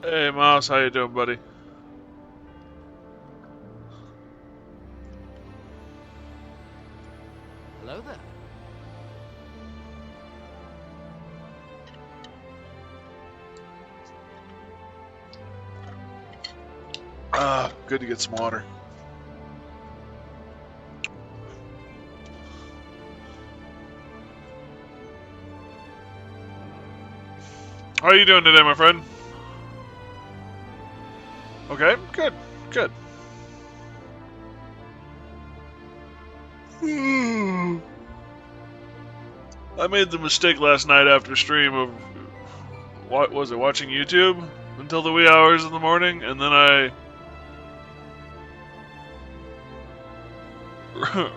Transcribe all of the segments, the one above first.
Hey, Mouse, how you doing, buddy? Hello there. Ah, good to get some water. How are you doing today, my friend? Okay, good, good. I made the mistake last night after stream of, what was it, watching YouTube until the wee hours of the morning, and then I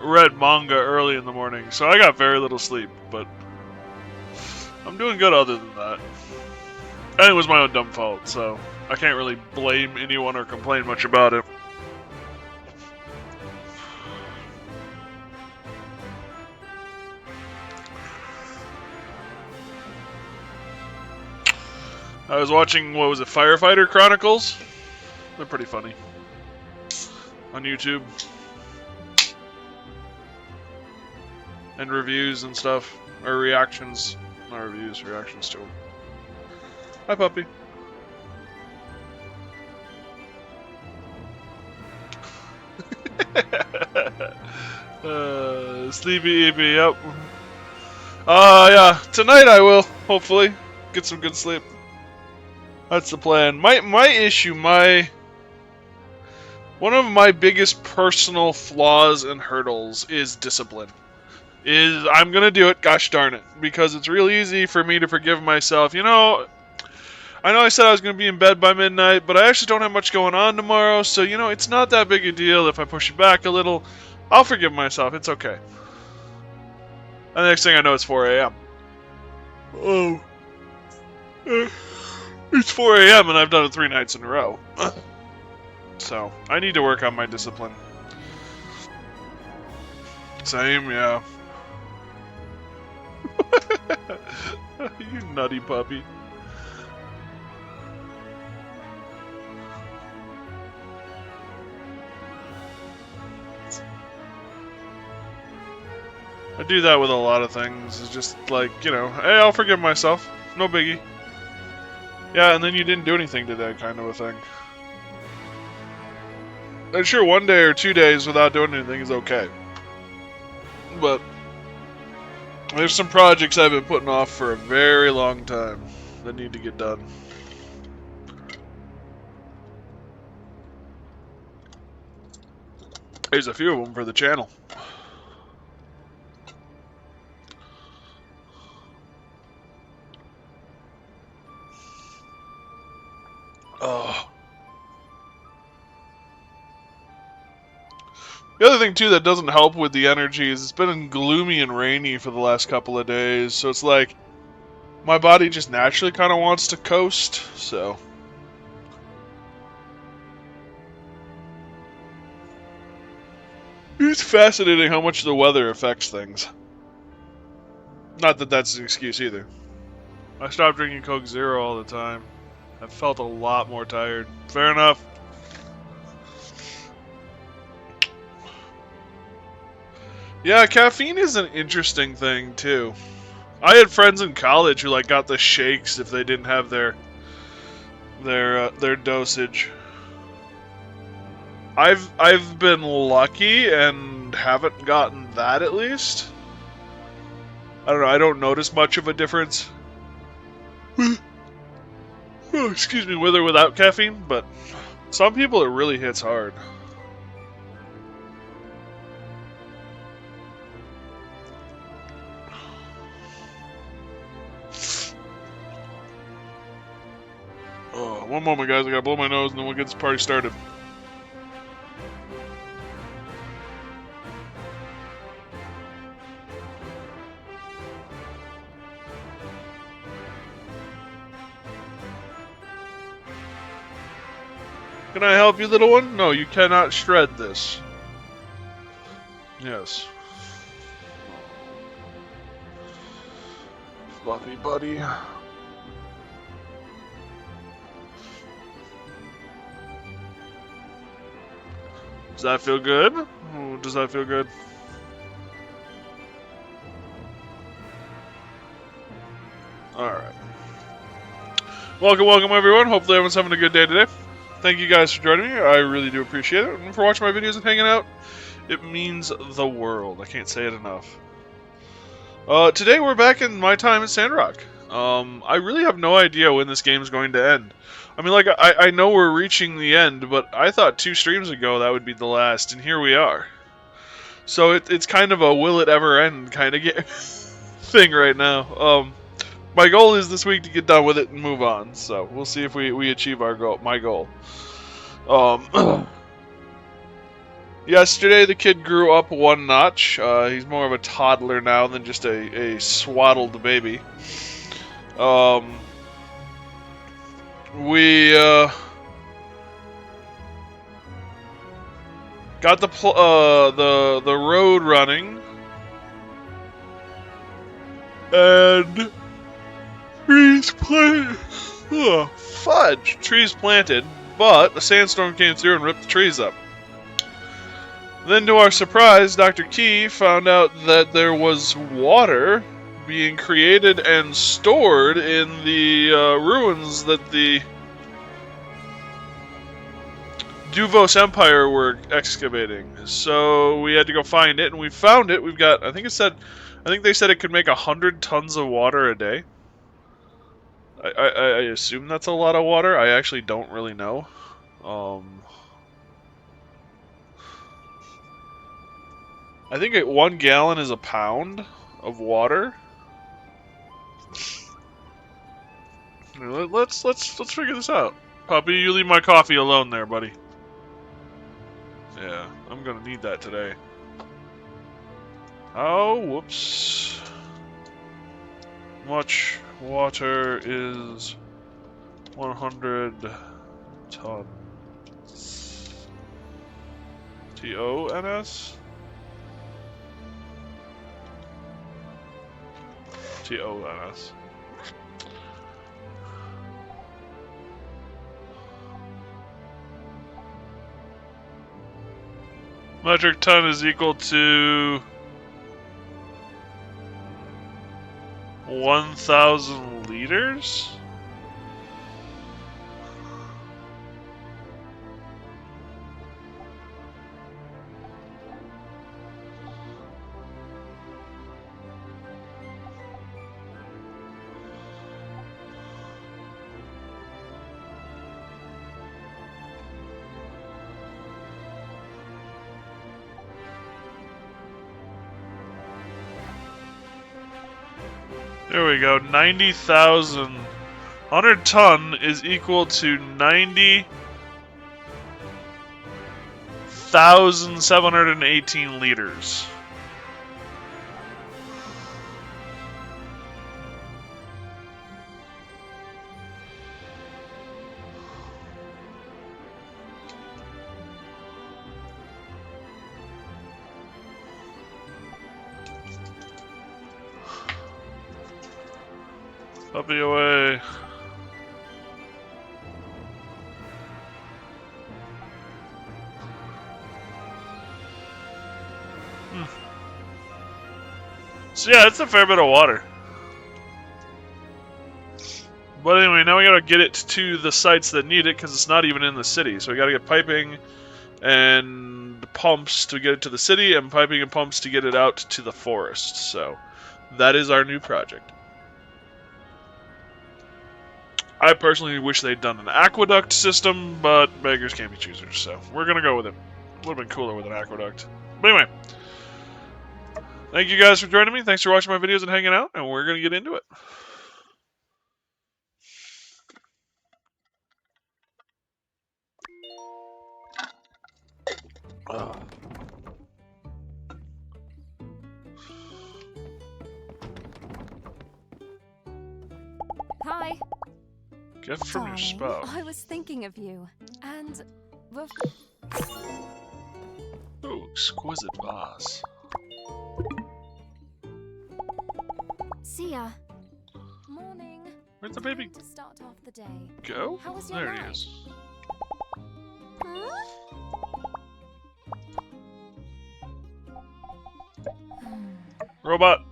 read manga early in the morning, so I got very little sleep, but I'm doing good other than that. And it was my own dumb fault, so I can't really blame anyone or complain much about it. I was watching, what was it, Firefighter Chronicles? They're pretty funny. On YouTube. And reviews and stuff. Or reactions. Not reviews, reactions to them. Hi, puppy. Sleepy Eepy, yep. Yeah, tonight I will, hopefully. Get some good sleep. That's the plan. My issue, one of my biggest personal flaws and hurdles is discipline. I'm gonna do it, gosh darn it. Because it's real easy for me to forgive myself. You know, I know I said I was gonna be in bed by midnight, but I actually don't have much going on tomorrow, so you know, it's not that big a deal if I push it back a little. I'll forgive myself, it's okay. And the next thing I know, it's 4 a.m. Oh. It's 4 a.m. and I've done it 3 nights in a row. So, I need to work on my discipline. Same, yeah. You nutty puppy. I do that with a lot of things. It's just like, you know, hey, I'll forgive myself. No biggie. Yeah, and then you didn't do anything today, kind of a thing. And sure, 1 day or 2 days without doing anything is okay. But there's some projects I've been putting off for a very long time that need to get done. There's a few of them for the channel. Oh. The other thing, too, that doesn't help with the energy is it's been gloomy and rainy for the last couple of days, so it's like my body just naturally kind of wants to coast, so. It's fascinating how much the weather affects things. Not that that's an excuse either. I stopped drinking Coke Zero all the time. I felt a lot more tired. Fair enough. Yeah, caffeine is an interesting thing, too. I had friends in college who like got the shakes if they didn't have their dosage. I've been lucky and haven't gotten that, at least. I don't know, I don't notice much of a difference. Oh, excuse me, with or without caffeine, but some people it really hits hard. Oh, one moment, guys. I gotta blow my nose, and then we'll get this party started. Can I help you, little one? No, you cannot shred this. Yes. Fluffy buddy. Does that feel good? Ooh, does that feel good? Alright. Welcome everyone. Hopefully everyone's having a good day today. Thank you guys for joining me. I really do appreciate it. And for watching my videos and hanging out. It means the world. I can't say it enough. Today we're back in my time at Sandrock. I really have no idea when this game is going to end. I mean, like, I know we're reaching the end, but I thought 2 streams ago that would be the last, and here we are. So it's kind of a will it ever end kind of thing right now. My goal is this week to get done with it and move on, so we'll see if we achieve my goal. Yesterday, the kid grew up 1 notch. He's more of a toddler now than just a swaddled baby. We got the road running, and trees planted. Oh, fudge! Trees planted, but a sandstorm came through and ripped the trees up. Then, to our surprise, Dr. Key found out that there was water being created and stored in the ruins that the Duvos Empire were excavating. So we had to go find it, and we found it. We've got, I think they said it could make 100 tons of water a day. I assume that's a lot of water. I actually don't really know. I think 1 gallon is a pound of water. Let's figure this out. Puppy, you leave my coffee alone there, buddy. Yeah, I'm gonna need that today. Oh, whoops. Much water is 100 tons. T-O-N-S? T-O-N-S. Metric ton is equal to 1,000 liters? There we go, 90,000. 100 ton is equal to 90,718 liters. Puppy away. So yeah, it's a fair bit of water. But anyway, now we gotta get it to the sites that need it, because it's not even in the city. So we gotta get piping and pumps to get it to the city, and piping and pumps to get it out to the forest. So that is our new project. I personally wish they'd done an aqueduct system, but beggars can't be choosers, so we're gonna go with it. Would have been cooler with an aqueduct. But anyway, thank you guys for joining me. Thanks for watching my videos and hanging out, and we're gonna get into it. Hi. Gift from your spouse. I was thinking of you, and Oh, exquisite vase. see ya. Morning. Where'd the baby To start off the day. go? How was your There he night? is. Huh? Robot.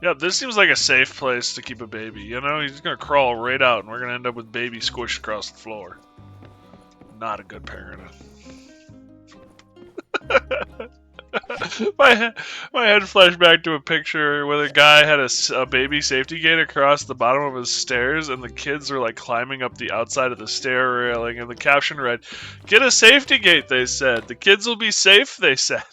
Yeah, this seems like a safe place to keep a baby. You know, he's gonna crawl right out, and we're gonna end up with baby squished across the floor. Not a good parent. my head flashed back to a picture where the guy had a baby safety gate across the bottom of his stairs, and the kids were like climbing up the outside of the stair railing, and the caption read, "Get a safety gate," they said. "The kids will be safe," they said.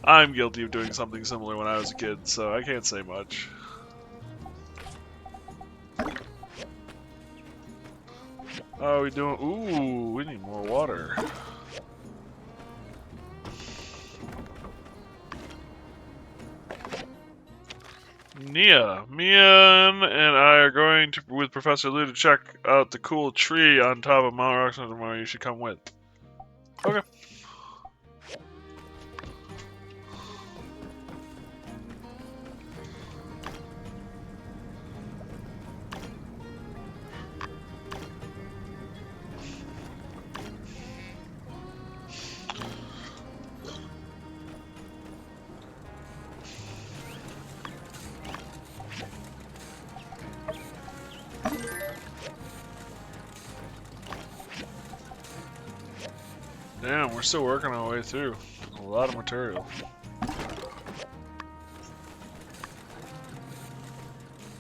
I'm guilty of doing something similar when I was a kid, so I can't say much. How are we doing? Ooh, we need more water. Mia and I are going to, with Professor Lou, to check out the cool tree on top of Mount Roxanne tomorrow. You should come with. Okay. Damn, we're still working our way through. A lot of material.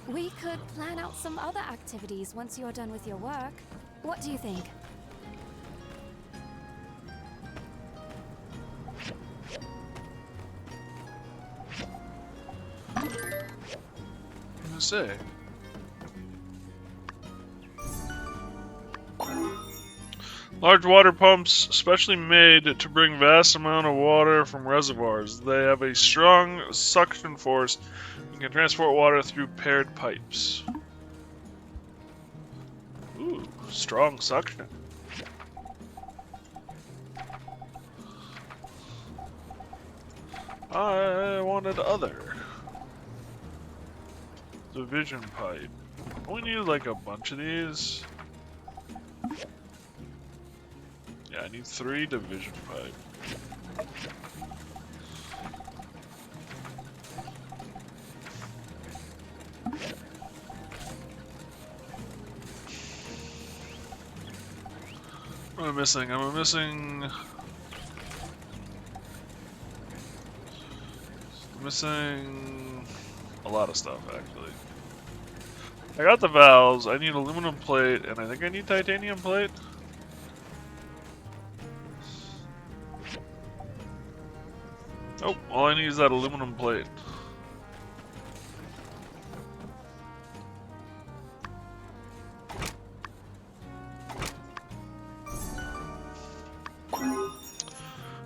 We could plan out some other activities once you're done with your work. What do you think? What do you say? Large water pumps, specially made to bring vast amount of water from reservoirs. They have a strong suction force and can transport water through paired pipes. Ooh, strong suction. I wanted other. Division pipe. We need like a bunch of these. Yeah, I need 3 division pipe. What am I missing? I'm missing a lot of stuff, actually. I got the valves, I need aluminum plate, and I think I need titanium plate. Oh, all I need is that aluminum plate.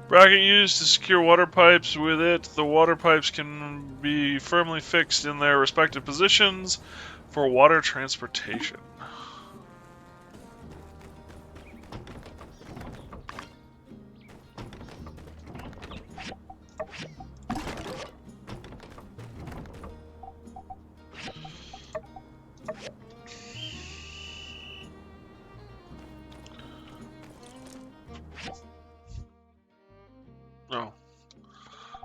Bracket used to secure water pipes. With it, the water pipes can be firmly fixed in their respective positions for water transportation. Oh.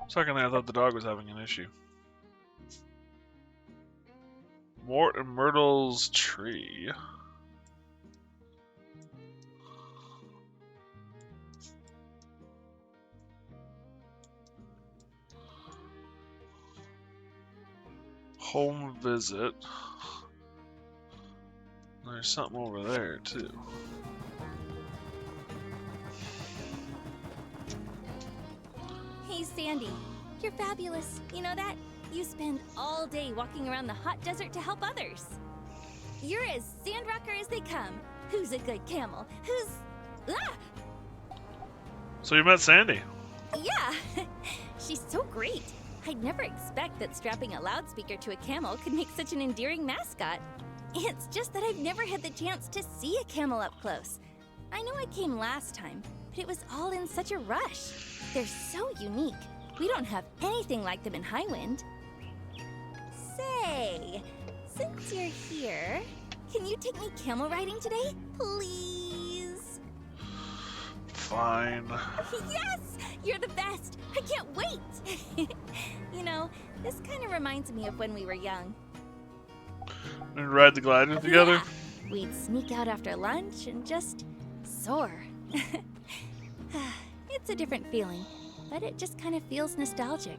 Secondly, I thought the dog was having an issue. Mort and Myrtle's tree. Home visit. There's something over there, too. Hey, Sandy. You're fabulous. You know that? You spend all day walking around the hot desert to help others. You're as Sandrocker as they come. Who's a good camel? Who's... Ah! So you met Sandy? Yeah! She's so great. I'd never expect that strapping a loudspeaker to a camel could make such an endearing mascot. It's just that I've never had the chance to see a camel up close. I know I came last time, but it was all in such a rush. They're so unique. We don't have anything like them in Highwind. Say, since you're here, can you take me camel riding today? Please? Fine. Yes! You're the best! I can't wait! You know, this kind of reminds me of when we were young. And ride the glider together? Yeah. We'd sneak out after lunch and just soar. It's a different feeling, but it just kind of feels nostalgic.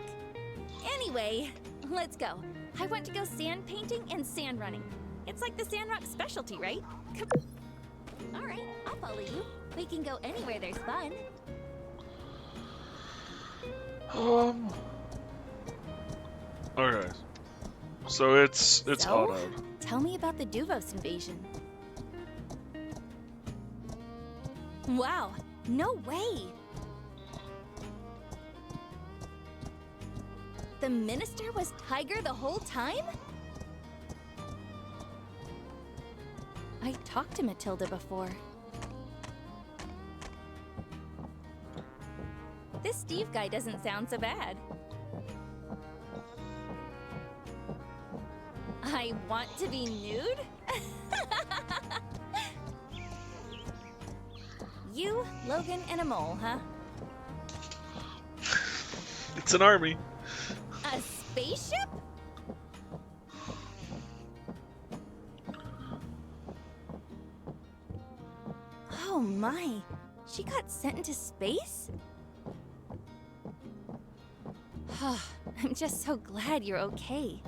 Anyway, let's go. I want to go sand painting and sand running. It's like the Sandrock specialty, right? All right, I'll follow you. We can go anywhere there's fun. Okay. So it's So, auto. tell me about the Duvos invasion. Wow, no way! The minister was Tiger the whole time? I talked to Matilda before. This Steve guy doesn't sound so bad. I want to be nude? You, Logan, and a mole, huh? It's an army. A spaceship? Oh my, she got sent into space? I'm just so glad you're okay.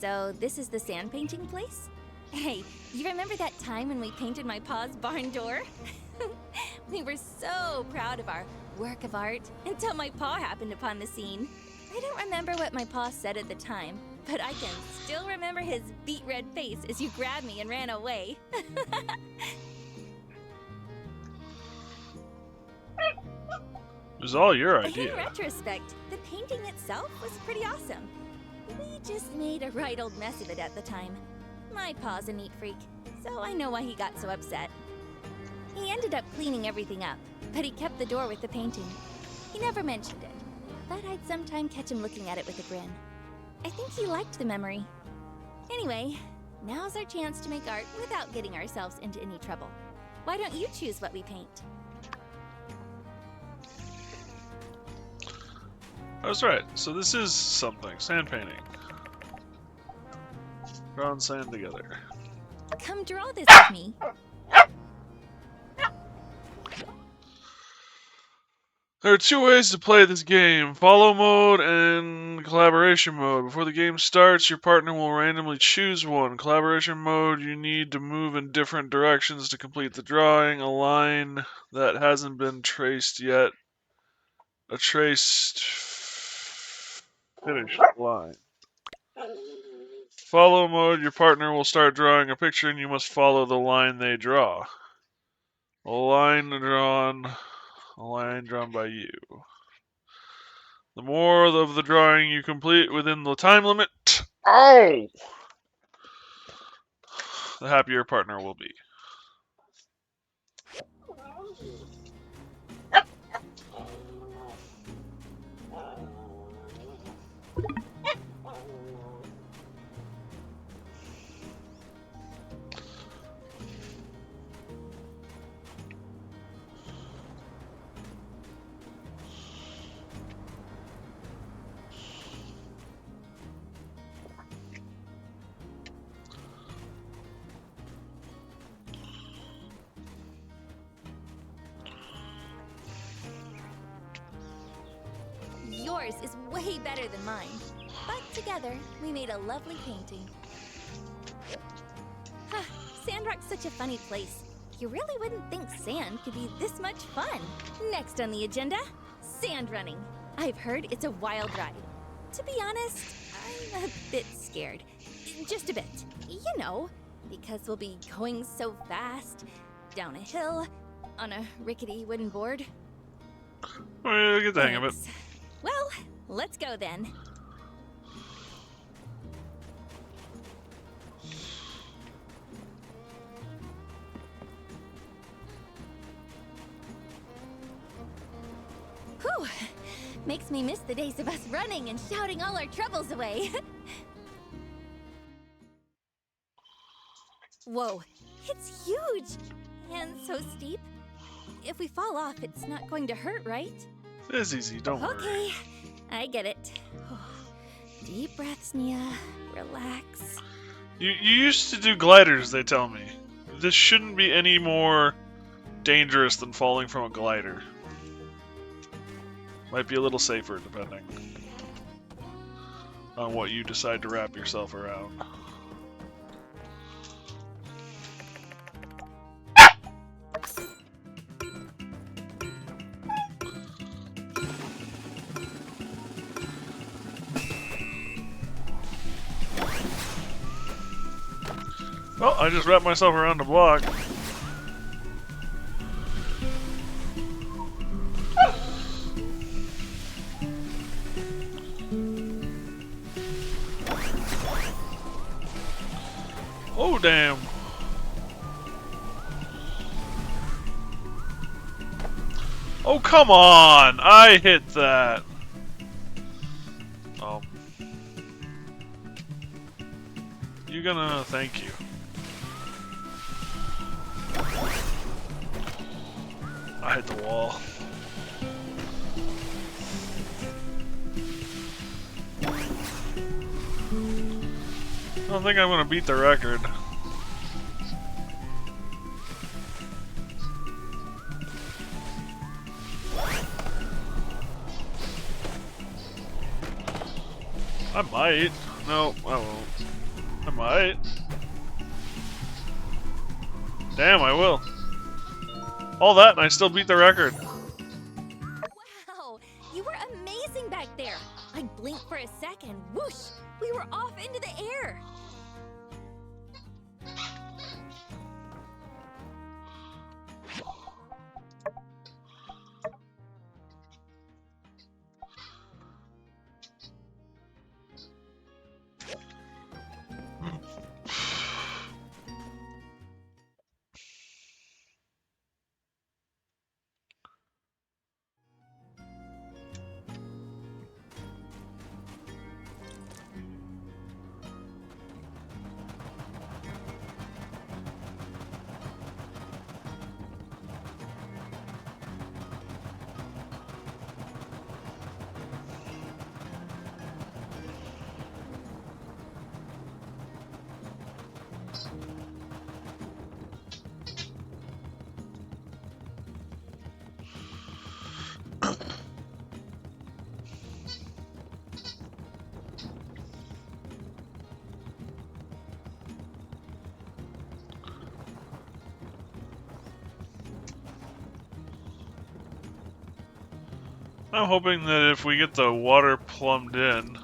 So, this is the sand painting place? Hey, you remember that time when we painted my pa's barn door? We were so proud of our work of art until my pa happened upon the scene. I don't remember what my pa said at the time, but I can still remember his beet red face as you grabbed me and ran away. It was all your In idea. retrospect, the painting itself was pretty awesome. We just made a right old mess of it at the time. My pa's a neat freak, so I know why he got so upset. He ended up cleaning everything up, but he kept the door with the painting. He never mentioned it, but I'd sometime catch him looking at it with a grin. I think he liked the memory. Anyway, now's our chance to make art without getting ourselves into any trouble. Why don't you choose what we paint? That's right. So this is something. Sand painting. Drawing sand together. Come draw this with me. There are two ways to play this game, follow mode and collaboration mode. Before the game starts, your partner will randomly choose one. Collaboration mode, you need to move in different directions to complete the drawing. A line that hasn't been traced yet. A traced finished line. Follow mode, your partner will start drawing a picture and you must follow the line they draw. A line drawn by you. The more of the drawing you complete within the time limit, the happier your partner will be. Yours is way better than mine. But together, we made a lovely painting. Sandrock's such a funny place. You really wouldn't think sand could be this much fun. Next on the agenda, sand running. I've heard it's a wild ride. To be honest, I'm a bit scared. Just a bit. You know, because we'll be going so fast, down a hill, on a rickety wooden board. We'll get the hang of it. Thanks. Well, let's go then. Whew. Makes me miss the days of us running and shouting all our troubles away. Whoa, it's huge! And so steep. If we fall off, it's not going to hurt, right? It's easy, don't worry. Okay, I get it. Deep breaths, Nia. Relax. You used to do gliders, they tell me. This shouldn't be any more dangerous than falling from a glider. Might be a little safer, depending on what you decide to wrap yourself around. Well, I just wrapped myself around the block. Oh, damn. Oh, come on! I hit that. You gonna... Thank you. I hit the wall. I don't think I'm gonna beat the record. I might. No, I won't. I might. Damn, I will. All that and I still beat the record. Wow, you were amazing back there. I blinked for a second. Whoosh! We were off into the air. I'm hoping that if we get the water plumbed in,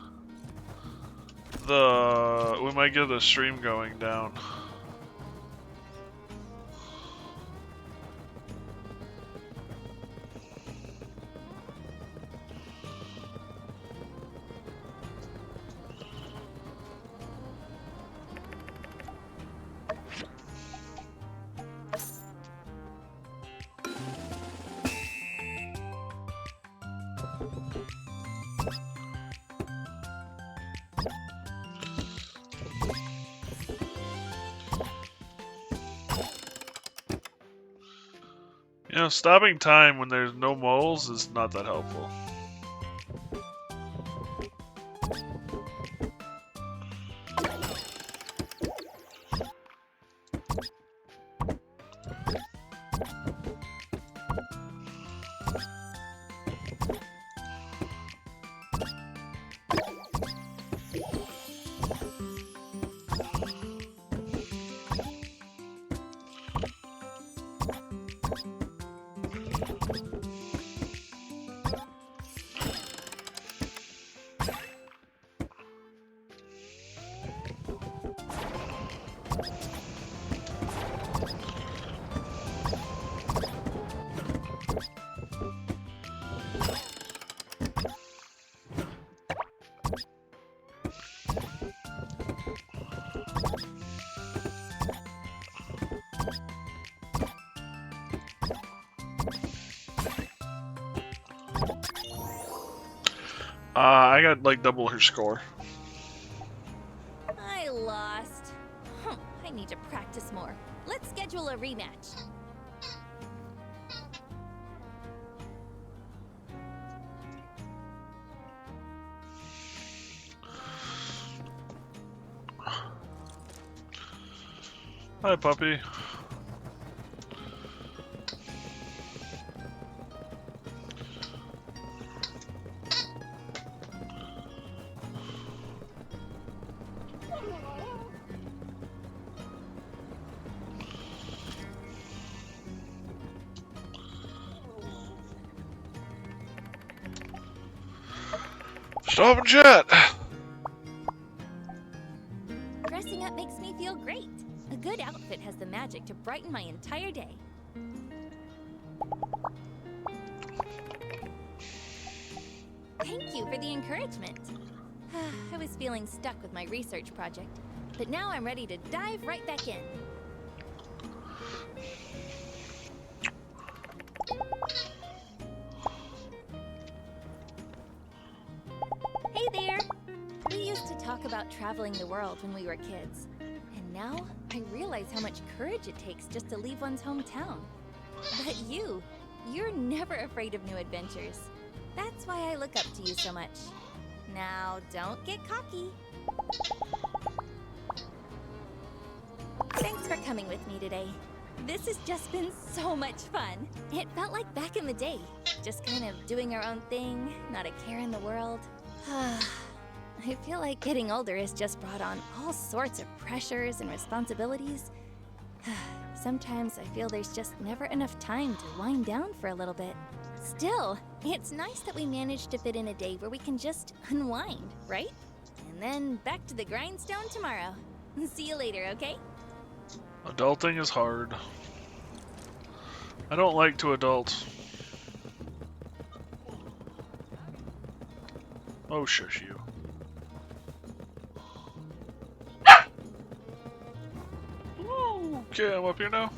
we might get a stream going down. You know, stopping time when there's no moles is not that helpful. I got like double her score. I lost. I need to practice more. Let's schedule a rematch. Hi, puppy. Stop and chat. Dressing up makes me feel great. A good outfit has the magic to brighten my entire day. Thank you for the encouragement. I was feeling stuck with my research project, but now I'm ready to dive right back in. Hey there! We used to talk about traveling the world when we were kids. And now, I realize how much courage it takes just to leave one's hometown. But you're never afraid of new adventures. That's why I look up to you so much. Now, don't get cocky. Thanks for coming with me today. This has just been so much fun. It felt like back in the day, just kind of doing our own thing, not a care in the world. I feel like getting older has just brought on all sorts of pressures and responsibilities. Sometimes I feel there's just never enough time to wind down for a little bit. Still, it's nice that we managed to fit in a day where we can just unwind, right? And then back to the grindstone tomorrow. See you later, okay? Adulting is hard. I don't like to adult. Oh, shush you. Ooh, okay, I'm up here now.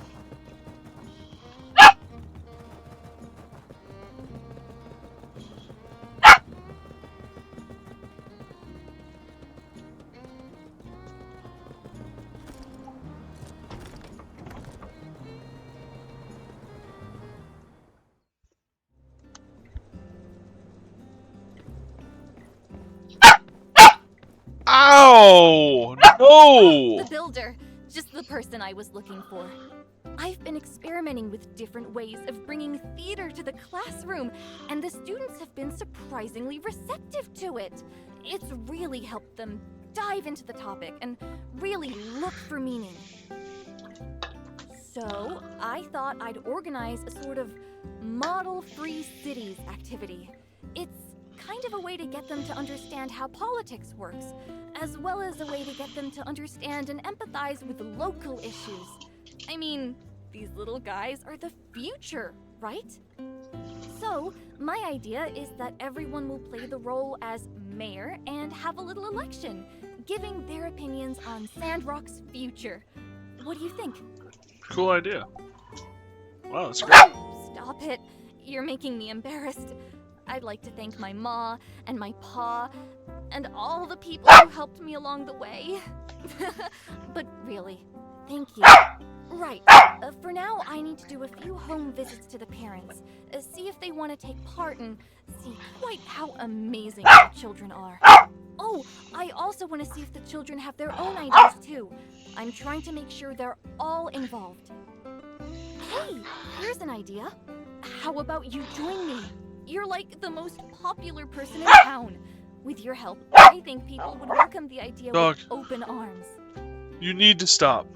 Ow! No! The builder, just the person I was looking for. I've been experimenting with different ways of bringing theater to the classroom, and the students have been surprisingly receptive to it. It's really helped them dive into the topic and really look for meaning. So, I thought I'd organize a sort of model-free cities activity. It's kind of a way to get them to understand how politics works, as well as a way to get them to understand and empathize with local issues. I mean, these little guys are the future, right? So, my idea is that everyone will play the role as mayor and have a little election, giving their opinions on Sandrock's future. What do you think? Cool idea. Wow, that's great. Stop it. You're making me embarrassed. I'd like to thank my ma and my pa and all the people who helped me along the way. But really, thank you. Right. For now, I need to do a few home visits to the parents, see if they want to take part and see quite how amazing their children are. Oh, I also want to see if the children have their own ideas too. I'm trying to make sure they're all involved. Hey, here's an idea. How about you join me? You're like the most popular person in town. With your help, I think people would welcome the idea Dog. with open arms. You need to stop.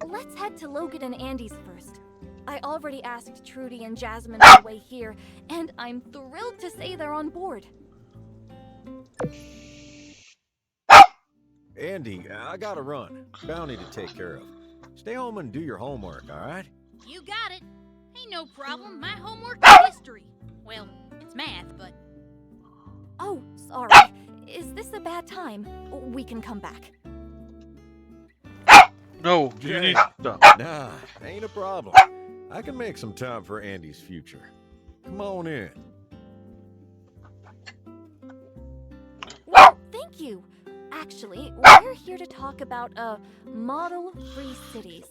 Let's head to Logan and Andy's first. I already asked Trudy and Jasmine on the way here, and I'm thrilled to say they're on board. Andy, I gotta run. Bounty to take care of. Stay home and do your homework, alright? You got it. Ain't no problem. My homework is history. Well, it's math, but... Oh, sorry. Is this a bad time? We can come back. No, you need to stop. Nah, ain't a problem. I can make some time for Andy's future. Come on in. Actually, we're here to talk about model-free cities.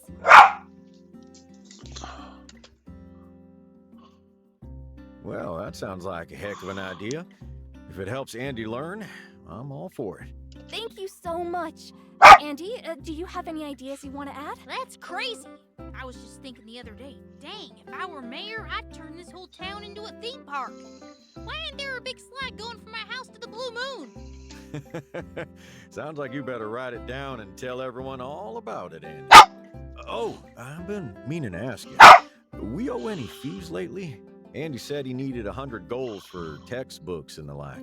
Well, that sounds like a heck of an idea. If it helps Andy learn, I'm all for it. Thank you so much. Andy, do you have any ideas you want to add? That's crazy. I was just thinking the other day, dang, if I were mayor, I'd turn this whole town into a theme park. Why ain't there a big slide going from my house to the blue moon? Sounds like you better write it down and tell everyone all about it, Andy. Oh, I've been meaning to ask you. We owe any fees lately? Andy said he needed 100 goals for textbooks and the like.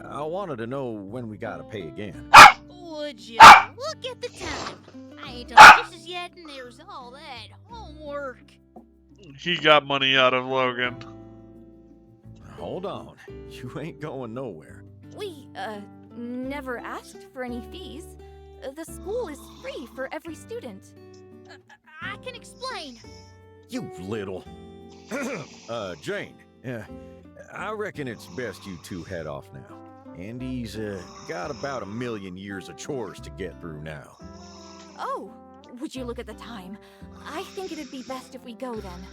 I wanted to know when we gotta pay again. Would you look at the time? I ain't done dishes yet, and there's all that homework. He got money out of Logan. Hold on. You ain't going nowhere. We, never asked for any fees. The school is free for every student. I can explain. You little... Jane, I reckon it's best you two head off now. Andy's, got about 1 million years of chores to get through now. Oh, would you look at the time? I think it'd be best if we go then.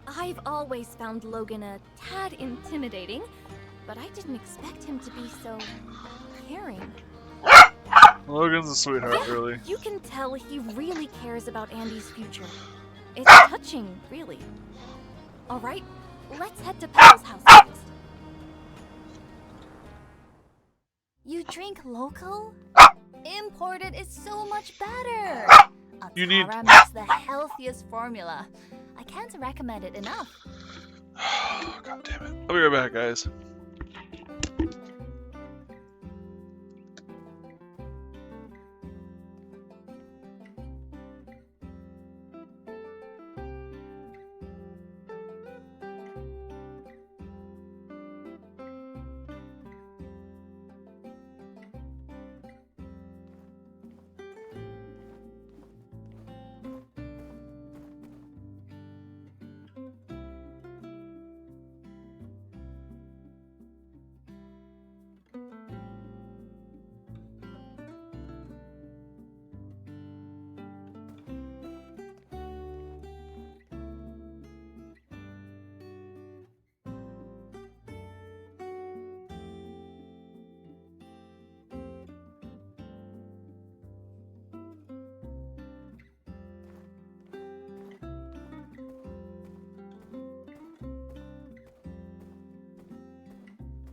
I've always found Logan a tad intimidating, but I didn't expect him to be so caring. Logan's a sweetheart, Yeah, really. you can tell he really cares about Andy's future. It's touching, really. All right, let's head to Pebble's house next. You drink local? Imported is so much better. You need- Atara makes the healthiest formula. I can't recommend it enough. God damn it. I'll be right back, guys.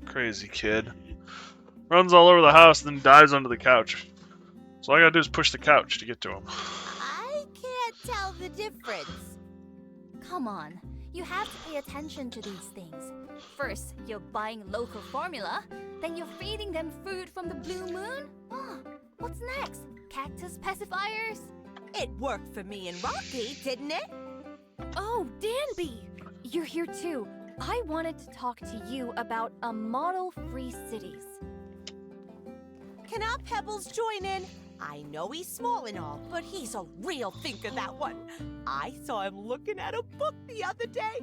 Crazy kid. Runs all over the house and then dives under the couch. So all I gotta do is push the couch to get to him. I can't tell the difference. Come on, you have to pay attention to these things. First, you're buying local formula, then you're feeding them food from the blue moon? Oh, what's next? Cactus pacifiers? It worked for me and Rocky, didn't it? Oh, Danby! You're here too. I wanted to talk to you about model-free cities. Can our Pebbles join in? I know he's small and all, but he's a real thinker, that one. I saw him looking at a book the other day.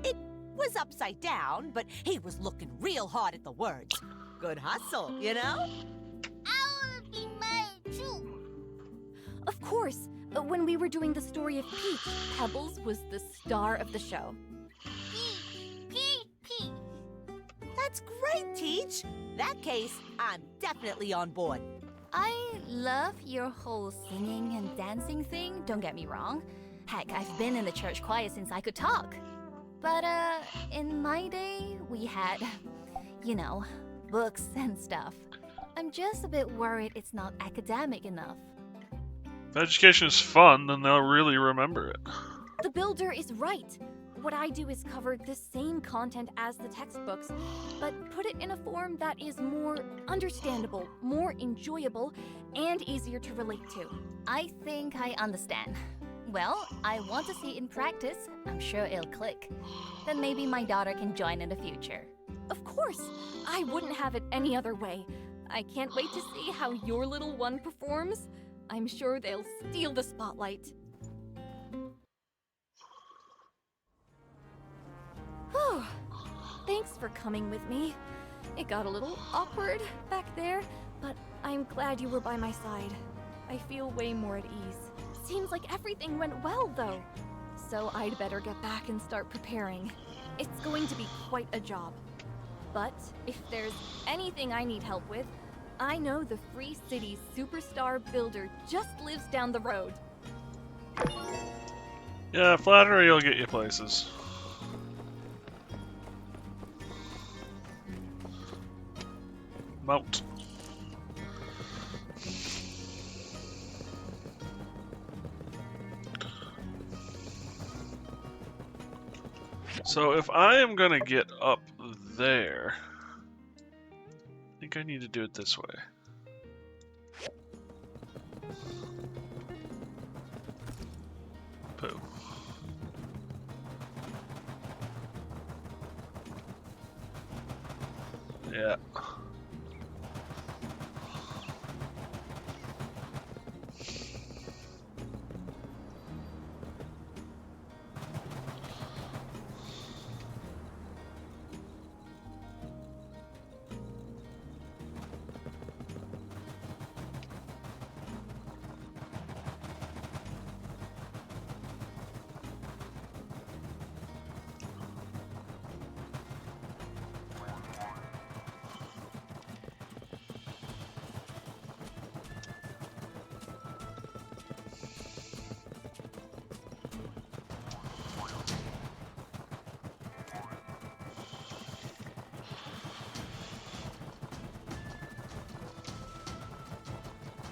It was upside down, but he was looking real hard at the words. Good hustle, you know? I want to be mayor too. Of course, when we were doing the story of Peach, Pebbles was the star of the show. Peach. That's great, Teach. That case, I'm definitely on board. I love your whole singing and dancing thing, don't get me wrong. Heck, I've been in the church choir since I could talk. But, in my day, we had, you know, books and stuff. I'm just a bit worried it's not academic enough. If education is fun, then they'll really remember it. The builder is right. What I do is cover the same content as the textbooks, but put it in a form that is more understandable, more enjoyable, and easier to relate to. I think I understand. Well, I want to see it in practice. I'm sure it'll click. Then maybe my daughter can join in the future. Of course! I wouldn't have it any other way. I can't wait to see how your little one performs. I'm sure they'll steal the spotlight. Thanks for coming with me. It got a little awkward back there, but I'm glad you were by my side. I feel way more at ease. Seems like everything went well, though. So I'd better get back and start preparing. It's going to be quite a job. But if there's anything I need help with, I know the Free City Superstar Builder just lives down the road. Yeah, flattery will get you places. Mount. So if I am gonna get up there, I think I need to do it this way. Pooh. Yeah.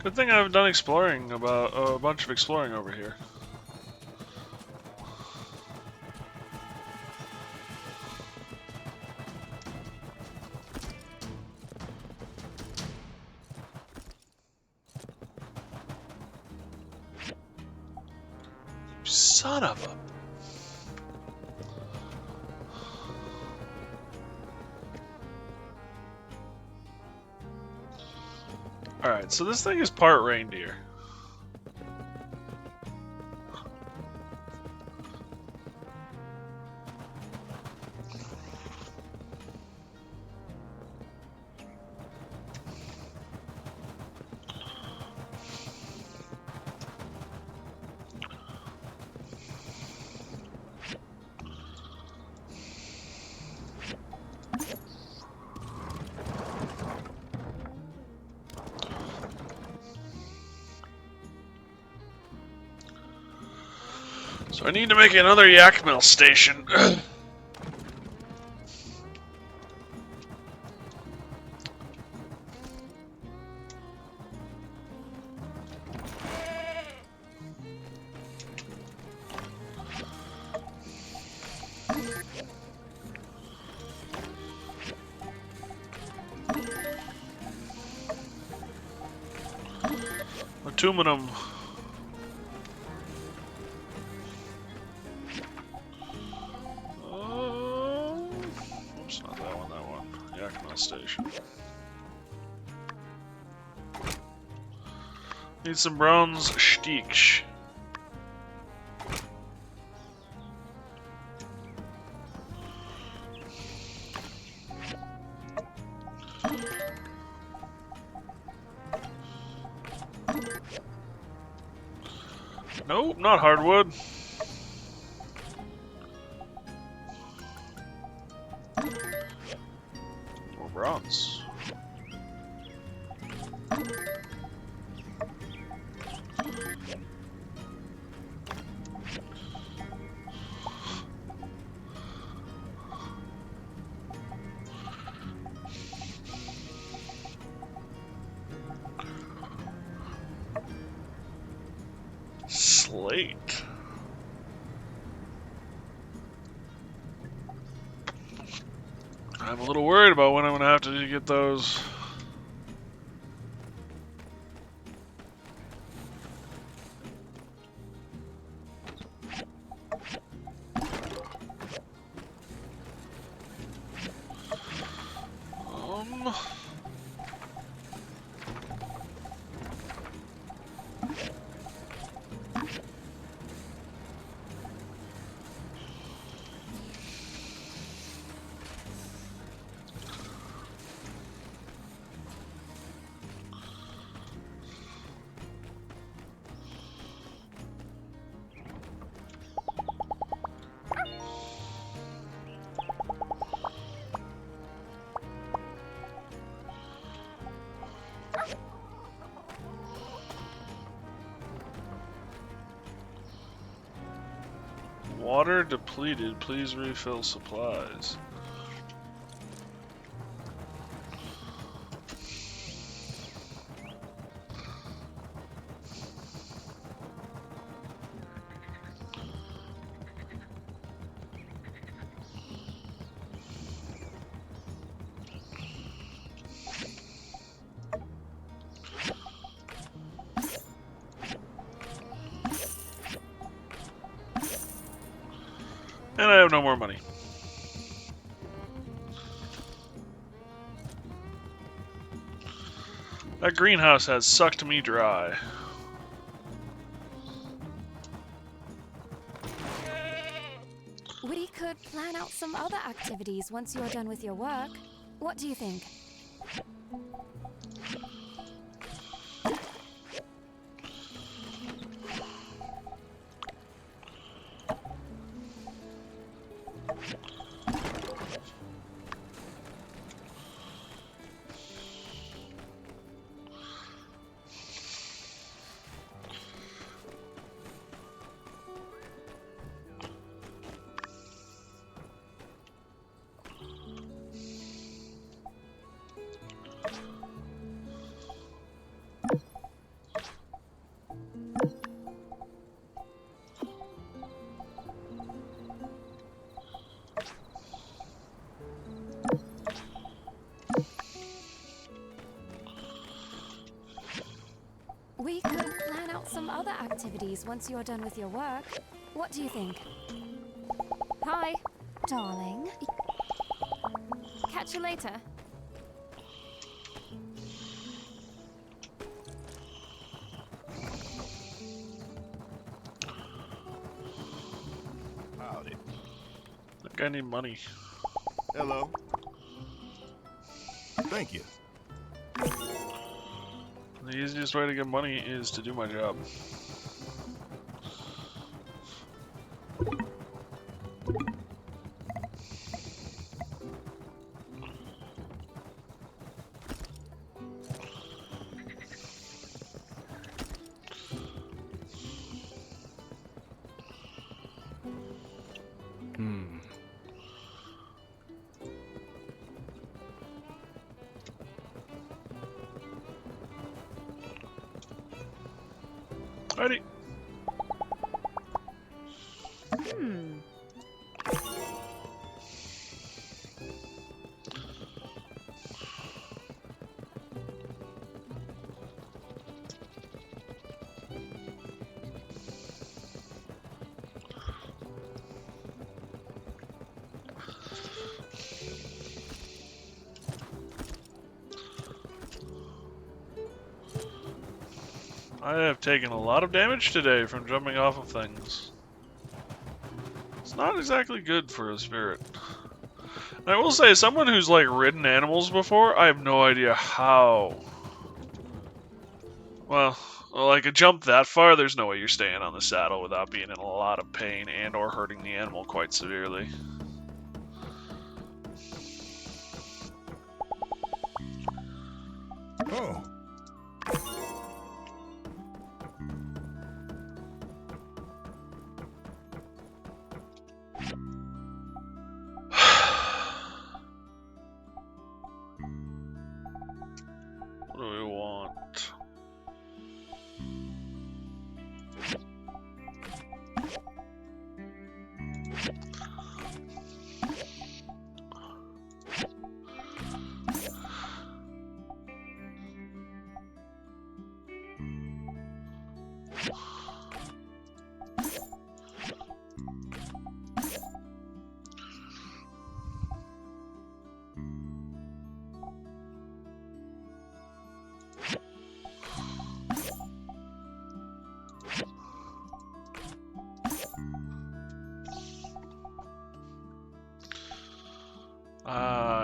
Good thing I've done exploring about a bunch of exploring over here. Son of a... Alright, so this thing is part reindeer. So I need to make another yak mill station. Aluminum. Oops, not that one, that one. Yakima Station. Need some bronze steaks. Nope, not hardwood. Or bronze. Slate. I'm a little worried about when I'm going to have to get those. Water depleted. Please refill supplies. And I have no more money. That greenhouse has sucked me dry. We could plan out some other activities once you're done with your work. What do you think? We could plan out some other activities once you're done with your work. What do you think? Hi, darling. Catch you later. Howdy. That guy need money. Hello. Thank you. The easiest way to get money is to do my job. Alrighty. I have taken a lot of damage today from jumping off of things. It's not exactly good for a spirit. And I will say, as someone who's like ridden animals before, I have no idea how. Well, like a jump that far, there's no way you're staying on the saddle without being in a lot of pain and or hurting the animal quite severely. Oh. What do we want?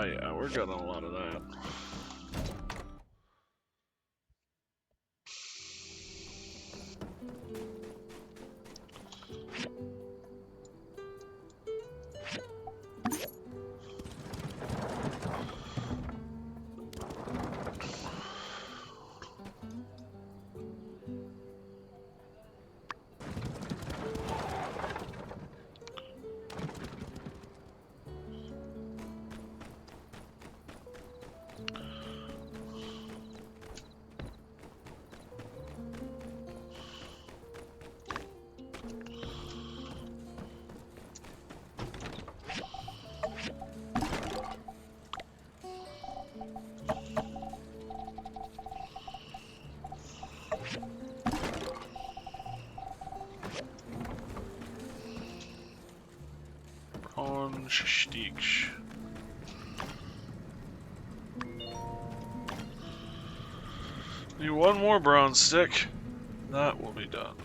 Yeah, we're getting a lot of that. Steaks. Need one more bronze stick. That will be done.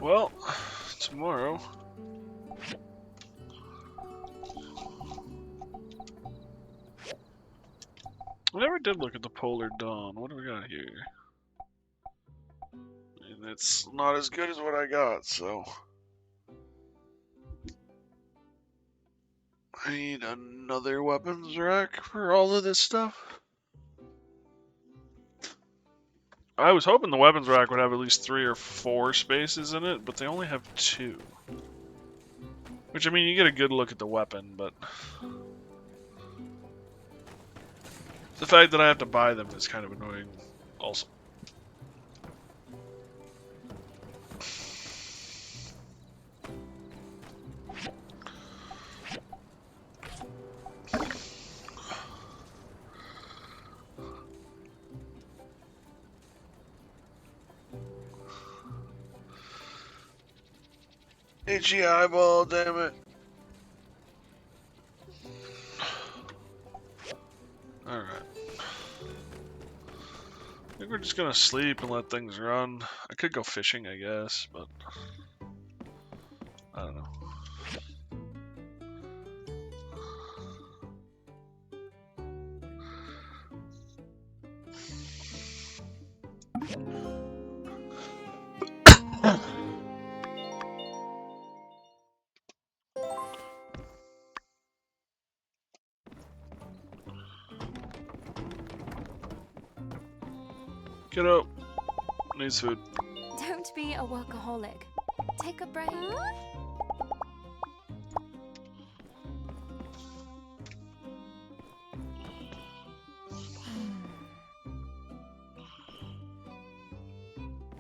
Well, tomorrow. I never did look at the Polar Dawn. What do we got here? And it's not as good as what I got, so. I need another weapons rack for all of this stuff. I was hoping the weapons rack would have at least 3 or 4 spaces in it, but they only have 2. Which, I mean, you get a good look at the weapon, but the fact that I have to buy them is kind of annoying also. Itchy eyeball, damn it. Alright. I think we're just gonna sleep and let things run. I could go fishing, I guess, but I don't know. Get up. Needs food. Don't be a workaholic. Take a break.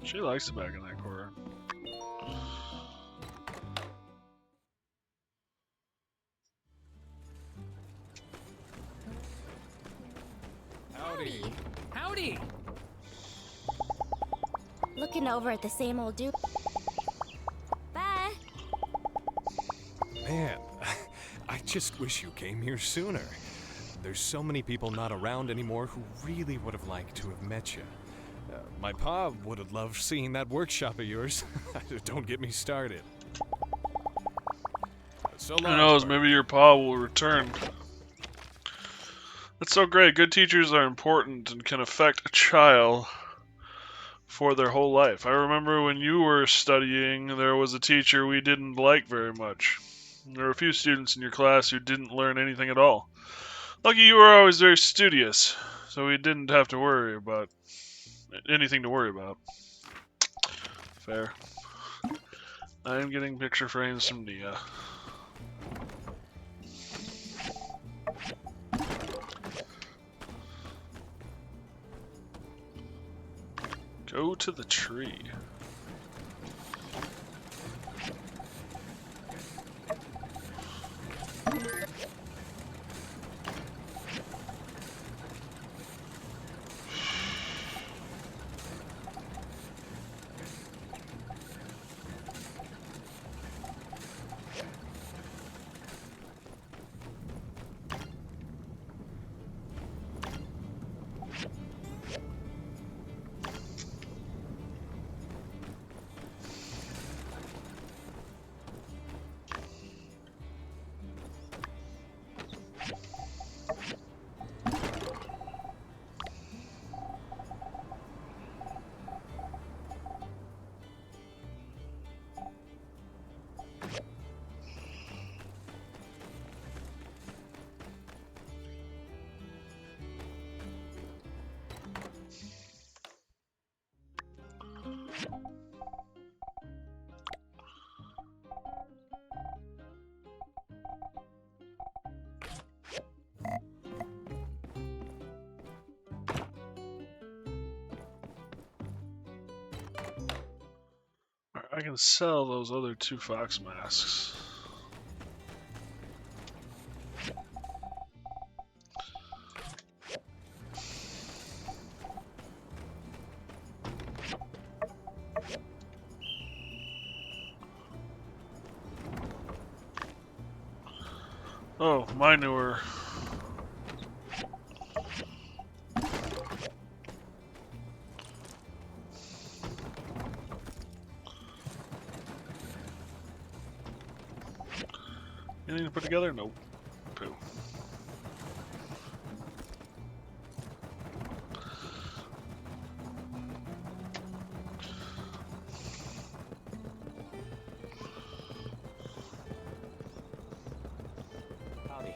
She likes it back in that corner. Howdy. Howdy! Looking over at the same old dude. Bye. Man, I just wish you came here sooner. There's so many people not around anymore who really would have liked to have met you. My pa would have loved seeing that workshop of yours. Don't get me started. So long, Who knows, partner. maybe your pa will return. That's so great. Good teachers are important and can affect a child for their whole life. I remember when you were studying, there was a teacher we didn't like very much. There were a few students in your class who didn't learn anything at all. Lucky you were always very studious, so we didn't have to worry about anything to worry about. Fair. I am getting picture frames from Nia. Go to the tree. I can sell those other 2 fox masks. Oh, manure. Anything to put together? Nope. Poo. Howdy.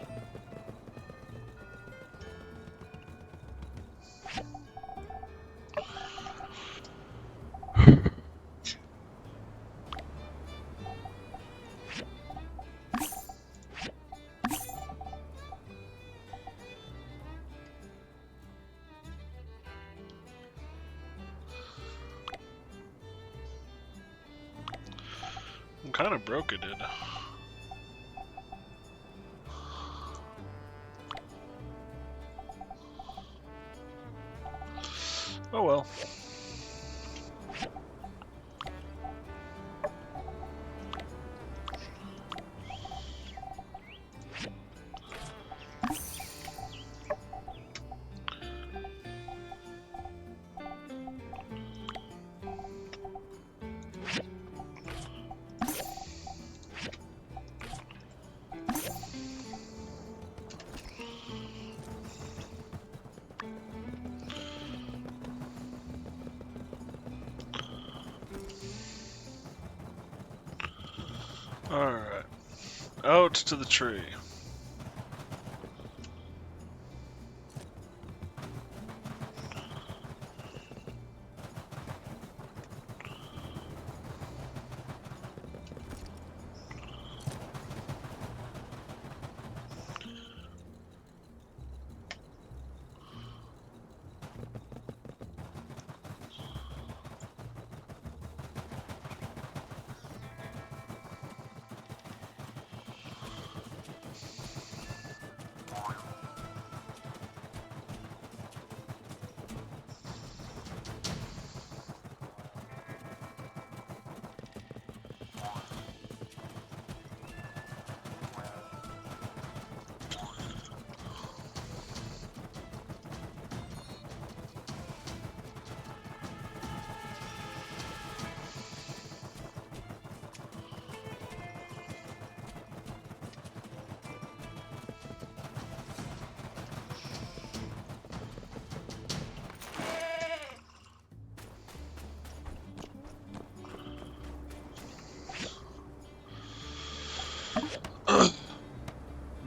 I'm kind of broke it did. Oh well. Alright. Out to the tree.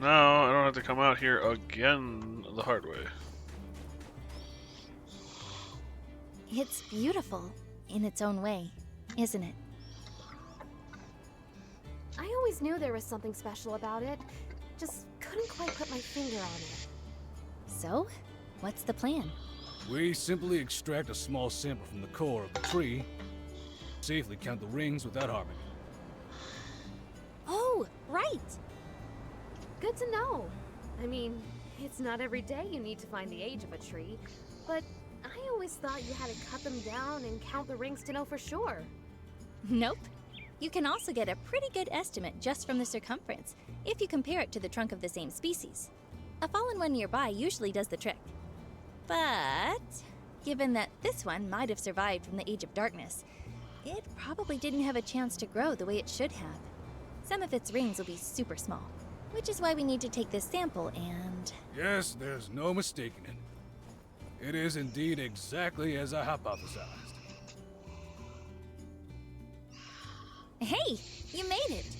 Now I don't have to come out here again the hard way. It's beautiful in its own way, isn't it? I always knew there was something special about it. Just couldn't quite put my finger on it. So, what's the plan? We simply extract a small sample from the core of the tree, safely count the rings without harming it. Oh, right! Good to know. I mean, it's not every day you need to find the age of a tree, but I always thought you had to cut them down and count the rings to know for sure. Nope. You can also get a pretty good estimate just from the circumference, if you compare it to the trunk of the same species. A fallen one nearby usually does the trick. But, given that this one might have survived from the Age of Darkness, it probably didn't have a chance to grow the way it should have. Some of its rings will be super small, which is why we need to take this sample and... Yes, there's no mistaking it. It is indeed exactly as I hypothesized. Hey, you made it!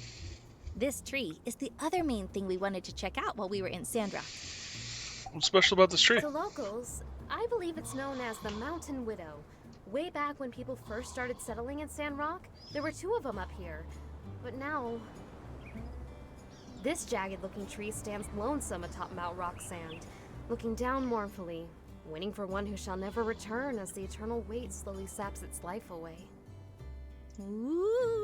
This tree is the other main thing we wanted to check out while we were in Sandrock. What's special about this tree? To locals, I believe it's known as the Mountain Widow. Way back when people first started settling in Sandrock, there were 2 of them up here. But now... This jagged-looking tree stands lonesome atop Mount Rock Sand, looking down mournfully, waiting for one who shall never return as the eternal weight slowly saps its life away. Ooh!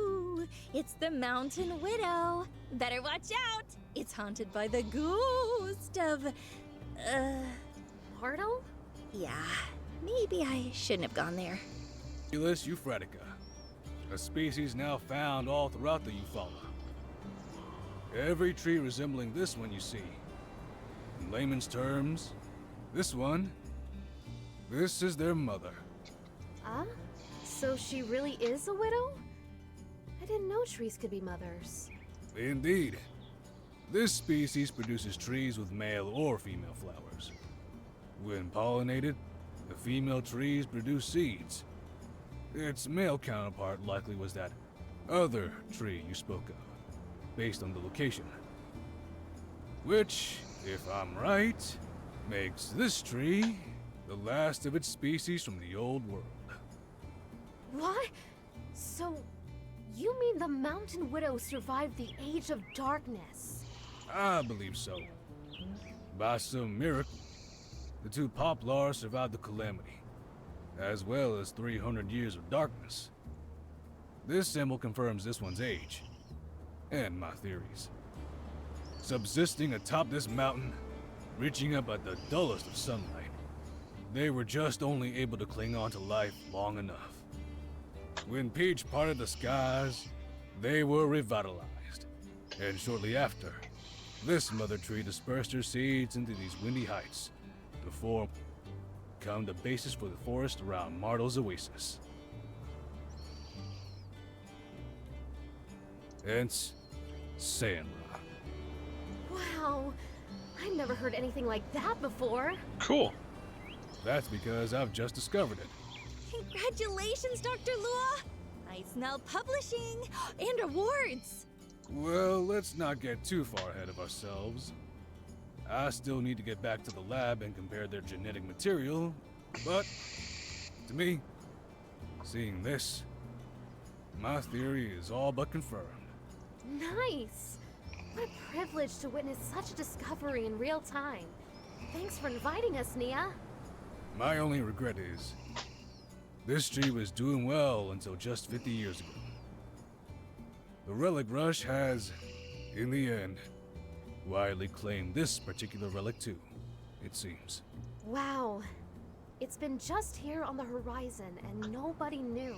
It's the Mountain Widow. Better watch out. It's haunted by the ghost of... Portal? Yeah, maybe I shouldn't have gone there. Eulus euphragtica, a species now found all throughout the Eufaula. Every tree resembling this one you see. In layman's terms, this is their mother. So she really is a widow? I didn't know trees could be mothers. Indeed. This species produces trees with male or female flowers. When pollinated, the female trees produce seeds. Its male counterpart likely was that other tree you spoke of, based on the location. Which, if I'm right, makes this tree the last of its species from the old world. What? So, you mean the Mountain Widow survived the Age of Darkness? I believe so. By some miracle, the two poplars survived the calamity, as well as 300 years of darkness. This symbol confirms this one's age, and my theories. Subsisting atop this mountain, reaching up at the dullest of sunlight, they were just only able to cling on to life long enough. When Peach parted the skies, they were revitalized, and shortly after, this mother tree dispersed her seeds into these windy heights to become the basis for the forest around Martel's oasis. Hence, Sandrock. Wow, I've never heard anything like that before. Cool. That's because I've just discovered it. Congratulations, Dr. Lua! I smell publishing and awards. Well, let's not get too far ahead of ourselves. I still need to get back to the lab and compare their genetic material, but to me, seeing this, my theory is all but confirmed. Nice! What a privilege to witness such a discovery in real time. Thanks for inviting us, Nia. My only regret is, this tree was doing well until just 50 years ago. The relic rush has, in the end, widely claimed this particular relic too, it seems. Wow. It's been just here on the horizon and nobody knew.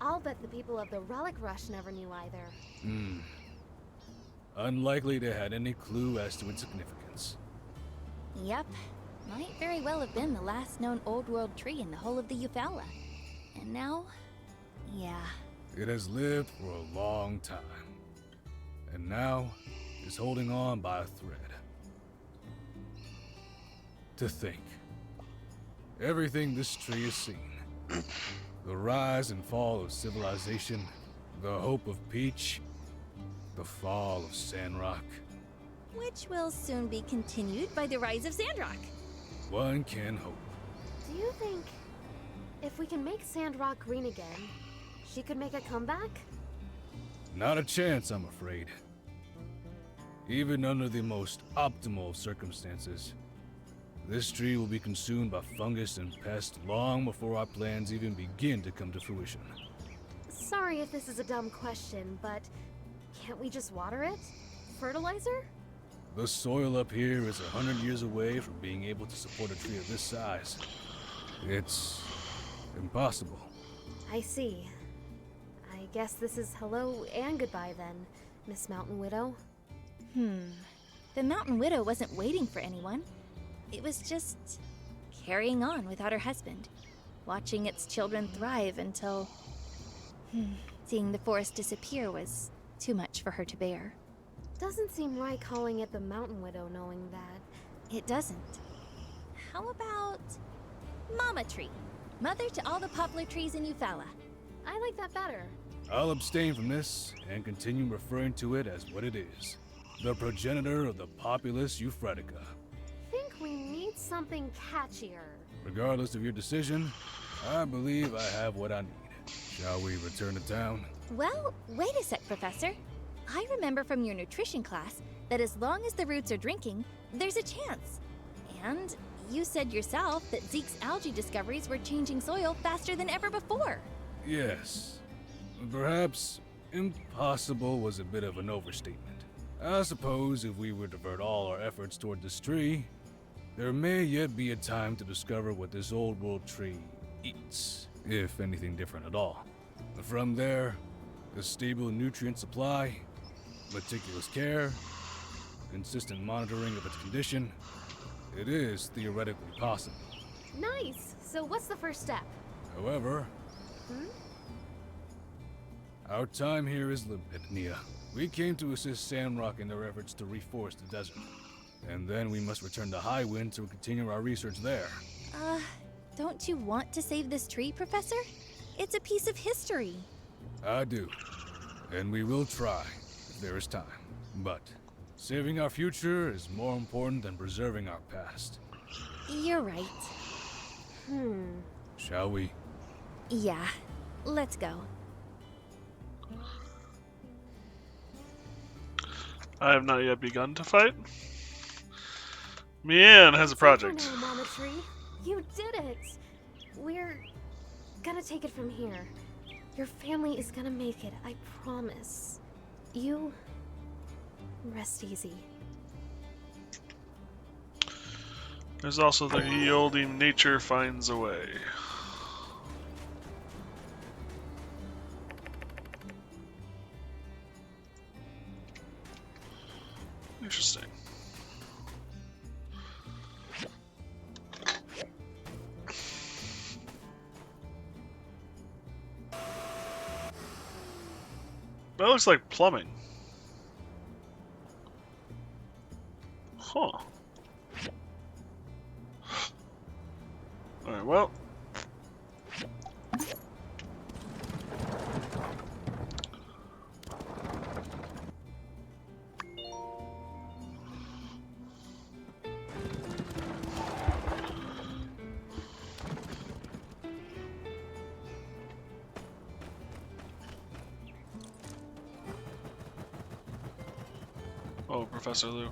I'll bet the people of the Relic Rush never knew either. Unlikely they had any clue as to its significance. Yep, might very well have been the last known Old World tree in the whole of the Eufaula. And now, yeah. It has lived for a long time, and now is holding on by a thread. To think, everything this tree has seen, the rise and fall of civilization, the hope of Peach, the fall of Sandrock. Which will soon be continued by the rise of Sandrock. One can hope. Do you think if we can make Sandrock green again, she could make a comeback? Not a chance, I'm afraid. Even under the most optimal of circumstances, this tree will be consumed by fungus and pests long before our plans even begin to come to fruition. Sorry if this is a dumb question, but can't we just water it? Fertilizer? The soil up here is 100 years away from being able to support a tree of this size. It's impossible. I see. I guess this is hello and goodbye then, Miss Mountain Widow. The Mountain Widow wasn't waiting for anyone. It was just carrying on without her husband, watching its children thrive until seeing the forest disappear was too much for her to bear. Doesn't seem right calling it the Mountain Widow knowing that. It doesn't. How about Mama Tree, mother to all the poplar trees in Eufaula? I like that better. I'll abstain from this and continue referring to it as what it is. The progenitor of the populous Euphragtica. Think we need something catchier. Regardless of your decision, I believe I have what I need. Shall we return to town? Well, wait a sec, Professor. I remember from your nutrition class that as long as the roots are drinking, there's a chance. And you said yourself that Zeke's algae discoveries were changing soil faster than ever before. Yes. Perhaps Impossible was a bit of an overstatement. I suppose if we were to divert all our efforts toward this tree, there may yet be a time to discover what this old world tree eats, if anything different at all. From there, a stable nutrient supply, meticulous care, consistent monitoring of its condition, it is theoretically possible. Nice! So what's the first step? However, our time here is limited, Nia. We came to assist Sandrock in their efforts to reforest the desert. And then we must return to Highwind to continue our research there. Don't you want to save this tree, Professor? It's a piece of history. I do. And we will try, if there is time. But saving our future is more important than preserving our past. You're right. Shall we? Yeah, let's go. I have not yet begun to fight. Mian has a project. It's over now, Mama Tree. You did it! We're gonna take it from here. Your family is gonna make it, I promise. You rest easy. There's also the old nature finds a way. Interesting. That looks like plumbing. Huh. Alright, well. Oh, Professor Lou.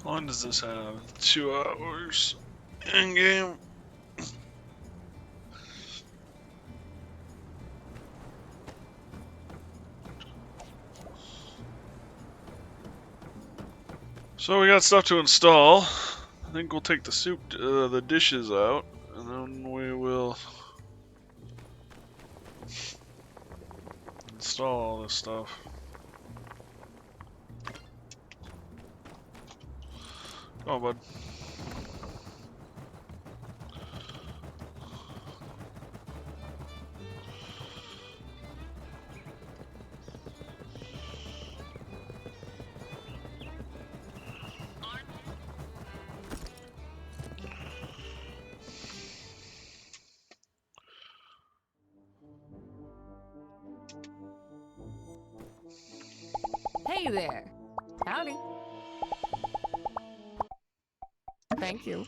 How long does this have? 2 hours in game. So we got stuff to install. I think we'll take the dishes out, and then we will install all this stuff. Come on, bud. Hey there. Howdy. Thank you.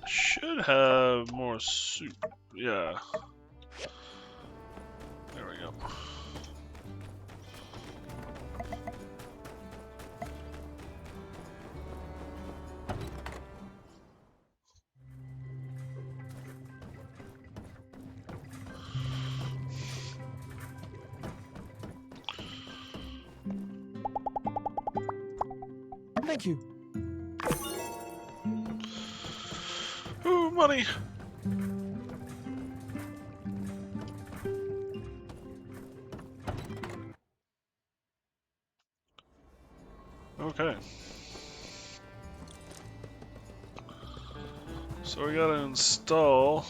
Should have more soup. Yeah. There we go. Thank you. Ooh, money. Okay. So we gotta install.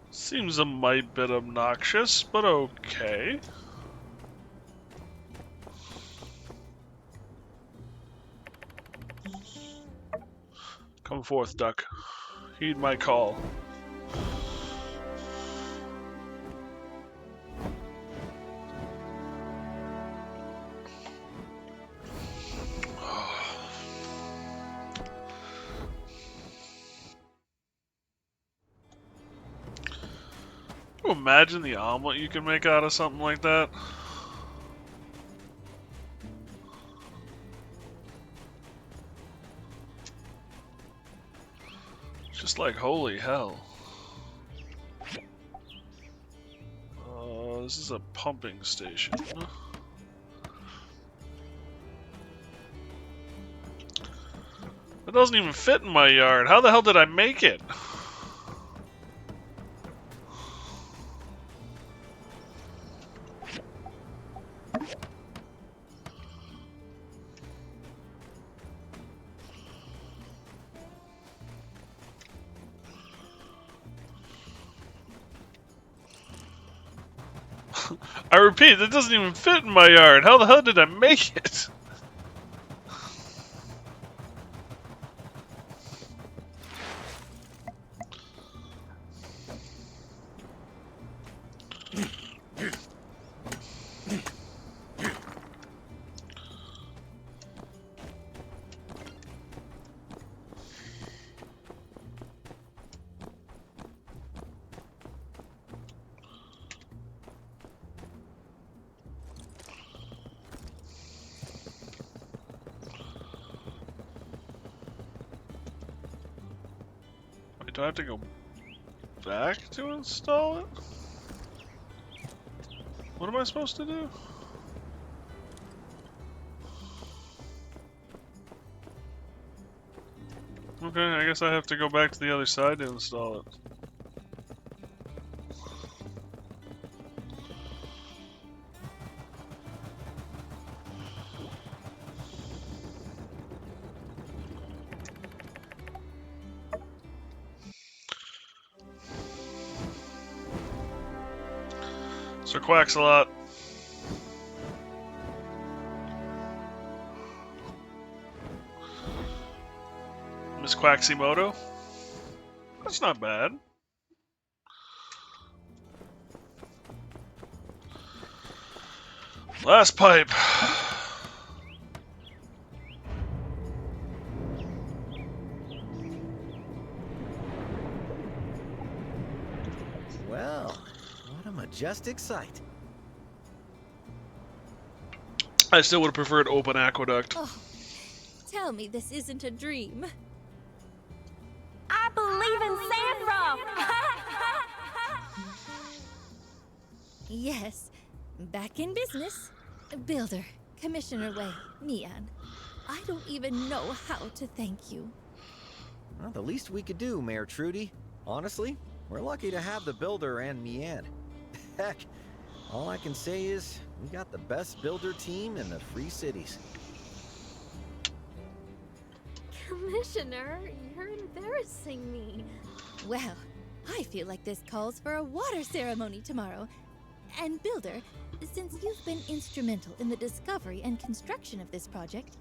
Seems a mite bit obnoxious, but okay. Come forth, duck. Heed my call. Can you imagine the omelet you can make out of something like that? Just like holy hell. This is a pumping station. It doesn't even fit in my yard. How the hell did I make it? I repeat, that doesn't even fit in my yard. How the hell did I make it? Wait, do I have to go back to install it? What am I supposed to do? Okay, I guess I have to go back to the other side to install it. Sir Quacks-a-Lot. Miss Quaximoto? That's not bad. Last pipe. Well, what a majestic sight. I still would have preferred open aqueduct. Oh, tell me this isn't a dream. I believe in Sandrock! Yes, back in business. Builder, Commissioner Wei, Mian. I don't even know how to thank you. Well, the least we could do, Mayor Trudy. Honestly, we're lucky to have the builder and Mian. Heck, all I can say is we got the best builder team in the Free Cities. Commissioner, you're embarrassing me. Well, I feel like this calls for a water ceremony tomorrow. And Builder, since you've been instrumental in the discovery and construction of this project,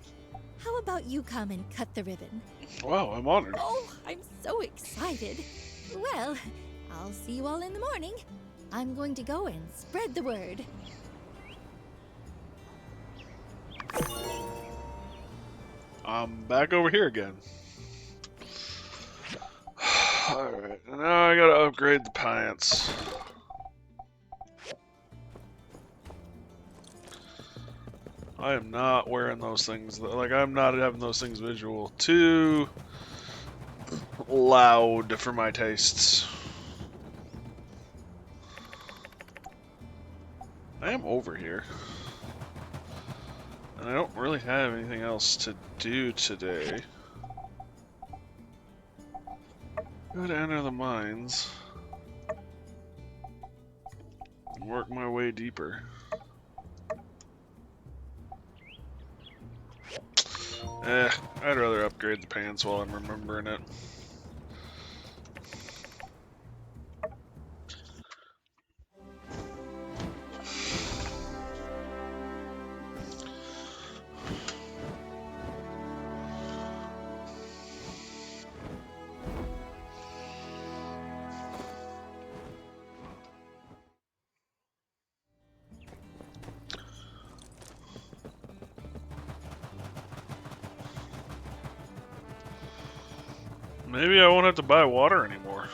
how about you come and cut the ribbon? Wow, I'm honored. Oh, I'm so excited. Well, I'll see you all in the morning. I'm going to go and spread the word. I'm back over here again. Alright, now I gotta upgrade the pants. I am not wearing those things. Like, I'm not having those things visual. Too loud for my tastes. I am over here. And I don't really have anything else to do today. Go to enter the mines. And work my way deeper. I'd rather upgrade the pants while I'm remembering it. Maybe I won't have to buy water anymore.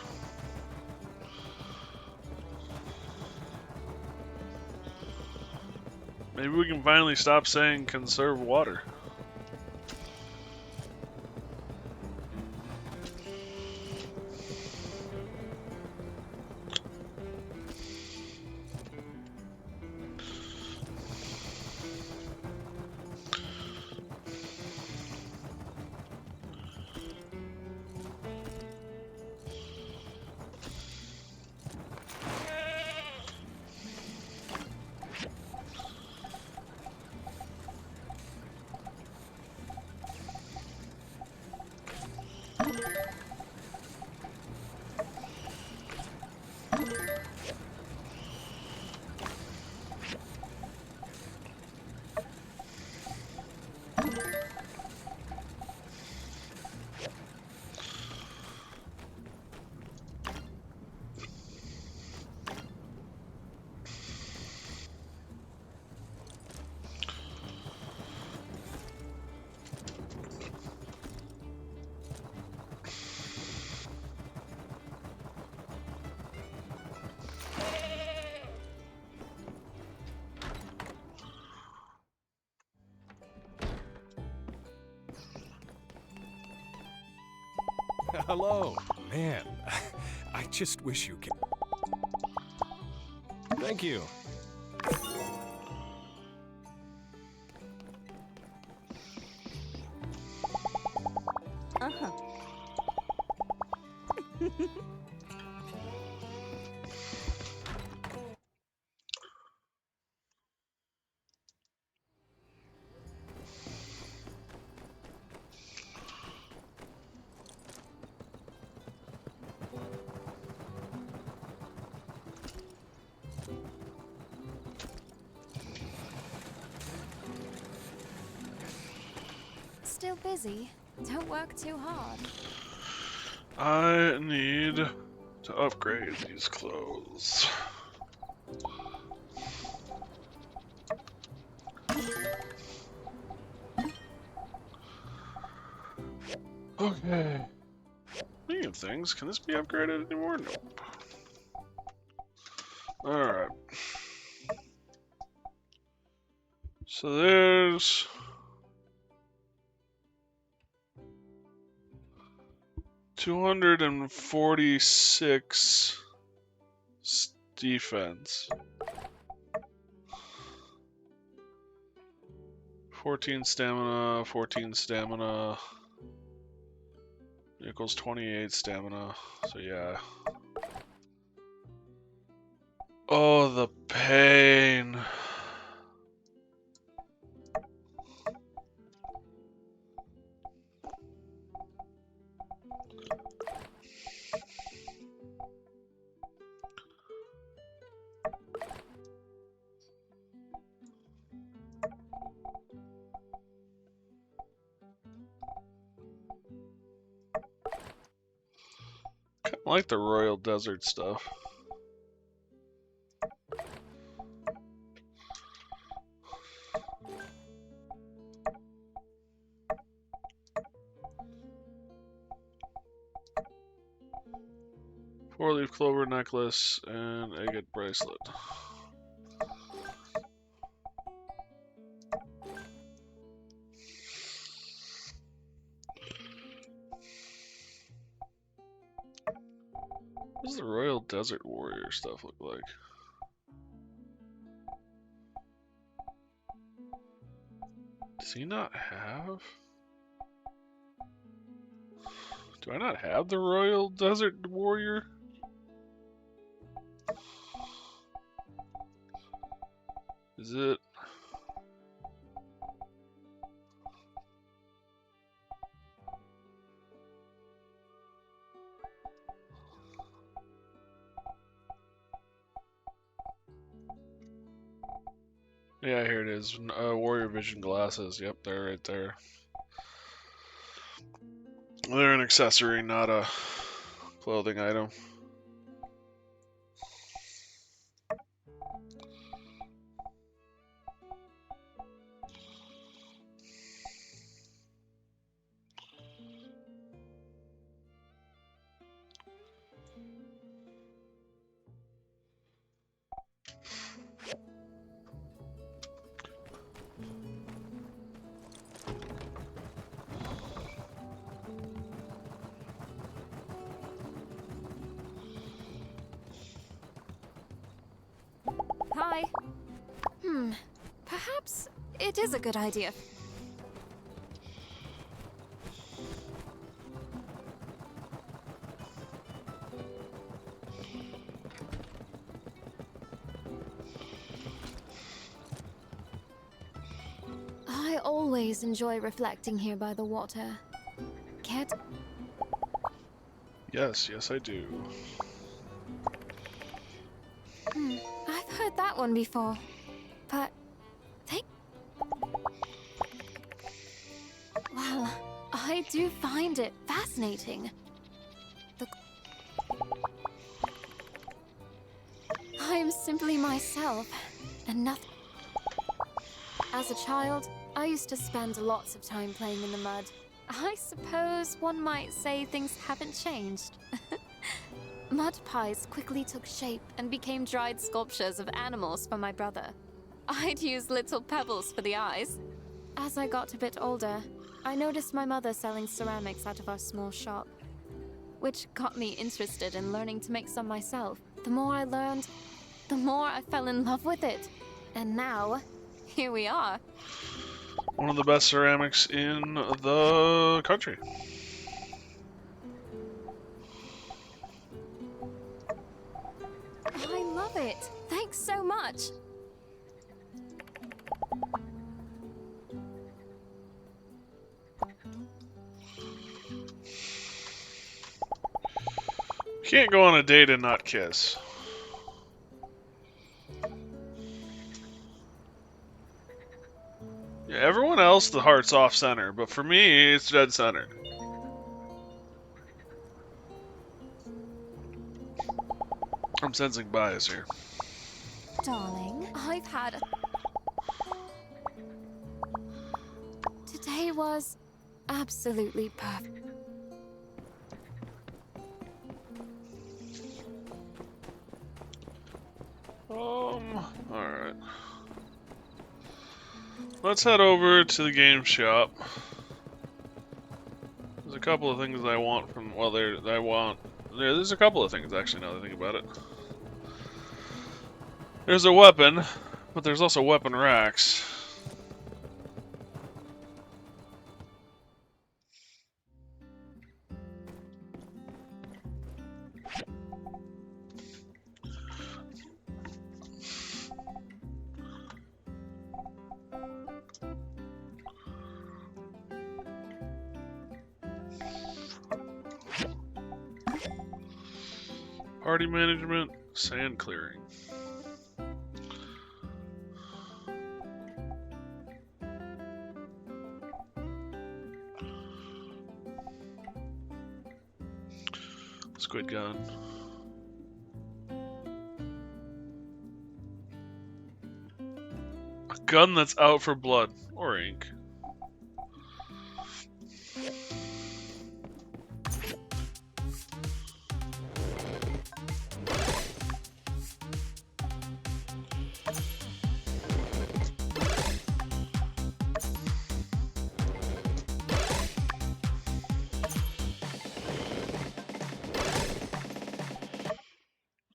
Maybe we can finally stop saying conserve water. Hello. Man, I just wish you could. Thank you. Uh-huh. Still busy. Don't work too hard. I need to upgrade these clothes. Okay. Speaking of things, can this be upgraded anymore? Nope. Alright. So there's 246 defense. 14 stamina, 14 stamina. Equals 28 stamina. So yeah. Oh, the pain. I like the Royal Desert stuff. 4-leaf clover necklace and agate bracelet. What does the Royal Desert Warrior stuff look like? Does he not have? Do I not have the Royal Desert Warrior? Is it? Yeah, here it is. Warrior Vision glasses. Yep, they're right there. They're an accessory, not a clothing item. Hi. Perhaps it is a good idea. I always enjoy reflecting here by the water. Can't. Yes, yes I do. I've heard that one before, but well, I do find it fascinating. I am simply myself, and nothing. As a child, I used to spend lots of time playing in the mud. I suppose one might say things haven't changed. Mud pies quickly took shape and became dried sculptures of animals for my brother. I'd use little pebbles for the eyes. As I got a bit older, I noticed my mother selling ceramics out of our small shop, which got me interested in learning to make some myself. The more I learned, the more I fell in love with it. And now, here we are. One of the best ceramics in the country. I love it. Thanks so much. Can't go on a date and not kiss. Yeah, everyone else, the heart's off center, but for me, it's dead center. I'm sensing bias here. Darling, I've had Today was absolutely perfect. Alright. Let's head over to the game shop. There's a couple of things I want from, well, there's a couple of things actually now that I think about it. There's a weapon, but there's also weapon racks. Party management, sand clearing. Squid gun. A gun that's out for blood or ink.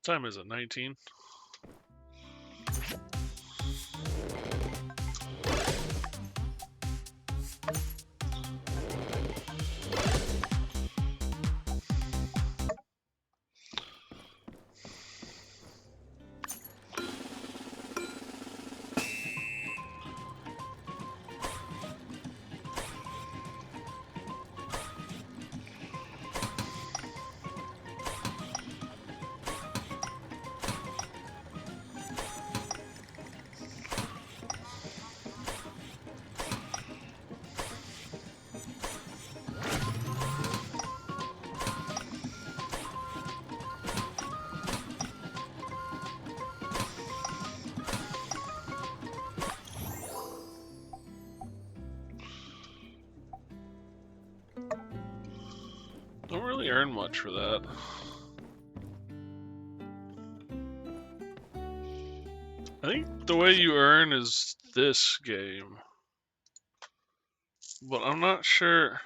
time is it? 19? Don't really earn much for that. I think the way you earn is this game. But I'm not sure.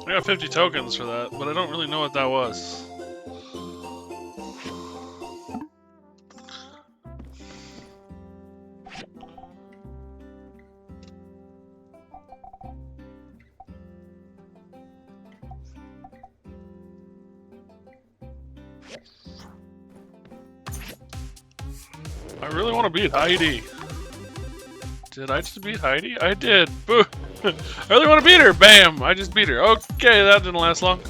I got 50 tokens for that, but I don't really know what that was. I really want to beat Heidi. Did I just beat Heidi? I did. Boo! I really want to beat her. Bam! I just beat her. Okay, that didn't last long.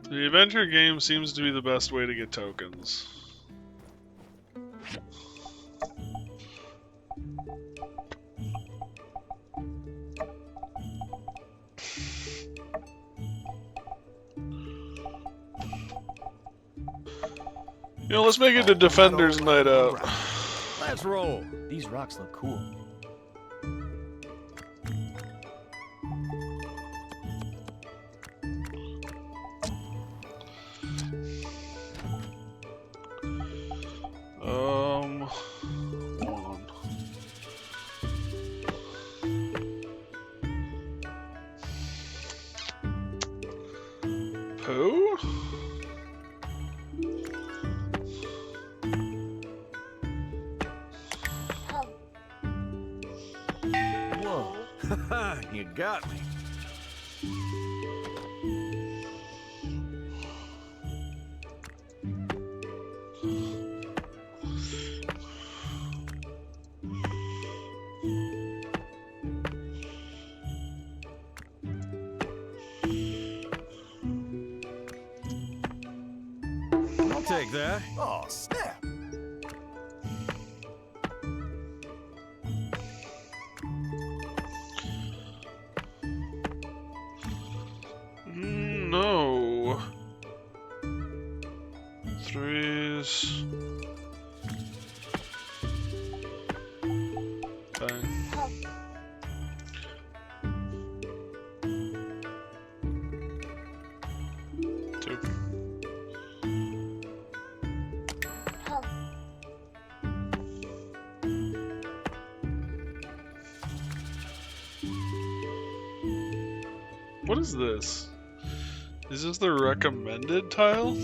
The adventure game seems to be the best way to get tokens. You know, let's make it a Defender's Night Out. Let's roll. These rocks look cool. Hold on. Who? Whoa. Haha, you got me. I'll take that. Oh, snap! No. Threes. Bang. What is this? Is this the recommended tile?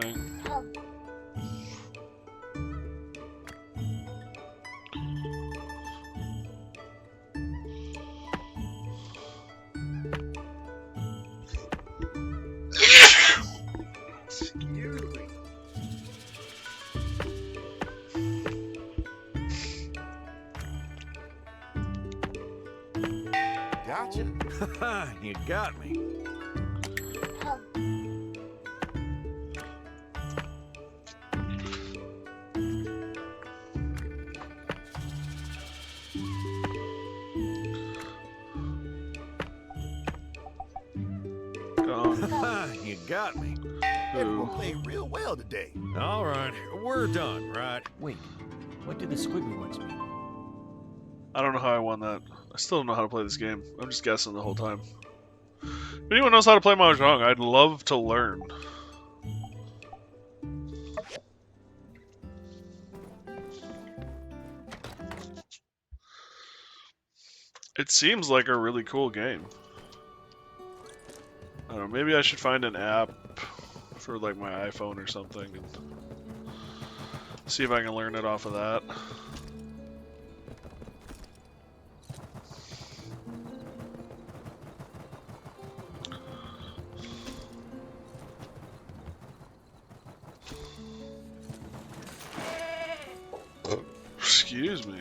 Dang. Gotcha. You got me. You got me. Everyone played real well today. All right, we're done, right? Wait, what did the squiggly ones mean? I don't know how I won that. I still don't know how to play this game. I'm just guessing the whole time. If anyone knows how to play Mahjong, I'd love to learn. It seems like a really cool game. I don't know, maybe I should find an app for like my iPhone or something and see if I can learn it off of that. Excuse me.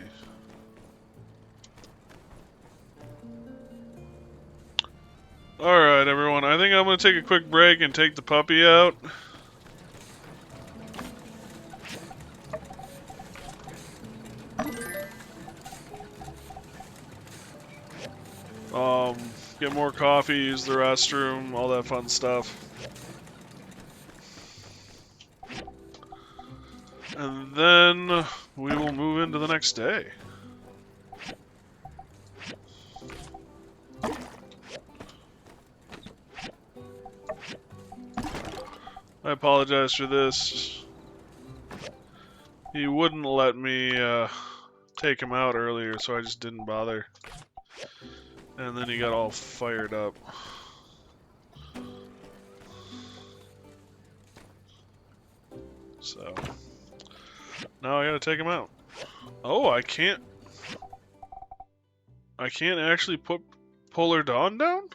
Alright, everyone. I think I'm going to take a quick break and take the puppy out. Get more coffee, use the restroom, all that fun stuff. And then we will move into the next day. I apologize for this. He wouldn't let me take him out earlier, so I just didn't bother. And then he got all fired up. So now I gotta take him out. Oh, I can't actually pull her Dawn down?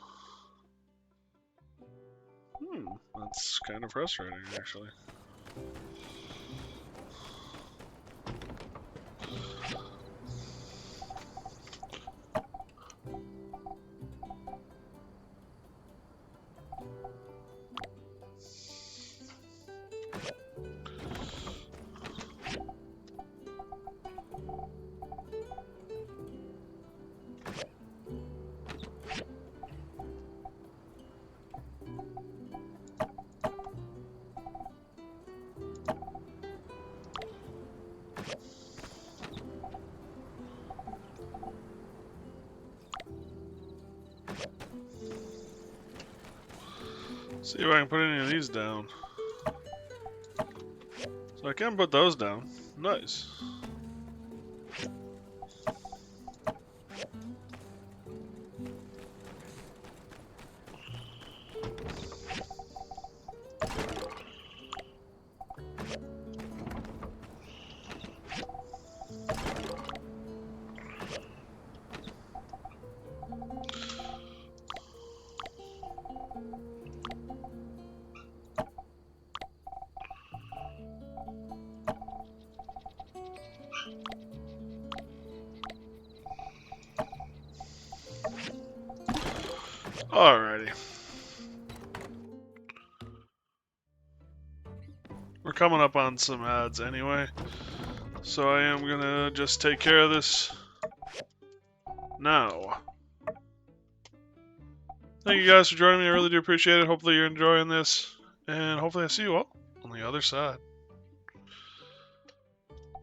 That's kind of frustrating, actually. See if I can put any of these down. So I can put those down. Nice. Alrighty. We're coming up on some ads anyway, so I am gonna just take care of this now. Thank you guys for joining me, I really do appreciate it. Hopefully you're enjoying this, and hopefully I see you all on the other side.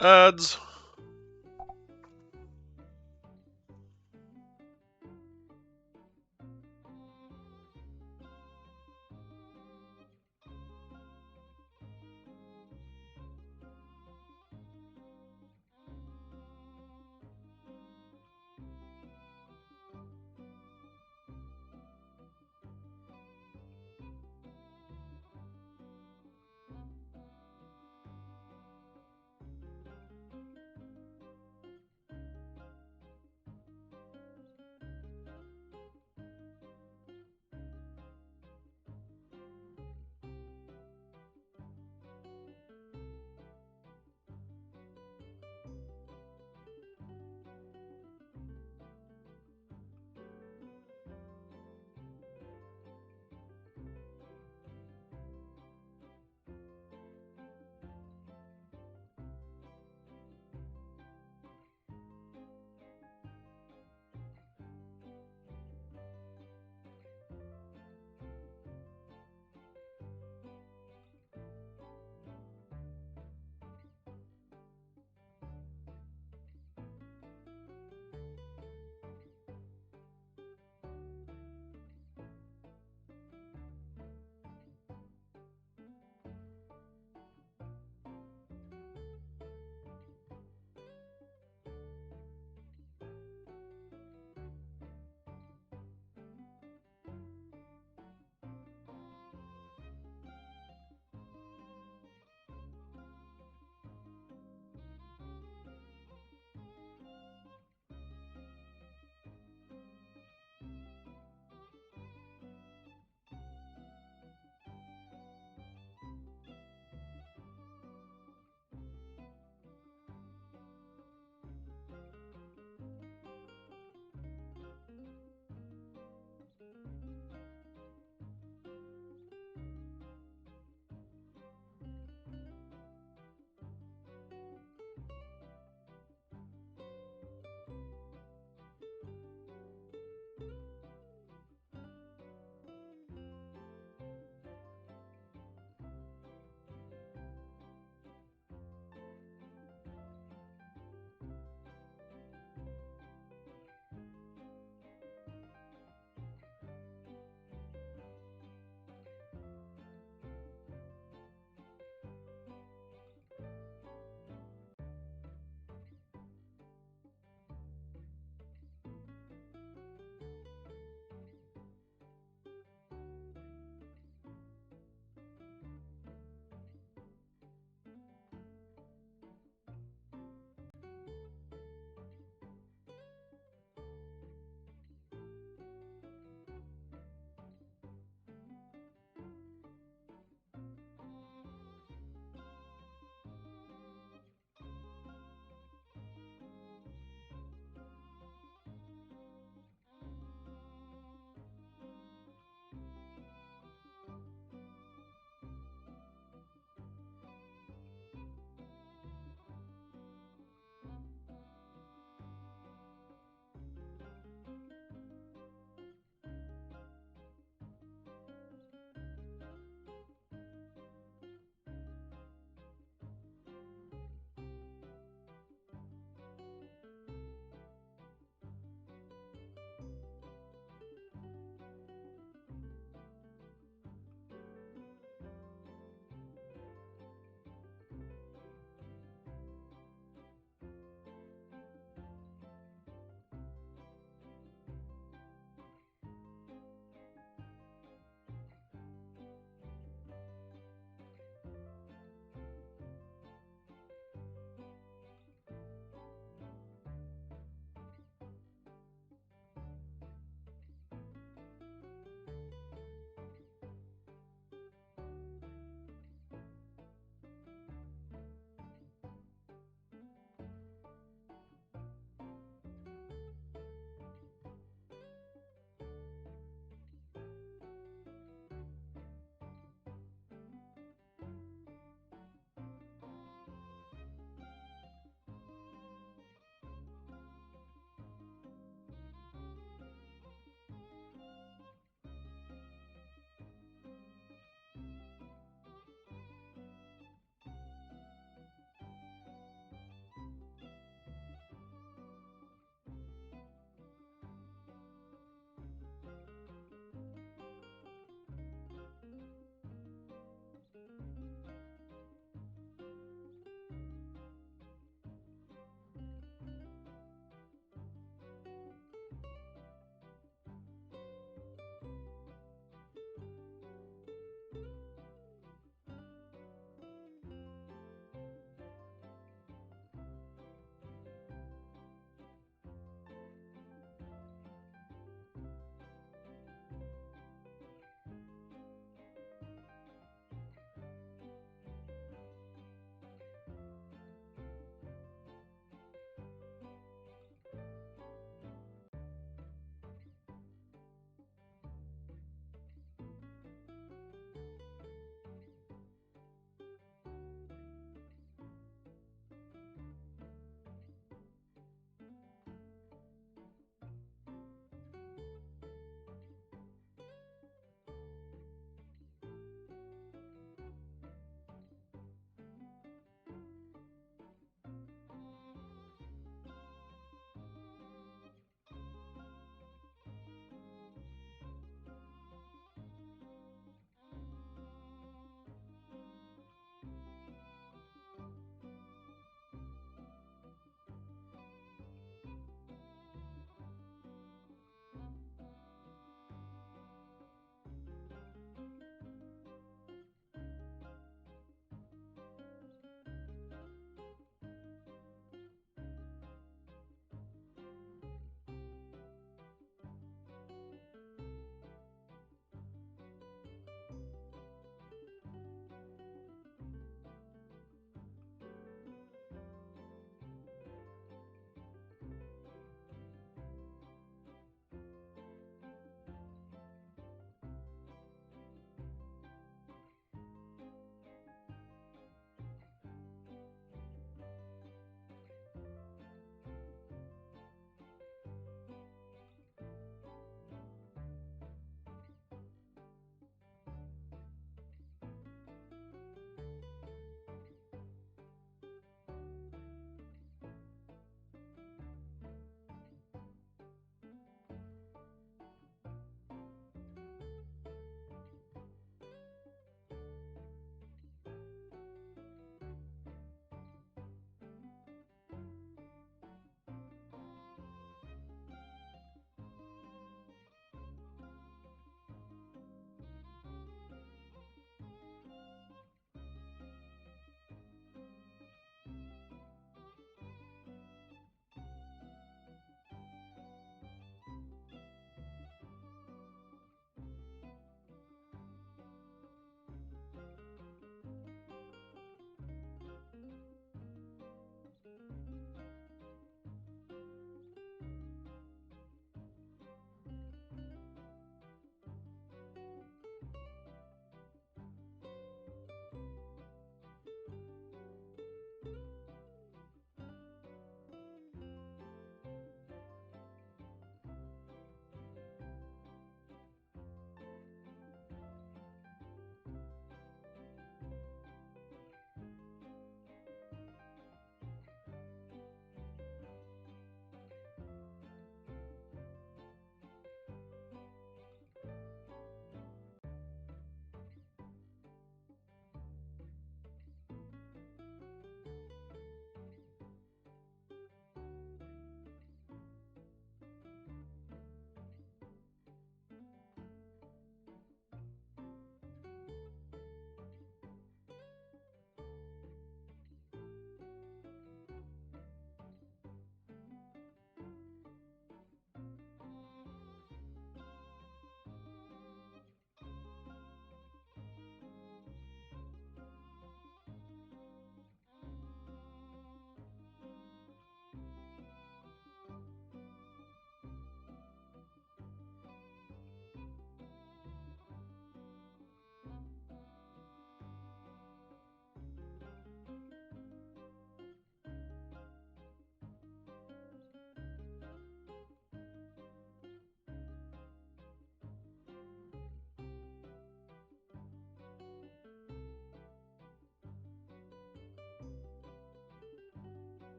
Ads.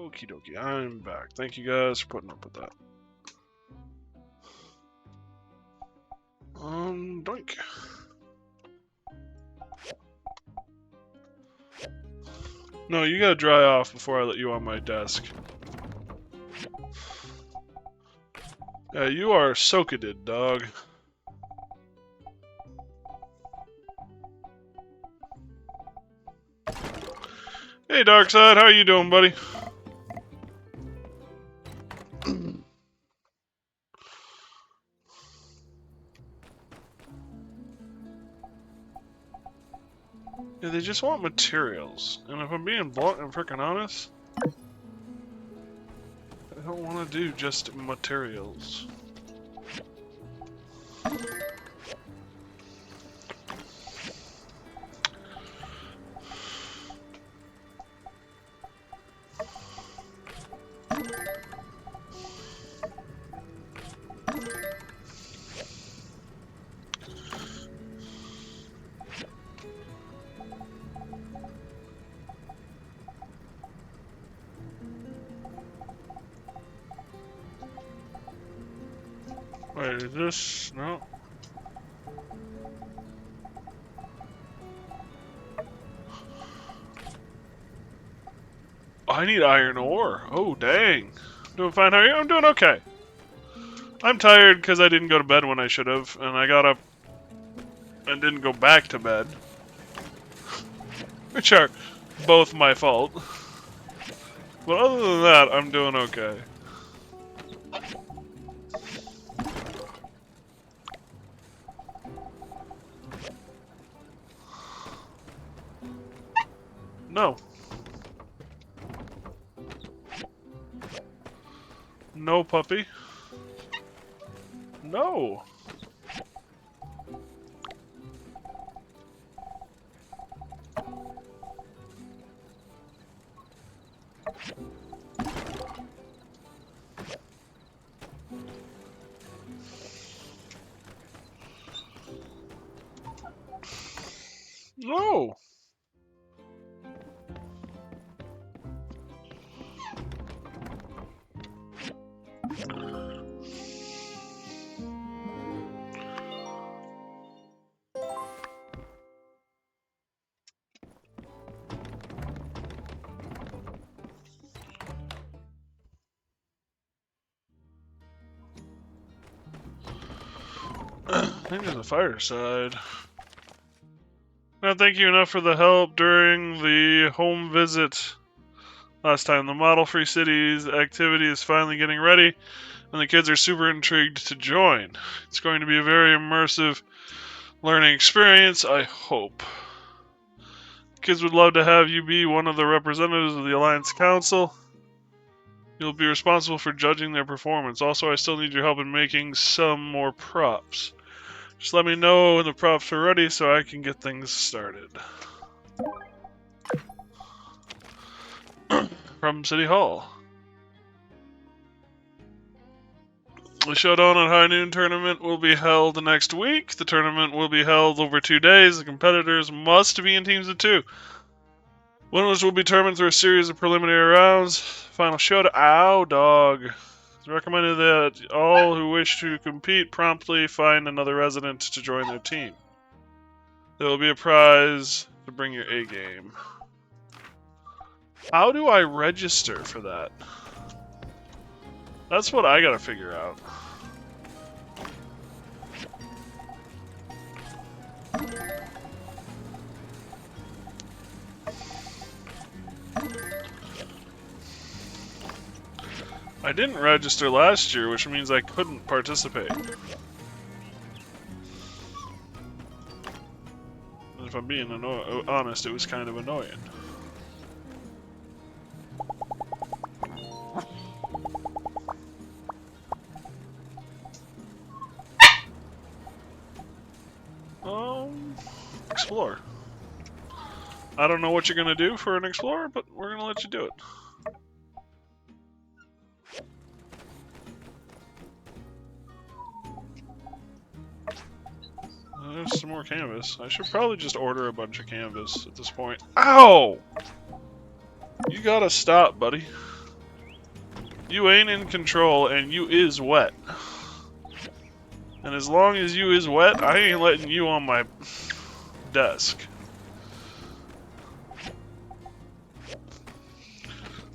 Okie dokie, I'm back. Thank you guys for putting up with that. Doink. No, you gotta dry off before I let you on my desk. Yeah, you are soaked, dog. Hey, Darkside, how you doing, buddy? Yeah, they just want materials. And if I'm being blunt and freaking honest, I don't want to do just materials. Wait, is this... no? I need iron ore. Oh, dang. Doing fine, how are you? I'm doing okay. I'm tired because I didn't go to bed when I should have, and I got up and didn't go back to bed. Which are both my fault. But other than that, I'm doing okay. No. No, puppy. No. No. I think there's a fireside. Not thank you enough for the help during the home visit last time. The model-free cities activity is finally getting ready, and the kids are super intrigued to join. It's going to be a very immersive learning experience, I hope. Kids would love to have you be one of the representatives of the Alliance Council. You'll be responsible for judging their performance. Also, I still need your help in making some more props. Just let me know when the props are ready so I can get things started. From City Hall. The Showdown at High Noon tournament will be held next week. The tournament will be held over 2 days. The competitors must be in teams of 2. Winners will be determined through a series of preliminary rounds. Final showdown. Ow, dog. It's recommended that all who wish to compete promptly find another resident to join their team. There will be a prize to bring your A game. How do I register for that? That's what I gotta figure out. I didn't register last year, which means I couldn't participate. And if I'm being honest, it was kind of annoying. Explore. I don't know what you're gonna do for an explorer, but we're gonna let you do it. There's some more canvas. I should probably just order a bunch of canvas at this point. Ow! You gotta stop, buddy. You ain't in control, and you is wet. And as long as you is wet, I ain't letting you on my desk.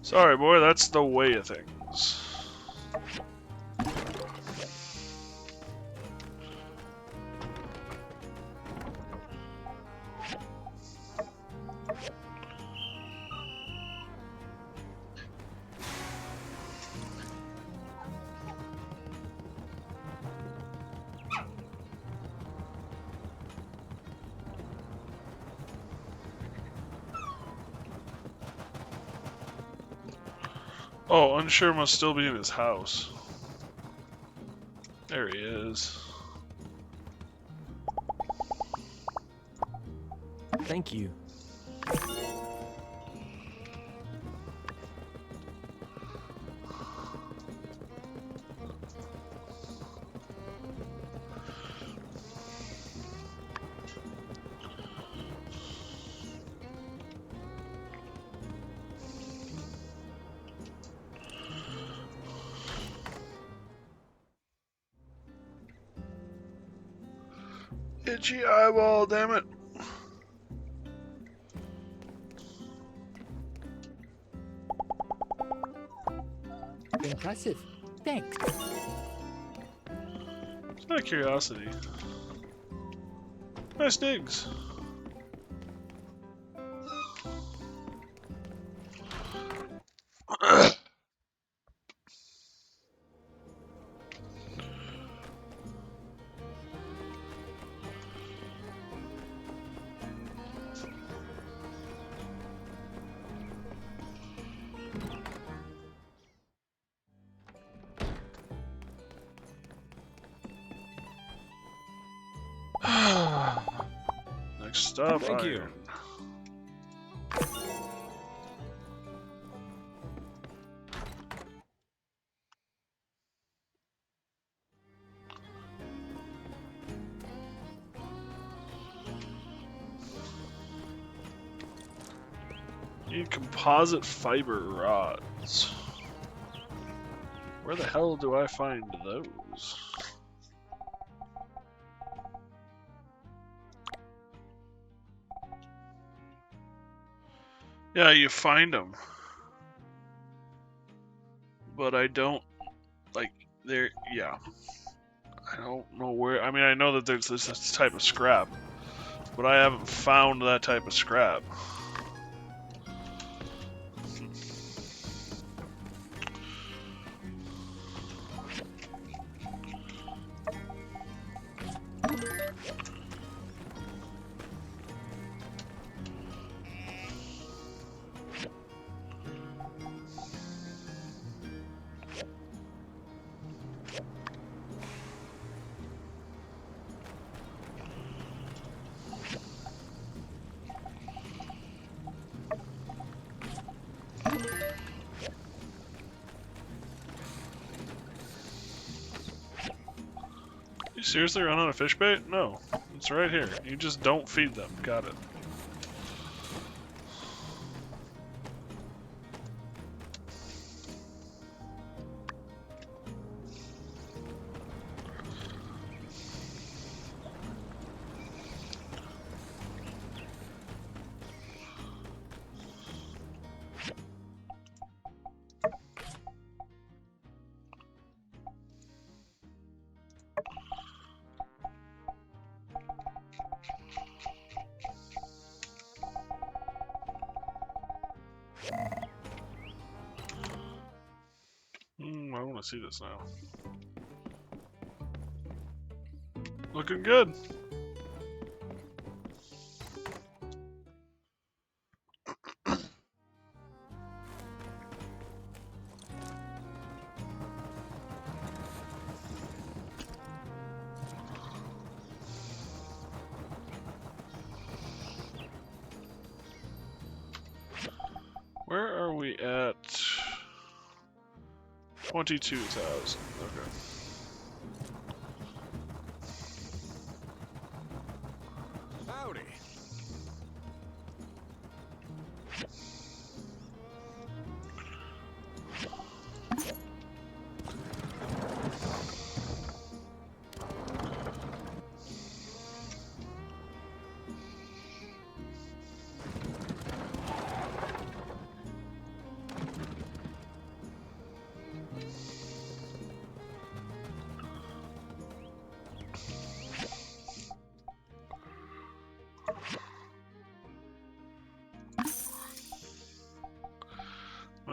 Sorry, boy, that's the way of things. Oh, Unsure must still be in his house. There he is. Thank you. Itchy eyeball, damn it. Impressive. Thanks. It's out of curiosity. Nice digs. Next up, Thank you. iron. Need composite fiber rods. Where the hell do I find those? Yeah, you find them. But I don't, like, there, yeah. I don't know where, I mean, I know that there's this type of scrap, but I haven't found that type of scrap. You seriously run out of fish bait? No. It's right here. You just don't feed them. Got it. I want to see this now. Looking good. Where are we at? 22,000. Okay. Howdy.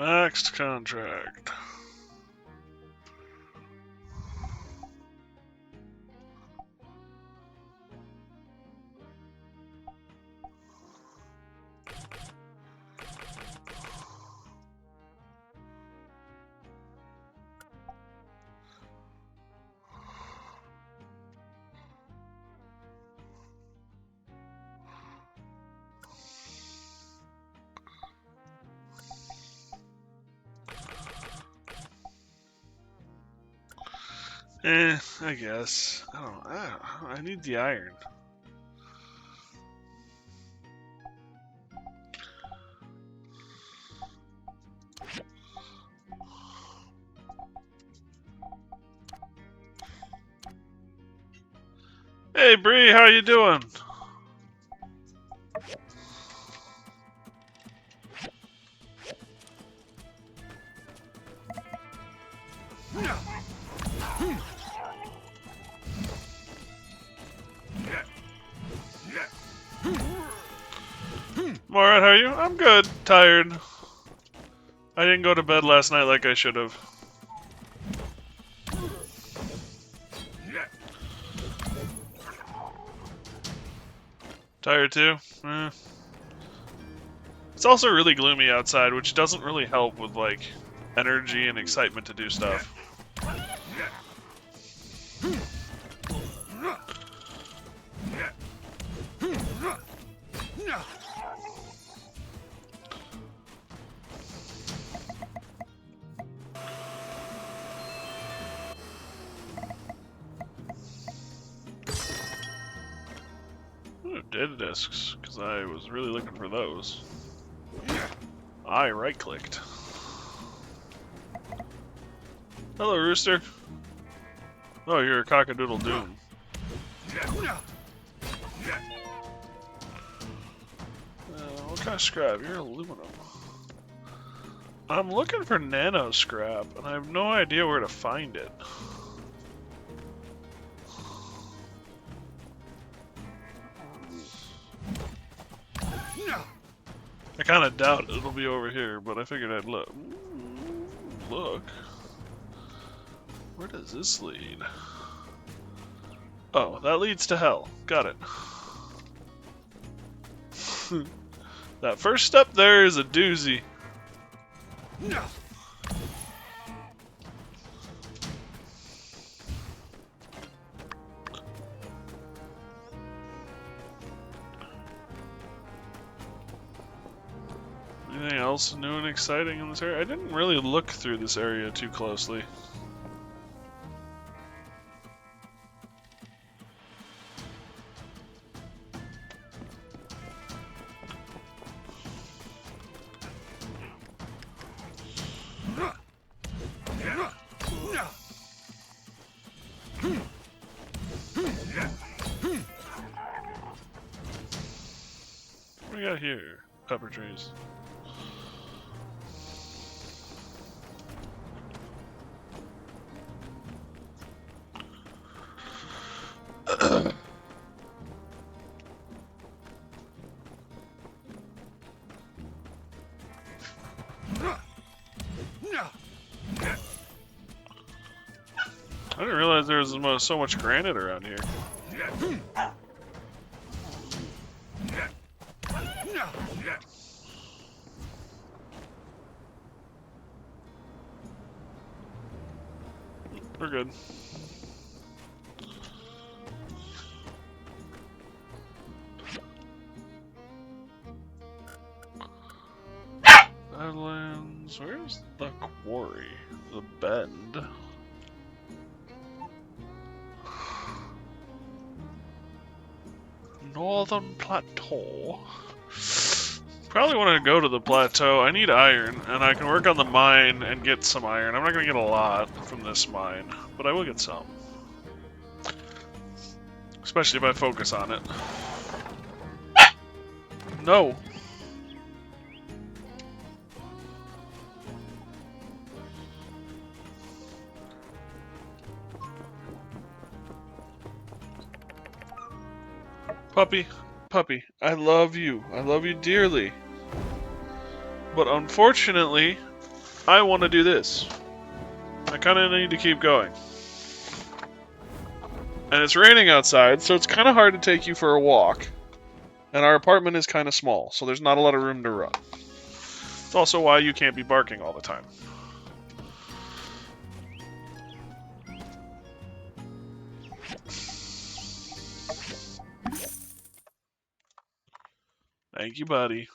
Next contract. I guess. I need the iron. Hey Bree, how you doing? I'm alright, how are you? I'm good. Tired. I didn't go to bed last night like I should have. Tired too? It's also really gloomy outside, which doesn't really help with, like, energy and excitement to do stuff. Ooh, data discs, because I was really looking for those. I right-clicked. Hello, Rooster. Oh, you're a cockadoodle doom. What kind of scrap? You're aluminum. I'm looking for nano scrap, and I have no idea where to find it. I kind of doubt it'll be over here, but I figured I'd look. Ooh, look. Where does this lead? Oh, that leads to hell. Got it. That first step there is a doozy. Anything else new and exciting in this area? I didn't really look through this area too closely. What do we got here? Pepper trees. I didn't realize there was so much granite around here. We're good. Badlands. Where's the quarry? The bend. Northern Plateau. Probably want to go to the plateau. I need iron, and I can work on the mine and get some iron. I'm not going to get a lot from this mine, but I will get some. Especially if I focus on it. No! Puppy, puppy, I love you. I love you dearly. But unfortunately, I want to do this. I kind of need to keep going. And it's raining outside, so it's kind of hard to take you for a walk. And our apartment is kind of small, so there's not a lot of room to run. It's also why you can't be barking all the time. Thank you, buddy.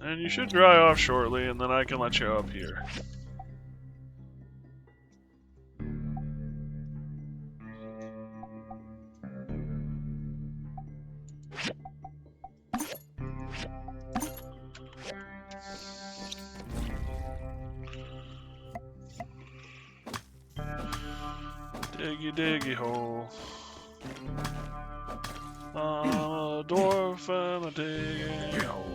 And you should dry off shortly, and then I can let you up here. Diggy diggy hole. I'm a dwarf and a digging hole.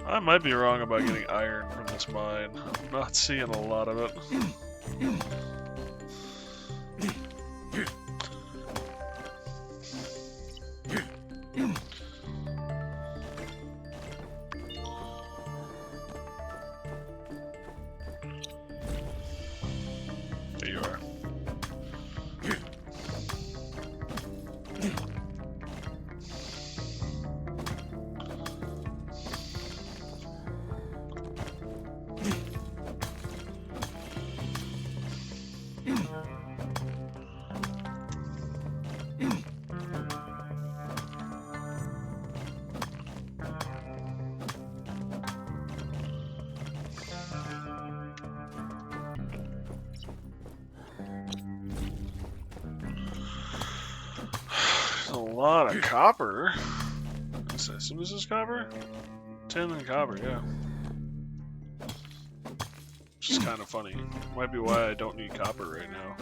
I might be wrong about getting iron from this mine. I'm not seeing a lot of it. There you are. A lot of copper. What's this? What is this copper? Tin and copper, yeah. Which is kind of funny. Might be why I don't need copper right now.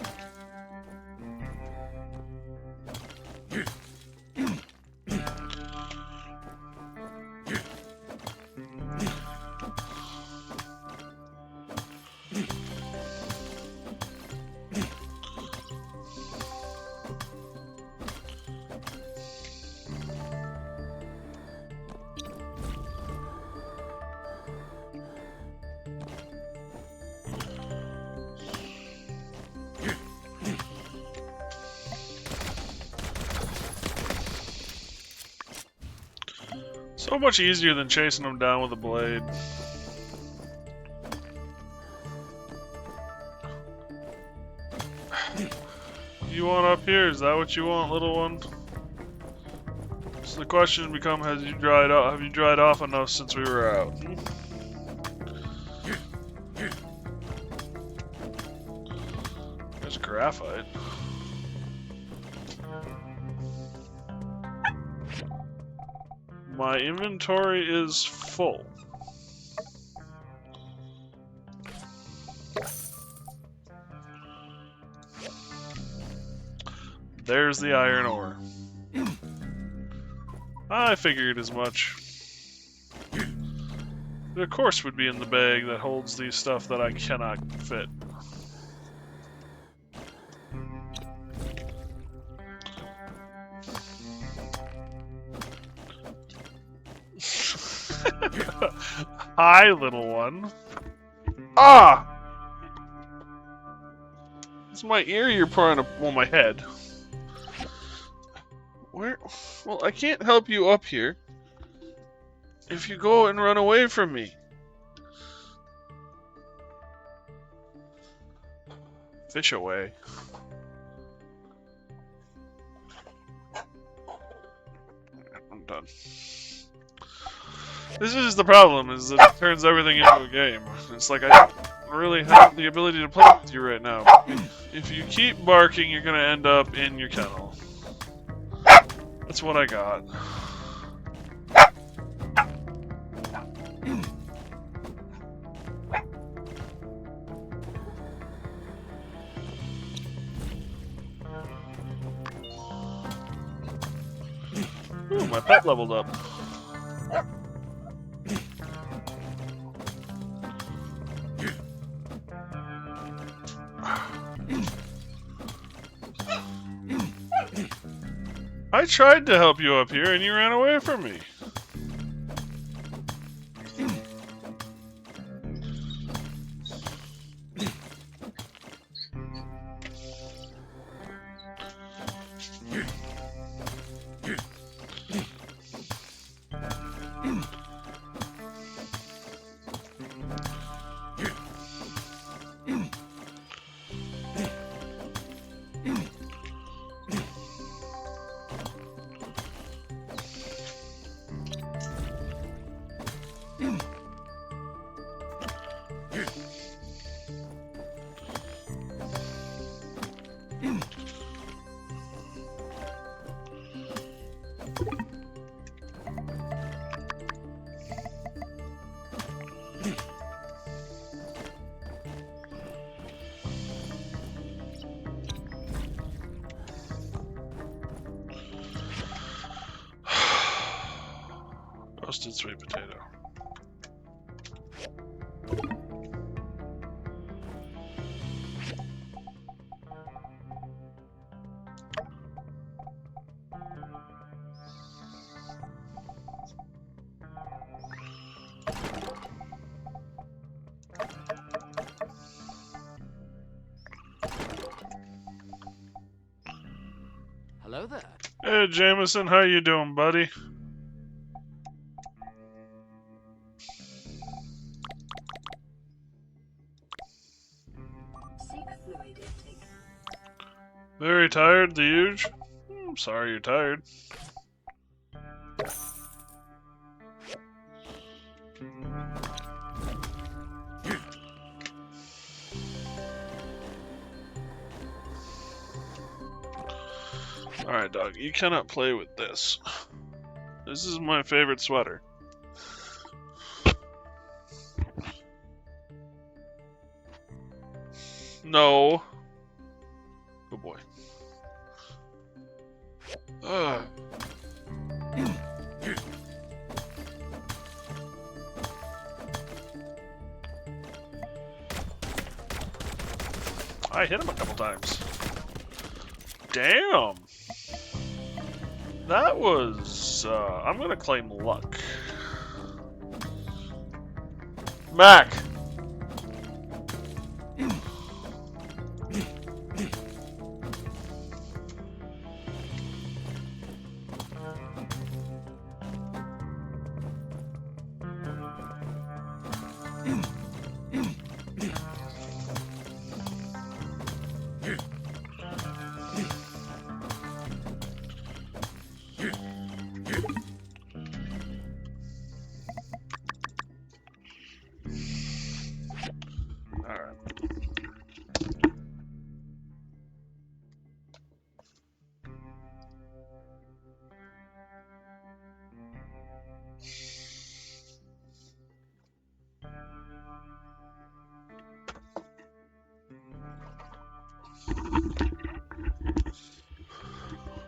So much easier than chasing them down with a blade. You want up here? Is that what you want, little one? So the question becomes: Have you dried off enough since we were out? There's graphite. My inventory is full. There's the iron ore. I figured as much. It of course would be in the bag that holds the stuff that I cannot fit. Hi, little one. Ah! It's my ear you're pouring on my head. Where? Well, I can't help you up here if you go and run away from me. Fish away. I'm done. This is the problem, is that it turns everything into a game. It's like I don't really have the ability to play with you right now. If you keep barking, you're gonna end up in your kennel. That's what I got. Ooh, my pet leveled up. I tried to help you up here and you ran away from me. Roasted sweet potato. Hello there. Hey, Jameson, how you doing, buddy? Very tired, the huge? I'm sorry you're tired. Alright, dog, you cannot play with this. This is my favorite sweater. No. Good boy. Ugh. I hit him a couple times. Damn. That was, I'm gonna claim luck. Mac!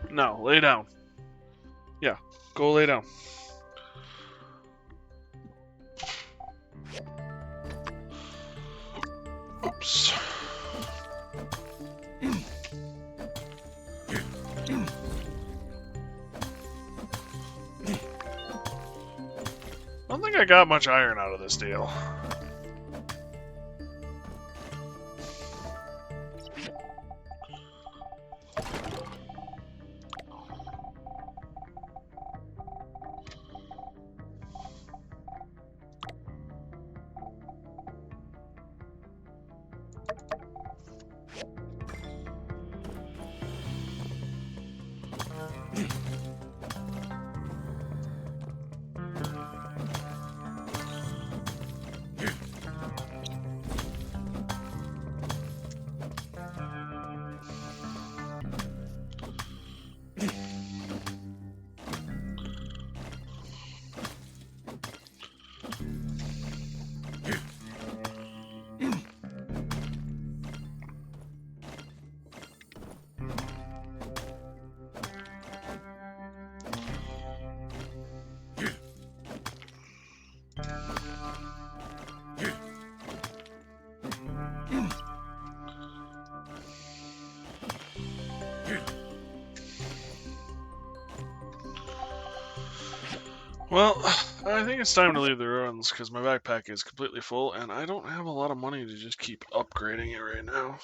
No, lay down. Yeah, go lay down. Oops. I don't think I got much iron out of this deal. Well, I think it's time to leave the ruins because my backpack is completely full and I don't have a lot of money to just keep upgrading it right now.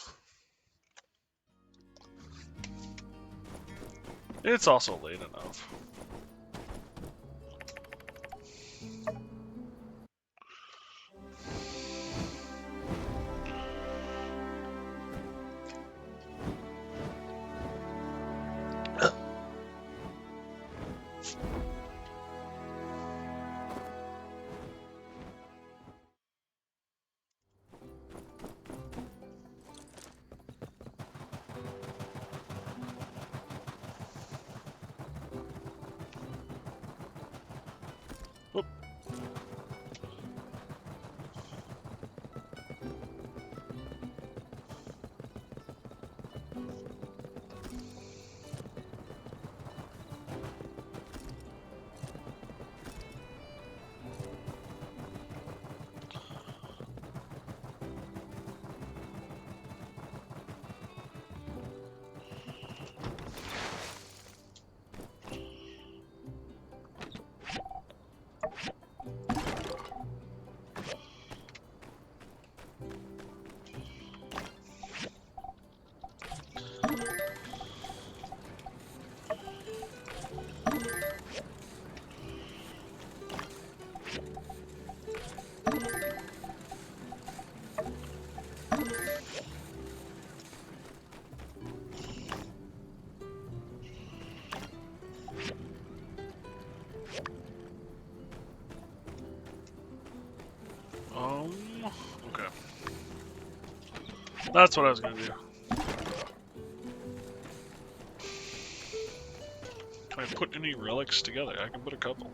It's also late enough. Whoop. Okay. That's what I was gonna do. Can I put any relics together? I can put a couple.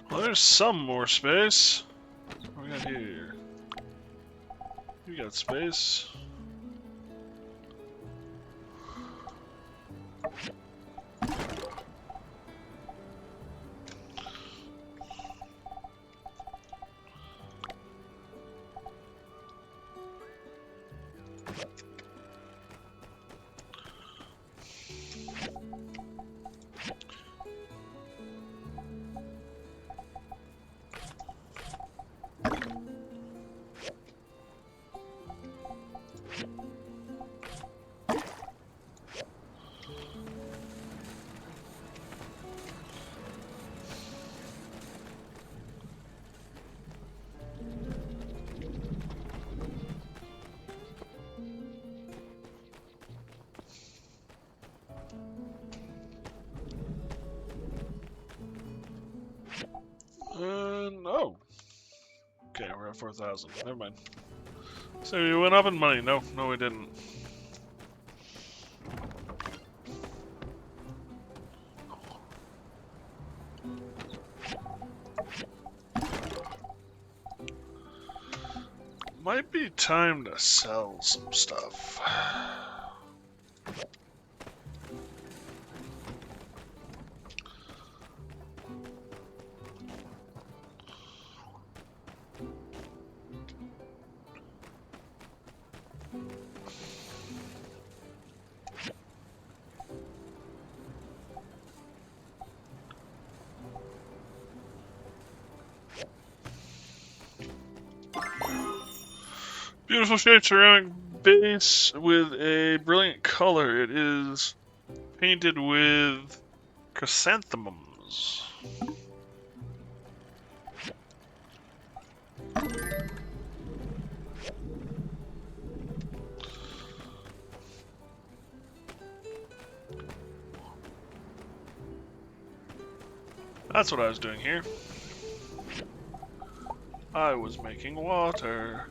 Well, there's some more space. What we got here? We got space. Oh. Okay, we're at 4,000. Never mind. So we went up in money. No, we didn't. Might be time to sell some stuff. Beautiful shade ceramic base with a brilliant color. It is painted with chrysanthemums. That's what I was doing here. I was making water.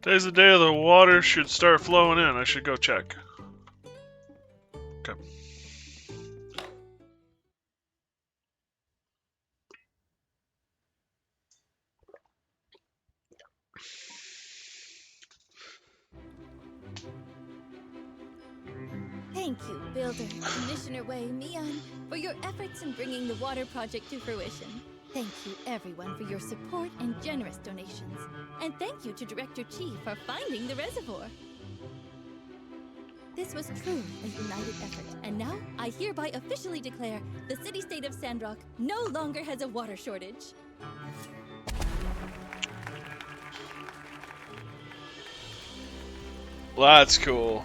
Today's the day the water should start flowing in. I should go check. Okay. Thank you, Builder, Commissioner Wei, Mian, for your efforts in bringing the water project to fruition. Thank you, everyone, for your support and generous donations. And thank you to Director Chi for finding the reservoir. This was truly a united effort, and now I hereby officially declare the city-state of Sandrock no longer has a water shortage. That's cool.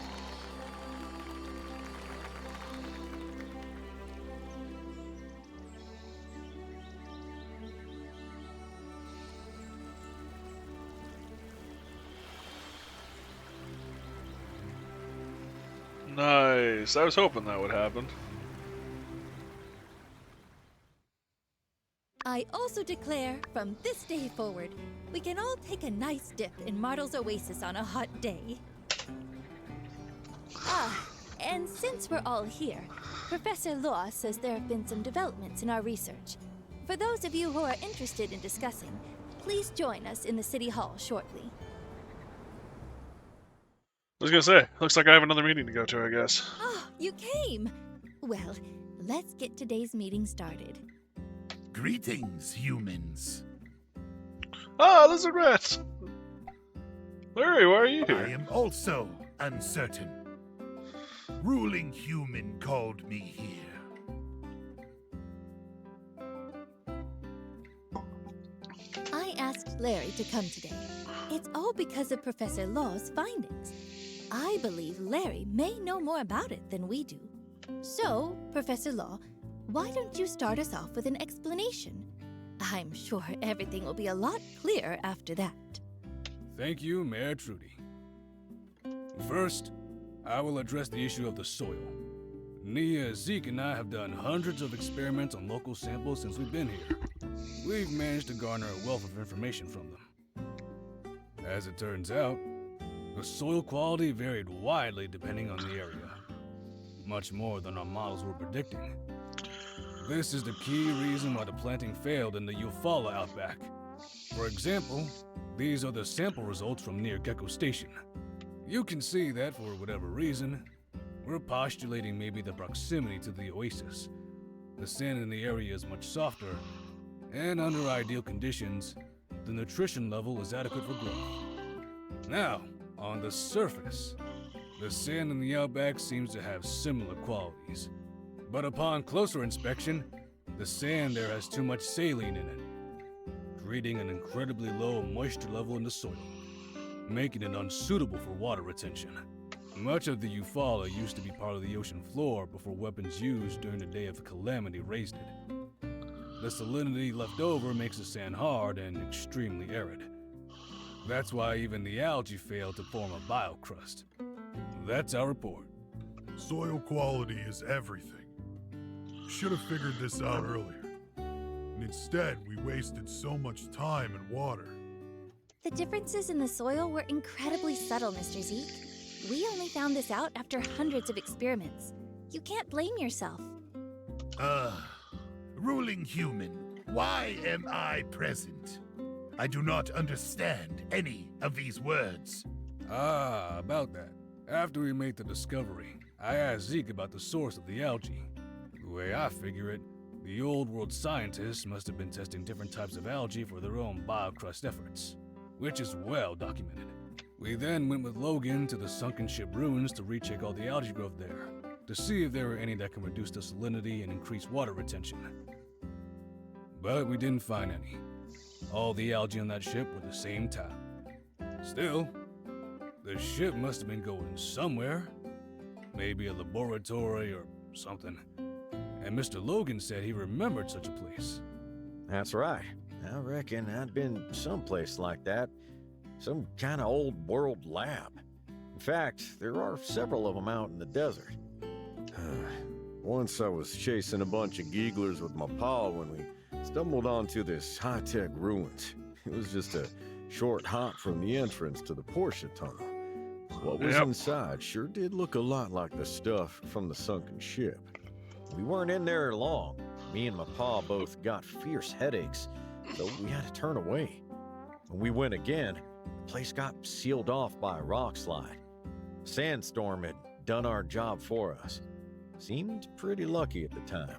Nice. I was hoping that would happen. I also declare, from this day forward, we can all take a nice dip in Martel's Oasis on a hot day. And since we're all here, Professor Law says there have been some developments in our research. For those of you who are interested in discussing, please join us in the City Hall shortly. I was gonna say, looks like I have another meeting to go to, I guess. Oh, you came! Well, let's get today's meeting started. Greetings, humans. Ah, lizard rats! Larry, why are you I here? am also uncertain. Ruling human called me here. I asked Larry to come today. It's all because of Professor Law's findings. I believe Larry may know more about it than we do. So, Professor Law, why don't you start us off with an explanation? I'm sure everything will be a lot clearer after that. Thank you, Mayor Trudy. First, I will address the issue of the soil. Nia, Zeke, and I have done hundreds of experiments on local samples since we've been here. We've managed to garner a wealth of information from them. As it turns out, the soil quality varied widely depending on the area, much more than our models were predicting. This is the key reason why the planting failed in the Eufaula outback. For example, these are the sample results from near Gecko Station. You can see that for whatever reason, we're postulating maybe the proximity to the oasis. The sand in the area is much softer, and under ideal conditions, the nutrition level is adequate for growth. Now, on the surface, the sand in the outback seems to have similar qualities. But upon closer inspection, the sand there has too much saline in it, creating an incredibly low moisture level in the soil, making it unsuitable for water retention. Much of the Eufaula used to be part of the ocean floor before weapons used during the Day of the Calamity raised it. The salinity left over makes the sand hard and extremely arid. That's why even the algae failed to form a biocrust. That's our report. Soil quality is everything. Should have figured this out earlier. And instead, we wasted so much time and water. The differences in the soil were incredibly subtle, Mr. Zeke. We only found this out after hundreds of experiments. You can't blame yourself. Ruling human, why am I present? I do not understand any of these words. About that. After we made the discovery, I asked Zeke about the source of the algae. The way I figure it, the old world scientists must have been testing different types of algae for their own biocrust efforts, which is well documented. We then went with Logan to the sunken ship ruins to recheck all the algae growth there, to see if there were any that can reduce the salinity and increase water retention. But we didn't find any. All the algae on that ship were the same type. Still, the ship must have been going somewhere. Maybe a laboratory or something. And Mr. Logan said he remembered such a place. That's right. I reckon I'd been someplace like that. Some kind of old world lab. In fact, there are several of them out in the desert. Once I was chasing a bunch of geeglers with my paw when we stumbled onto this high-tech ruins. It was just a short hop from the entrance to the Porsche tunnel. What was inside sure did look a lot like the stuff from the sunken ship. We weren't in there long. Me and my pa both got fierce headaches, so we had to turn away. When we went again, the place got sealed off by a rock slide. A sandstorm had done our job for us. Seemed pretty lucky at the time.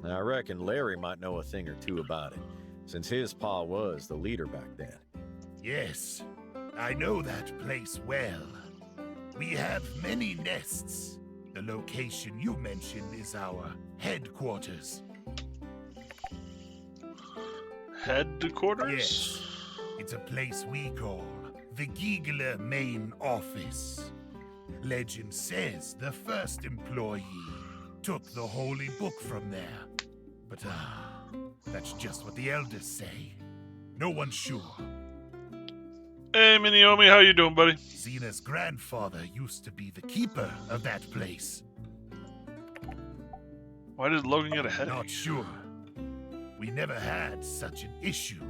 I reckon Larry might know a thing or two about it, since his pa was the leader back then. Yes, I know that place well. We have many nests. The location you mentioned is our headquarters. Headquarters? Yes. It's a place we call the Giegler Main Office. Legend says the first employee took the holy book from there. But that's just what the elders say. No one's sure. Hey, Miniomi, how you doing, buddy? Zena's grandfather used to be the keeper of that place. Why did Logan get a headache? Not sure. We never had such an issue.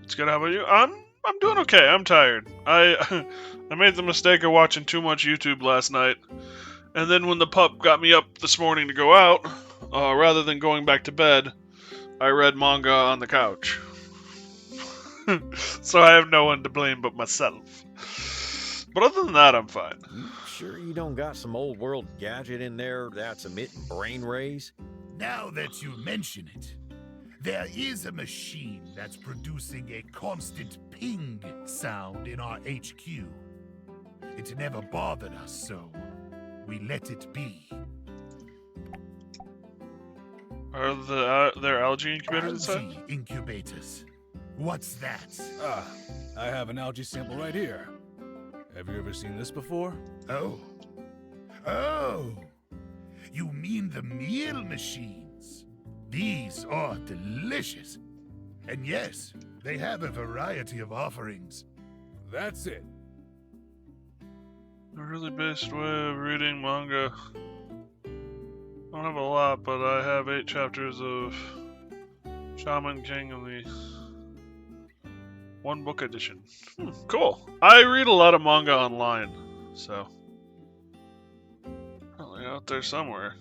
It's good. How about you? I'm doing okay. I'm tired. I made the mistake of watching too much YouTube last night, and then when the pup got me up this morning to go out, rather than going back to bed, I read manga on the couch. So I have no one to blame but myself. But other than that, I'm fine. You sure you don't got some old world gadget in there that's emitting brain rays? Now that you mention it, there is a machine that's producing a constant ping sound in our HQ. It never bothered us, so we let it be. Are there algae incubators inside? Algae incubators. What's that? I have an algae sample right here. Have you ever seen this before? Oh, you mean the meal machines? These are delicious. And yes, they have a variety of offerings. That's it. A really best way of reading manga. I don't have a lot, but I have 8 chapters of Shaman King in the one book edition. Cool. I read a lot of manga online, so probably out there somewhere.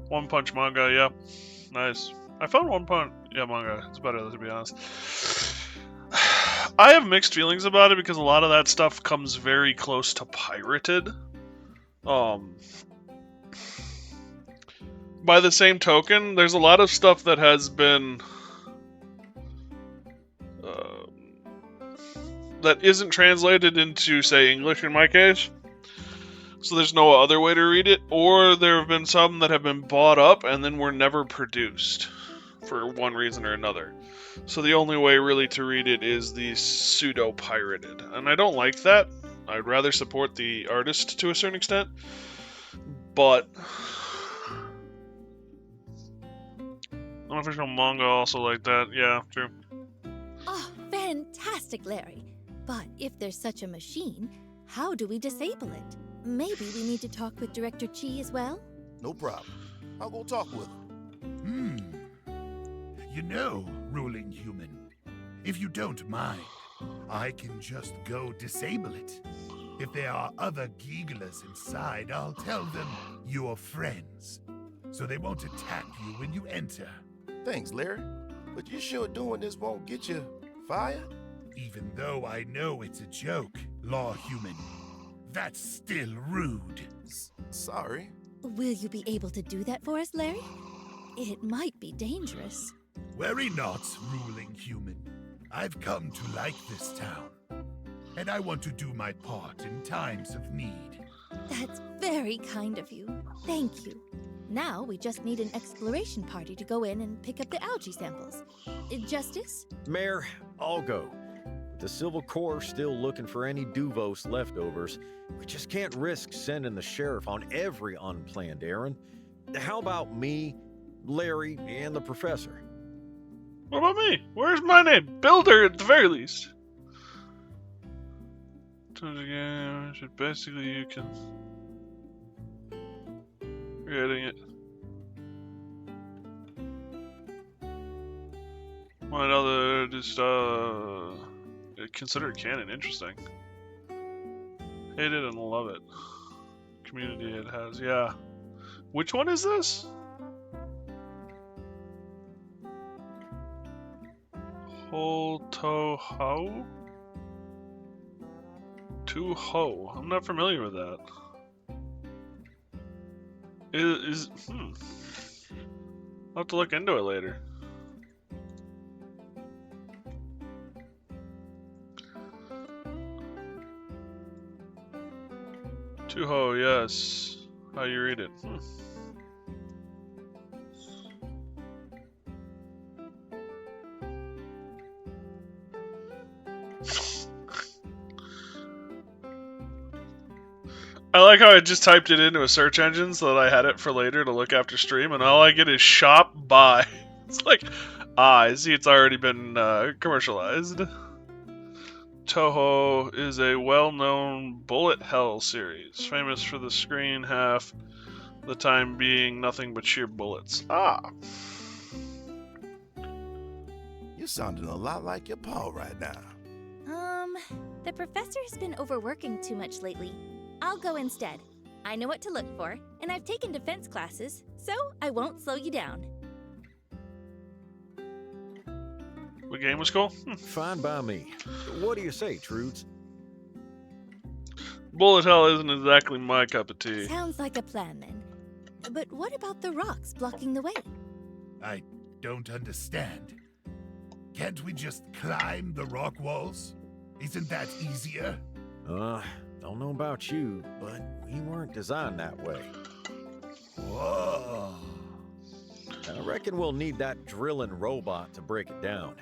One Punch manga, yep. Nice. I found One Punch manga. It's better, to be honest. I have mixed feelings about it because a lot of that stuff comes very close to pirated. By the same token, there's a lot of stuff that has been that isn't translated into, say, English in my case. So there's no other way to read it, or there have been some that have been bought up and then were never produced for one reason or another. So the only way really to read it is the pseudo-pirated. And I don't like that. I'd rather support the artist to a certain extent. But unofficial manga also like that. Yeah, true. Oh, fantastic, Larry. But if there's such a machine, how do we disable it? Maybe we need to talk with Director Chi as well? No problem. I'll go talk with him. You know, ruling human, if you don't mind, I can just go disable it. If there are other Geeglers inside, I'll tell them you're friends, so they won't attack you when you enter. Thanks, Larry. But you sure doing this won't get you fired? Even though I know it's a joke, law human, that's still rude. Sorry. Will you be able to do that for us, Larry? It might be dangerous. Worry not, ruling human. I've come to like this town, and I want to do my part in times of need. That's very kind of you. Thank you. Now we just need an exploration party to go in and pick up the algae samples. Justice? Mayor, I'll go. With the Civil Corps still looking for any Duvos leftovers, we just can't risk sending the sheriff on every unplanned errand. How about me, Larry, and the professor? What about me? Where's my name? Builder at the very least. Basically, you can. You're getting it. What other just consider it canon? Interesting. Hate it and love it. Community it has, yeah. Which one is this? Ho? To Ho. I'm not familiar with that. I'll have to look into it later. To Ho, yes. How you read it? I like how I just typed it into a search engine so that I had it for later to look after stream, and all I get is shop buy. It's like, I see it's already been commercialized. Toho is a well-known bullet hell series, famous for the screen half the time being nothing but sheer bullets. Ah. You're sounding a lot like your pa right now. The professor has been overworking too much lately. I'll go instead. I know what to look for, and I've taken defense classes, so I won't slow you down. The game was cool? Fine by me. What do you say, Trudes? Bullet hell isn't exactly my cup of tea. Sounds like a plan, then. But what about the rocks blocking the way? I don't understand. Can't we just climb the rock walls? Isn't that easier? Don't know about you, but we weren't designed that way. Whoa. I reckon we'll need that drilling robot to break it down.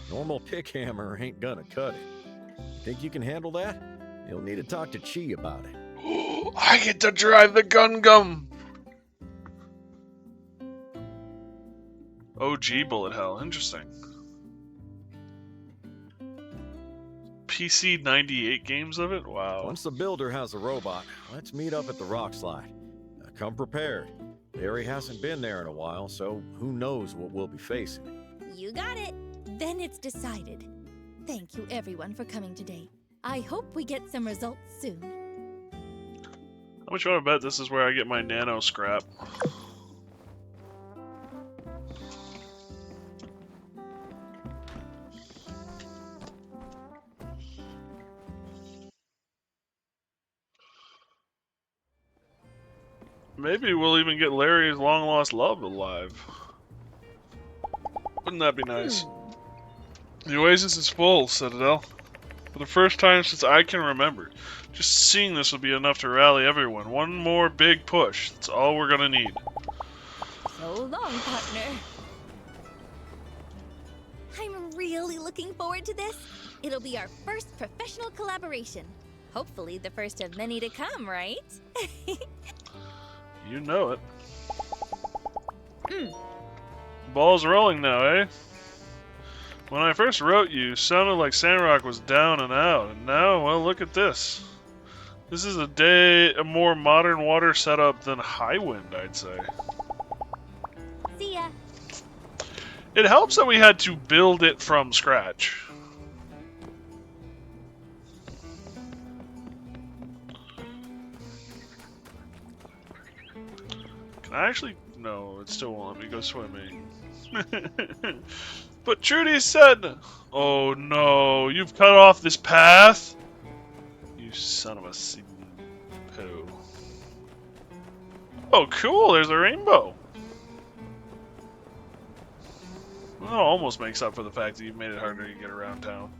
Normal pick hammer ain't gonna cut it. Think you can handle that? You'll need to talk to Chi about it. I get to drive the gun gum! OG bullet hell, interesting. PC 98 games of it? Wow. Once the builder has a robot, let's meet up at the rock slide. Come prepared. Larry hasn't been there in a while, so who knows what we'll be facing. You got it. Then it's decided. Thank you everyone for coming today. I hope we get some results soon. How much you want to bet this is where I get my nano scrap? Maybe we'll even get Larry's long-lost love alive. Wouldn't that be nice? The oasis is full, Citadel. For the first time since I can remember. Just seeing this will be enough to rally everyone. One more big push. That's all we're gonna need. So long, partner. I'm really looking forward to this. It'll be our first professional collaboration. Hopefully the first of many to come, right? You know it. Ball's rolling now, eh? When I first wrote you, sounded like Sandrock was down and out, and now, well, look at this. This is a more modern water setup than Highwind, I'd say. See ya. It helps that we had to build it from scratch. Can I actually... No, it still won't let me go swimming. But Trudy said... Oh no, you've cut off this path? You son of a poo. Oh cool, there's a rainbow. Well, it almost makes up for the fact that you've made it harder to get around town.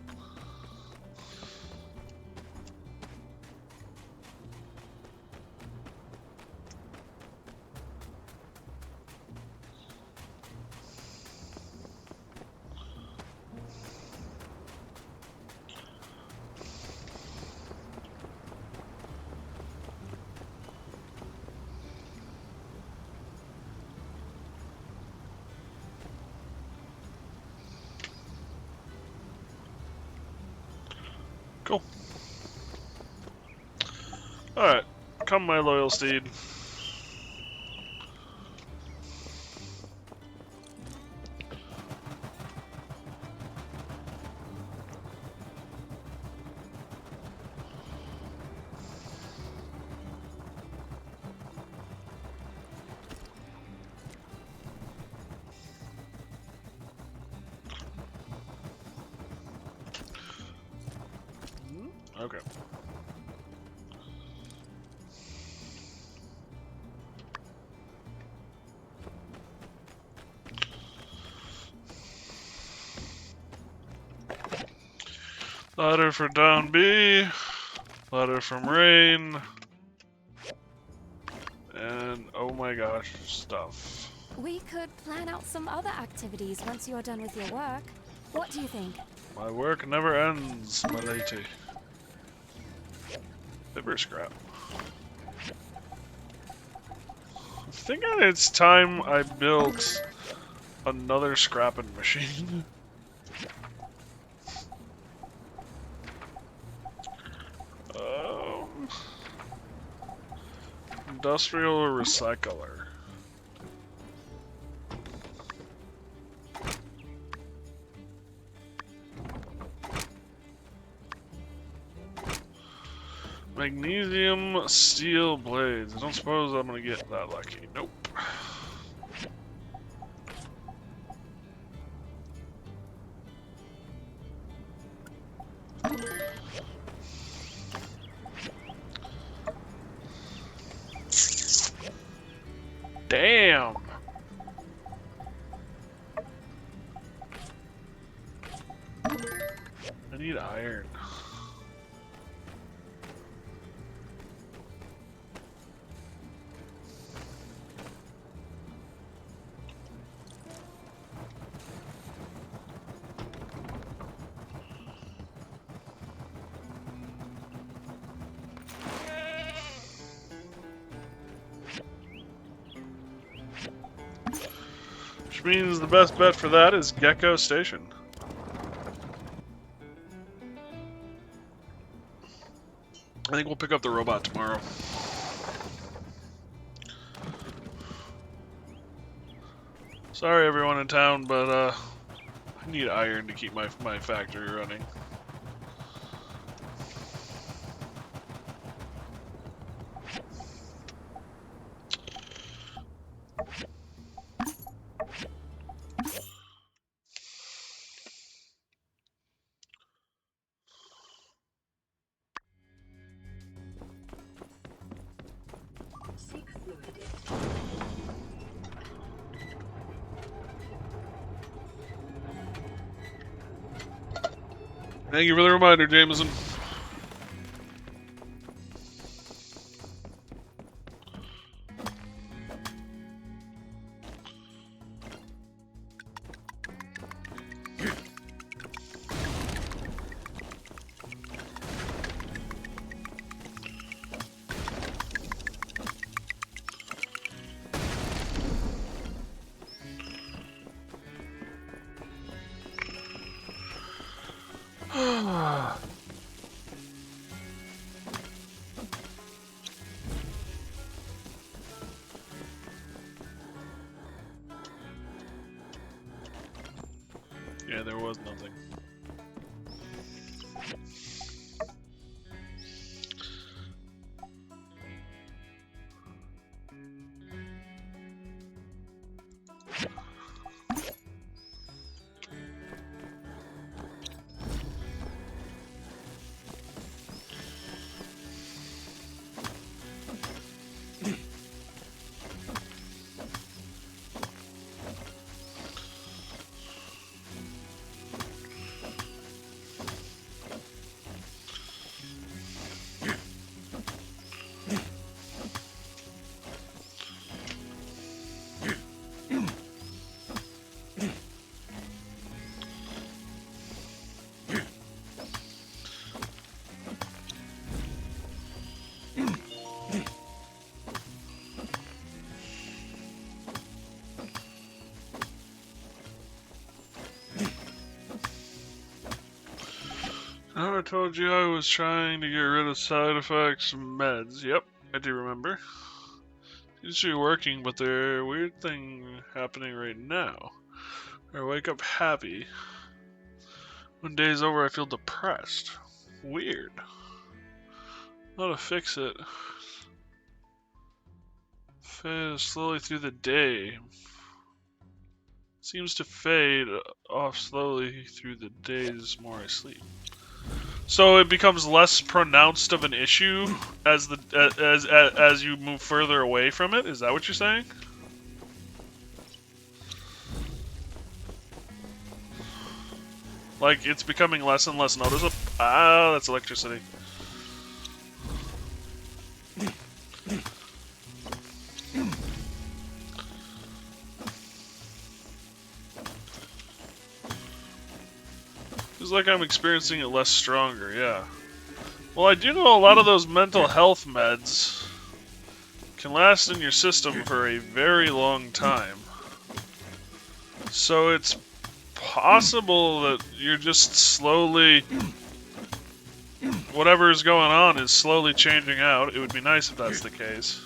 Cool. Alright. Come, my loyal steed. Okay. Ladder for down B. Ladder from Rain. And, oh my gosh, stuff. We could plan out some other activities once you are done with your work. What do you think? My work never ends, my lady. Fibber scrap. I think it's time I built another scrapping machine. Industrial recycler. Magnesium steel blades. I don't suppose I'm gonna get that lucky. Nope. Damn. I need iron. Which means the best bet for that is Gecko Station. I think we'll pick up the robot tomorrow. Sorry everyone in town, but I need iron to keep my factory running. Thank you for the reminder, Jameson. Yeah, there was nothing. told you I was trying to get rid of side effects and meds. Yep, I do remember. Seems to be working, but there's a weird thing happening right now. I wake up happy. When day's over, I feel depressed. Weird. How to fix it? Fade slowly through the day. Seems to fade off slowly through the days more I sleep. So it becomes less pronounced of an issue as as you move further away from it. Is that what you're saying? Like it's becoming less and less noticeable. Ah, that's electricity. Feels like I'm experiencing it less stronger, yeah. Well, I do know a lot of those mental health meds can last in your system for a very long time. So it's possible that you're just slowly... whatever's going on is slowly changing out. It would be nice if that's the case.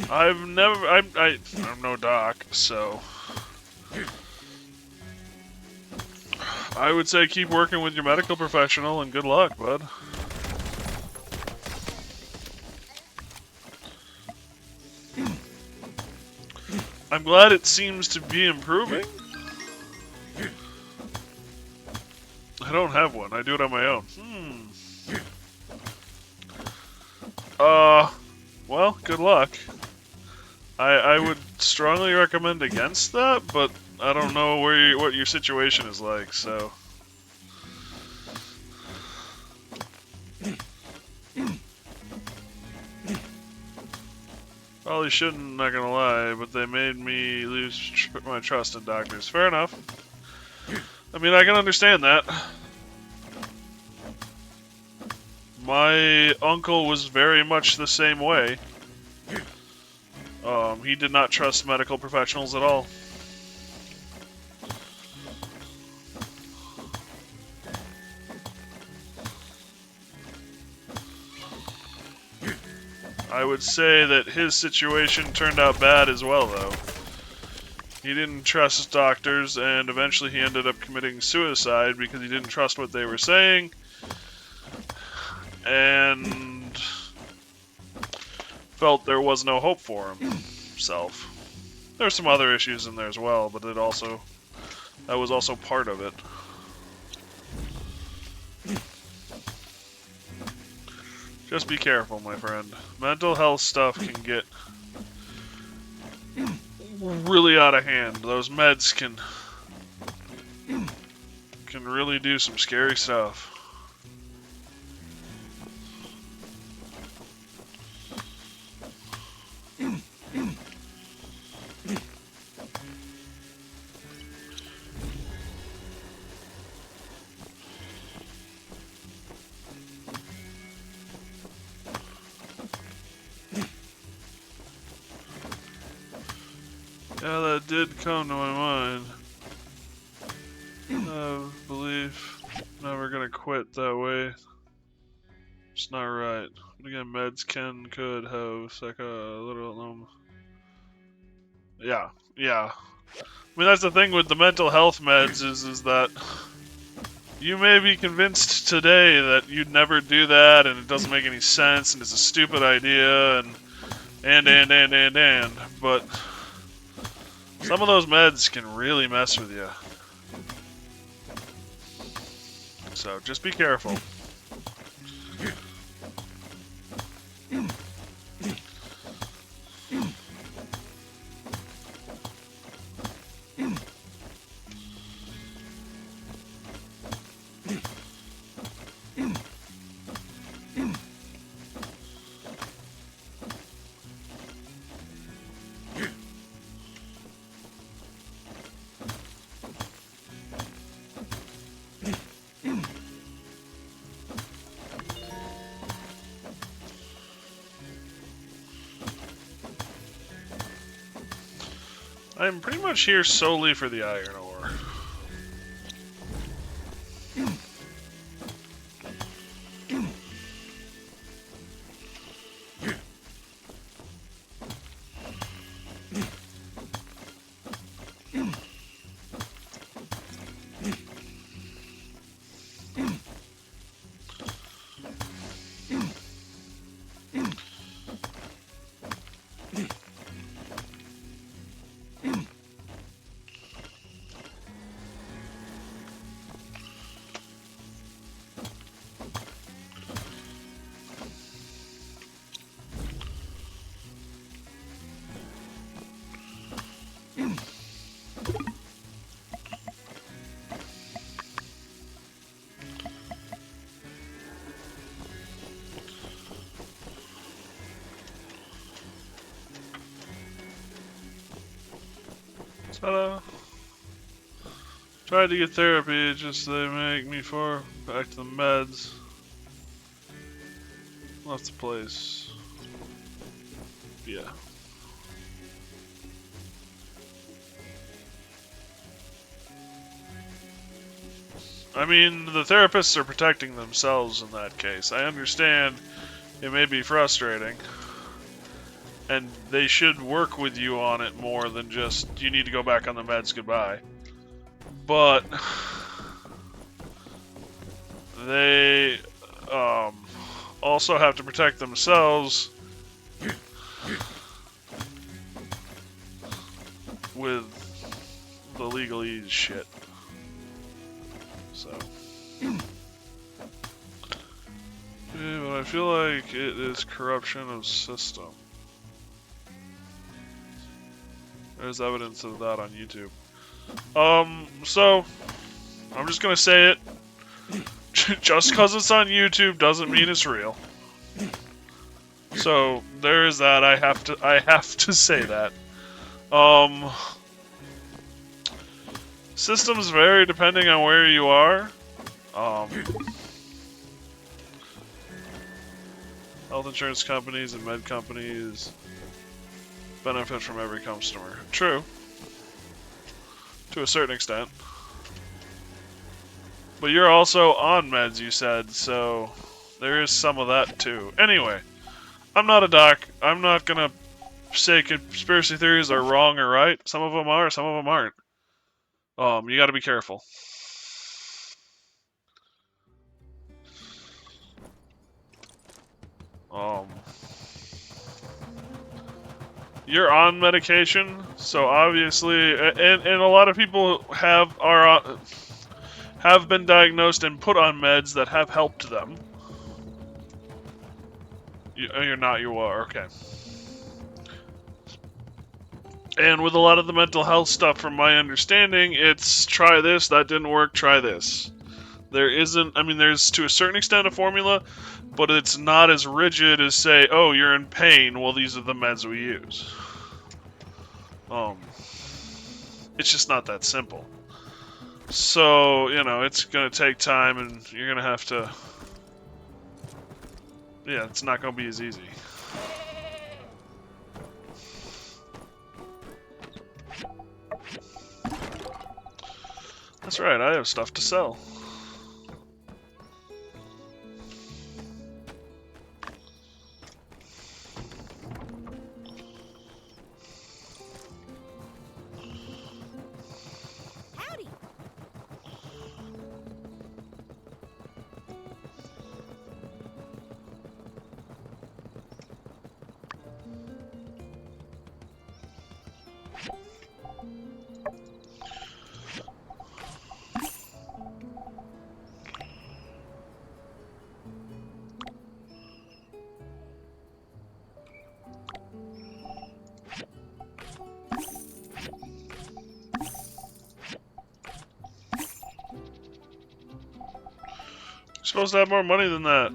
I'm no doc, so... I would say keep working with your medical professional and good luck, bud. I'm glad it seems to be improving. I don't have one. I do it on my own. Well, good luck. I would strongly recommend against that, but I don't know what your situation is like, so. Probably shouldn't, not gonna lie, but they made me lose my trust in doctors. Fair enough. I mean, I can understand that. My uncle was very much the same way. He did not trust medical professionals at all. I would say that his situation turned out bad as well, though. He didn't trust doctors, and eventually he ended up committing suicide because he didn't trust what they were saying. And felt there was no hope for himself. There's some other issues in there as well, but that was also part of it. Just be careful, my friend. Mental health stuff can get really out of hand. Those meds can really do some scary stuff. Yeah, that did come to my mind. Belief, never gonna quit that way. It's not right. But again, meds could have little Yeah. I mean, that's the thing with the mental health meds is that you may be convinced today that you'd never do that and it doesn't make any sense and it's a stupid idea and but some of those meds can really mess with you. So just be careful. I'm pretty much here solely for the iron ore. Ta-da. Tried to get therapy, just they make me for back to the meds. Left the place. Yeah. I mean, the therapists are protecting themselves in that case. I understand it may be frustrating. And they should work with you on it more than just, you need to go back on the meds, goodbye. But they also have to protect themselves with the legalese shit. So. Yeah, but I feel like it is corruption of system. There's evidence of that on YouTube. So, I'm just gonna say it. Just because it's on YouTube doesn't mean it's real. So, there is that. I have to say that. Systems vary depending on where you are. Health insurance companies and med companies benefit from every customer. True. To a certain extent. But you're also on meds, you said, so there is some of that too. Anyway, I'm not a doc. I'm not gonna say conspiracy theories are wrong or right. Some of them are, some of them aren't. You gotta be careful. You're on medication, so obviously, and a lot of people have been diagnosed and put on meds that have helped them. You're not, you are, okay. And with a lot of the mental health stuff, from my understanding, it's try this, that didn't work, try this. There isn't, I mean, there's to a certain extent a formula, but it's not as rigid as say, oh, you're in pain, well, these are the meds we use. It's just not that simple. So, you know, it's gonna take time and you're gonna have to, yeah, it's not gonna be as easy. That's right, I have stuff to sell. Howdy. You're supposed to have more money than that.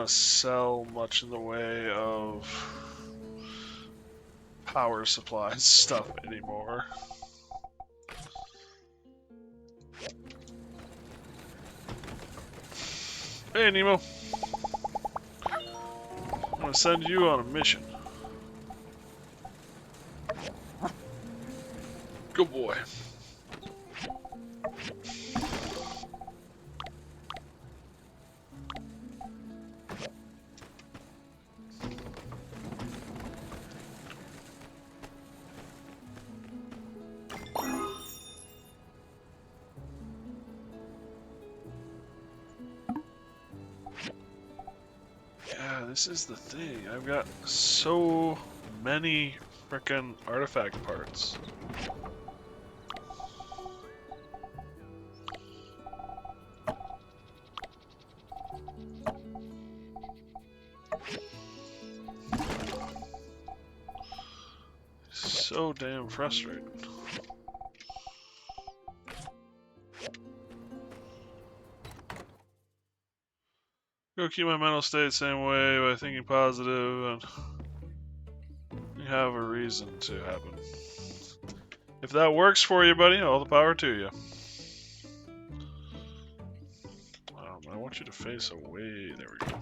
sell much in the way of power supply stuff anymore. Hey, Nemo. I'm gonna send you on a mission. Good boy. Yeah, this is the thing. I've got so many frickin' artifact parts. So damn frustrating. Go keep my mental state the same way by thinking positive and you have a reason to happen. If that works for you, buddy, all the power to you. I want you to face away. There we go.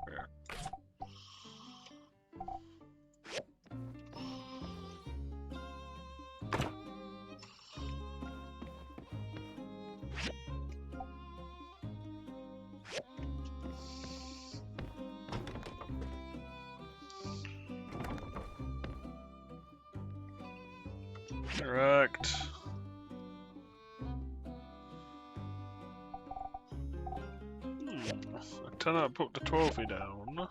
There. Interact. I cannot put the trophy down.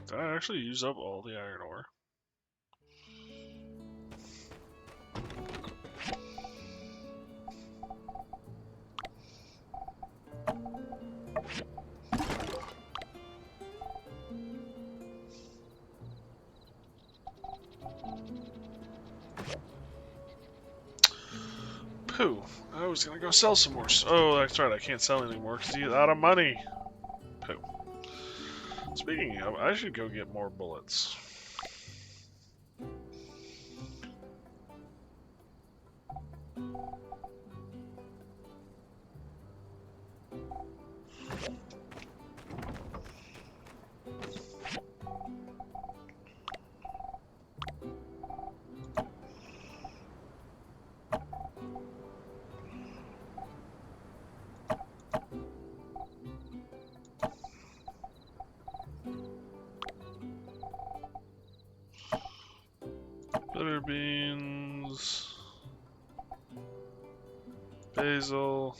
Did I actually use up all the iron ore? Pooh, I was gonna go sell some more. Oh, that's right, I can't sell anymore because he's out of money. Pooh. Speaking of, I should go get more bullets. Bitter beans, basil.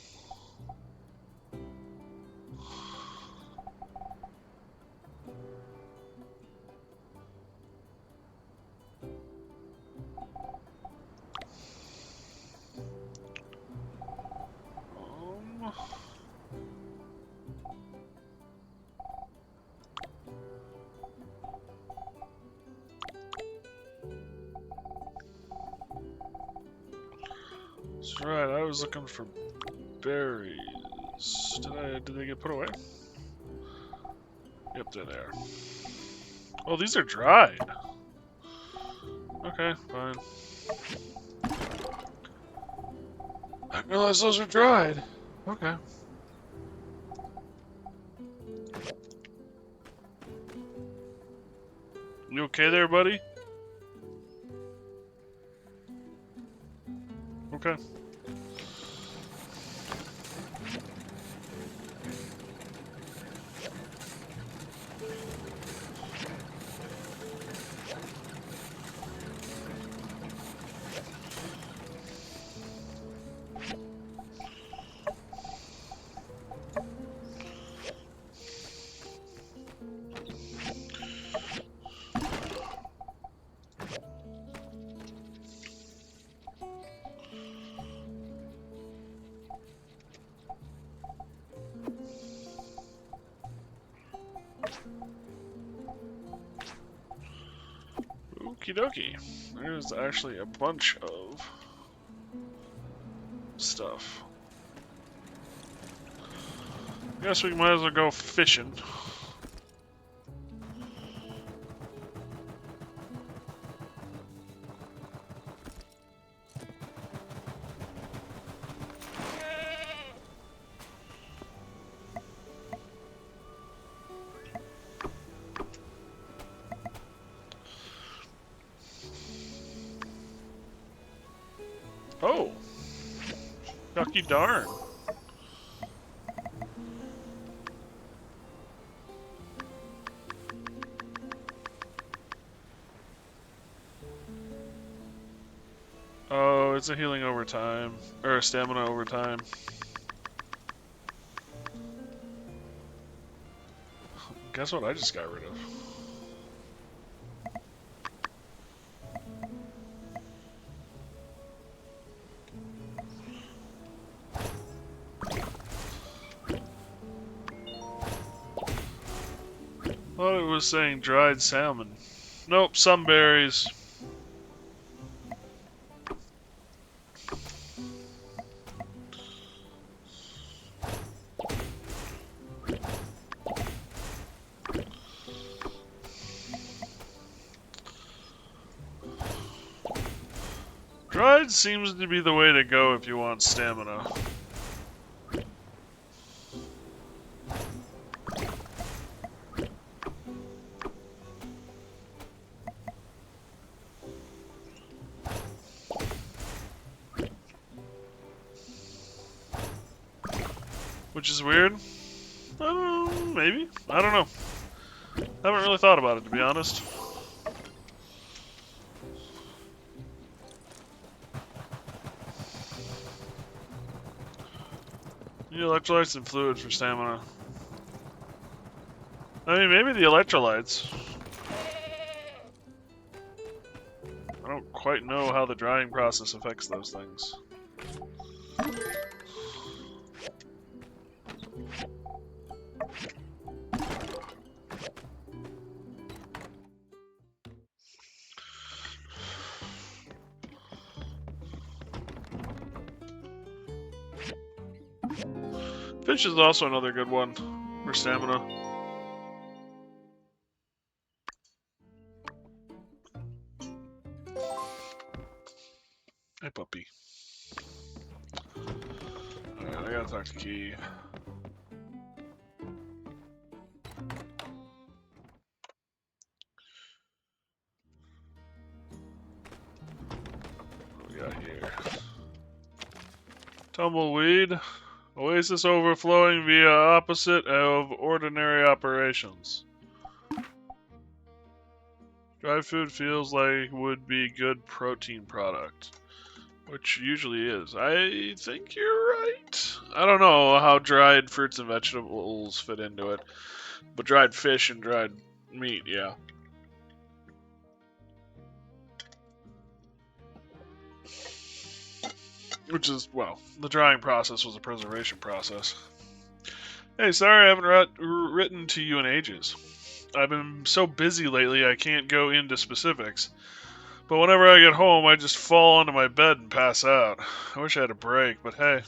That's right, I was looking for berries. Did they get put away? Yep, they're there. Oh, these are dried. Okay, fine. I didn't realize those are dried. Okay. You okay there, buddy? Okay. Okie dokie. There's actually a bunch of stuff. Guess we might as well go fishing. Oh! Lucky darn. Oh, it's a healing over time. Or a stamina over time. Guess what I just got rid of? Thought it was saying dried salmon. Nope, some berries. Dried seems to be the way to go if you want stamina. Which is weird. Maybe. I don't know. Haven't really thought about it, to be honest. You need electrolytes and fluids for stamina. I mean, maybe the electrolytes. I don't quite know how the drying process affects those things. Fish is also another good one for stamina. Hey, puppy. Alright, I gotta talk to Key. What we got here? Tumbleweed. Oasis overflowing via opposite of ordinary operations. Dry food feels like would be good protein product. Which usually is. I think you're right. I don't know how dried fruits and vegetables fit into it. But dried fish and dried meat, yeah. Which is, well, the drying process was a preservation process. Hey, sorry I haven't written to you in ages. I've been so busy lately I can't go into specifics. But whenever I get home, I just fall onto my bed and pass out. I wish I had a break, but hey.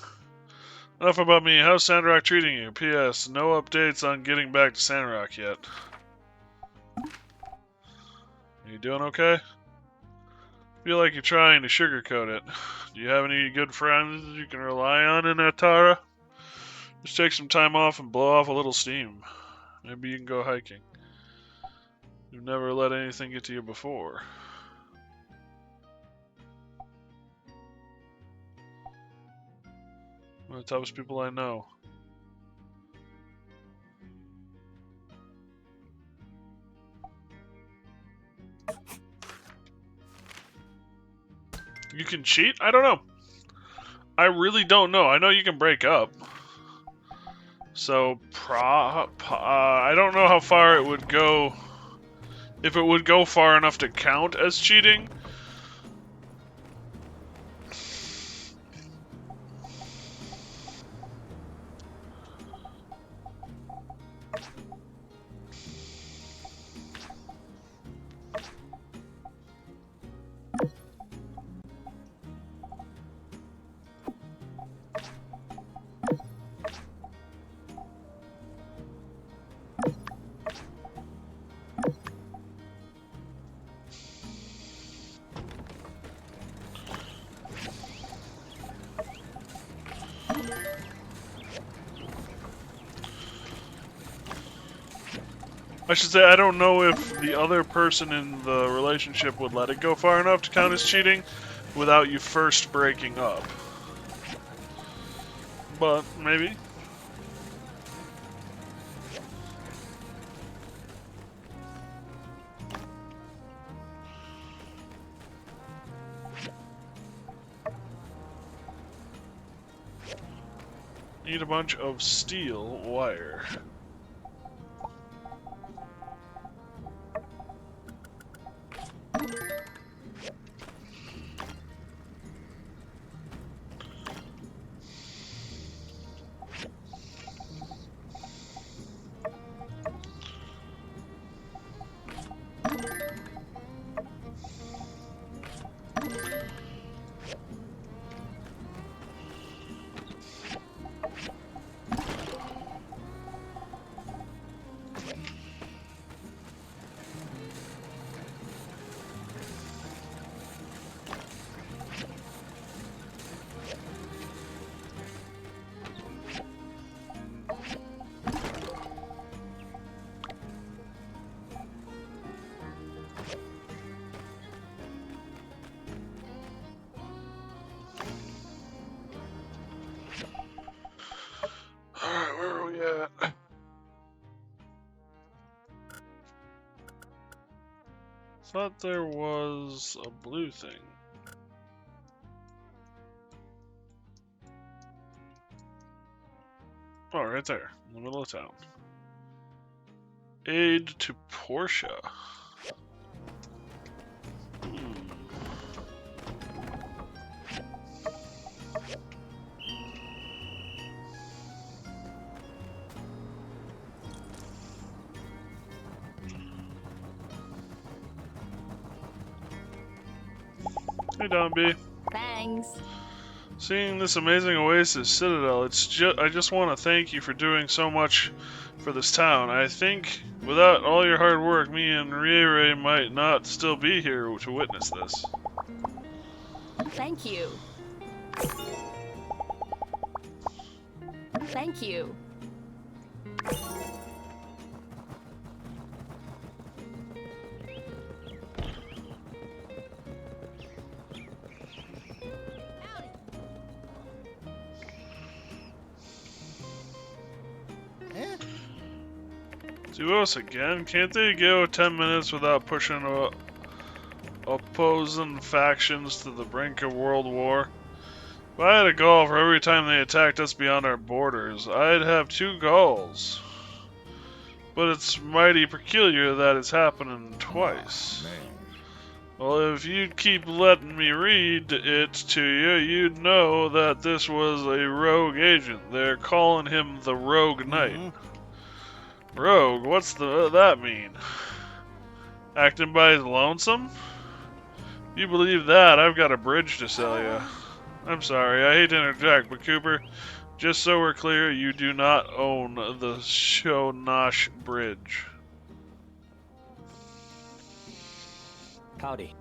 Enough about me. How's Sandrock treating you? P.S. No updates on getting back to Sandrock yet. You doing okay? Feel like you're trying to sugarcoat it. Do you have any good friends you can rely on in Atara? Just take some time off and blow off a little steam. Maybe you can go hiking. You've never let anything get to you before. One of the toughest people I know. You can cheat? I don't know. I really don't know. I know you can break up. So, I don't know how far it would go. If it would go far enough to count as cheating. I should say, I don't know if the other person in the relationship would let it go far enough to count as cheating without you first breaking up. But, maybe. Need a bunch of steel wire. Alright, where are we at? Thought there was a blue thing. Oh, right there, in the middle of town. Aid to Portia. Hey, Don B. Thanks. Seeing this amazing oasis citadel, I just want to thank you for doing so much for this town. I think without all your hard work, me and Riere might not still be here to witness this. Thank you. Thank you. Do us again? Can't they go 10 minutes without pushing opposing factions to the brink of world war? If I had a goal for every time they attacked us beyond our borders, I'd have 2 goals. But it's mighty peculiar that it's happening twice. Well, if you'd keep letting me read it to you, you'd know that this was a rogue agent. They're calling him the Rogue Knight. Rogue? What's that mean? Acting by his lonesome? If you believe that, I've got a bridge to sell you. I'm sorry, I hate to interject, but Cooper, just so we're clear, you do not own the Shonash Bridge. Howdy.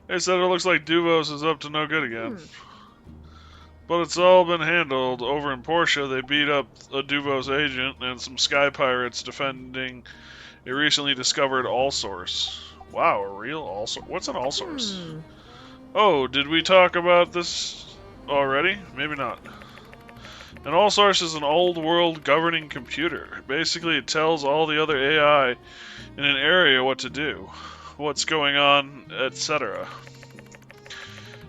They said it looks like Duvos is up to no good again. But it's all been handled. Over in Portia, they beat up a Duvos agent and some sky pirates defending a recently discovered all-source. Wow, a real all-source? What's an all-source? Oh, did we talk about this already? Maybe not. An all-source is an old-world governing computer. Basically, it tells all the other AI in an area what to do, what's going on, etc.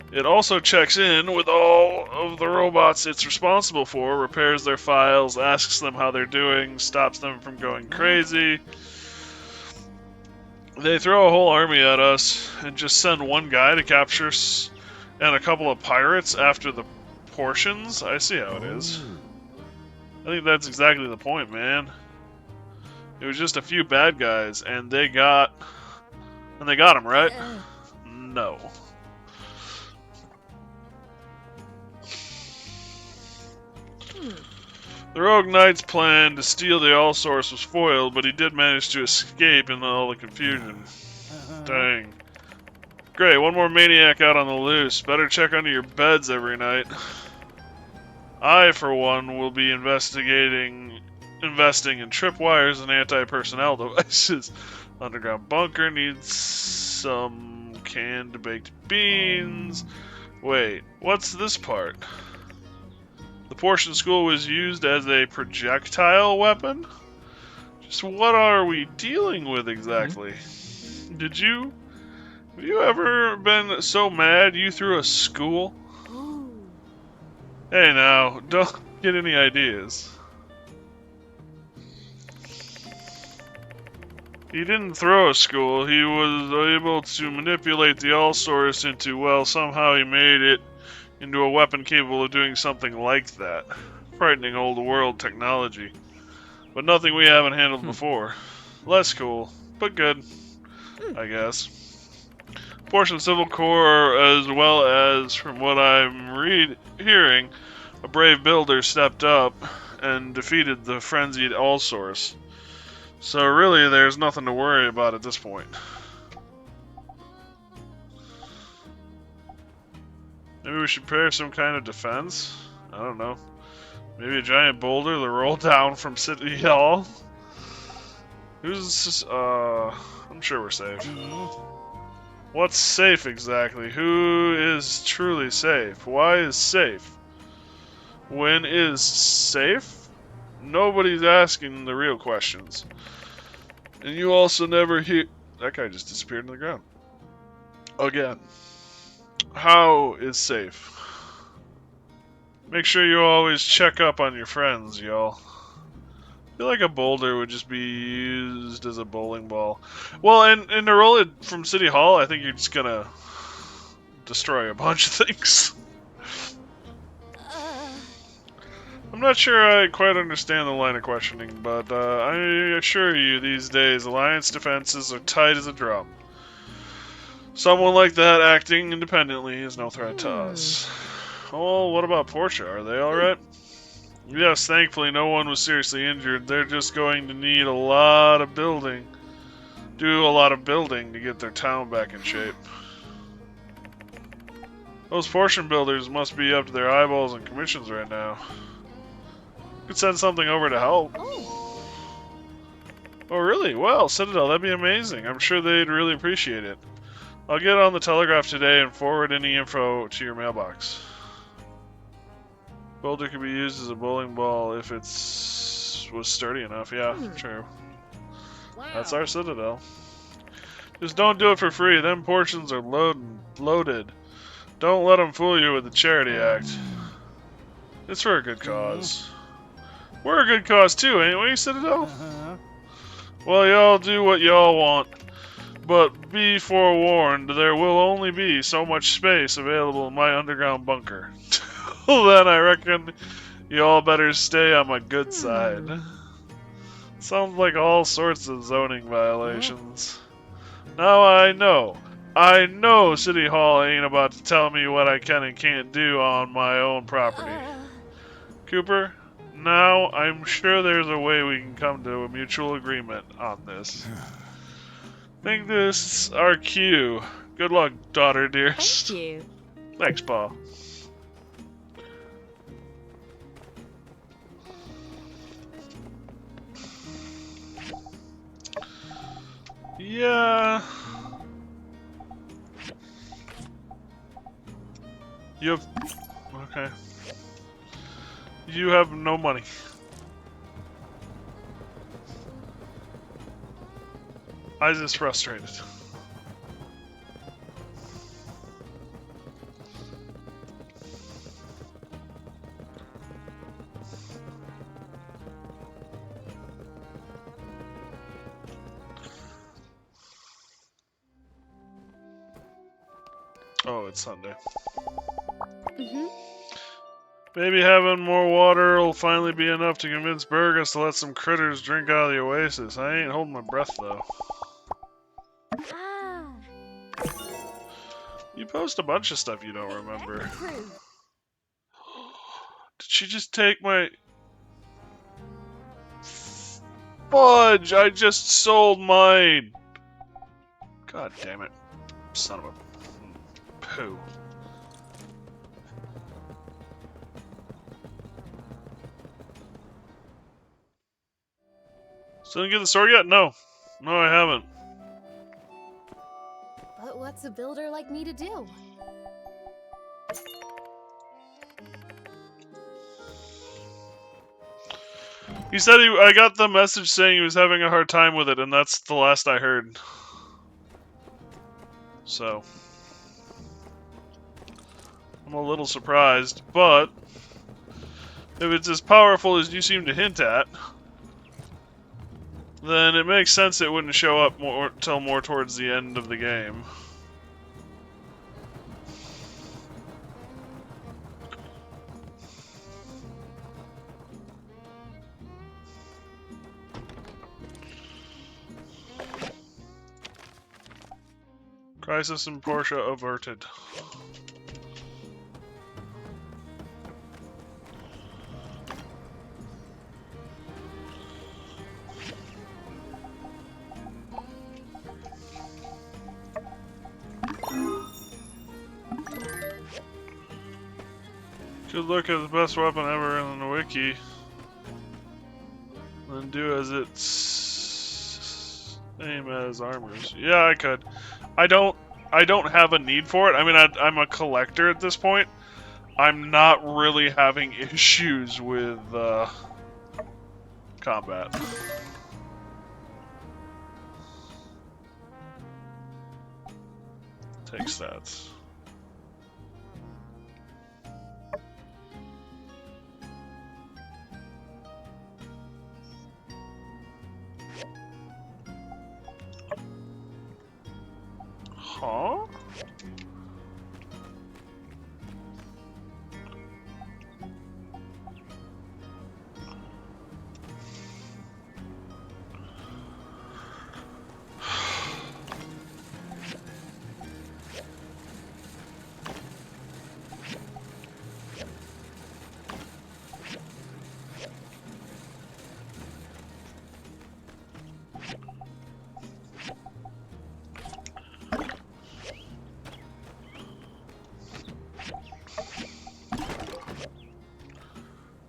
It also checks in with all of the robots it's responsible for, repairs their files, asks them how they're doing, stops them from going crazy. They throw a whole army at us and just send one guy to capture and a couple of pirates after the portions. I see how it is. I think that's exactly the point, man. It was just a few bad guys, and they got him, right? No. The Rogue Knight's plan to steal the All-Source was foiled, but he did manage to escape in all the confusion. Dang. Great, one more maniac out on the loose. Better check under your beds every night. I, for one, will be investigating investing in tripwires and anti-personnel devices. Underground bunker needs some canned baked beans. Wait, what's this part? The portion school was used as a projectile weapon? Just what are we dealing with exactly? Have you ever been so mad you threw a school? Hey now, don't get any ideas. He didn't throw a school, he was able to manipulate the all-source into, well, somehow he made it into a weapon capable of doing something like that. Frightening old world technology. But nothing we haven't handled before. Less cool, but good, I guess. Portion Civil Corps, as well as, from what I'm hearing, a brave builder stepped up and defeated the frenzied all-source. So really, there's nothing to worry about at this point. Maybe we should prepare some kind of defense? I don't know. Maybe a giant boulder to roll down from City Hall? I'm sure we're safe. What's safe exactly? Who is truly safe? Why is safe? When is safe? Nobody's asking the real questions. And you also never hear... That guy just disappeared in the ground. Again. How is safe? Make sure you always check up on your friends, y'all. I feel like a boulder would just be used as a bowling ball. Well, and to roll it from City Hall, I think you're just gonna destroy a bunch of things. I'm not sure I quite understand the line of questioning, but I assure you these days Alliance defenses are tight as a drum. Someone like that acting independently is no threat to us. Oh, what about Portia? Are they alright? Yes, thankfully no one was seriously injured. They're just going to need a lot of building. Do a lot of building to get their town back in shape. Those portion builders must be up to their eyeballs in commissions right now. Could send something over to help. Oh, really? Well, Citadel, that'd be amazing. I'm sure they'd really appreciate it. I'll get on the telegraph today and forward any info to your mailbox. Boulder could be used as a bowling ball if was sturdy enough. Yeah, true. Wow. That's our Citadel. Just don't do it for free. Them portions are loaded. Don't let them fool you with the Charity Act. It's for a good cause. We're a good cause too, ain't we, Citadel? Well, y'all do what y'all want. But be forewarned, there will only be so much space available in my underground bunker. Well, then I reckon you all better stay on my good side. Sounds like all sorts of zoning violations. Now I know City Hall ain't about to tell me what I can and can't do on my own property. Cooper, now I'm sure there's a way we can come to a mutual agreement on this. Think this is our cue. Good luck, daughter dearest. Thank you. Thanks, Pa. Yeah. Okay. You have no money. I was just frustrated. Oh, it's Sunday. Maybe having more water will finally be enough to convince Burgess to let some critters drink out of the oasis. I ain't holding my breath, though. You post a bunch of stuff you don't remember. Did she just take my... Fudge! I just sold mine! God damn it. Son of a... poo. So didn't get the sword yet? No. No, I haven't. But what's a builder like me to do? He said I got the message saying he was having a hard time with it, and that's the last I heard. So, I'm a little surprised, but if it's as powerful as you seem to hint at, then it makes sense it wouldn't show up till more towards the end of the game. Crisis in Portia averted. Good look at the best weapon ever in the wiki. Then do as its same as armors. Yeah, I could. I don't have a need for it. I mean, I'm a collector at this point. I'm not really having issues with combat. Take stats. Huh?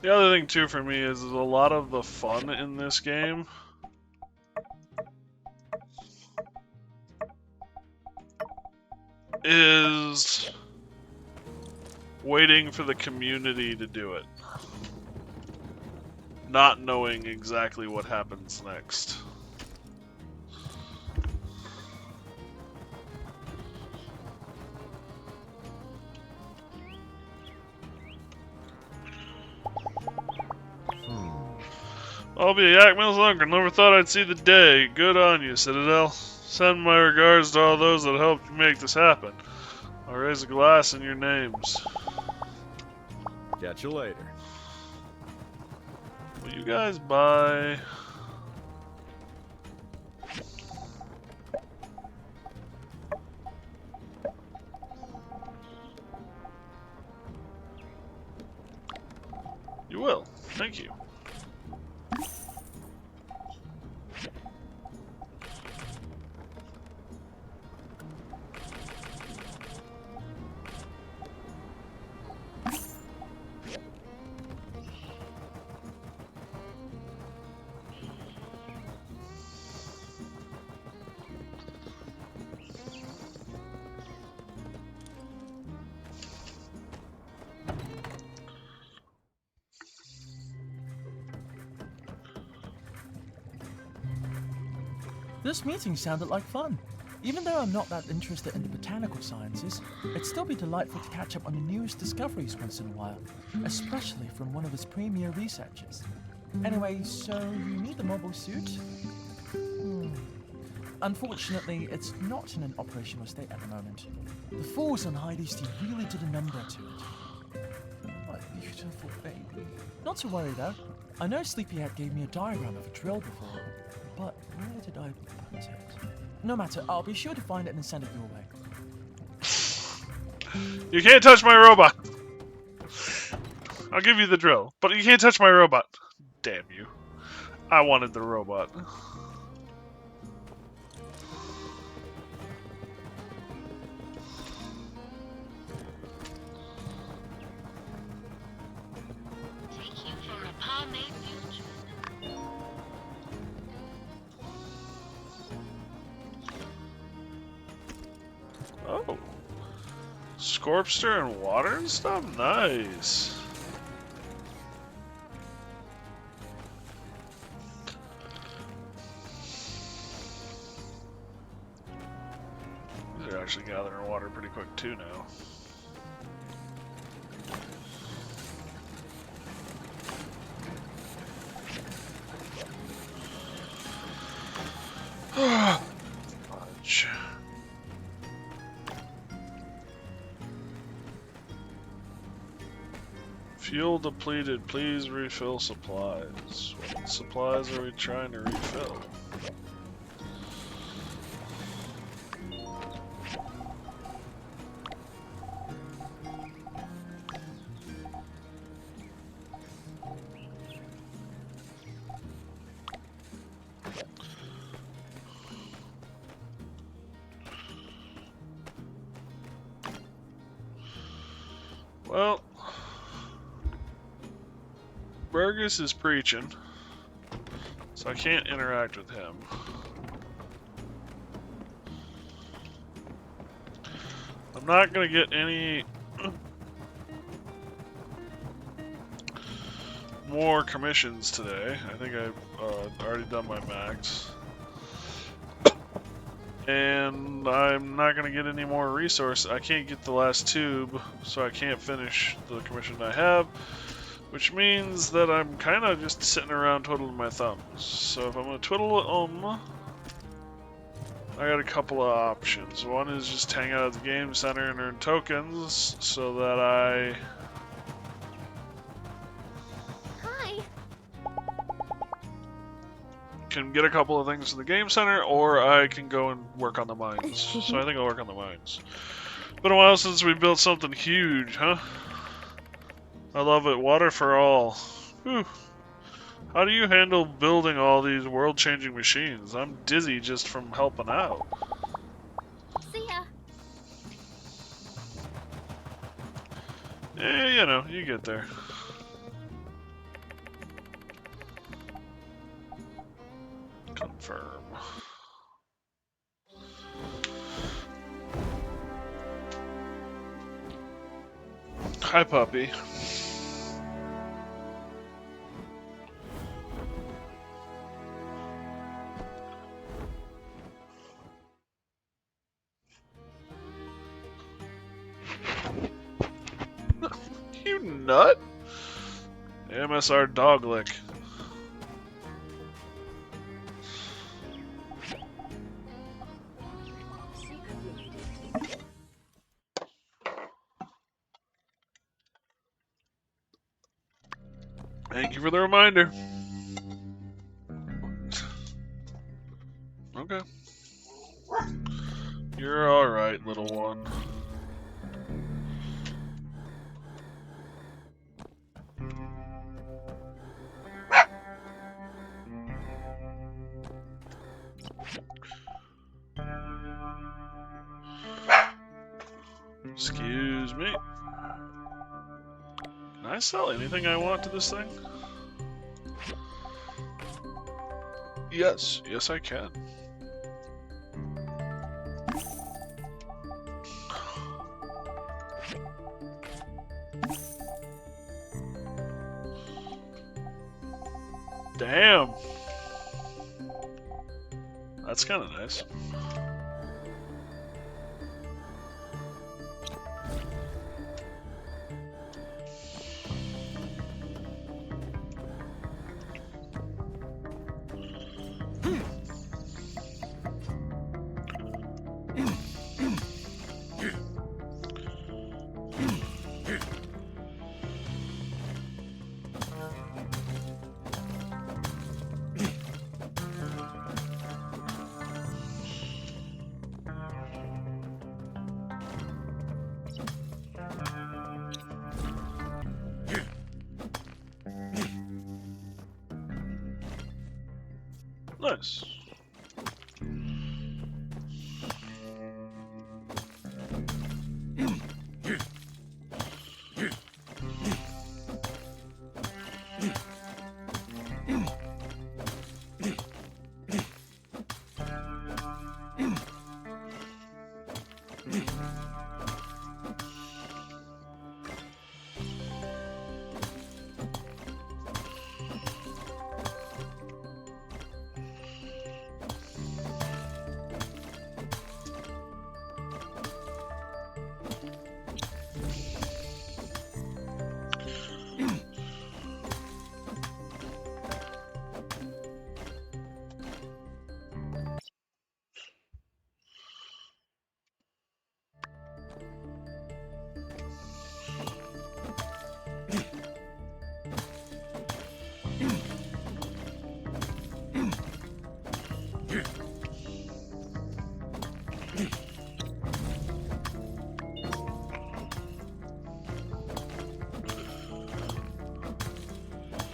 The other thing too for me is a lot of the fun in this game is waiting for the community to do it. Not knowing exactly what happens next. I'll be a yak mills longer. Never thought I'd see the day. Good on you, Citadel. Send my regards to all those that helped make this happen. I'll raise a glass in your names. Catch you later. Will you guys buy... You will. Thank you. This meeting sounded like fun. Even though I'm not that interested in the botanical sciences, it'd still be delightful to catch up on the newest discoveries once in a while, especially from one of its premier researchers. Anyway, so you need the mobile suit? Unfortunately, it's not in an operational state at the moment. The falls on Heidi's team really did a number to it. My beautiful baby. Not to worry though. I know Sleepyhead gave me a diagram of a drill before, but where did I put it? No matter, I'll be sure to find it and send it your way. You can't touch my robot! I'll give you the drill, but you can't touch my robot. Damn you. I wanted the robot. Scorpster and water and stuff? Nice. They're actually gathering water pretty quick too now. Fudge. Fuel depleted, please refill supplies. What supplies are we trying to refill? Well, Burgess is preaching, so I can't interact with him. I'm not going to get any more commissions today. I think I've already done my max. And I'm not going to get any more resource. I can't get the last tube, so I can't finish the commission I have. Which means that I'm kind of just sitting around twiddling my thumbs. So if I'm going to twiddle them, I got a couple of options. One is just hang out at the game center and earn tokens so that I... Hi. can get a couple of things in the game center, or I can go and work on the mines. So I think I'll work on the mines. Been a while since we built something huge, huh? I love it. Water for all. Whew. How do you handle building all these world-changing machines? I'm dizzy just from helping out. See ya. Eh, you know, you get there. Confirm. Hi, puppy. You nut! MSR Doglick. Thank you for the reminder. Okay. You're alright, little one. Excuse me. Can I sell anything I want to this thing? Yes, yes I can. Damn. That's kind of nice. Nice.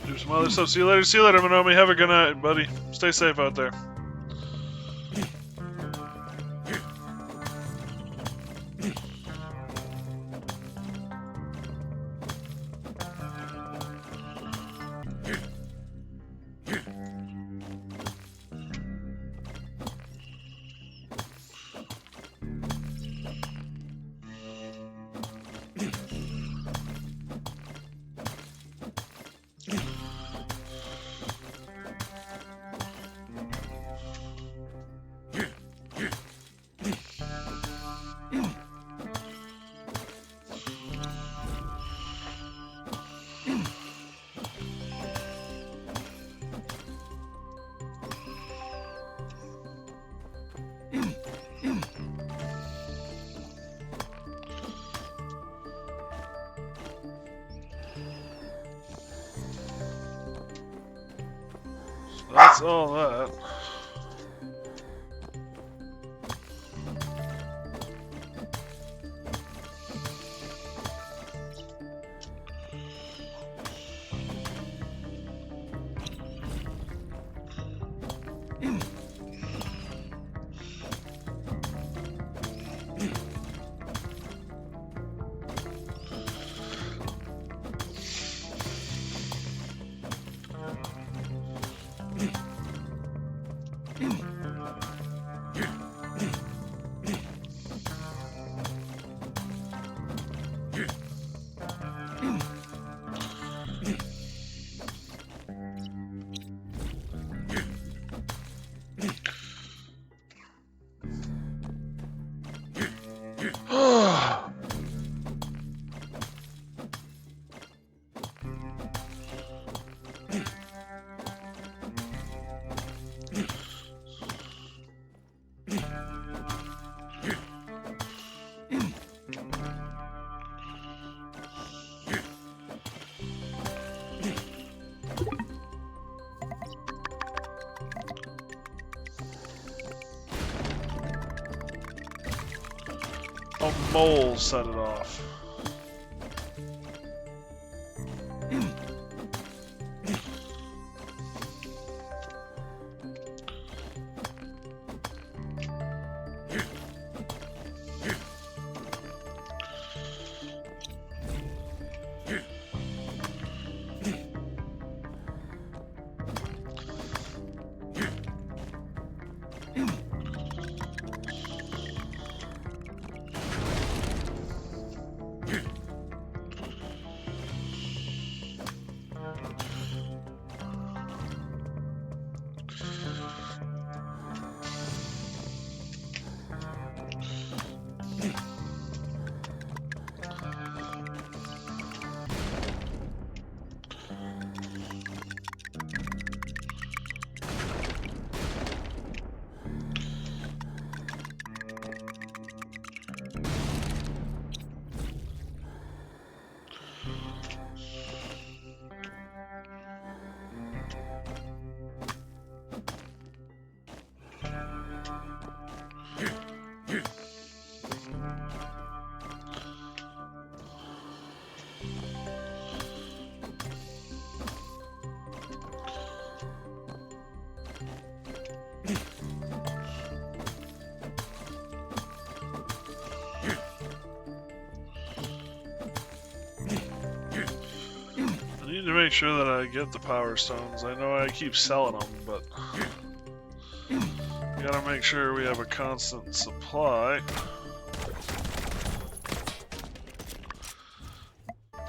Do some other stuff. See you later. See you later, Manomi. Have a good night, buddy. Stay safe out there. That's all that. A mole set it off. I need to make sure that I get the power stones. I know I keep selling them, but gotta make sure we have a constant supply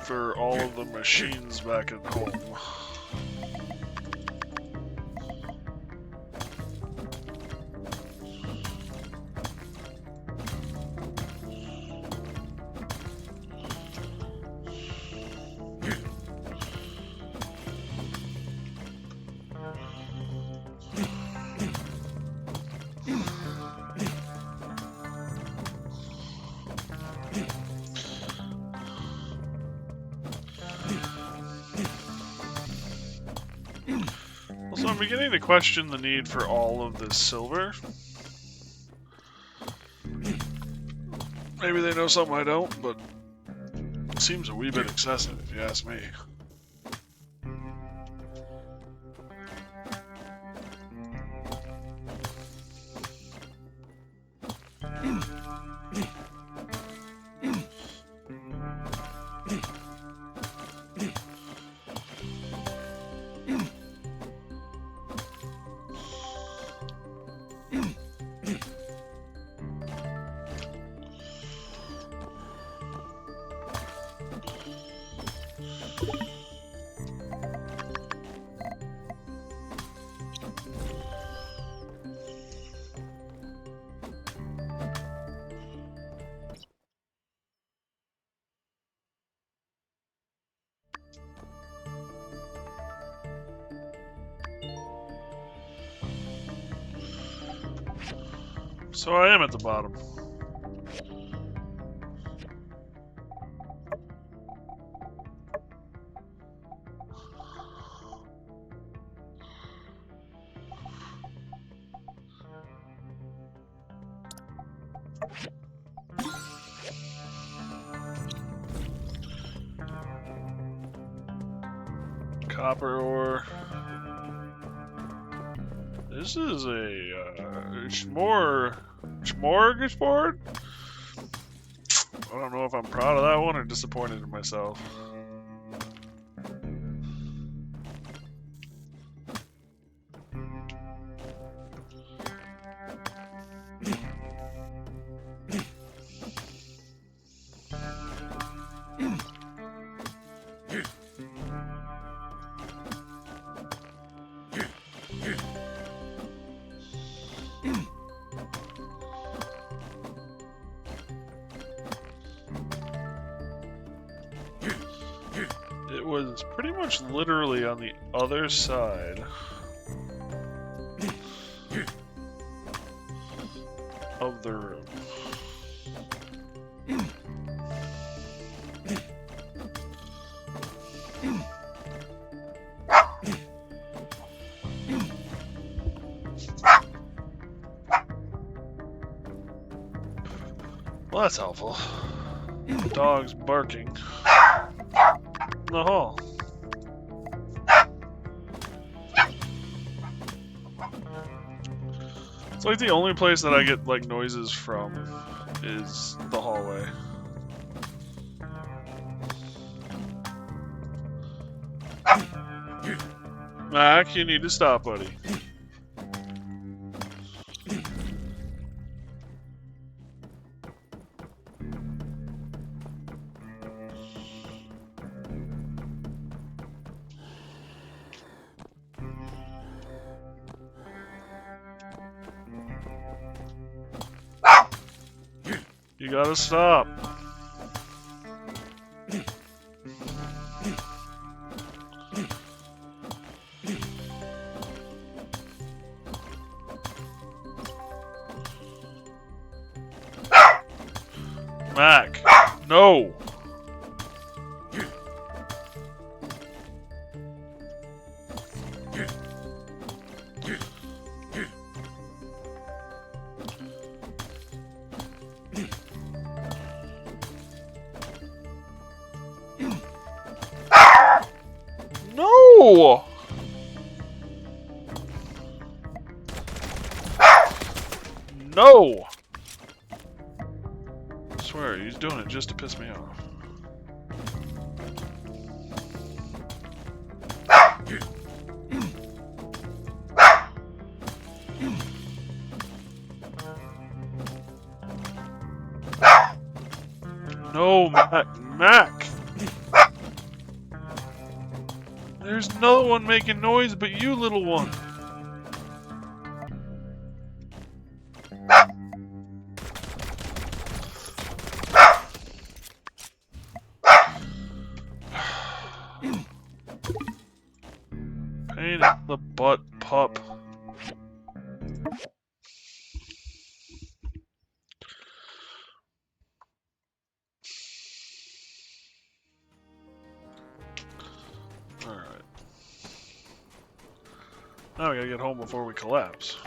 for all of the machines back at home. Also, I'm beginning to question the need for all of this silver. Maybe they know something I don't, but it seems a wee bit excessive if you ask me. So I am at the bottom. Copper ore. This is a smorgasbord? I don't know if I'm proud of that one or disappointed in myself. It was pretty much literally on the other side of the room. Well, that's helpful. Dog's barking in the hall. It's like the only place that I get like noises from is the hallway. Mac, you need to stop, buddy. You gotta stop. Mac, no. No! No! I swear, he's doing it just to piss me off. No, Mac! There's no one making noise but you, little one. Pain in the butt, pup. Alright. Now we gotta get home before we collapse.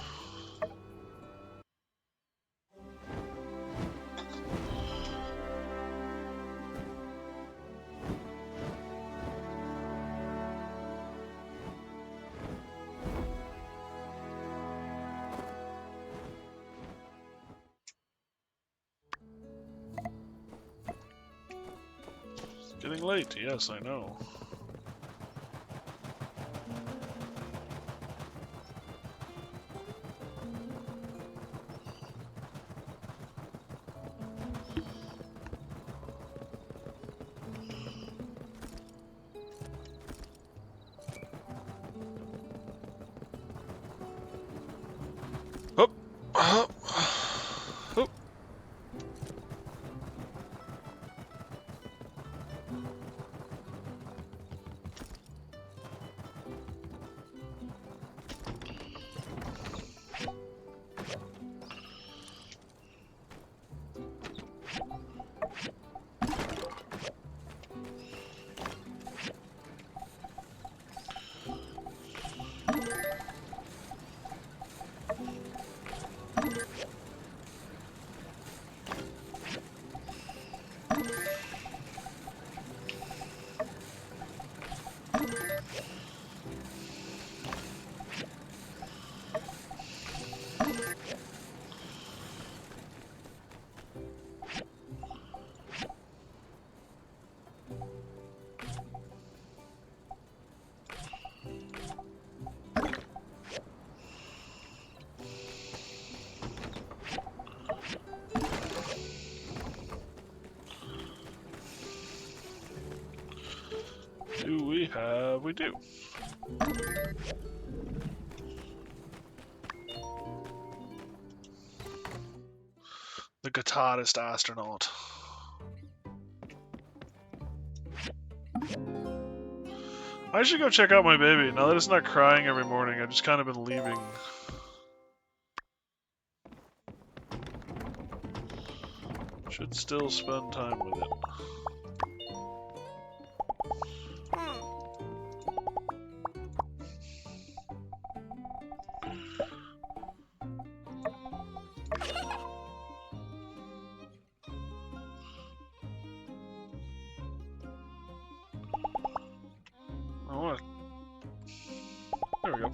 It's getting late, yes, I know. Hup, hup, hup. Do we have? We do. The guitarist astronaut. I should go check out my baby. Now that it's not crying every morning, I've just kind of been leaving. Should still spend time with it. There we go.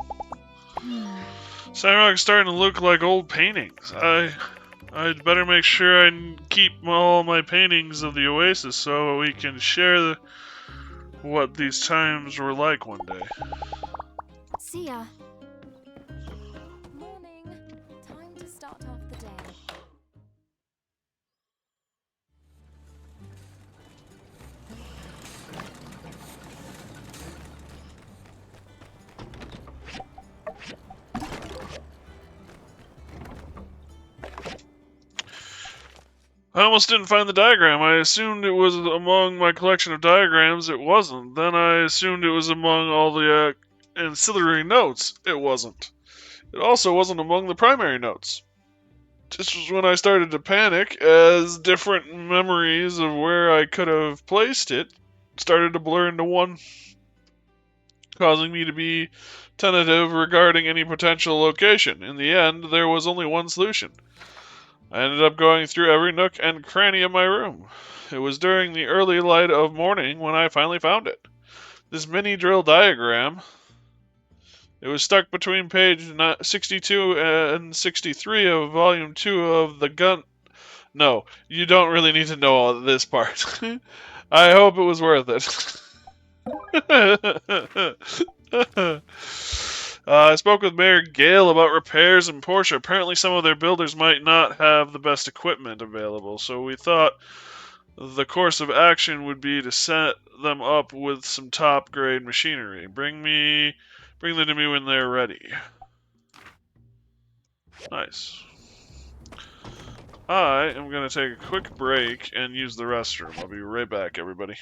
Sandrock's starting to look like old paintings. I'd better make sure I keep all my paintings of the Oasis so we can share what these times were like one day. See ya. Morning. Time to start off the day. I almost didn't find the diagram. I assumed it was among my collection of diagrams. It wasn't. Then I assumed it was among all the ancillary notes. It wasn't. It also wasn't among the primary notes. This was when I started to panic, as different memories of where I could have placed it started to blur into one, causing me to be tentative regarding any potential location. In the end, there was only one solution. I ended up going through every nook and cranny of my room. It was during the early light of morning when I finally found it. This mini drill diagram. It was stuck between page 62 and 63 of volume 2 of the gun. No, you don't really need to know all this part. I hope it was worth it. I spoke with Mayor Gale about repairs in Porsche. Apparently some of their builders might not have the best equipment available, so we thought the course of action would be to set them up with some top-grade machinery. Bring them to me when they're ready. Nice. I am going to take a quick break and use the restroom. I'll be right back, everybody.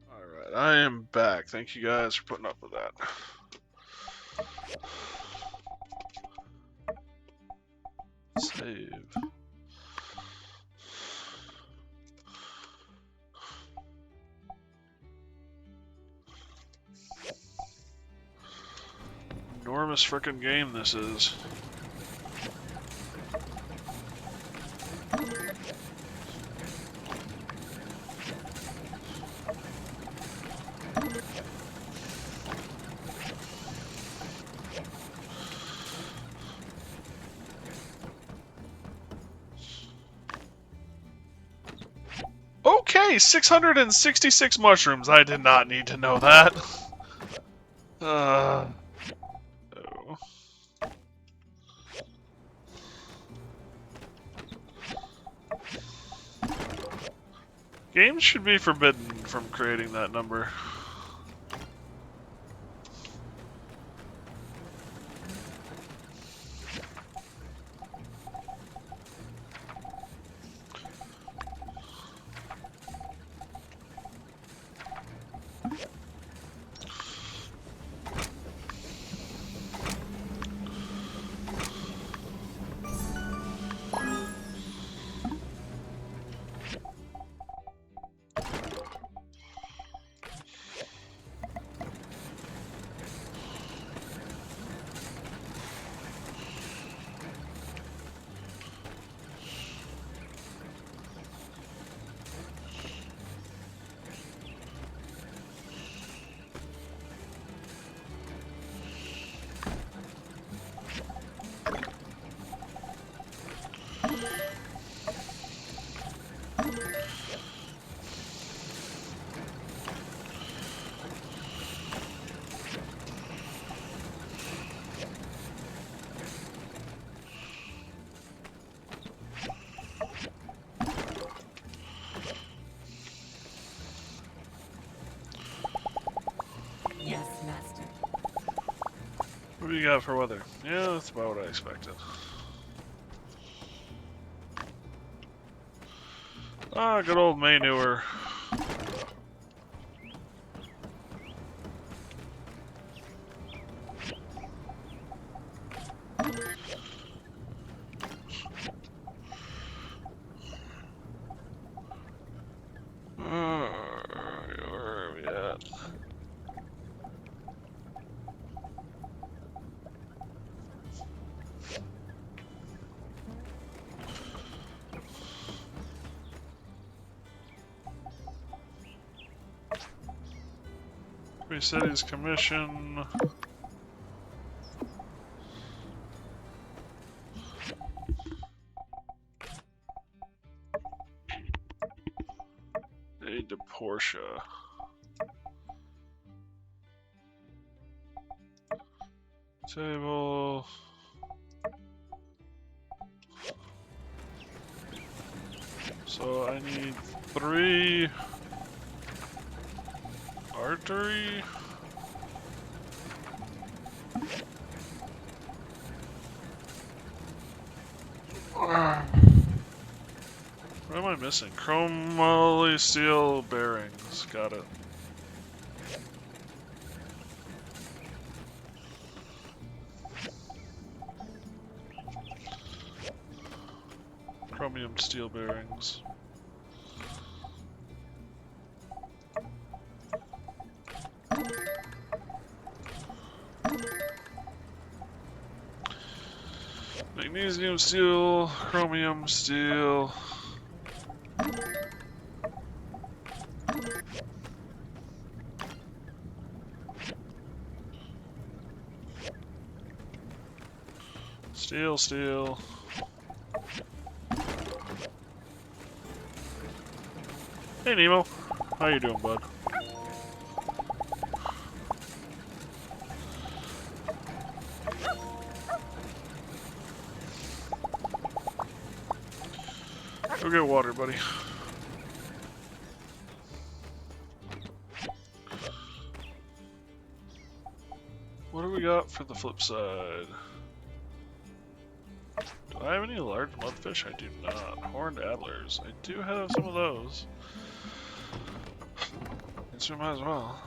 Alright, I am back. Thank you guys for putting up with that. Save. Enormous frickin' game this is. Okay, 666 mushrooms. I did not need to know that. Oh. Games should be forbidden from creating that number. Yes, master. What do you got for weather? Yeah, that's about what I expected. Ah, good old manure. Where are we at? Reset his commission. Aid to Portia. Table. So I need 3 artery. What am I missing? Chromoly steel bearings. Got it. Chromium steel bearings. Magnesium steel, chromium steel. Steel, steel. Hey Nemo, how you doing, bud? Go get water, buddy. What do we got for the flip side? Do I have any large mudfish? I do not. Horned adlers. I do have some of those. Guess we might as well.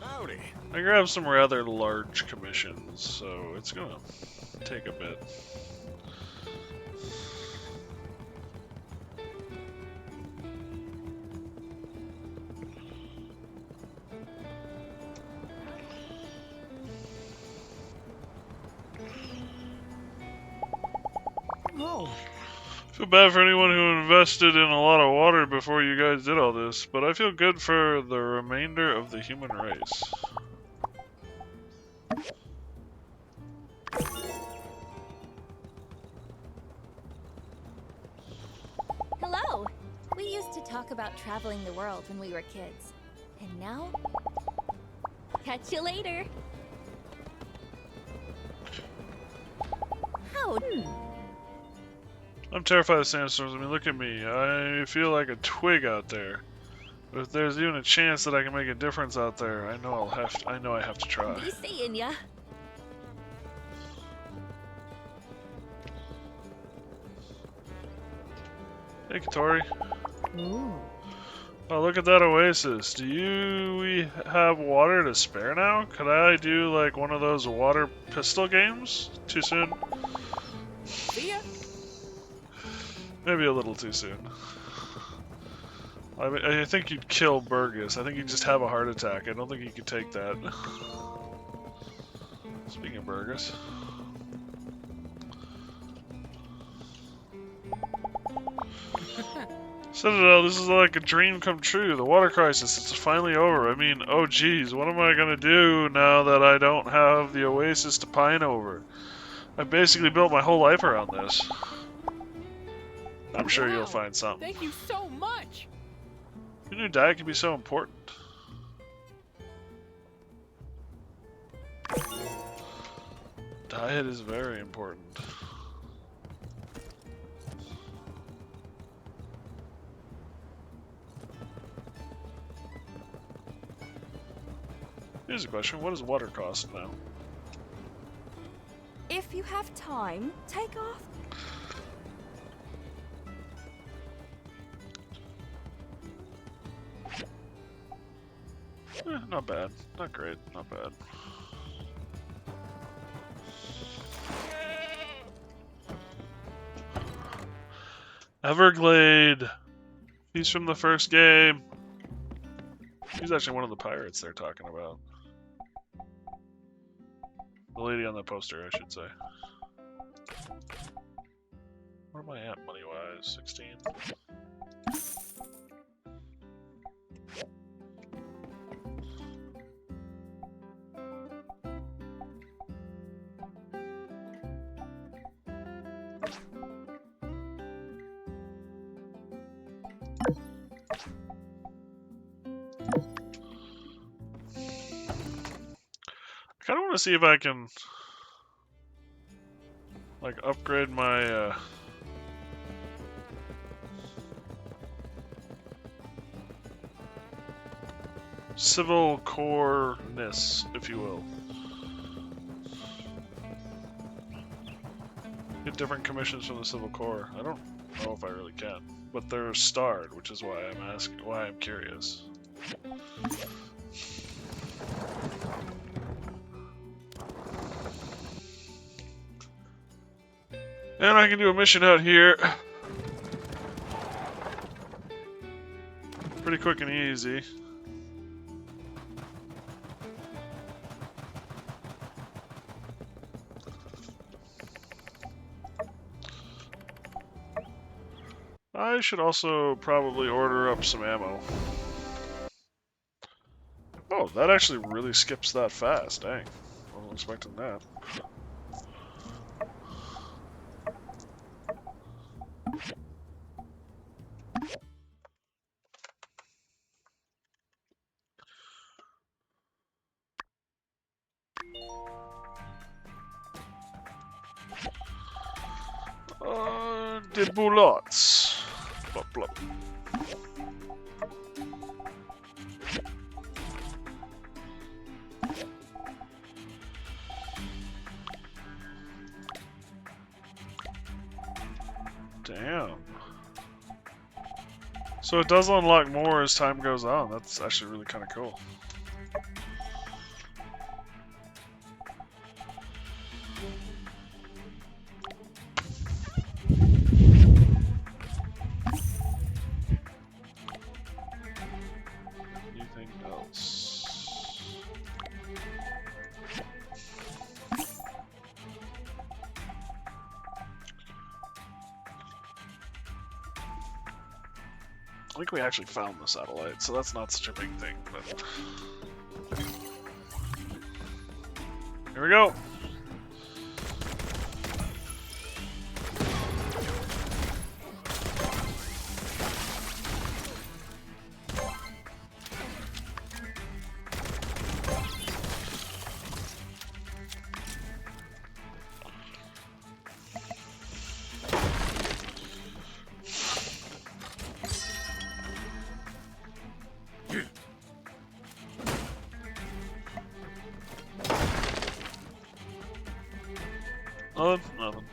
Howdy. I grabbed some rather large commissions, so it's gonna take a bit. Oh, Feel bad for anyone who invested in a lot of water before you guys did all this, but I feel good for the remainder of the human race. Hello! We used to talk about traveling the world when we were kids. And now? Catch you later! Howdy! I'm terrified of sandstorms. I mean, look at me. I feel like a twig out there. But if there's even a chance that I can make a difference out there, I know I have to try. Be seeing ya! Hey, Katori. Ooh. Oh, look at that oasis. We have water to spare now? Could I do like one of those water pistol games? Too soon? See ya. Maybe a little too soon. I think you'd kill Burgess. I think you'd just have a heart attack. I don't think you could take that. Speaking of Burgess. Citadel, this is like a dream come true. The water crisis is finally over. I mean, oh geez, what am I gonna do now that I don't have the oasis to pine over? I basically built my whole life around this. I'm sure you'll find something. Thank you so much. Who knew diet could be so important? Diet is very important. Here's a question, what does water cost now? If you have time, take off. Not bad. Not great. Not bad. Everglade! He's from the first game. He's actually one of the pirates they're talking about. The lady on the poster, I should say. Where am I at money-wise? 16? I kind of want to see if I can, like, upgrade my, civil core-ness, if you will. Get different commissions from the Civil Corps. I don't know if I really can, but they're starred, which is why I'm curious. And I can do a mission out here. Pretty quick and easy. I should also probably order up some ammo. Oh, that actually really skips that fast. Dang. I wasn't expecting that. The boulottes. Blop, blop. Damn. So it does unlock more as time goes on. That's actually really kind of cool. Anything else? think we actually found the satellite, so that's not such a big thing, but... Here we go! Nothing.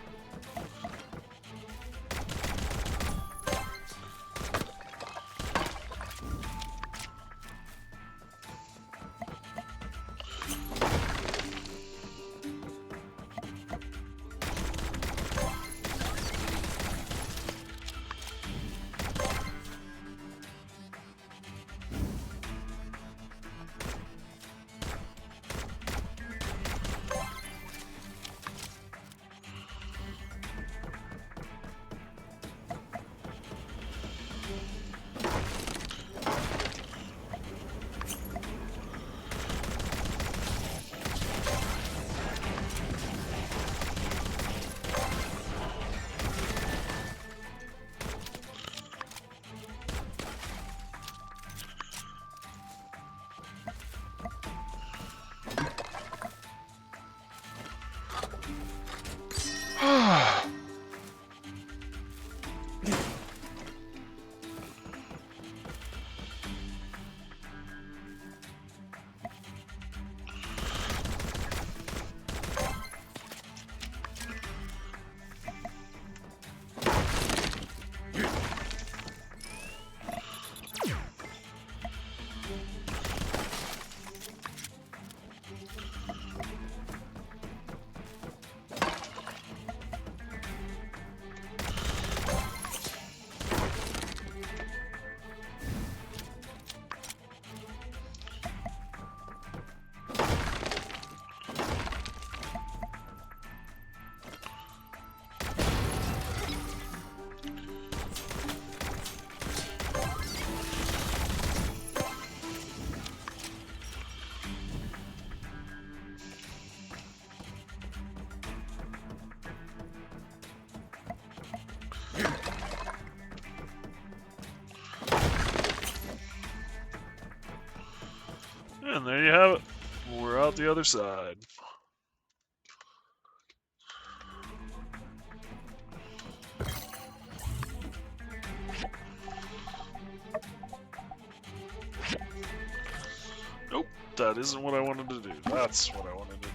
And there you have it. We're out the other side. Nope, that isn't what I wanted to do. That's what I wanted to do.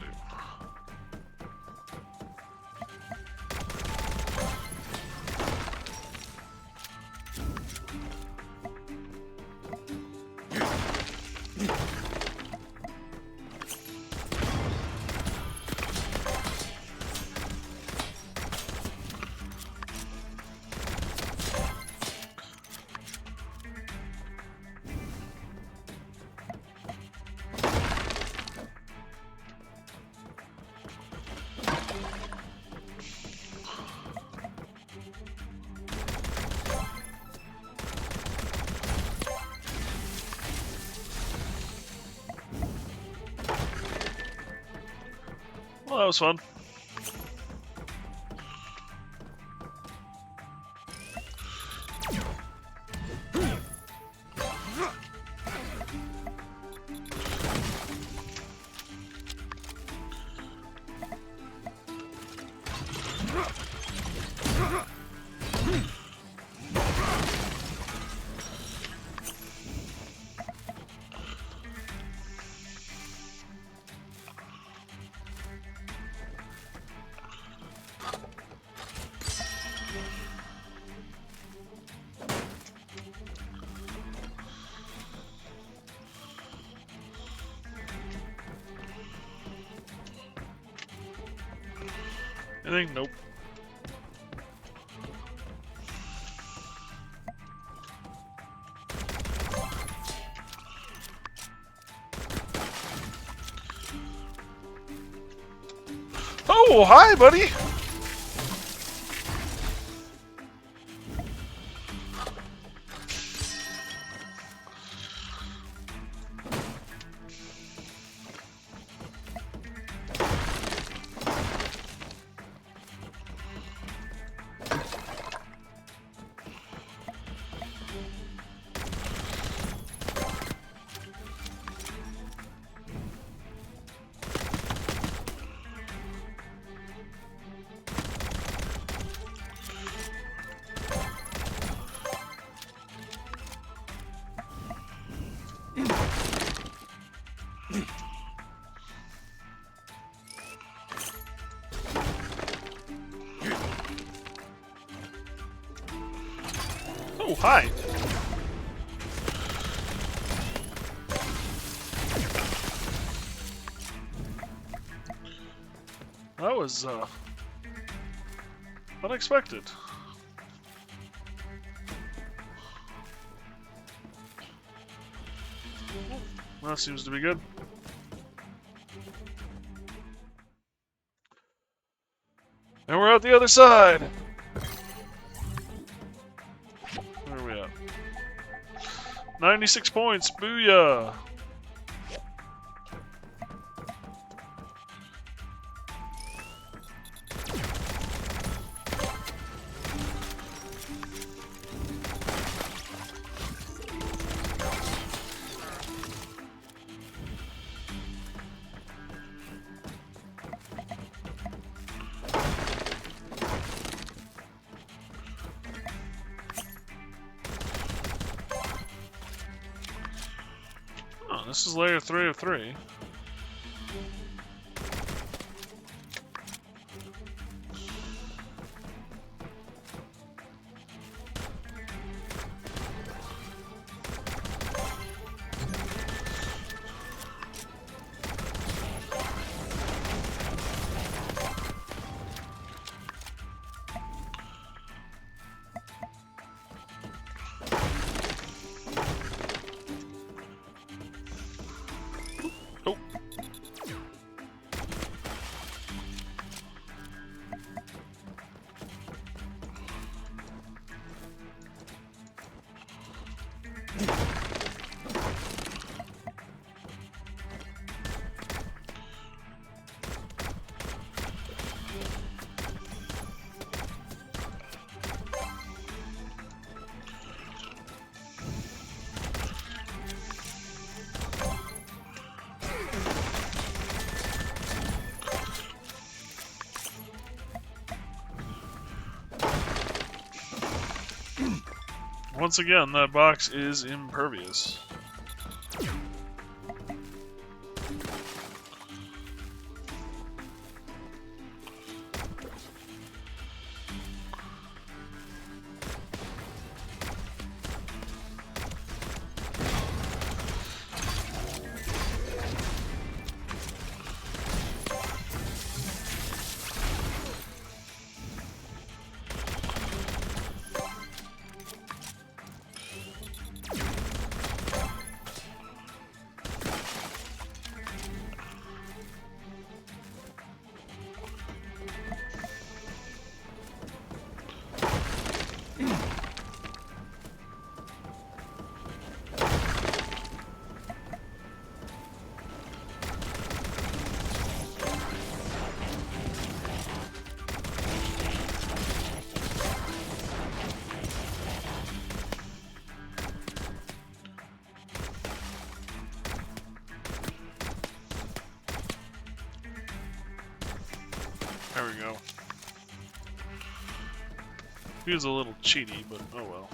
Well, that was fun. Anything? Nope. Oh, hi, buddy! Oh, hi. That was, unexpected. That seems to be good. And we're out the other side! Where are we at? 96 points, booyah! Oh, this is layer 3 of 3. Oh. Once again, that box is impervious. There we go. Feels a little cheaty, but oh well.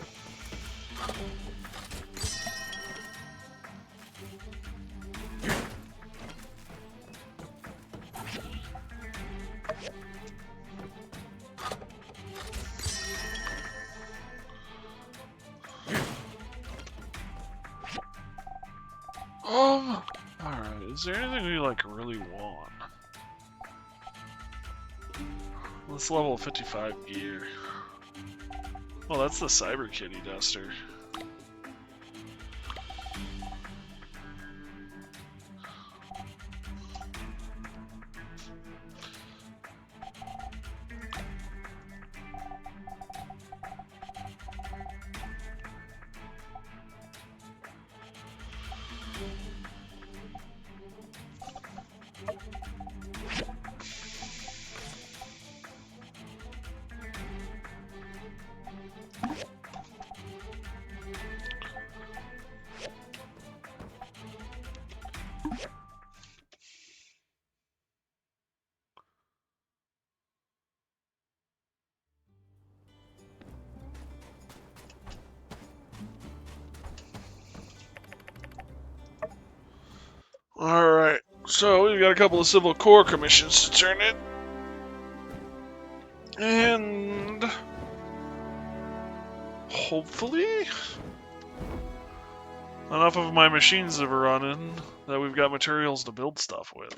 Alright, is there anything we like really want? Let's level 55 gear. Oh, that's the Cyber Kitty Duster. Alright, so we've got a couple of Civil Corps commissions to turn in. And Hopefully? Enough of my machines have running that we've got materials to build stuff with.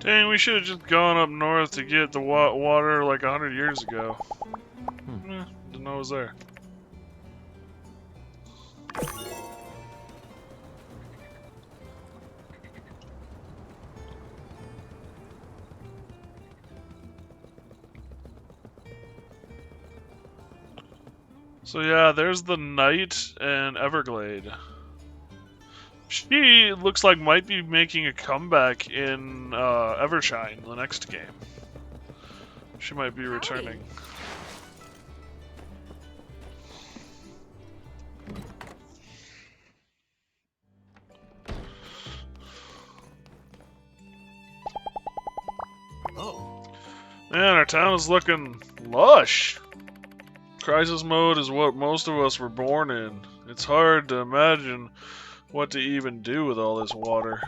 Dang, we should have just gone up north to get the water like 100 years ago. Didn't know it was there. So yeah, there's the Knight and Everglade. She looks like might be making a comeback in Evershine, the next game. She might be returning. Oh. Man, our town is looking lush. Crisis mode is what most of us were born in. It's hard to imagine what to even do with all this water.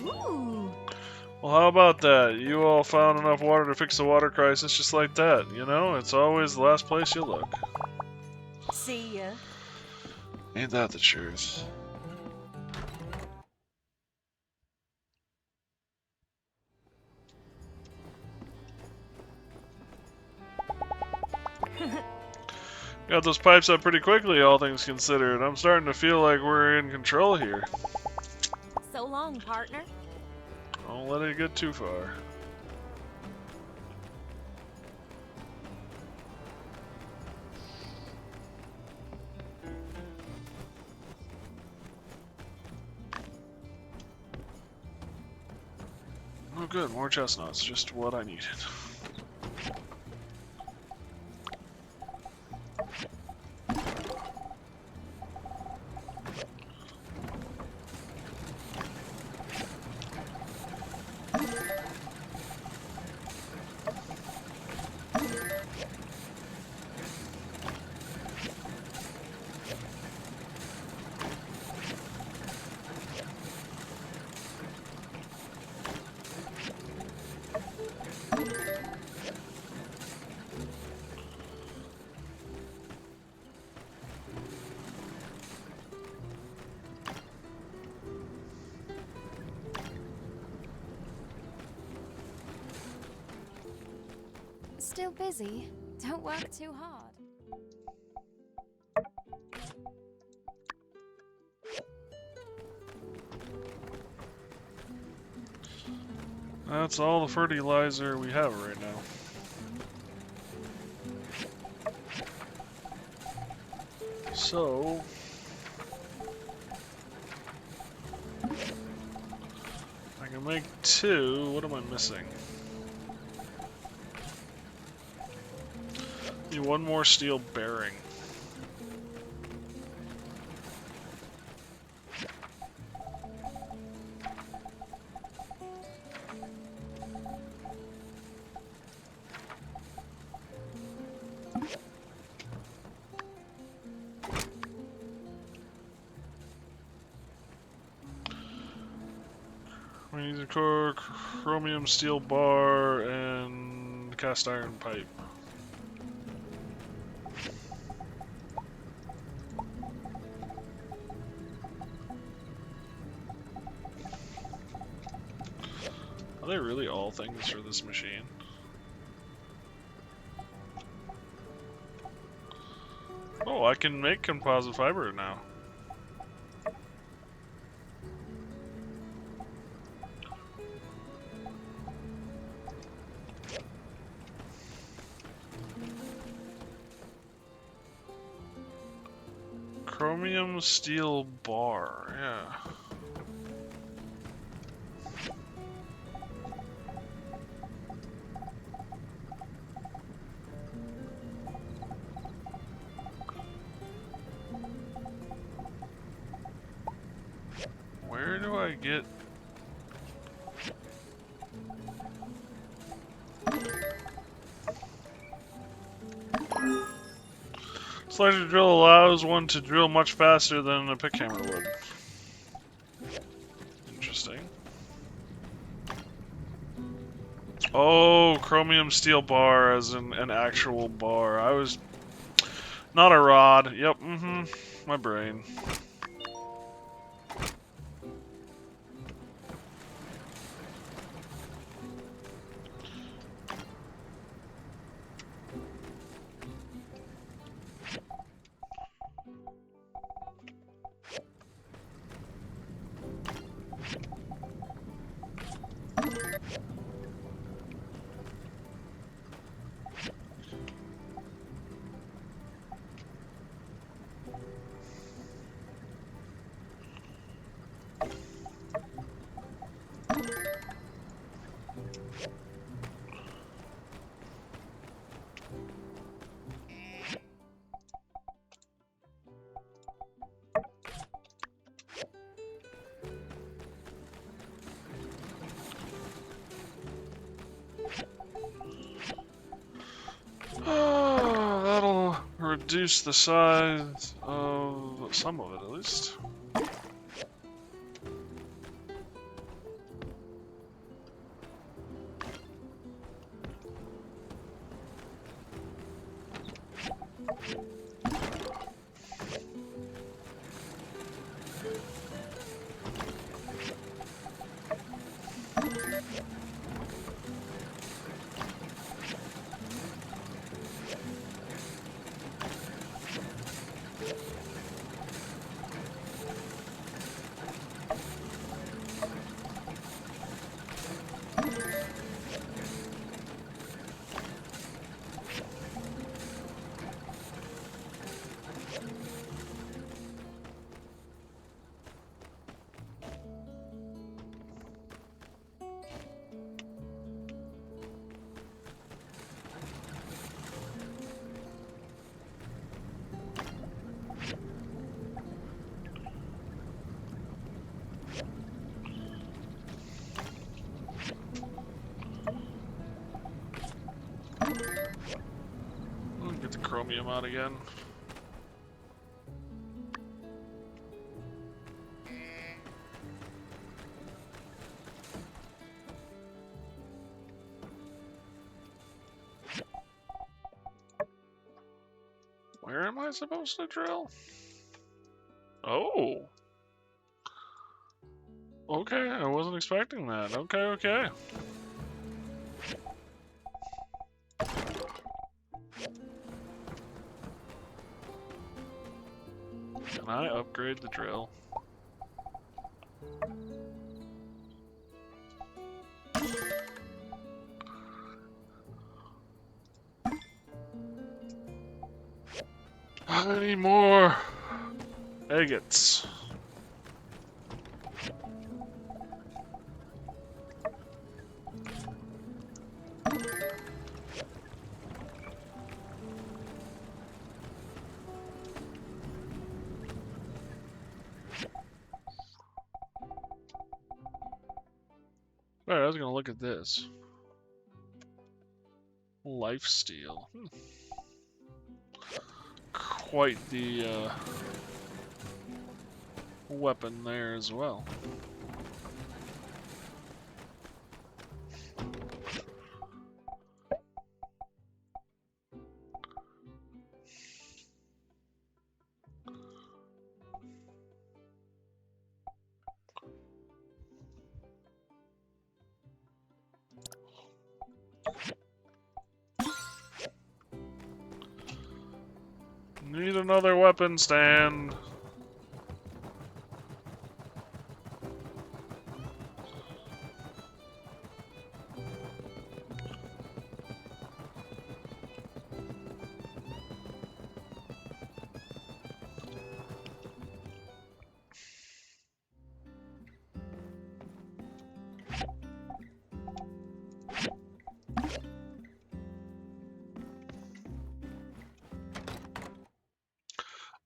Ooh. Well, how about that? You all found enough water to fix the water crisis just like that, you know? It's always the last place you look. See ya. Ain't that the truth? Got those pipes up pretty quickly, all things considered. I'm starting to feel like we're in control here. So long, partner. Don't let it get too far. Oh good, more chestnuts, just what I needed. Still busy. Don't work too hard. That's all the fertilizer we have right now. So... I can make 2. What am I missing? Need 1 more steel bearing. We need a core, chromium steel bar, and cast iron pipe. Are they really all things for this machine? Oh, I can make composite fiber now. Chromium steel bar, yeah. Where do I get... Slider drill allows one to drill much faster than a pick hammer would. Interesting. Oh, chromium steel bar as in an actual bar. I was... Not a rod. Yep, my brain. Oh, that'll reduce the size of some of it, at least. Get the chromium out again. Where am I supposed to drill? Oh. Okay, I wasn't expecting that. Okay, okay. Can I upgrade the drill? I need more agates. Alright, I was gonna look at this. Lifesteal. Quite the weapon there as well. Need another weapon stand.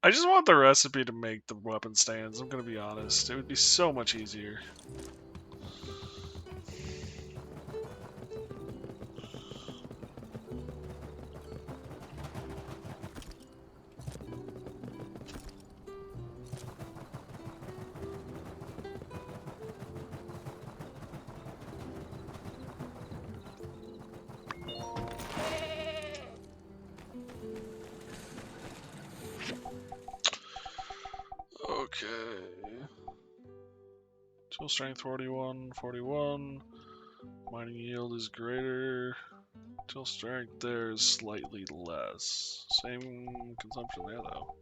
I just want the recipe to make the weapon stands, I'm gonna be honest. It would be so much easier. Okay. Tool strength 41, 41. Mining yield is greater. Tool strength there is slightly less. Same consumption there though.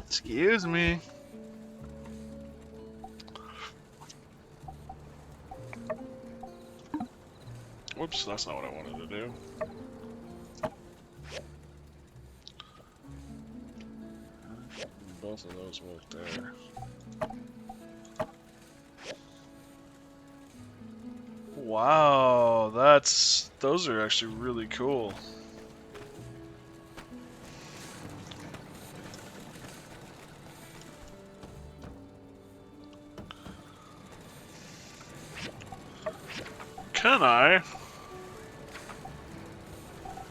Excuse me. Whoops, that's not what I wanted to do. Both of those work there. Wow, those are actually really cool. Can I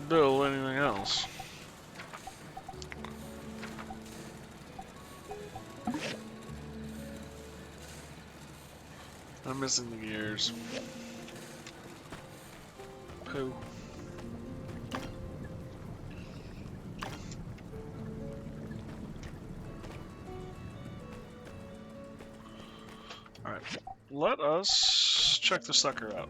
build anything else? I'm missing the gears. Pooh. Alright, let us check the sucker out.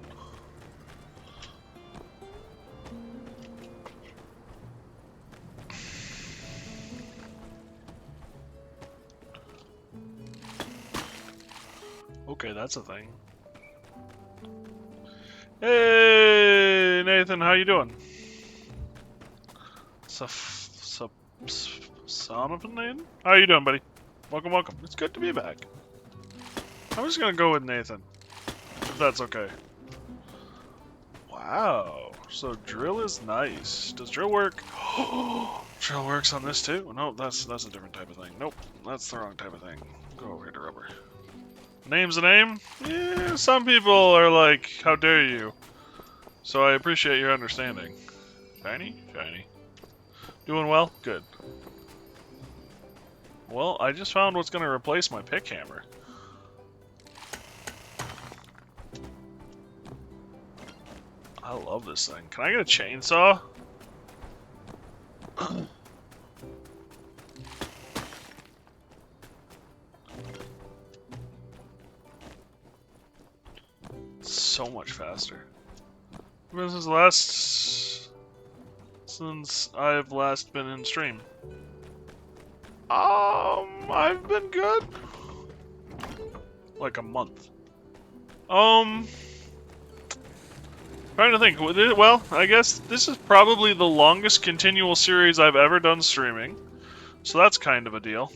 Okay, that's a thing. Hey, Nathan, how you doing? Sonophan? How you doing, buddy? Welcome, welcome. It's good to be back. I'm just gonna go with Nathan, if that's okay. Wow, so drill is nice. Does drill work? Drill works on this too? No, that's a different type of thing. Nope, that's the wrong type of thing. Go over here to rubber. Name's a name? Yeah, some people are like, how dare you? So I appreciate your understanding. Shiny? Shiny. Doing well? Good. Well, I just found what's going to replace my pick hammer. I love this thing. Can I get a chainsaw? So much faster. When was last since I've last been in stream? I've been good. Like a month. Trying to think. Well, I guess this is probably the longest continual series I've ever done streaming. So that's kind of a deal.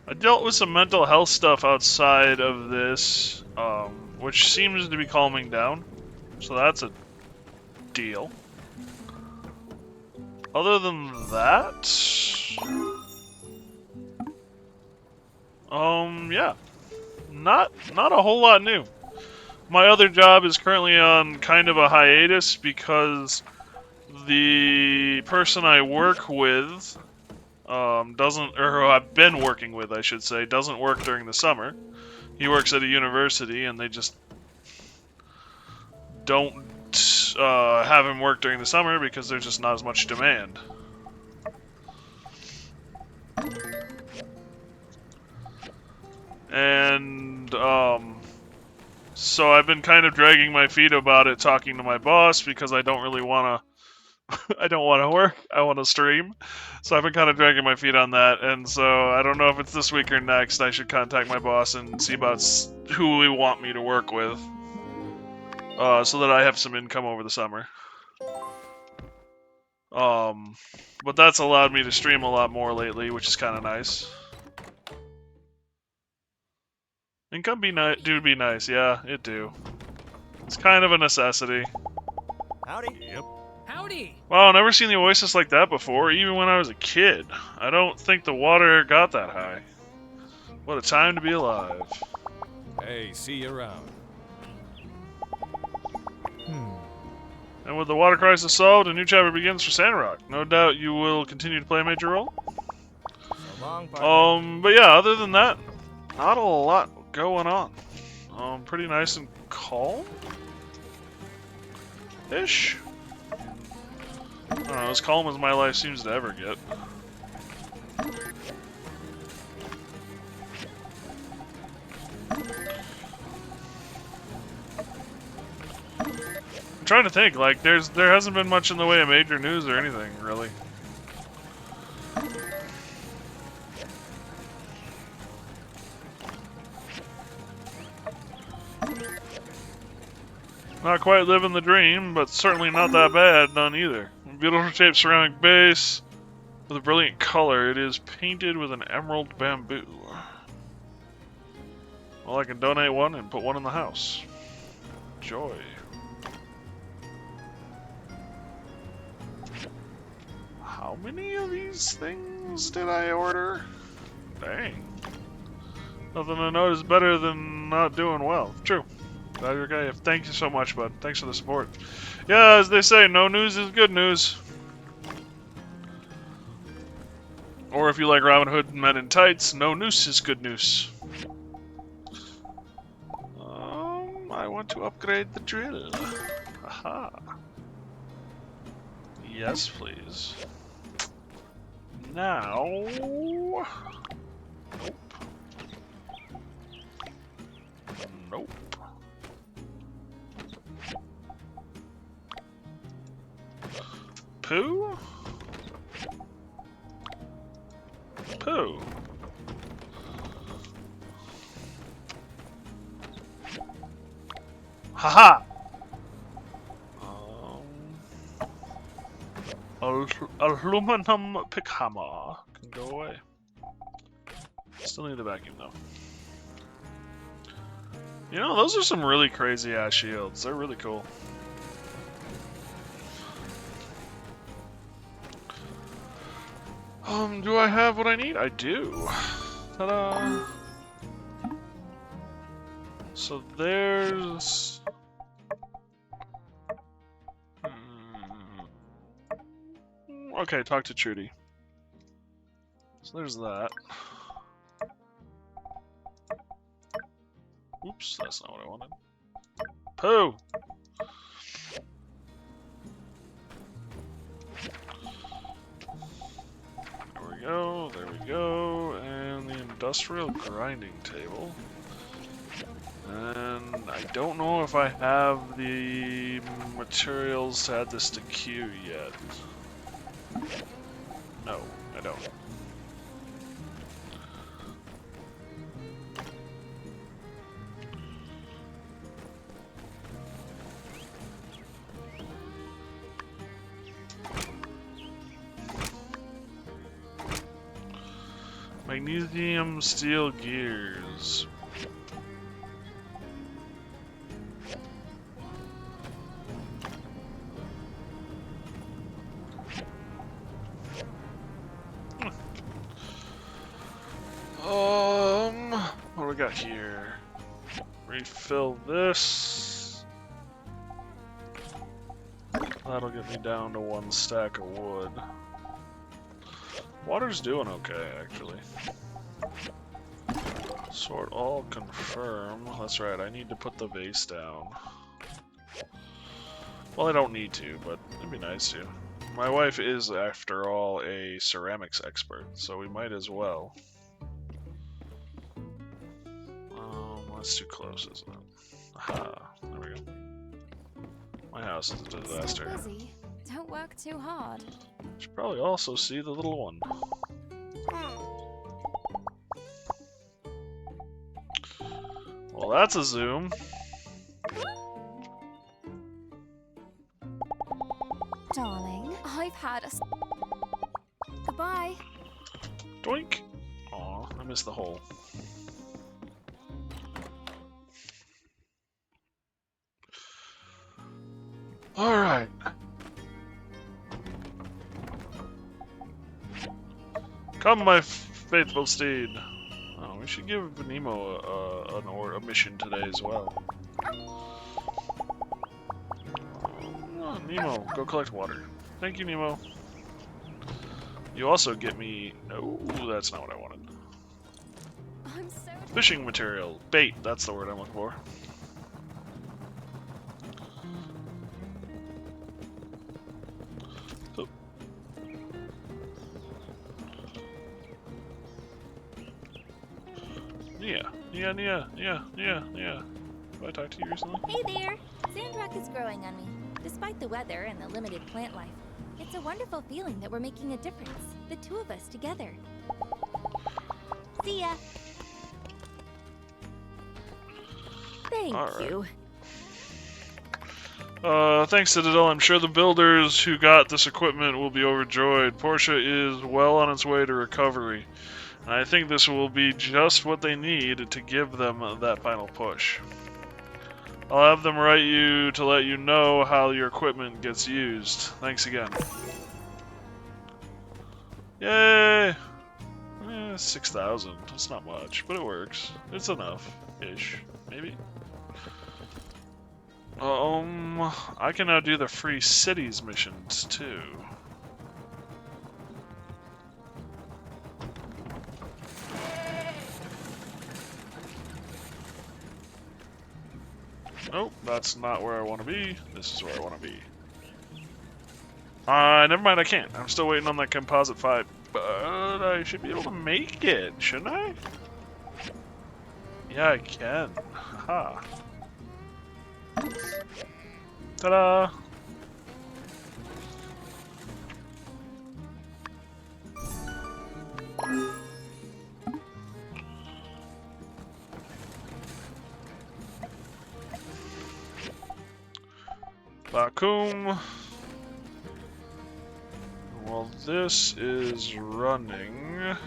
I dealt with some mental health stuff outside of this, which seems to be calming down. So that's a deal. Other than that, yeah, not a whole lot new. My other job is currently on kind of a hiatus because the person I work with doesn't, or who I've been working with, I should say, doesn't work during the summer. He works at a university, and they just don't have him work during the summer because there's just not as much demand. And so I've been kind of dragging my feet about it, talking to my boss, because I don't really want to I don't want to work. I want to stream. So I've been kind of dragging my feet on that. And so I don't know if it's this week or next. I should contact my boss and see about who we want me to work with. So that I have some income over the summer. But that's allowed me to stream a lot more lately, which is kind of nice. Income do be nice, yeah, it do. It's kind of a necessity. Howdy. Yep. Howdy. Wow, never seen the oasis like that before, even when I was a kid. I don't think the water got that high. What a time to be alive. Hey, see you around. And with the water crisis solved, a new chapter begins for Sandrock. No doubt you will continue to play a major role. So long, partner. But yeah, other than that, not a lot going on. Pretty nice and calm? Ish? I don't know, as calm as my life seems to ever get. I'm trying to think, like, there hasn't been much in the way of major news or anything, really. Not quite living the dream, but certainly not that bad, none either. Beautiful shaped ceramic base with a brilliant color. It is painted with an emerald bamboo. Well, I can donate one and put one in the house. Joy. How many of these things did I order? Dang. Nothing to note is better than not doing well. True. Glad you're okay. Thank you so much, bud. Thanks for the support. Yeah, as they say, no news is good news. Or if you like Robin Hood and Men in Tights, no noose is good news. I want to upgrade the drill. Aha. Yes, please. Now... Nope. Nope. Pooh? Pooh. Haha! Aluminum pick hammer can go away. Still need the vacuum though. You know, those are some really crazy ass shields. They're really cool. Do I have what I need? I do. Ta-da! So there's... Okay, talk to Trudy. So there's that. Oops, that's not what I wanted. Pooh! There we go, and the industrial grinding table. And I don't know if I have the materials to add this to queue yet. No, I don't. Magnesium steel gears. What do we got here? Refill this. That'll get me down to 1 stack of wood. Water's doing okay, actually. Sort all confirm. That's right, I need to put the vase down. Well, I don't need to, but it'd be nice to. My wife is, after all, a ceramics expert, so we might as well. That's too close, isn't it? Aha, there we go. My house is a disaster. Busy. Don't work too hard. Should probably also see the little one. Well, that's a zoom. Darling, I've had a... Goodbye. Doink! Aw, I missed the hole. Alright. Come, my faithful steed. Oh, we should give Nemo a mission today as well. Oh, Nemo, go collect water. Thank you, Nemo. You also get me... Oh, that's not what I wanted. I'm so... Fishing material. Bait, that's the word I'm looking for. Oh. Yeah. Have I talked to you recently? Hey there! Sandrock is growing on me. Despite the weather and the limited plant life, it's a wonderful feeling that we're making a difference. The two of us together. See ya! Thank you. Thanks, Citadel. I'm sure the builders who got this equipment will be overjoyed. Portia is well on its way to recovery. And I think this will be just what they need to give them that final push. I'll have them write you to let you know how your equipment gets used. Thanks again. Yay! 6,000. That's not much, but it works. It's enough-ish, maybe. I can now do the free cities missions too. Nope, that's not where I want to be. This is where I want to be. Never mind, I can't. I'm still waiting on that composite 5, but I should be able to make it, shouldn't I? Yeah, I can. Haha. Ta-da! Bakum. Well, this is running. Yeah,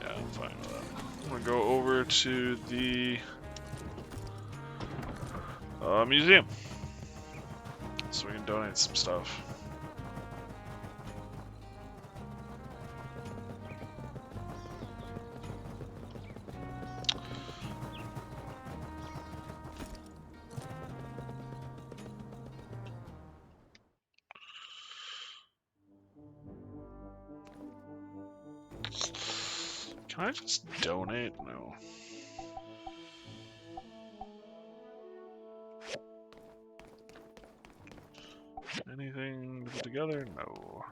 I'm fine with that. I'm gonna go over to the museum so we can donate some stuff. Can I just donate? No. Anything to put together? No.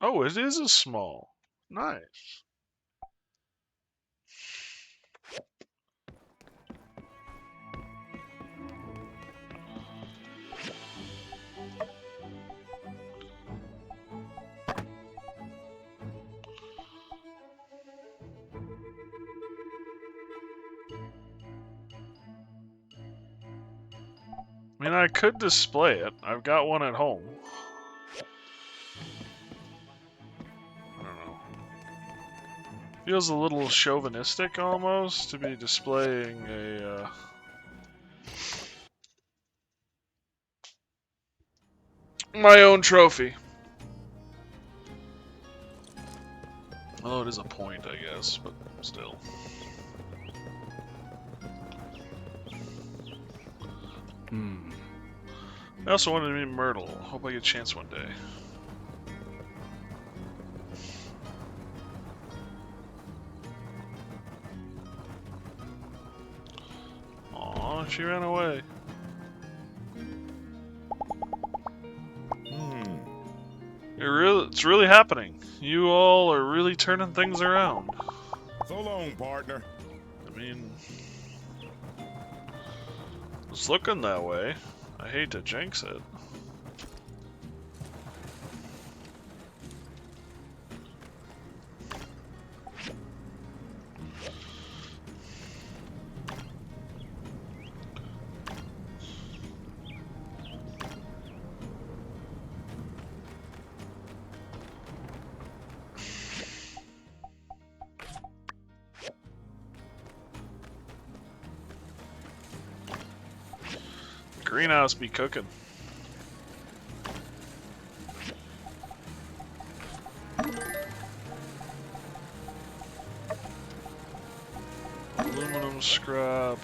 Oh, it is a small. Nice. I mean, I could display it. I've got one at home. I don't know. Feels a little chauvinistic almost to be displaying a my own trophy. Although it is a point, I guess, but still. I also wanted to meet Myrtle. Hope I get a chance one day. Aw, she ran away. It really, It's really happening. You all are really turning things around. So long, partner. I mean, it's looking that way. I hate to jinx it. Greenhouse be cooking. Aluminum scrap.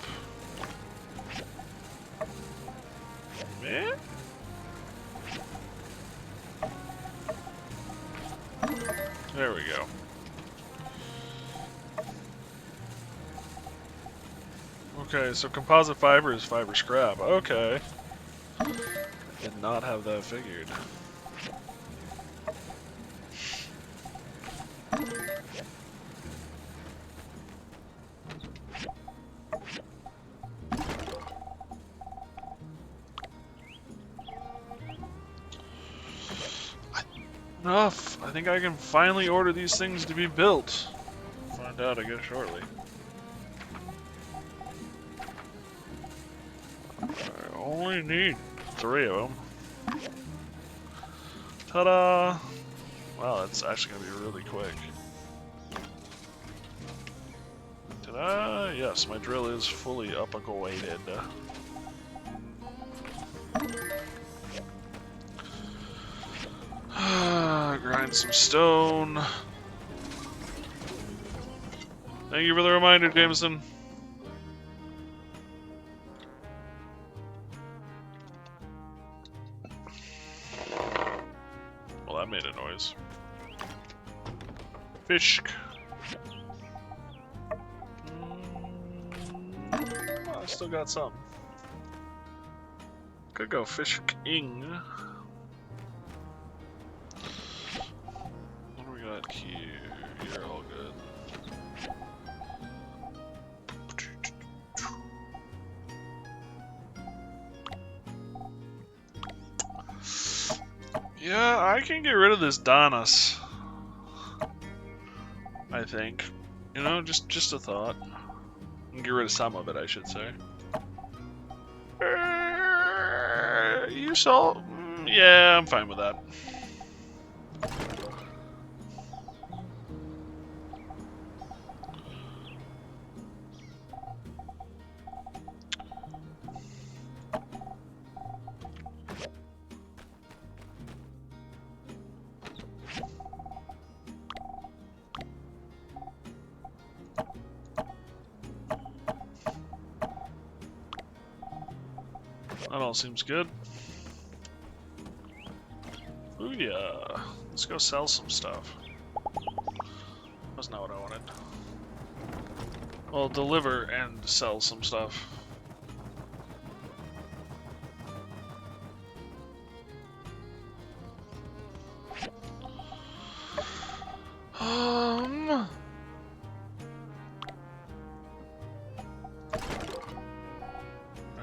Man? There we go. Okay, so composite fiber is fiber scrap. Okay. Did not have that figured. Enough. I think I can finally order these things to be built. Find out, I guess, shortly. I only need 3 of them. Ta-da! Wow, that's actually gonna be really quick. Ta-da! Yes, my drill is fully upgraded. Grind some stone. Thank you for the reminder, Jameson. Well, that made a noise. Fish. I still got some. Could go fish king. What do we got here? You're all good. Yeah, I can get rid of this Donis. I think. You know, just a thought. Get rid of some of it, I should say. You saw? Yeah, I'm fine with that. That all seems good. Ooh yeah. Let's go sell some stuff. That's not what I wanted. Well, deliver and sell some stuff.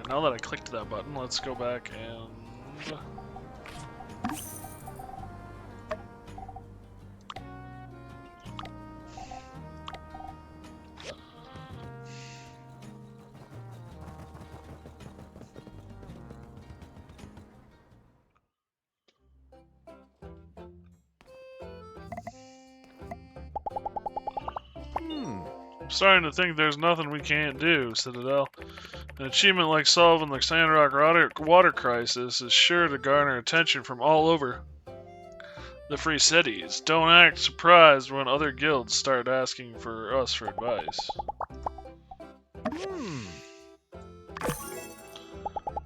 Now that I clicked that button, let's go back and... I'm starting to think there's nothing we can't do, Citadel. An achievement like solving the Sandrock water crisis is sure to garner attention from all over the free cities. Don't act surprised when other guilds start asking for us for advice.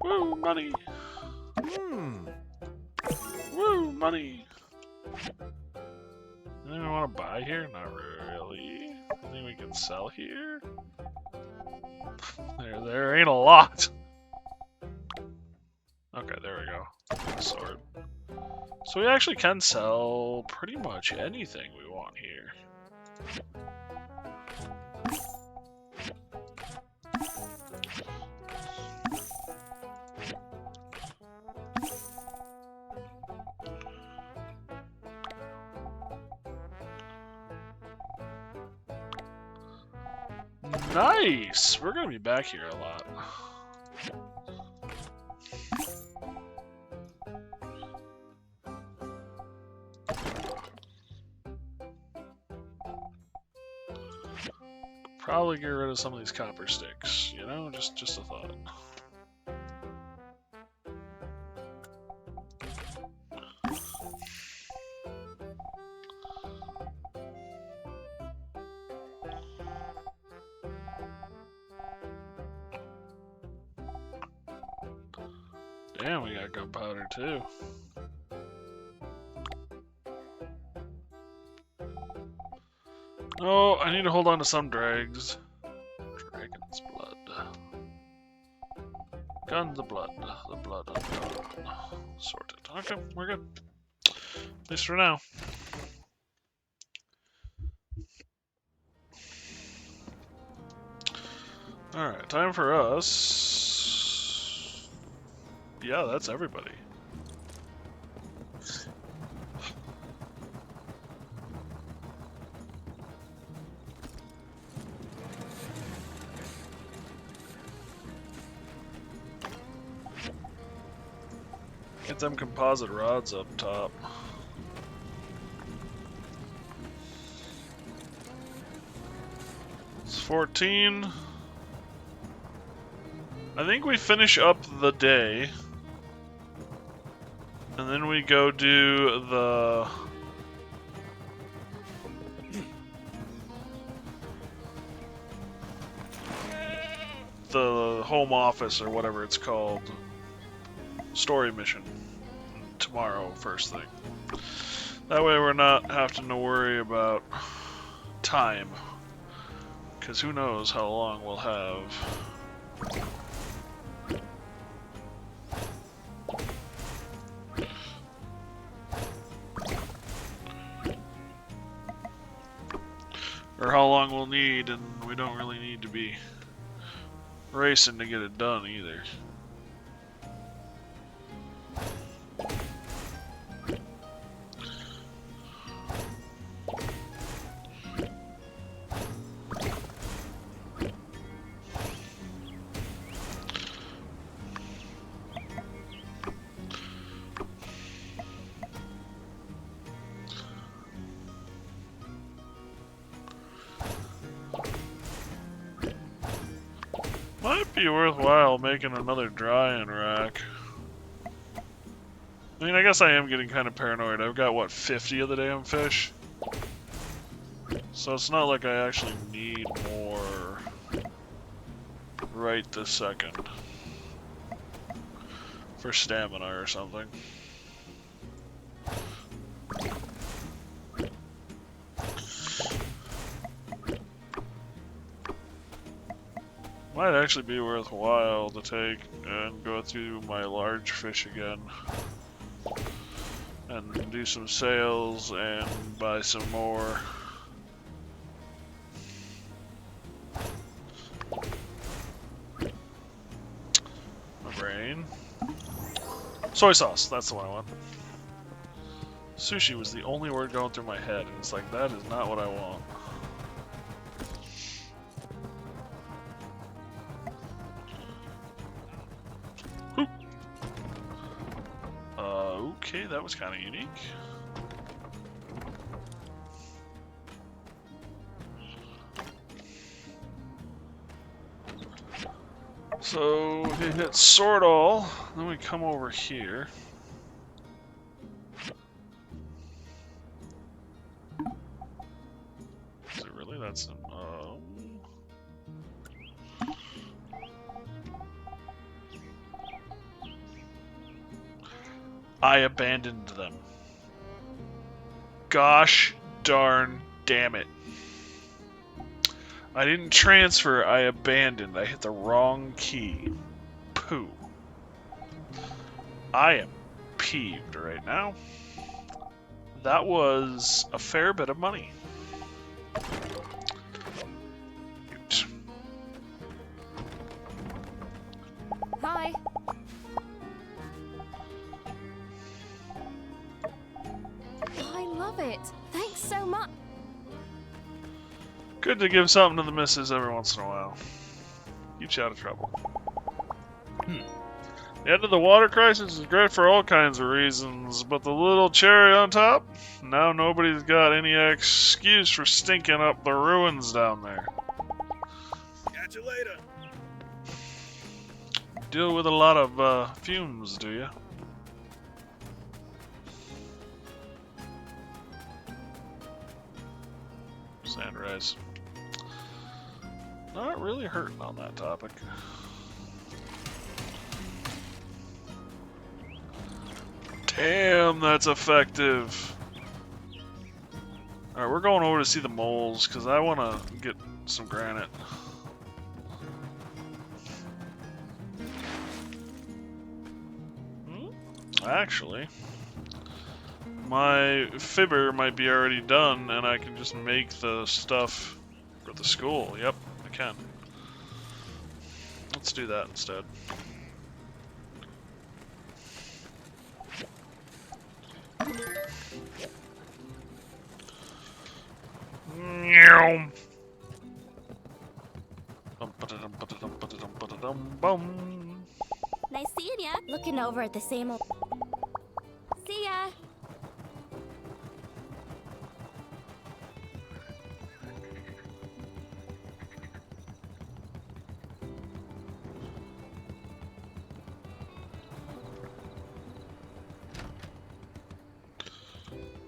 Woo, money! Woo, money! Anything I want to buy here? Not really. Anything we can sell here? There ain't a lot. Okay, there we go. Sword. So we actually can sell pretty much anything we want here. Nice! We're gonna be back here a lot. Probably get rid of some of these copper sticks, you know? Just a thought. Damn, we got gunpowder too. Oh, I need to hold on to some drags. Dragon's blood. Guns of blood. The blood of God. Sorted. Okay, we're good. At least for now. Alright, time for us. Yeah, that's everybody. Get them composite rods up top. It's 14. I think we finish up the day. And then we go do the home office or whatever it's called. Story mission tomorrow first thing. That way we're not having to worry about time, because who knows how long we'll have. Or how long we'll need, and we don't really need to be racing to get it done either. Might be worthwhile making another drying rack. I mean, I guess I am getting kind of paranoid. I've got, what, 50 of the damn fish? So it's not like I actually need more right this second. For stamina or something. Might actually be worthwhile to take and go through my large fish again. And do some sales and buy some more. My brain. Soy sauce, that's the one I want. Sushi was the only word going through my head, and it's like, that is not what I want. Okay, that was kind of unique. So we hit sort all, then we come over here. Is it really? That's I abandoned them. Gosh darn damn it. I didn't transfer, I abandoned. I hit the wrong key. Pooh. I am peeved right now. That was a fair bit of money. Hi. I love it. Thanks so much. Good to give something to the missus every once in a while. Keeps you out of trouble. The end of the water crisis is great for all kinds of reasons, but the little cherry on top? Now nobody's got any excuse for stinking up the ruins down there. Catch you later. Deal with a lot of fumes, do you? Sandrise. Not really hurting on that topic. Damn, that's effective. Alright, we're going over to see the moles, because I want to get some granite. Actually, my fibber might be already done, and I can just make the stuff for the school. Yep, I can. Let's do that instead. Nice seeing ya. Looking over at the same old. See ya.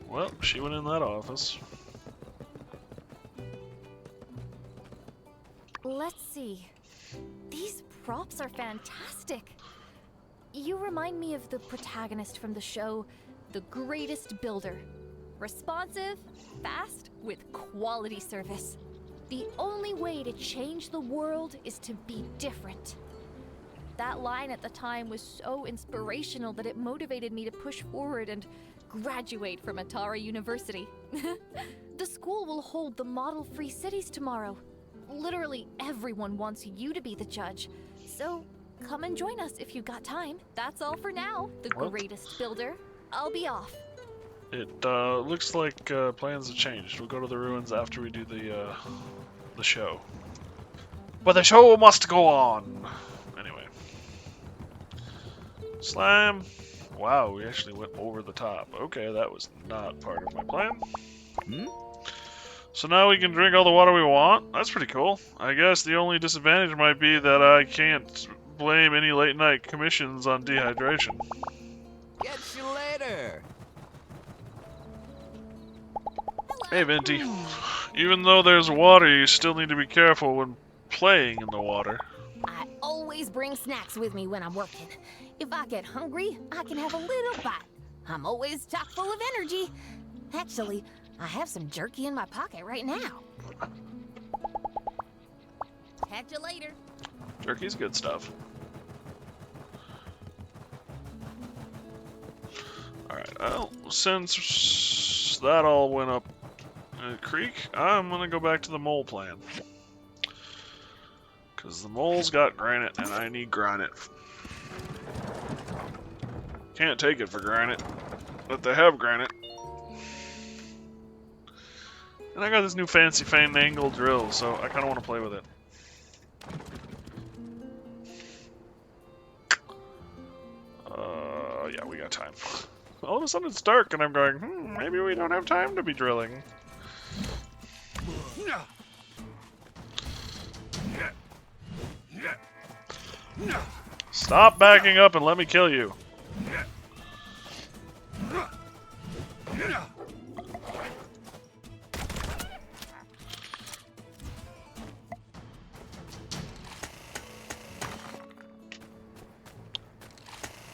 Well, she went in that office. Let's see. These props are fantastic. You remind me of the protagonist from the show, The Greatest Builder. Responsive, fast, with quality service. The only way to change the world is to be different. That line at the time was so inspirational that it motivated me to push forward and graduate from Atara University. The school will hold the Model Free Cities tomorrow. Literally everyone wants you to be the judge. So come and join us if you got time. That's all for now, the greatest builder. I'll be off. It looks like plans have changed. We'll go to the ruins after we do the show. But the show must go on! Anyway. Slime. Wow, we actually went over the top. Okay, that was not part of my plan. So now we can drink all the water we want? That's pretty cool. I guess the only disadvantage might be that I can't blame any late night commissions on dehydration. Catch you later. Hey, Venti. Even though there's water, you still need to be careful when playing in the water. I always bring snacks with me when I'm working. If I get hungry, I can have a little bite. I'm always chock full of energy. Actually, I have some jerky in my pocket right now. Catch you later. Jerky's good stuff. Alright, well, since that all went up a creek, I'm gonna go back to the mole plan. Because the mole's got granite, and I need granite. Can't take it for granite, but they have granite. And I got this new fancy fan angle drill, so I kind of want to play with it. Yeah, we got time. All of a sudden it's dark, and I'm going, maybe we don't have time to be drilling. Stop backing up and let me kill you.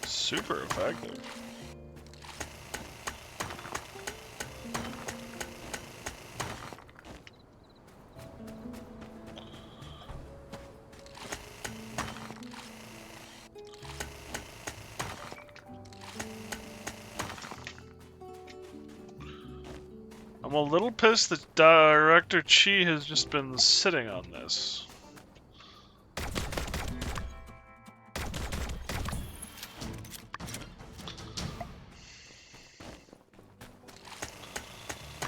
Super effective. I'm a little pissed that Director Chi has just been sitting on this.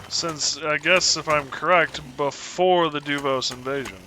Since, I guess if I'm correct, before the Duvos invasion.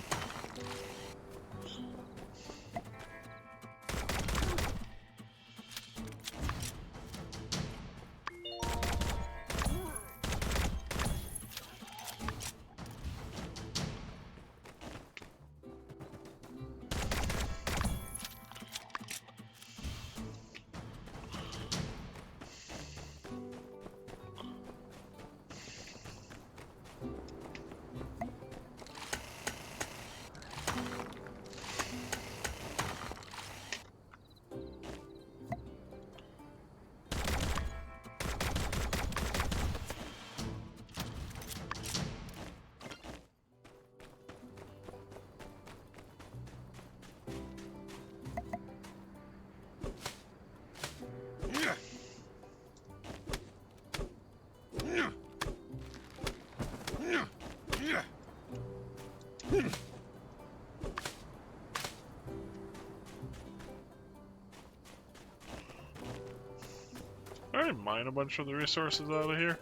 I didn't mine a bunch of the resources out of here.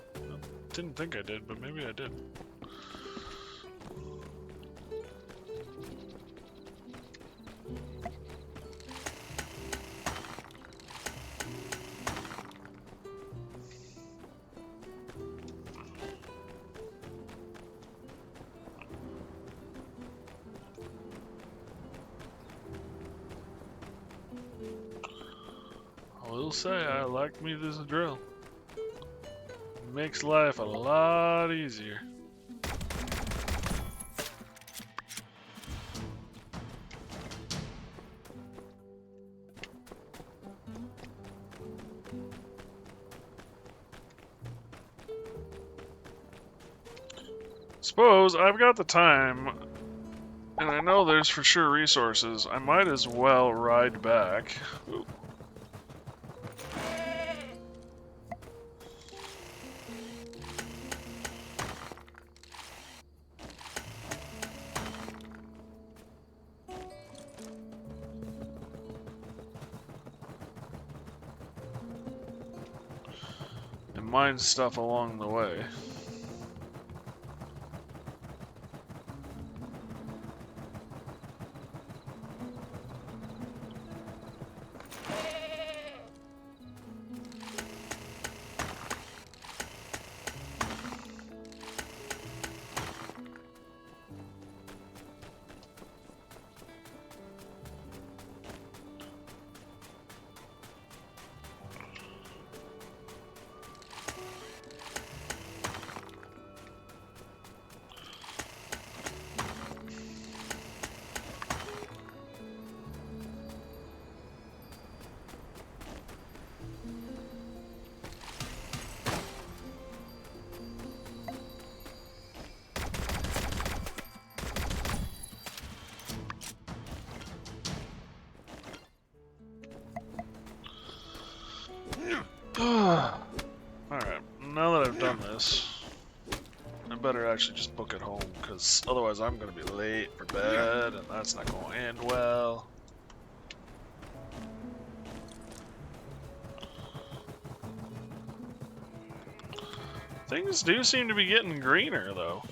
Didn't think I did, but maybe I did. I will say, I like me this drill. Makes life a lot easier. Suppose I've got the time, and I know there's for sure resources. I might as well ride back. Ooh. And mine stuff along the way. Alright, now that I've done this, I better actually just book it home, because otherwise I'm going to be late for bed, and that's not going to end well. Things do seem to be getting greener, though.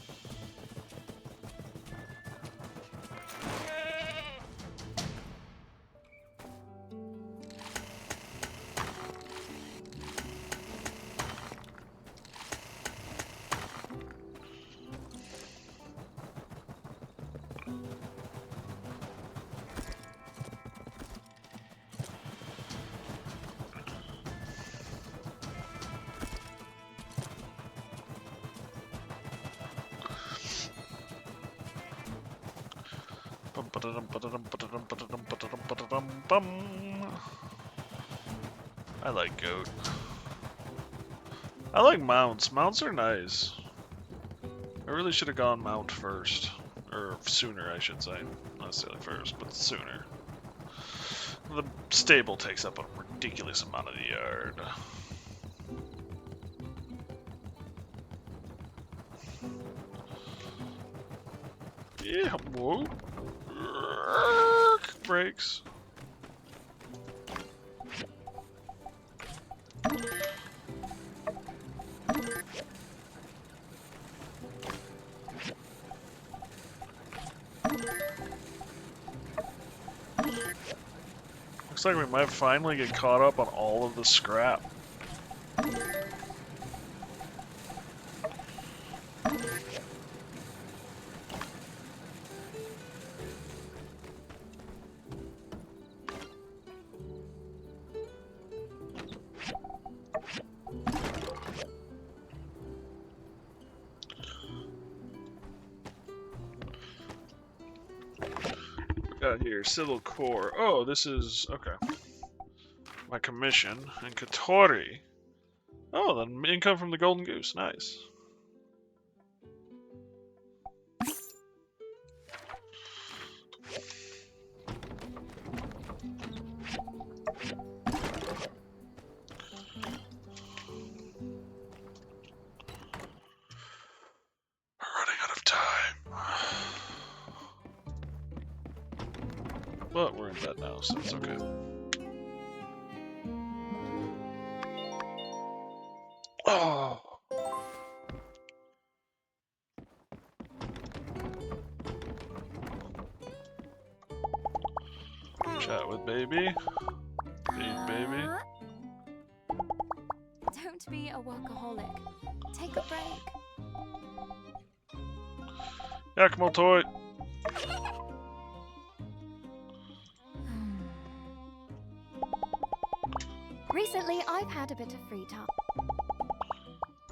I like goat. I like mounts. Mounts are nice. I really should have gone mount first. Or sooner, I should say. Not necessarily first, but sooner. The stable takes up a ridiculous amount of the yard. Yeah, whoa. Brakes. Looks like we might finally get caught up on all of the scrap. Got here, Civil Core. Oh, this is okay. My commission and Katori. Oh, the income from the Golden Goose. Nice. We're running out of time. But we're in bed now, so it's okay. Oh. Chat with baby. Feed baby. Don't be a workaholic. Take a break. Yakimo toy. Recently, I've had a bit of free time.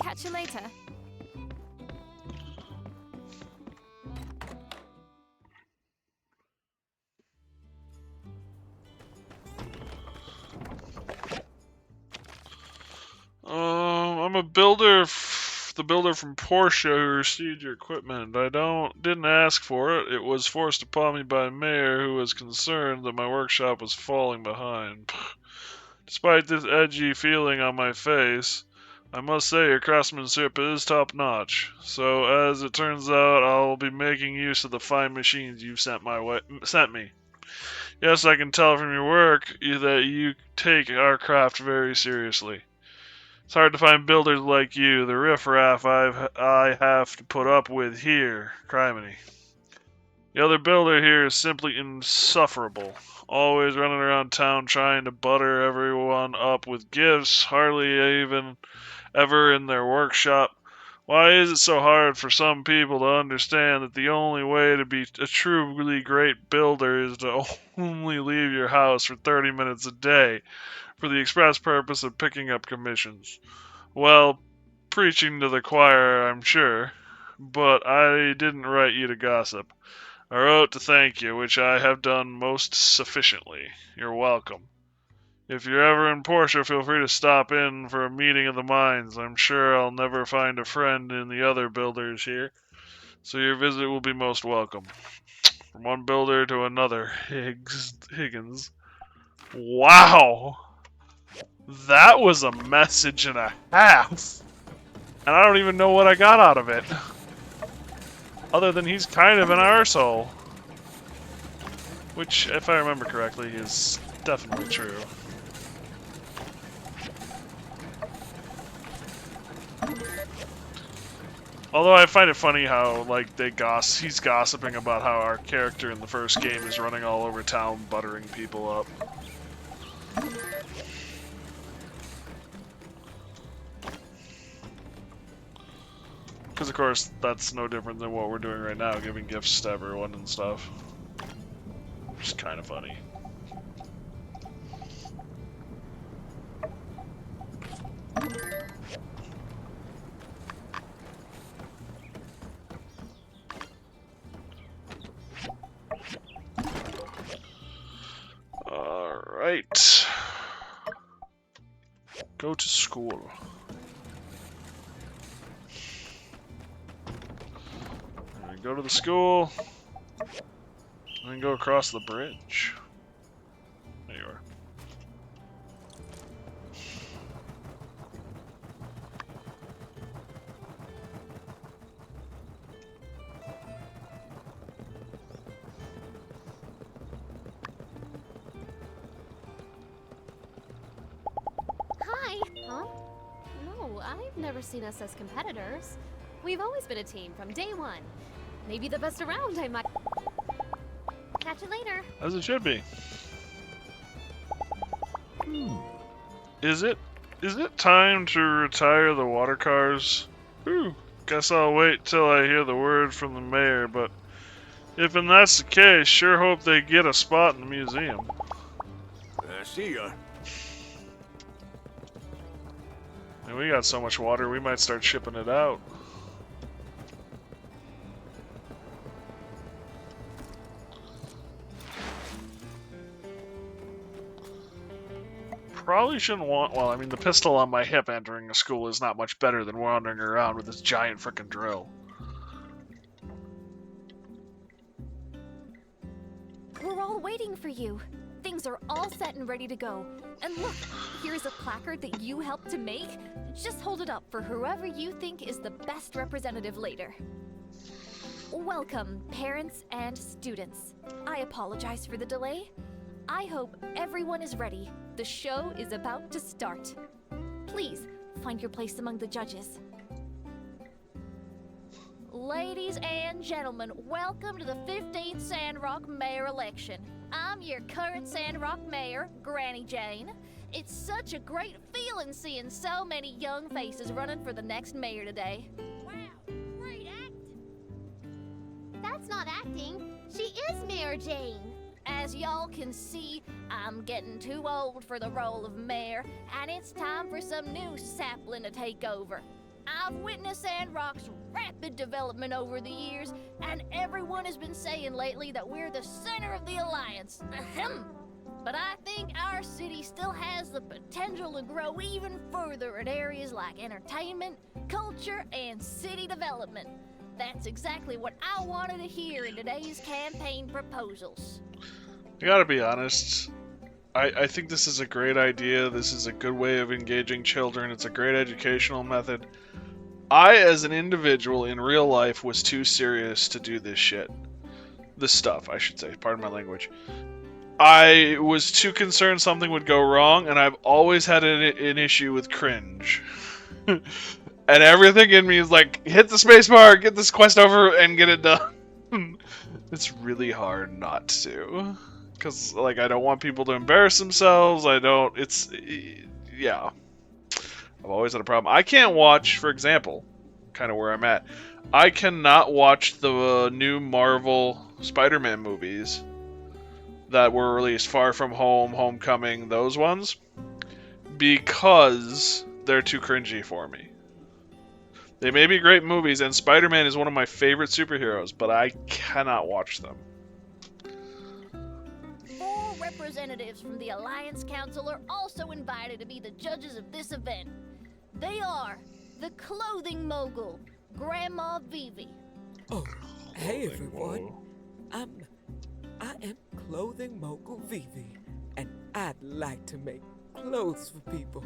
Catch you later. I'm a builder, the builder from Porsche who received your equipment. I didn't ask for it. It was forced upon me by Mayor, who was concerned that my workshop was falling behind. Despite this edgy feeling on my face, I must say your craftsmanship is top notch. So as it turns out, I'll be making use of the fine machines you've sent me. Yes, I can tell from your work that you take our craft very seriously. It's hard to find builders like you, the riffraff I have to put up with here. Criminy. The other builder here is simply insufferable. Always running around town trying to butter everyone up with gifts, hardly even ever in their workshop. Why is it so hard for some people to understand that the only way to be a truly great builder is to only leave your house for 30 minutes a day for the express purpose of picking up commissions? Well, preaching to the choir, I'm sure, but I didn't write you to gossip. I wrote to thank you, which I have done most sufficiently. You're welcome. If you're ever in Portia, feel free to stop in for a meeting of the minds. I'm sure I'll never find a friend in the other builders here, so your visit will be most welcome. From one builder to another, Higgins. Wow! That was a message and a half! And I don't even know what I got out of it. Other than he's kind of an arsehole. Which, if I remember correctly, is definitely true. Although I find it funny how, like, he's gossiping about how our character in the first game is running all over town, buttering people up. Because, of course, that's no different than what we're doing right now, giving gifts to everyone and stuff. Which is kind of funny. Alright. Go to school. And go to the school. And then go across the bridge. There you are. Oh, I've never seen us as competitors. We've always been a team from day one. Maybe the best around, I might. Catch you later. As it should be. Is it time to retire the water cars? Whew. Guess I'll wait till I hear the word from the mayor, but if that's the case, sure hope they get a spot in the museum. See ya. And we got so much water, we might start shipping it out. Probably shouldn't want. Well, I mean, the pistol on my hip entering a school is not much better than wandering around with this giant frickin' drill. We're all waiting for you. Things are all set and ready to go. And look, here's a placard that you helped to make. Just hold it up for whoever you think is the best representative later. Welcome, parents and students. I apologize for the delay. I hope everyone is ready. The show is about to start. Please, find your place among the judges. Ladies and gentlemen, welcome to the 15th Sandrock Mayor election. I'm your current Sandrock Mayor, Granny Jane. It's such a great feeling seeing so many young faces running for the next mayor today. Wow, great act. That's not acting. She is Mayor Jane. As y'all can see, I'm getting too old for the role of mayor, and it's time for some new sapling to take over. I've witnessed Sandrock's rapid development over the years, and everyone has been saying lately that we're the center of the alliance. Ahem. But I think our city still has the potential to grow even further in areas like entertainment, culture, and city development. That's exactly what I wanted to hear in today's campaign proposals. I gotta be honest. I think this is a great idea. This is a good way of engaging children. It's a great educational method. I, as an individual in real life, was too serious to do this shit. This stuff, I should say. Pardon my language. I was too concerned something would go wrong, and I've always had an issue with cringe. And everything in me is like, hit the spacebar, get this quest over, and get it done. It's really hard not to. Because, like, I don't want people to embarrass themselves. Yeah. I've always had a problem. I can't watch, for example, kind of where I'm at. I cannot watch the new Marvel Spider-Man movies that were released, Far From Home, Homecoming, those ones, because they're too cringy for me. They may be great movies, and Spider-Man is one of my favorite superheroes, but I cannot watch them. 4 representatives from the Alliance Council are also invited to be the judges of this event. They are the clothing mogul, Grandma Vivi. Oh, hey everyone. I am clothing mogul Vivi, and I'd like to make clothes for people.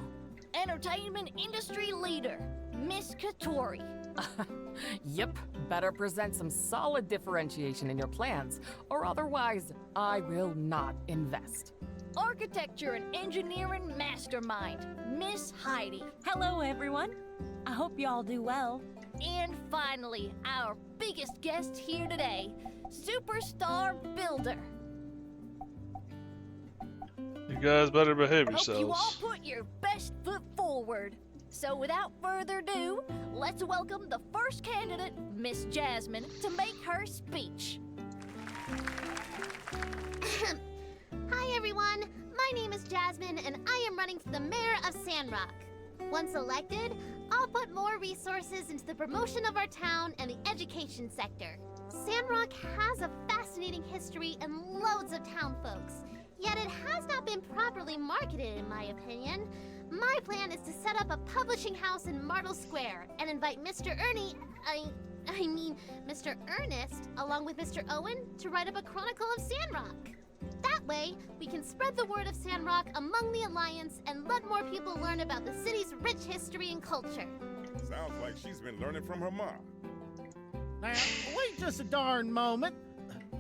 Entertainment industry leader, Miss Katori. Yep, better present some solid differentiation in your plans, or otherwise, I will not invest. Architecture and engineering mastermind, Miss Heidi. Hello, everyone. I hope y'all do well. And finally, our biggest guest here today, superstar builder. You guys better behave Hope you all yourselves. put your best foot forward. So without further ado, let's welcome the first candidate, Miss Jasmine, to make her speech. Hi, everyone. My name is Jasmine, and I am running for the mayor of Sandrock. Once elected, I'll put more resources into the promotion of our town and the education sector. Sandrock has a fascinating history and loads of town folks, yet it has not been properly marketed, in my opinion. My plan is to set up a publishing house in Martle Square and invite Mr. Mr. Ernest, along with Mr. Owen, to write up a chronicle of Sandrock. That way, we can spread the word of Sandrock among the Alliance and let more people learn about the city's rich history and culture. Sounds like she's been learning from her mom. Now, wait just a darn moment.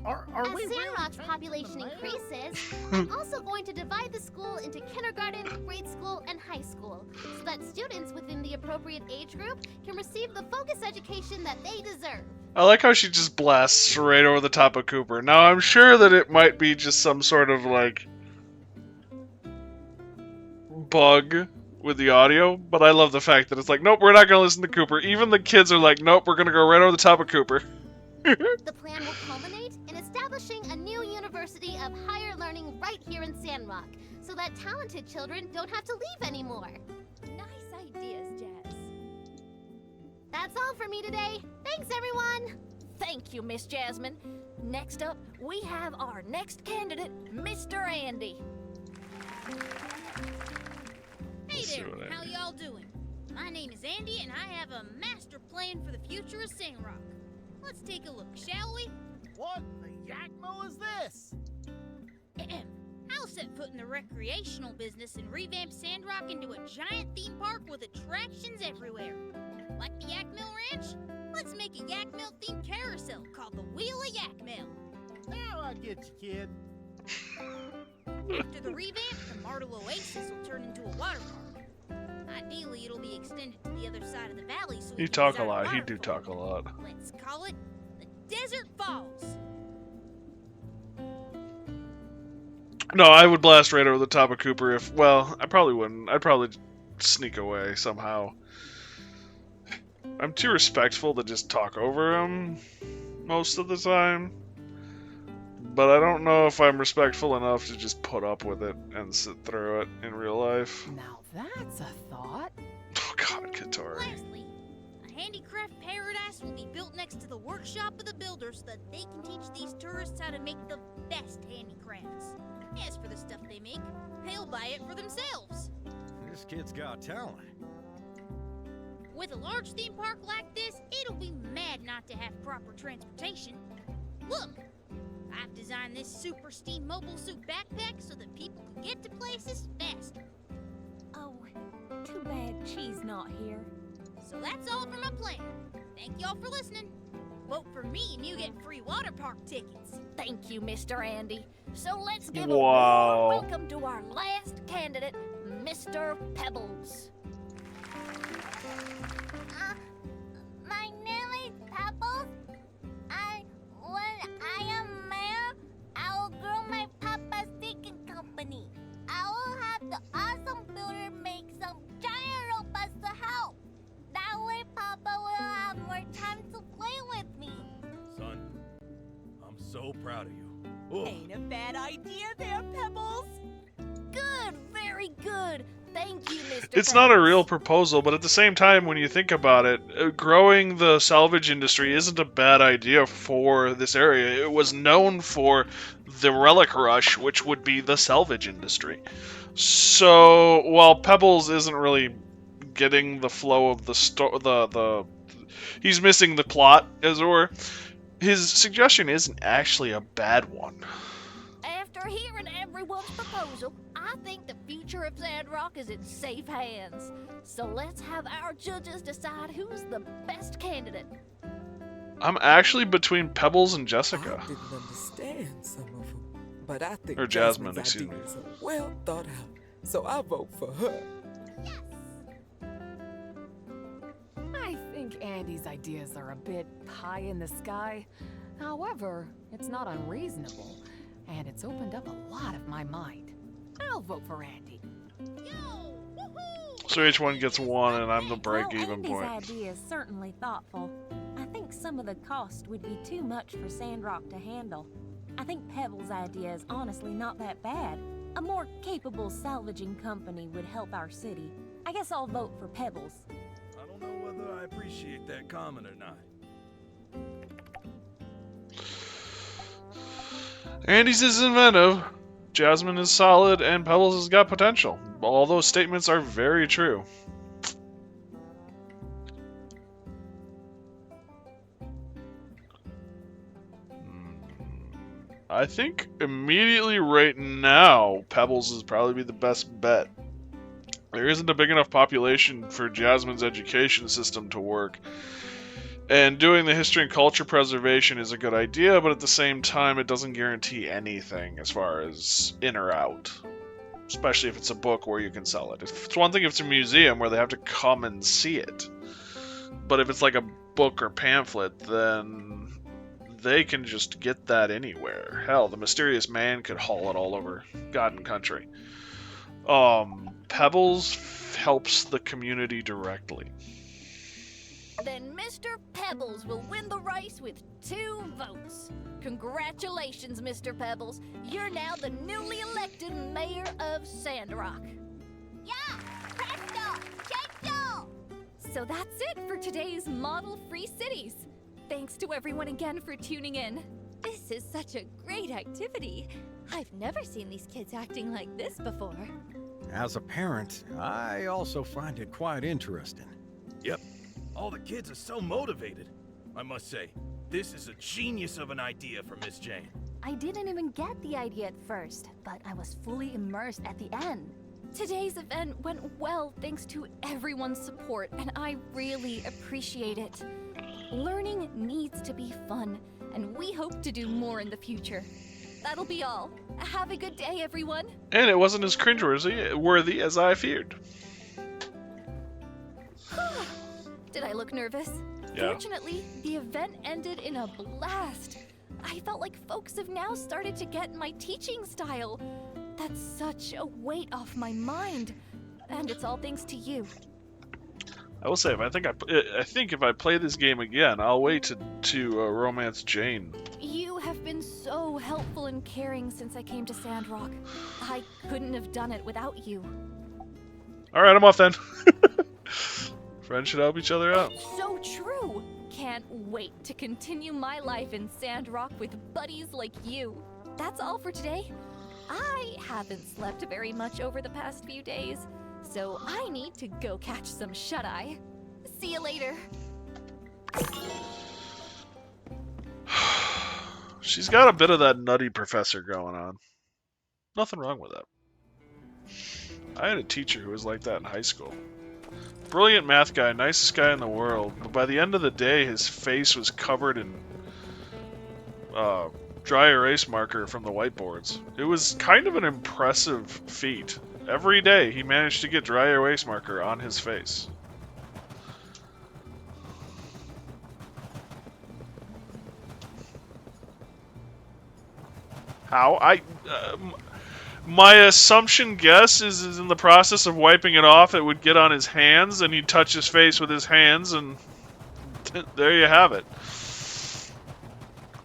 As we really Sandrock's population increases, I'm also going to divide the school into kindergarten, grade school, and high school, so that students within the appropriate age group can receive the focused education that they deserve. I like how she just blasts right over the top of Cooper. Now, I'm sure that it might be just some sort of, like, bug with the audio, but I love the fact that it's like, nope, we're not going to listen to Cooper. Even the kids are like, nope, we're going to go right over the top of Cooper. The plan will culminate in establishing a new university of higher learning right here in Sandrock, so that talented children don't have to leave anymore. Nice ideas, Jazz. That's all for me today. Thanks, everyone. Thank you, Miss Jasmine. Next up, we have our next candidate, Mr. Andy. Hey there, how y'all doing? My name is Andy, and I have a master plan for the future of Sandrock. Let's take a look, shall we? What the yakmo is this? I'll set foot in the recreational business and revamp Sandrock into a giant theme park with attractions everywhere. Like the Yak Mill Ranch? Let's make a Yak Mill themed carousel called the Wheel of Yak Mill. Now I get you, kid. After the revamp, the Martle Oasis will turn into a water park. Ideally, it'll be extended to the other side of the valley so we You can talk a design lot. He waterfall. do talk a lot. Let's call it the Desert Falls. No, I would blast right over the top of Cooper if, well, I probably wouldn't. I'd probably sneak away somehow. I'm too respectful to just talk over him most of the time. But I don't know if I'm respectful enough to just put up with it and sit through it in real life. Now that's a thought. Oh god, Katori. Lastly, a handicraft paradise will be built next to the workshop of the builder so that they can teach these tourists how to make the best handicrafts. As for the stuff they make, they'll buy it for themselves. This kid's got talent. With a large theme park like this, it'll be mad not to have proper transportation. Look! I've designed this super steam mobile suit backpack so that people can get to places faster. Oh, too bad she's not here. So that's all for my plan. Thank y'all for listening. Vote for me and you get free water park tickets. Thank you, Mr. Andy. So let's give Wow. a warm welcome to our last candidate, Mr. Pebbles. My name is Pebbles. When I am mayor, I will grow my Papa's Baking Company. I will have the awesome builder make some giant robots to help. That way Papa will have more time to play with me. Son, I'm so proud of you. Ain't a bad idea there, Pebbles. Good, very good. Thank you, Mr. It's not a real proposal, but at the same time, when you think about it, growing the salvage industry isn't a bad idea for this area. It was known for the relic rush, which would be the salvage industry. So, while Pebbles isn't really getting the flow of the he's missing the plot, as it were, his suggestion isn't actually a bad one. After hearing everyone's proposal, I think the future of Sandrock is in safe hands. So let's have our judges decide who's the best candidate. I'm actually between Pebbles and Jessica. I didn't understand some of them, but I think Or Jasmine, Jasmine's excuse me. ideas are well thought out, so I vote for her. I think Andy's ideas are a bit pie in the sky. However, it's not unreasonable, and it's opened up a lot of my mind. I'll vote for Andy. So each one gets one, and I'm the break-even Andy's point. idea is certainly thoughtful. I think some of the cost would be too much for Sandrock to handle. I think Pebbles' idea is honestly not that bad. A more capable salvaging company would help our city. I guess I'll vote for Pebbles. I don't know whether I appreciate that comment or not. Andy's is inventive, Jasmine is solid, and Pebbles has got potential. All those statements are very true. I think immediately right now, Pebbles is probably be the best bet. There isn't a big enough population for Jasmine's education system to work. And doing the history and culture preservation is a good idea, but at the same time, it doesn't guarantee anything as far as in or out. Especially if it's a book where you can sell it. It's one thing if it's a museum where they have to come and see it. But if it's like a book or pamphlet, then they can just get that anywhere. Hell, the mysterious man could haul it all over God and country. Pebbles helps the community directly. Then Mr. Pebbles will win the race with 2 votes. Congratulations, Mr. Pebbles. You're now the newly elected mayor of Sandrock. Yeah! Presto! Chesto! So that's it for today's Model Free Cities. Thanks to everyone again for tuning in. This is such a great activity. I've never seen these kids acting like this before. As a parent, I also find it quite interesting. Yep. All the kids are so motivated. I must say, this is a genius of an idea for Miss Jane. I didn't even get the idea at first, but I was fully immersed at the end. Today's event went well thanks to everyone's support, and I really appreciate it. Learning needs to be fun, and we hope to do more in the future. That'll be all. Have a good day, everyone. And it wasn't as cringeworthy as I feared. Did I look nervous? Yeah. Fortunately, the event ended in a blast. I felt like folks have now started to get my teaching style. That's such a weight off my mind. And it's all thanks to you. I will say, I think if I play this game again, I'll wait to romance Jane. You have been so helpful and caring since I came to Sandrock. I couldn't have done it without you. All right, I'm off then. Friends should help each other out. So true. Can't wait to continue my life in Sandrock with buddies like you. That's all for today. I haven't slept very much over the past few days, so I need to go catch some shut-eye. See you later. She's got a bit of that nutty professor going on. Nothing wrong with that. I had a teacher who was like that in high school. Brilliant math guy, nicest guy in the world, but by the end of the day his face was covered in dry erase marker from the whiteboards. It was kind of an impressive feat. Every day he managed to get dry erase marker on his face. How? My assumption guess is in the process of wiping it off, it would get on his hands, and he'd touch his face with his hands, and there you have it.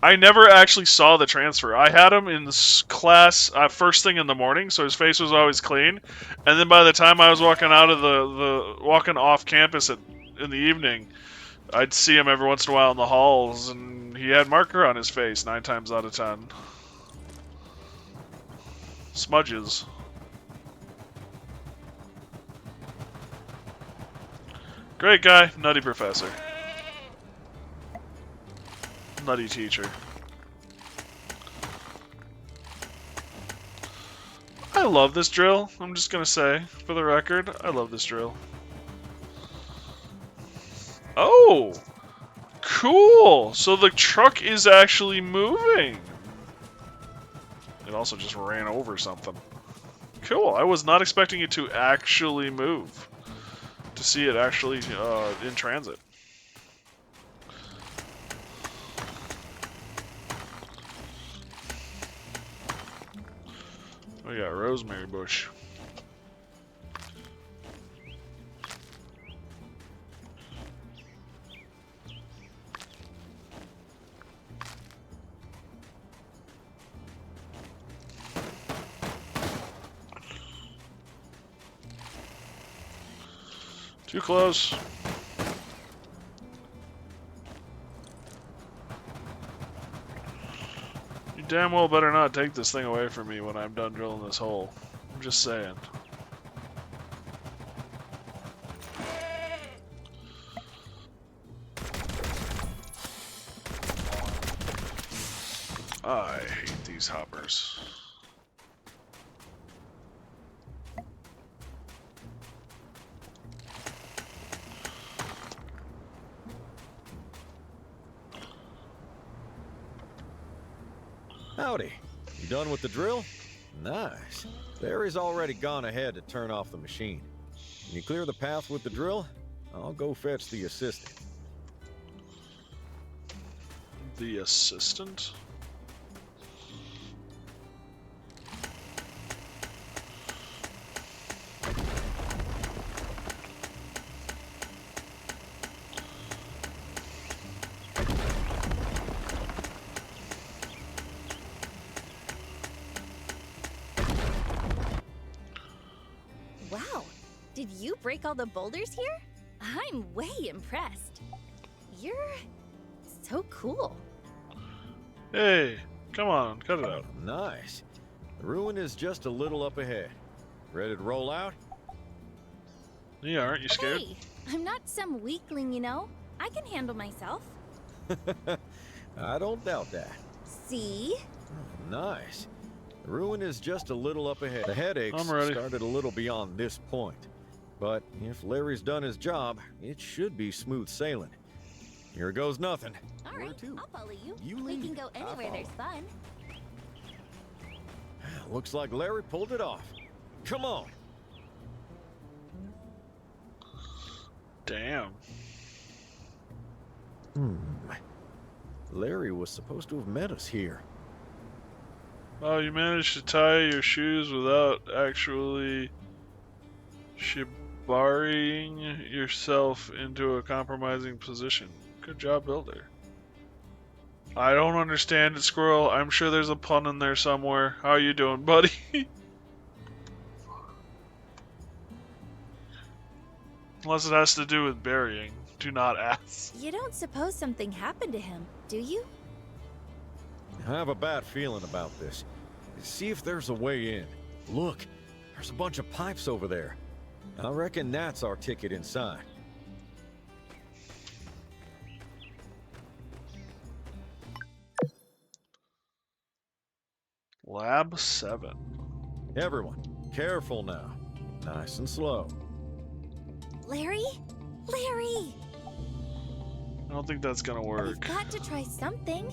I never actually saw the transfer. I had him in class first thing in the morning, so his face was always clean, and then by the time I was walking out of walking off campus in the evening, I'd see him every once in a while in the halls, and he had marker on his face 9 times out of 10. Smudges. Great guy, nutty professor. Nutty teacher. I love this drill. I'm just gonna say, for the record, I love this drill. Oh! Cool! So the truck is actually moving! It also just ran over something. Cool, I was not expecting it to actually move. To see it actually in transit. We got rosemary bush. Too close. You damn well better not take this thing away from me when I'm done drilling this hole. I'm just saying. I hate these hoppers. Howdy. You done with the drill? Nice. Larry's already gone ahead to turn off the machine. Can you clear the path with the drill? I'll go fetch the assistant. The assistant? Wow, did you break all the boulders here? I'm way impressed. You're so cool. Hey, come on, cut it out. Nice. The ruin is just a little up ahead. Ready to roll out? Yeah, aren't you scared? Hey, I'm not some weakling, you know. I can handle myself. I don't doubt that. See? Nice. The ruin is just a little up ahead. The headaches started a little beyond this point. But if Larry's done his job, it should be smooth sailing. Here goes nothing. All right, I'll follow you. You We lead. can go anywhere there's fun. Looks like Larry pulled it off. Come on. Damn. Larry was supposed to have met us here. Oh, you managed to tie your shoes without actually shibariing yourself into a compromising position. Good job, Builder. I don't understand it, Squirrel. I'm sure there's a pun in there somewhere. How you doing, buddy? Unless it has to do with burying. Do not ask. You don't suppose something happened to him, do you? I have a bad feeling about this. See if there's a way in. Look, there's a bunch of pipes over there. I reckon that's our ticket inside. Lab 7. Everyone, careful now. Nice and slow. Larry? Larry! I don't think that's gonna work. We've got to try something.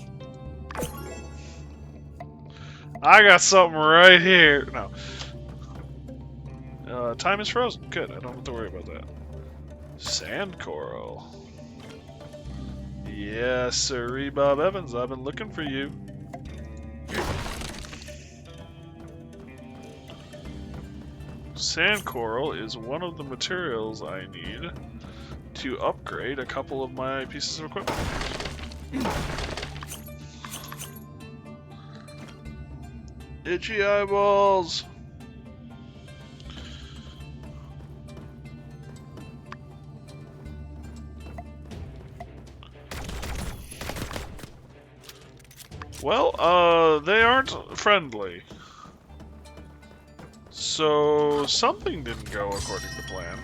I got something right here. No. Time is frozen. Good. I don't have to worry about that. Sand coral. Yes, sirree, Bob Evans. I've been looking for you. Sand coral is one of the materials I need to upgrade a couple of my pieces of equipment. Itchy eyeballs! Well, they aren't friendly. So, something didn't go according to plan.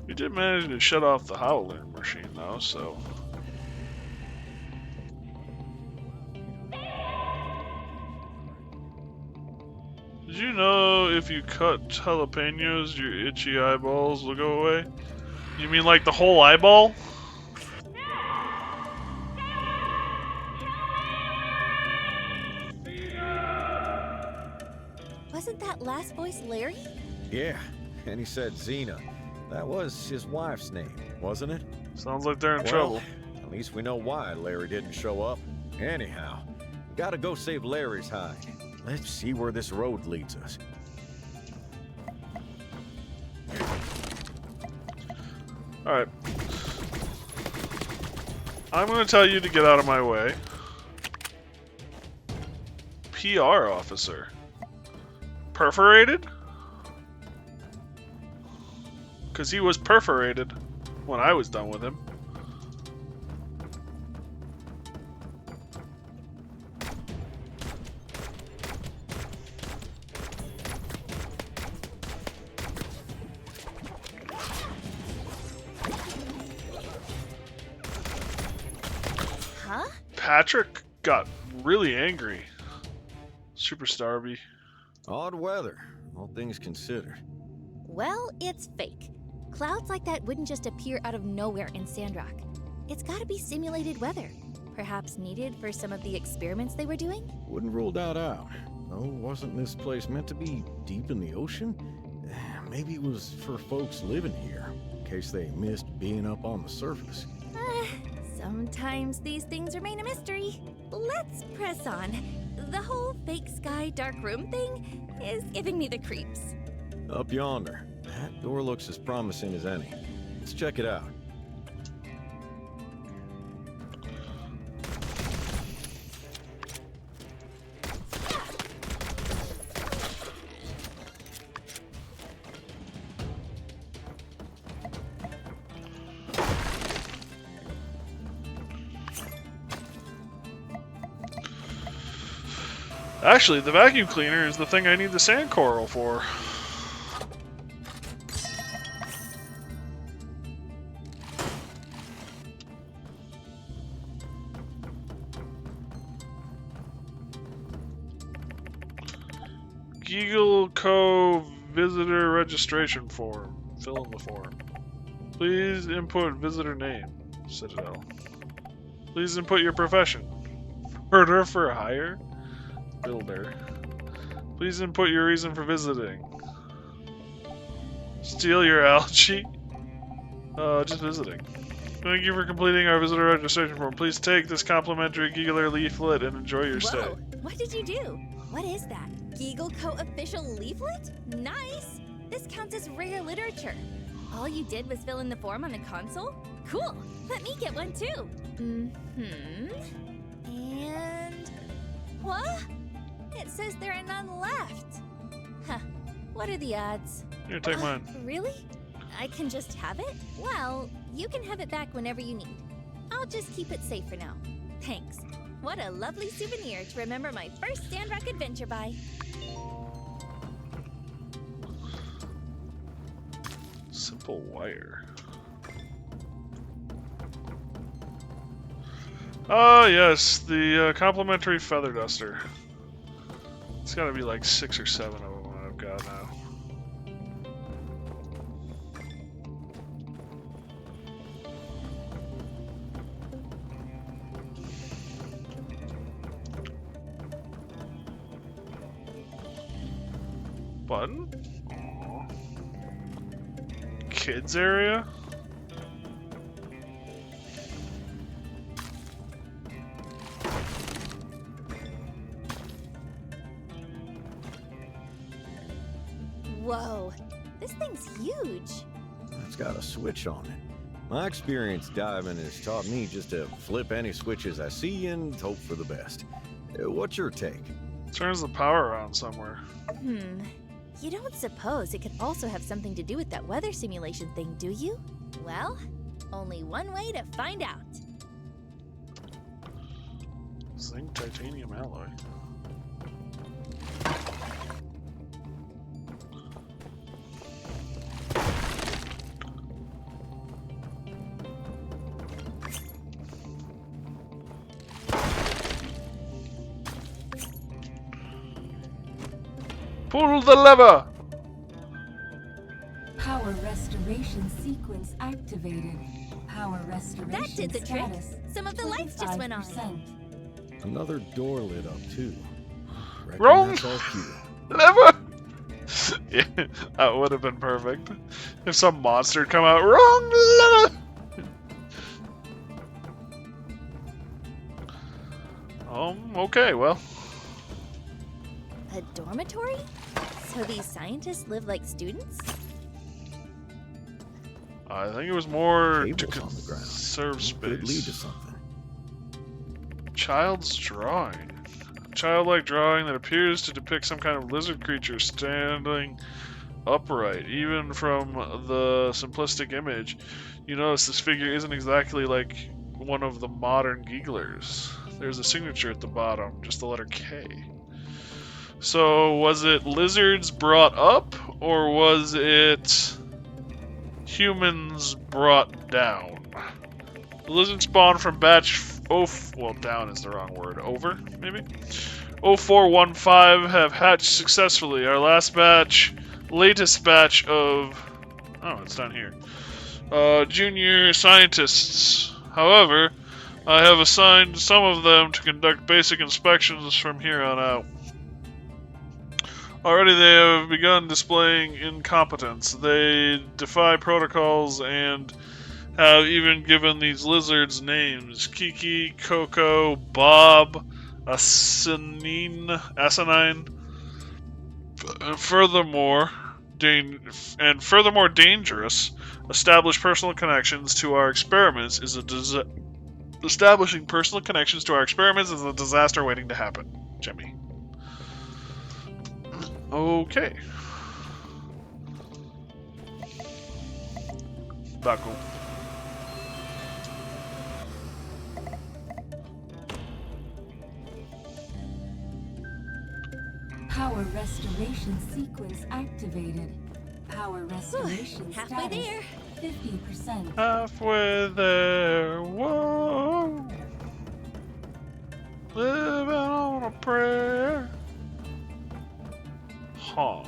We did manage to shut off the howling machine, though, so... Did you know if you cut jalapenos, your itchy eyeballs will go away? You mean like the whole eyeball? Wasn't that last voice Larry? Yeah, and he said Xena. That was his wife's name, wasn't it? Sounds like they're in Well, trouble. At least we know why Larry didn't show up. Anyhow, we gotta go save Larry's hide. Let's see where this road leads us. Alright. I'm gonna tell you to get out of my way. PR officer. Perforated? Because he was perforated when I was done with him. Huh? Patrick got really angry. Super Starby. Odd weather, all things considered. Well, it's fake. Clouds like that wouldn't just appear out of nowhere in Sandrock. It's gotta be simulated weather. Perhaps needed for some of the experiments they were doing? Wouldn't rule that out. Oh, wasn't this place meant to be deep in the ocean? Maybe it was for folks living here, in case they missed being up on the surface. Sometimes these things remain a mystery. Let's press on. The whole fake sky dark room thing is giving me the creeps. Up yonder. That door looks as promising as any. Let's check it out. Actually, the vacuum cleaner is the thing I need the sand coral for. Geagle Co. Visitor Registration Form. Fill in the form. Please input visitor name. Citadel. Please input your profession. Murder for hire? Builder. Please input your reason for visiting. Steal your algae? Just visiting. Thank you for completing our visitor registration form. Please take this complimentary Giggler leaflet and enjoy your stay. Whoa, what did you do? What is that? Geagle Co. official leaflet? Nice! This counts as rare literature. All you did was fill in the form on the console? Cool! Let me get one too! And... what? It says there are none left. Huh. What are the odds? Here, take mine. Really? I can just have it? Well, you can have it back whenever you need. I'll just keep it safe for now. Thanks. What a lovely souvenir to remember my first Sandrock adventure by. Simple wire. Oh, yes, the complimentary feather duster. It's gotta be like 6 or 7 of them I've got now. Button? Aww. Kids area? Whoa, this thing's huge. It's got a switch on it. My experience diving has taught me just to flip any switches I see and hope for the best. What's your take? Turns the power on somewhere. You don't suppose it could also have something to do with that weather simulation thing, do you? Well, only one way to find out. Zinc titanium alloy. Pull the lever! Power restoration sequence activated. Power restoration That did the trick. Some of the lights just went on. 25%. Another door lit up too. Reckon Wrong that's all cue. lever! Yeah, that would have been perfect. If some monster had come out, wrong lever! Okay, well. A dormitory? So these scientists live like students? I think it was more to Cables on the ground. conserve Could lead to space. something. Child's drawing. Childlike drawing that appears to depict some kind of lizard creature standing upright. Even from the simplistic image, you notice this figure isn't exactly like one of the modern Gigglers. There's a signature at the bottom, just the letter K. So, was it lizards brought up, or was it humans brought down? The lizard spawned from batch well, down is the wrong word. Over, maybe? 0415 have hatched successfully. Our last batch latest batch of... Oh, it's down here. Junior scientists. However, I have assigned some of them to conduct basic inspections from here on out. Already they have begun displaying incompetence. They defy protocols and have even given these lizards names. Kiki, Coco, Bob, Asinine, furthermore dangerous. Establishing personal connections to our experiments is a disaster waiting to happen. Jimmy. Okay. Not cool. Power restoration sequence activated. Power restoration Halfway status there. 50%. Halfway there. Whoa. Living on a prayer. Huh.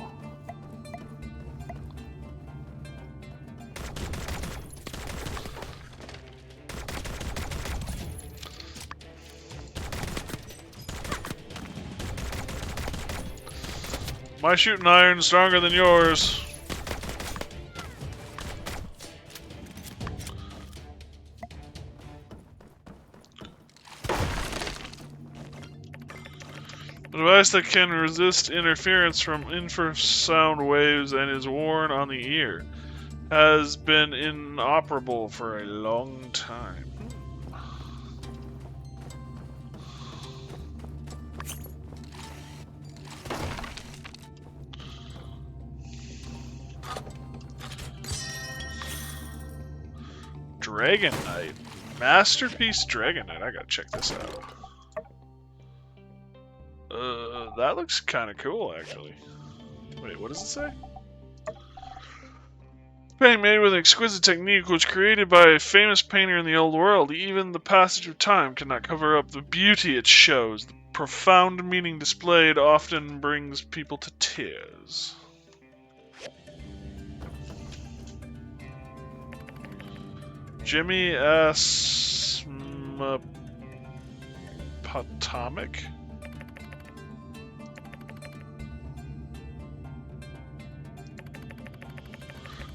My shooting iron's stronger than yours. A device that can resist interference from infrasound waves and is worn on the ear. Has been inoperable for a long time. Dragon Knight. Masterpiece Dragon Knight. I gotta check this out. That looks kind of cool, actually. Wait, what does it say? Painting made with exquisite technique was created by a famous painter in the old world. Even the passage of time cannot cover up the beauty it shows. The profound meaning displayed often brings people to tears. Jimmy S. Potomac?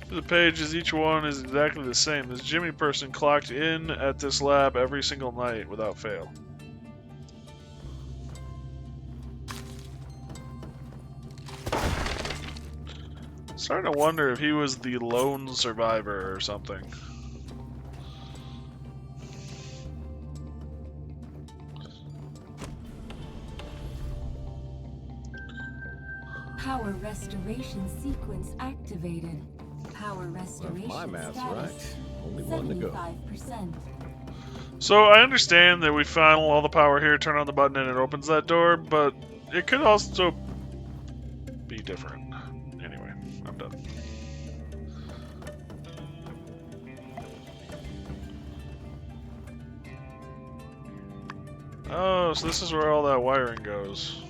The pages, each one is exactly the same. This Jimmy person clocked in at this lab every single night without fail. Starting to wonder if he was the lone survivor or something. Power restoration sequence activated. Power restoration Well, if my math's status right, only one to go. 75%. So I understand that we funnel all the power here, turn on the button, and it opens that door, but it could also be different. Anyway, I'm done. Oh, so this is where all that wiring goes.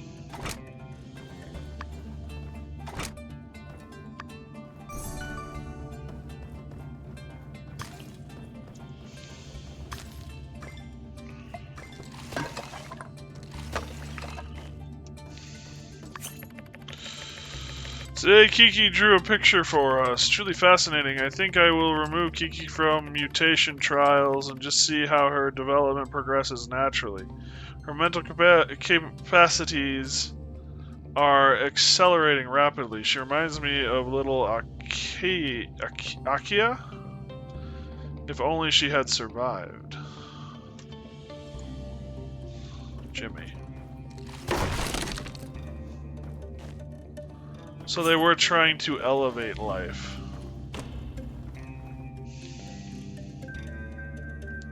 Today, Kiki drew a picture for us. Truly fascinating. I think I will remove Kiki from mutation trials and just see how her development progresses naturally. Her mental capacities are accelerating rapidly. She reminds me of little Akia. If only she had survived. Jimmy. So they were trying to elevate life.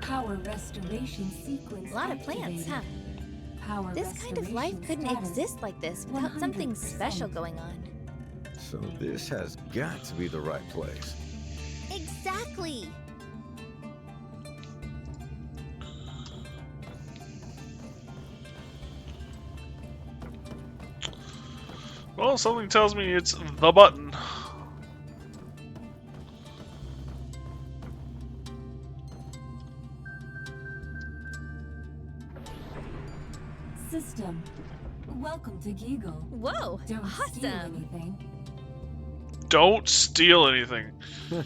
Power restoration sequence. A lot of plants, huh? Power This kind of life couldn't exist like this without something special going on. So this has got to be the right place. Exactly. Well, something tells me it's the button. system. Welcome to Giggle. Whoa, Don't steal awesome. anything. Don't steal anything. Is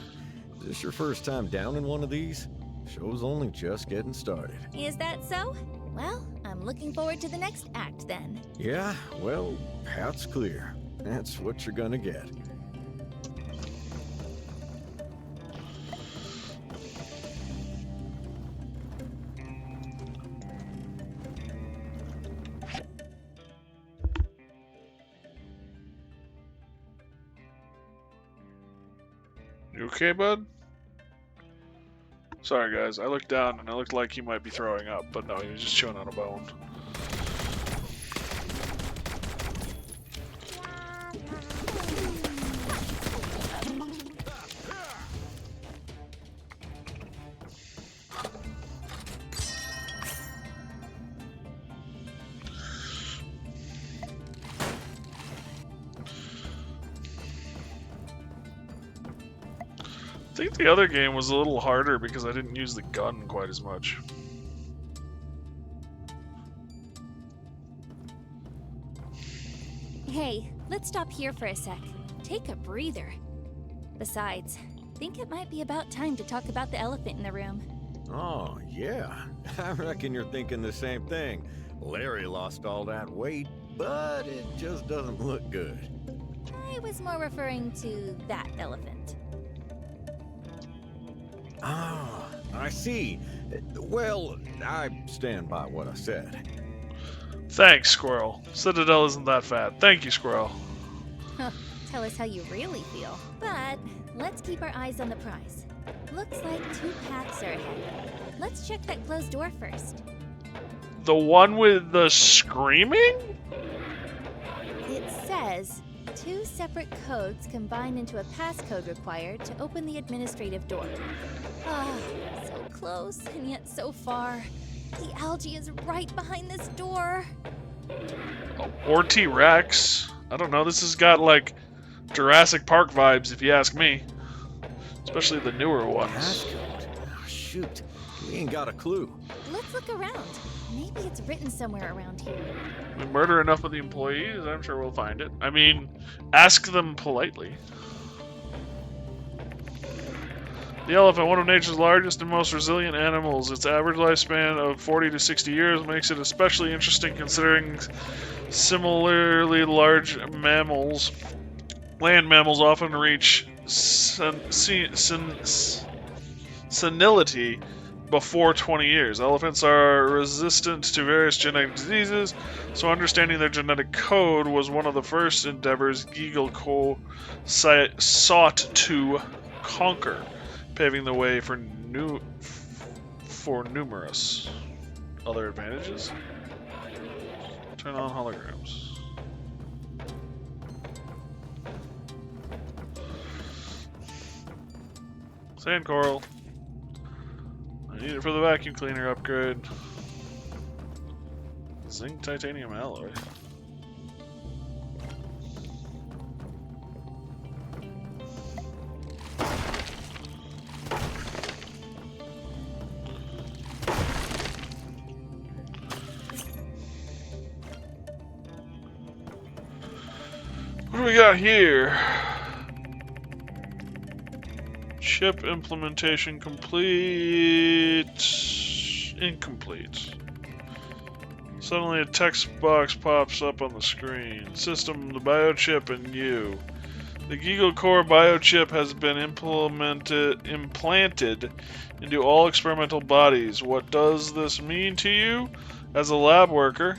this your first time down in one of these? Show's only just getting started. Is that so? Well, I'm looking forward to the next act then. Yeah, well, path's clear. That's what you're gonna get. You okay, bud? Sorry, guys. I looked down and it looked like he might be throwing up, but no, he was just chewing on a bone. I think the other game was a little harder because I didn't use the gun quite as much. Hey, let's stop here for a sec. Take a breather. Besides, think it might be about time to talk about the elephant in the room. Oh, yeah. I reckon you're thinking the same thing. Larry lost all that weight, but it just doesn't look good. I was more referring to that elephant. Ah, I see. Well, I stand by what I said. Thanks, Squirrel. Citadel isn't that fat. Thank you, Squirrel. Tell us how you really feel. But let's keep our eyes on the prize. Looks like 2 paths are ahead. Let's check that closed door first. The one with the screaming? It says 2 separate codes combined into a passcode required to open the administrative door. Ah, so close and yet so far. The algae is right behind this door. Or T-Rex. I don't know, this has got like Jurassic Park vibes if you ask me. Especially the newer ones. Passcode? Oh, shoot, we ain't got a clue. Let's look around. Maybe it's written somewhere around here. We murder enough of the employees, I'm sure we'll find it. I mean, ask them politely. The elephant, one of nature's largest and most resilient animals. Its average lifespan of 40 to 60 years makes it especially interesting considering similarly large mammals. Land mammals often reach senility before 20 years. Elephants are resistant to various genetic diseases, so understanding their genetic code was one of the first endeavors Giggle sought to conquer, paving the way for numerous other advantages. Turn on holograms. Sand coral. I need it for the vacuum cleaner upgrade. Zinc titanium alloy. What do we got here? Chip implementation complete. Incomplete. Suddenly a text box pops up on the screen. System, the biochip, and you. The Giggle Core biochip has been implanted into all experimental bodies. What does this mean to you as a lab worker?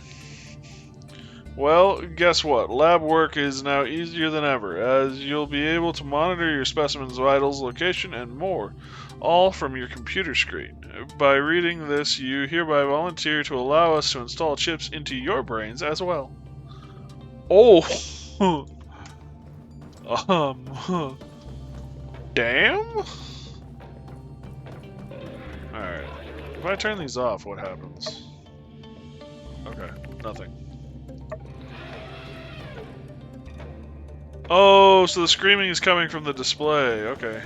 Well, guess what? Lab work is now easier than ever, as you'll be able to monitor your specimen's vitals, location, and more, all from your computer screen. By reading this, you hereby volunteer to allow us to install chips into your brains as well. Oh! Damn? Alright. If I turn these off, what happens? Okay, nothing. Oh, so the screaming is coming from the display. Okay.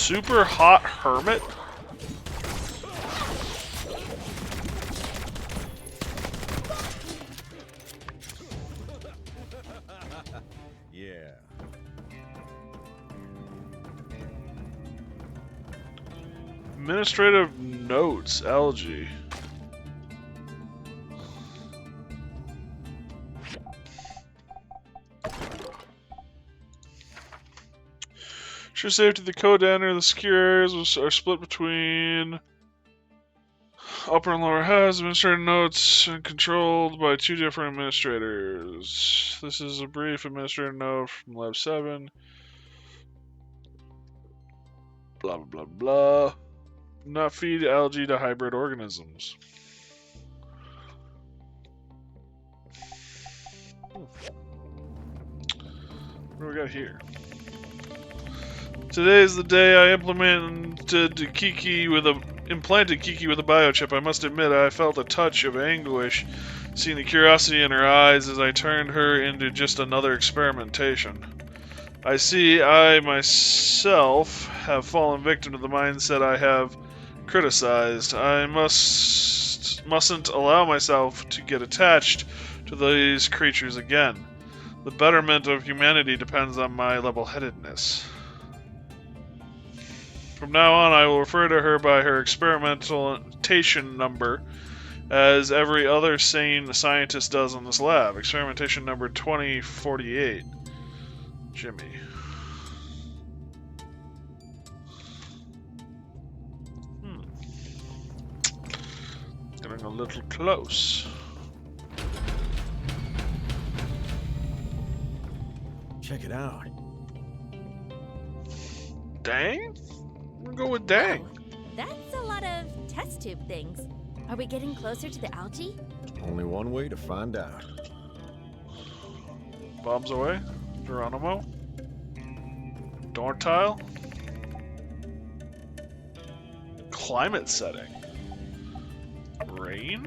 Super hot hermit? Yeah. Administrative notes, algae. Ensure safety of the code to enter the secure areas are split between upper and lower heads. Administrative notes and controlled by 2 different administrators. This is a brief administrative note from Lab 7. Blah blah blah blah. Not feed algae to hybrid organisms. What do we got here? Today is the day I implanted Kiki with a biochip. I must admit, I felt a touch of anguish seeing the curiosity in her eyes as I turned her into just another experimentation. I see I myself have fallen victim to the mindset I have criticized. I mustn't allow myself to get attached to these creatures again. The betterment of humanity depends on my level-headedness. From now on, I will refer to her by her experimentation number, as every other sane scientist does in this lab. Experimentation number 2048. Jimmy. Getting a little close. Check it out. Dang? We'll go with dang. That's a lot of test tube things. Are we getting closer to the algae? Only one way to find out. Bombs away. Geronimo. Door tile. Climate setting. Rain?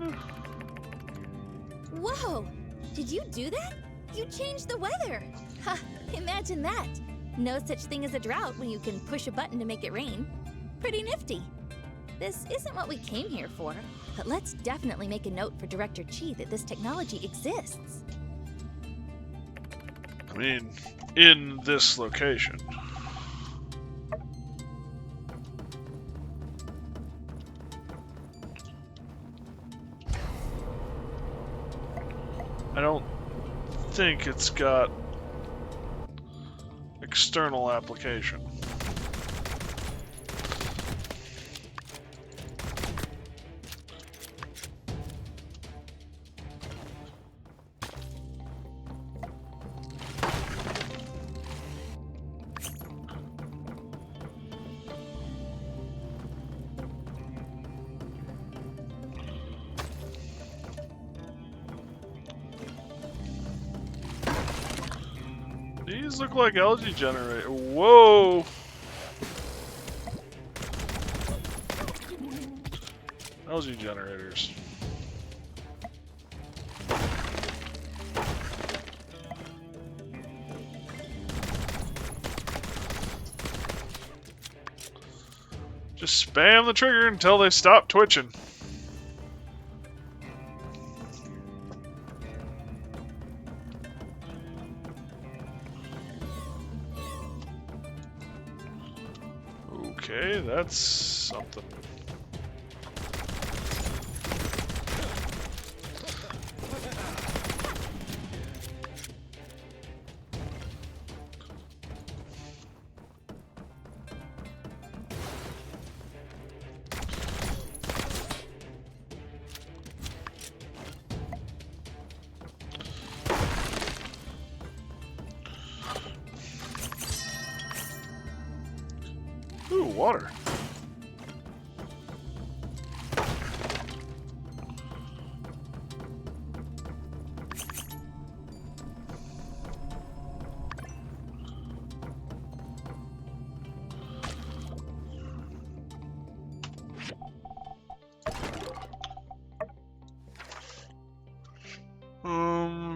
Whoa! Did you do that? You changed the weather! Ha! Imagine that! No such thing as a drought when you can push a button to make it rain. Pretty nifty. This isn't what we came here for, but let's definitely make a note for Director Chi that this technology exists. I mean, in this location. I don't think it's got external application. These look like algae generator. Whoa! Algae generators. Just spam the trigger until they stop twitching. Okay, that's something. Ooh, water.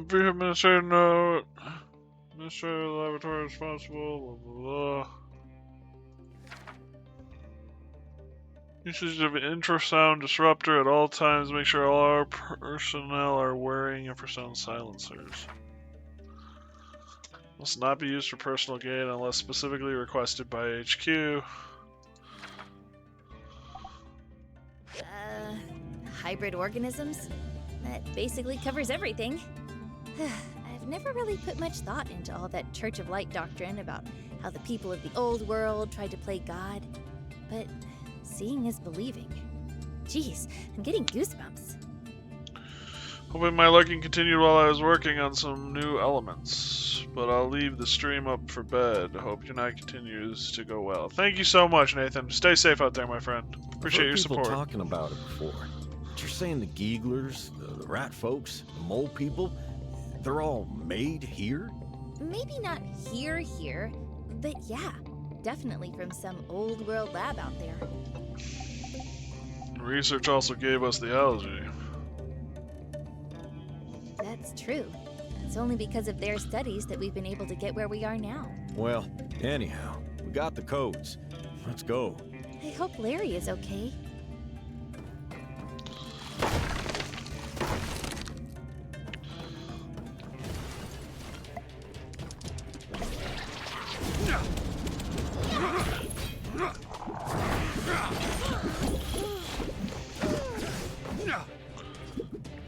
Brief administrator note. Administrator laboratory responsible, blah blah blah. Usage of infrasound disruptor at all times. Make sure all our personnel are wearing infrasound silencers. Must not be used for personal gain unless specifically requested by HQ. Hybrid organisms? That basically covers everything. I've never really put much thought into all that Church of Light doctrine about how the people of the old world tried to play God. But seeing is believing. Jeez, I'm getting goosebumps. Hoping my luck continued while I was working on some new elements. But I'll leave the stream up for bed. Hope your night continues to go well. Thank you so much, Nathan. Stay safe out there, my friend. Appreciate your support. I've heard people talking about it before. But you're saying the Geeglers, the rat folks, the mole people, they're all made here? Maybe not here, but yeah, definitely from some old world lab out there. Research also gave us the algae. That's true. It's only because of their studies that we've been able to get where we are now. Well, anyhow, we got the codes. Let's go. I hope Larry is okay.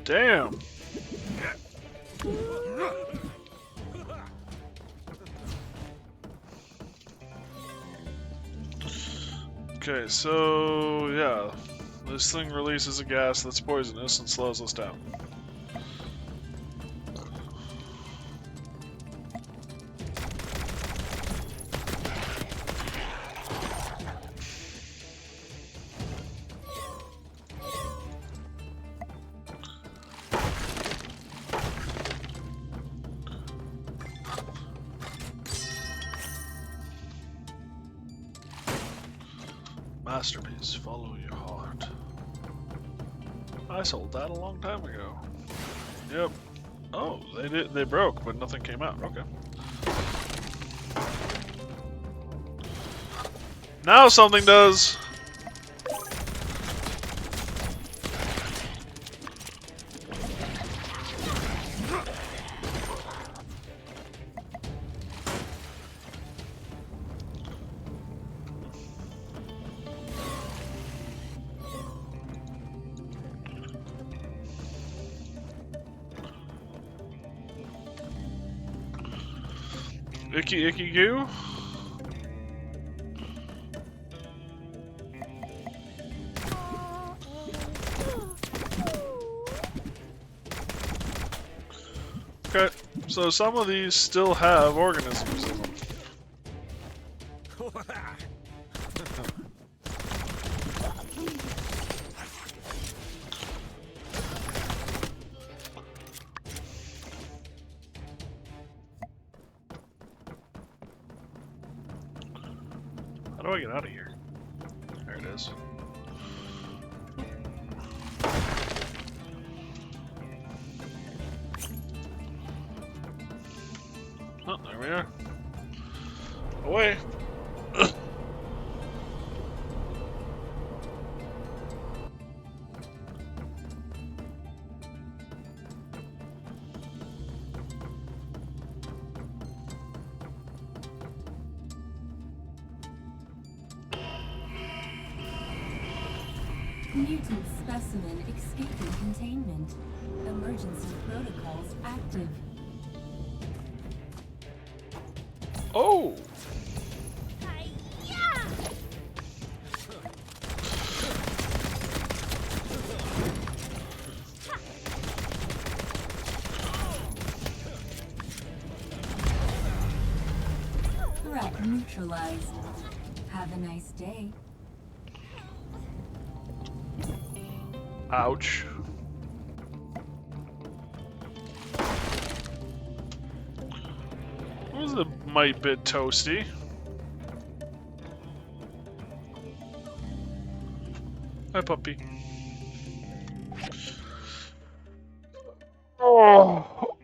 Damn. Okay, so yeah, this thing releases a gas that's poisonous and slows us down. Masterpiece, follow your heart. I sold that a long time ago. Yep. Oh, they broke, but nothing came out. Okay. Now something does. Icky goo? Okay, so some of these still have organisms in them. How do I get out of here? There it is. Oh, there we are. Away! Mutant specimen escaping containment. Emergency protocols active. Oh! Threat neutralized. Have a nice day. Ouch. That was a mite bit toasty. Hi, puppy. Oh.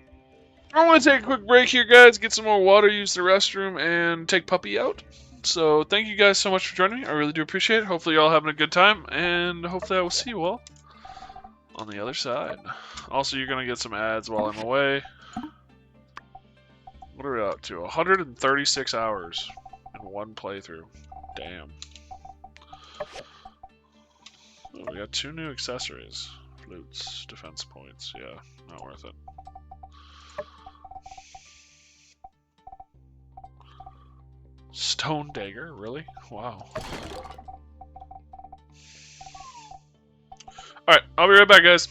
I want to take a quick break here, guys. Get some more water, use the restroom, and take puppy out. So thank you guys so much for joining me. I really do appreciate it. Hopefully you all having a good time, and hopefully I will see you all on the other side. Also, you're gonna get some ads while I'm away. What are we up to? 136 hours in one playthrough. Damn. Oh, we got 2 new accessories. Flutes, defense points. Yeah, not worth it. Stone dagger, really? Wow. Alright, I'll be right back, guys.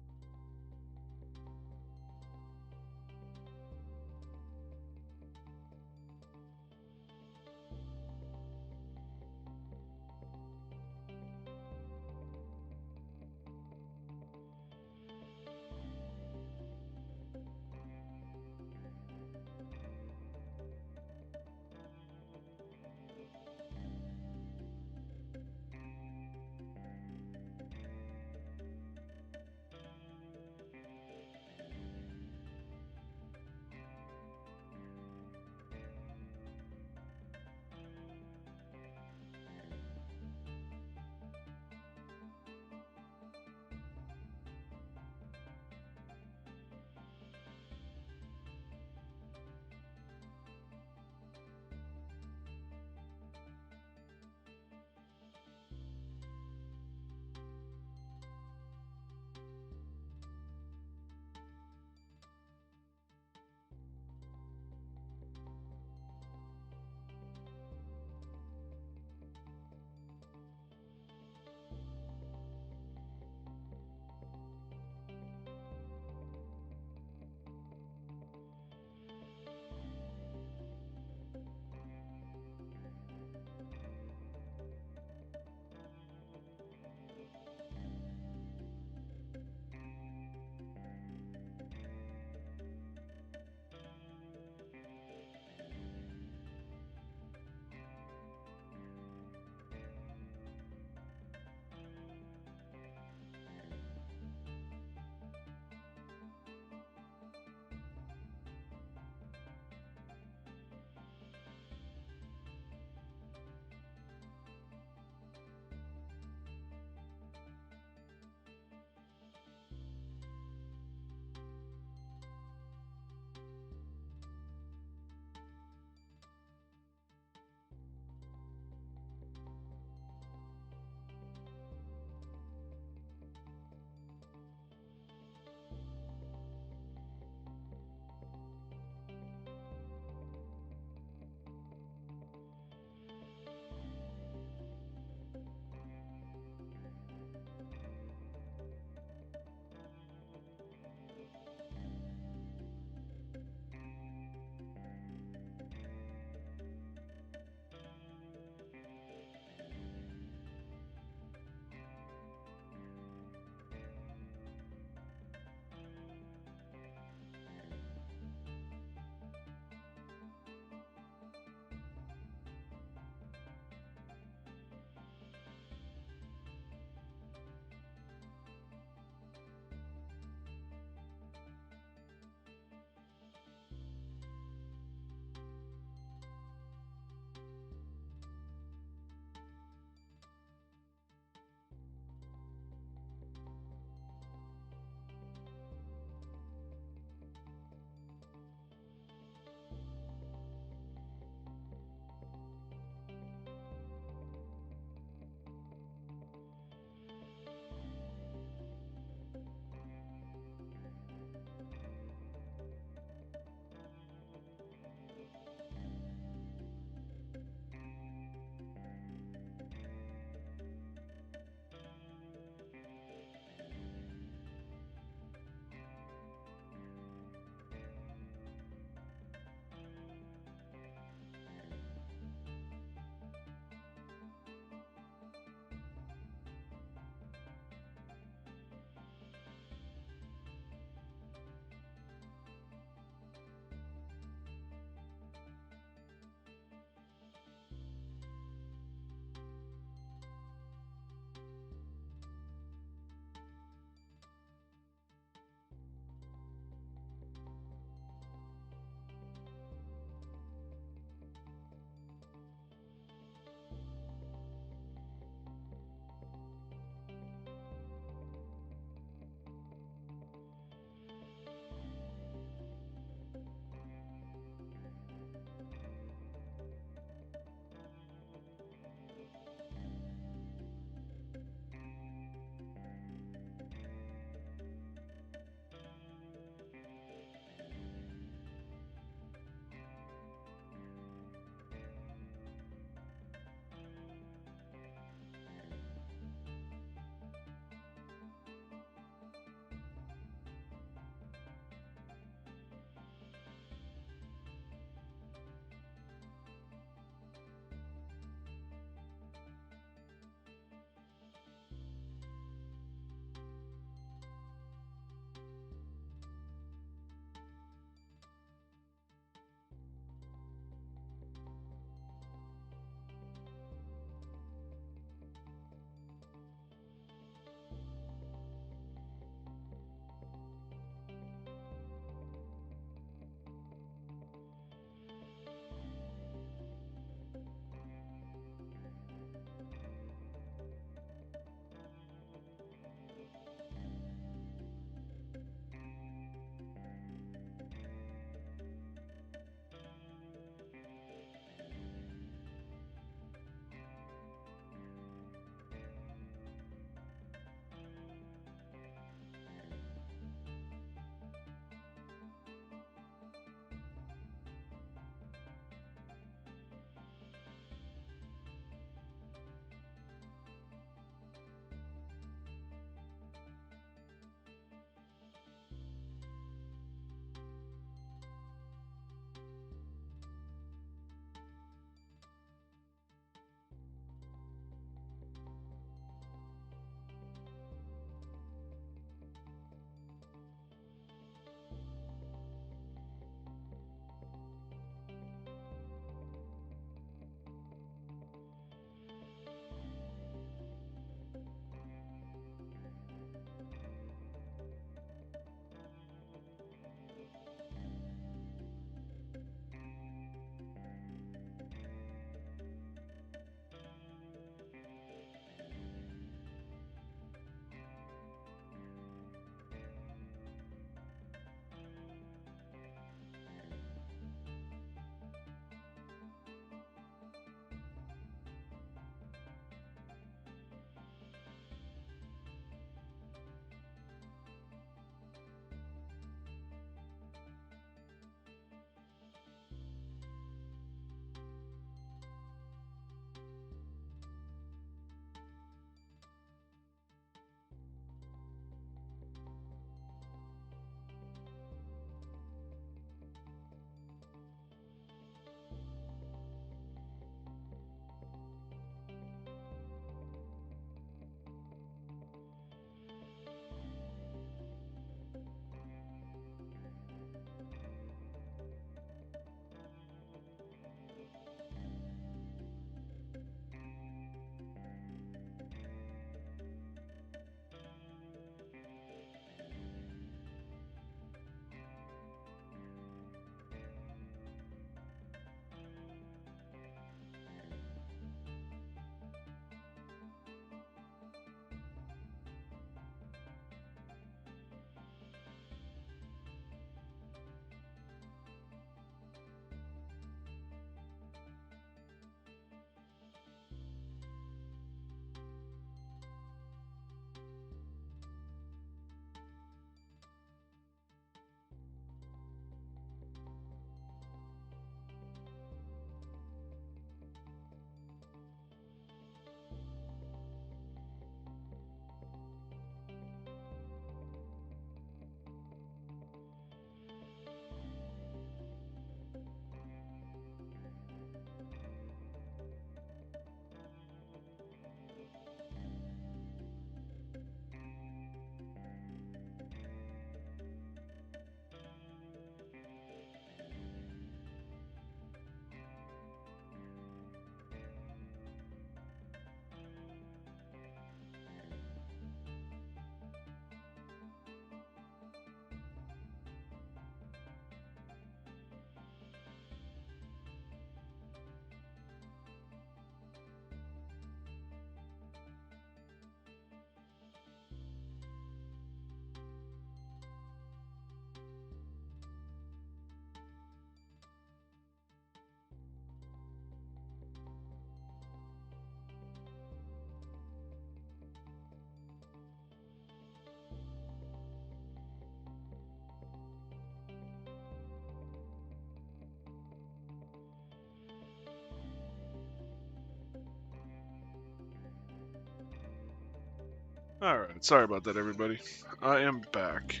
Alright, sorry about that, everybody. I am back.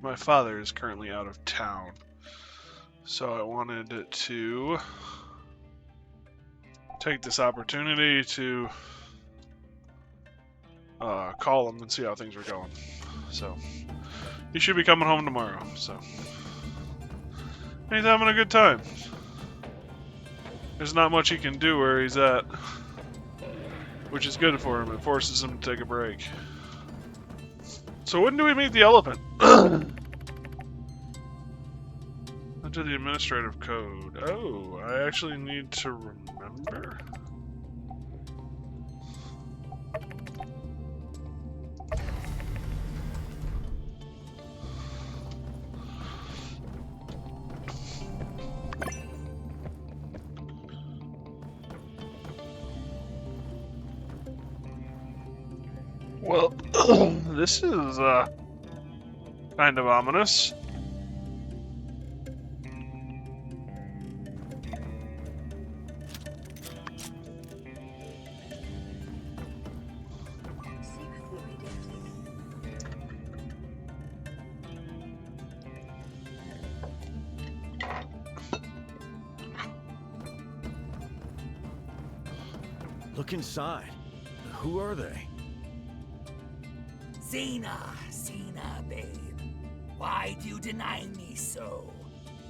My father is currently out of town, so I wanted to take this opportunity to call him and see how things were going. So, he should be coming home tomorrow, so. He's having a good time. There's not much he can do where he's at, which is good for him. It forces him to take a break. So when do we meet the elephant? Into the administrative code. Oh, I actually need to remember? Well, this is kind of ominous. Look inside. Who are they? Xena, babe. Why do you deny me so?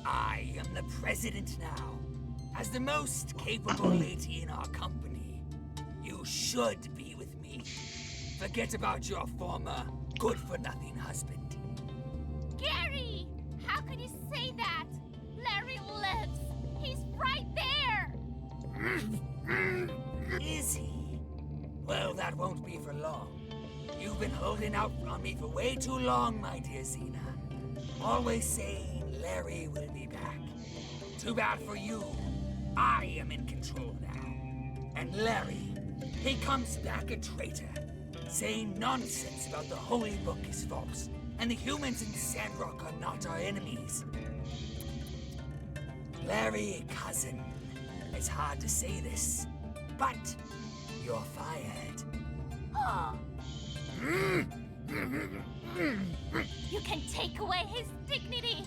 I am the president now. As the most capable lady in our company, you should be with me. Forget about your former good-for-nothing husband. Gary! How could you say that? Larry lives. He's right there. Is he? Well, that won't be for long. You've been holding out on me for way too long, my dear Xena. Always saying Larry will be back. Too bad for you. I am in control now. And Larry, he comes back a traitor, saying nonsense about the Holy Book is false, and the humans in Sandrock are not our enemies. Larry, cousin, it's hard to say this, but you're fired. Oh. You can take away his dignity,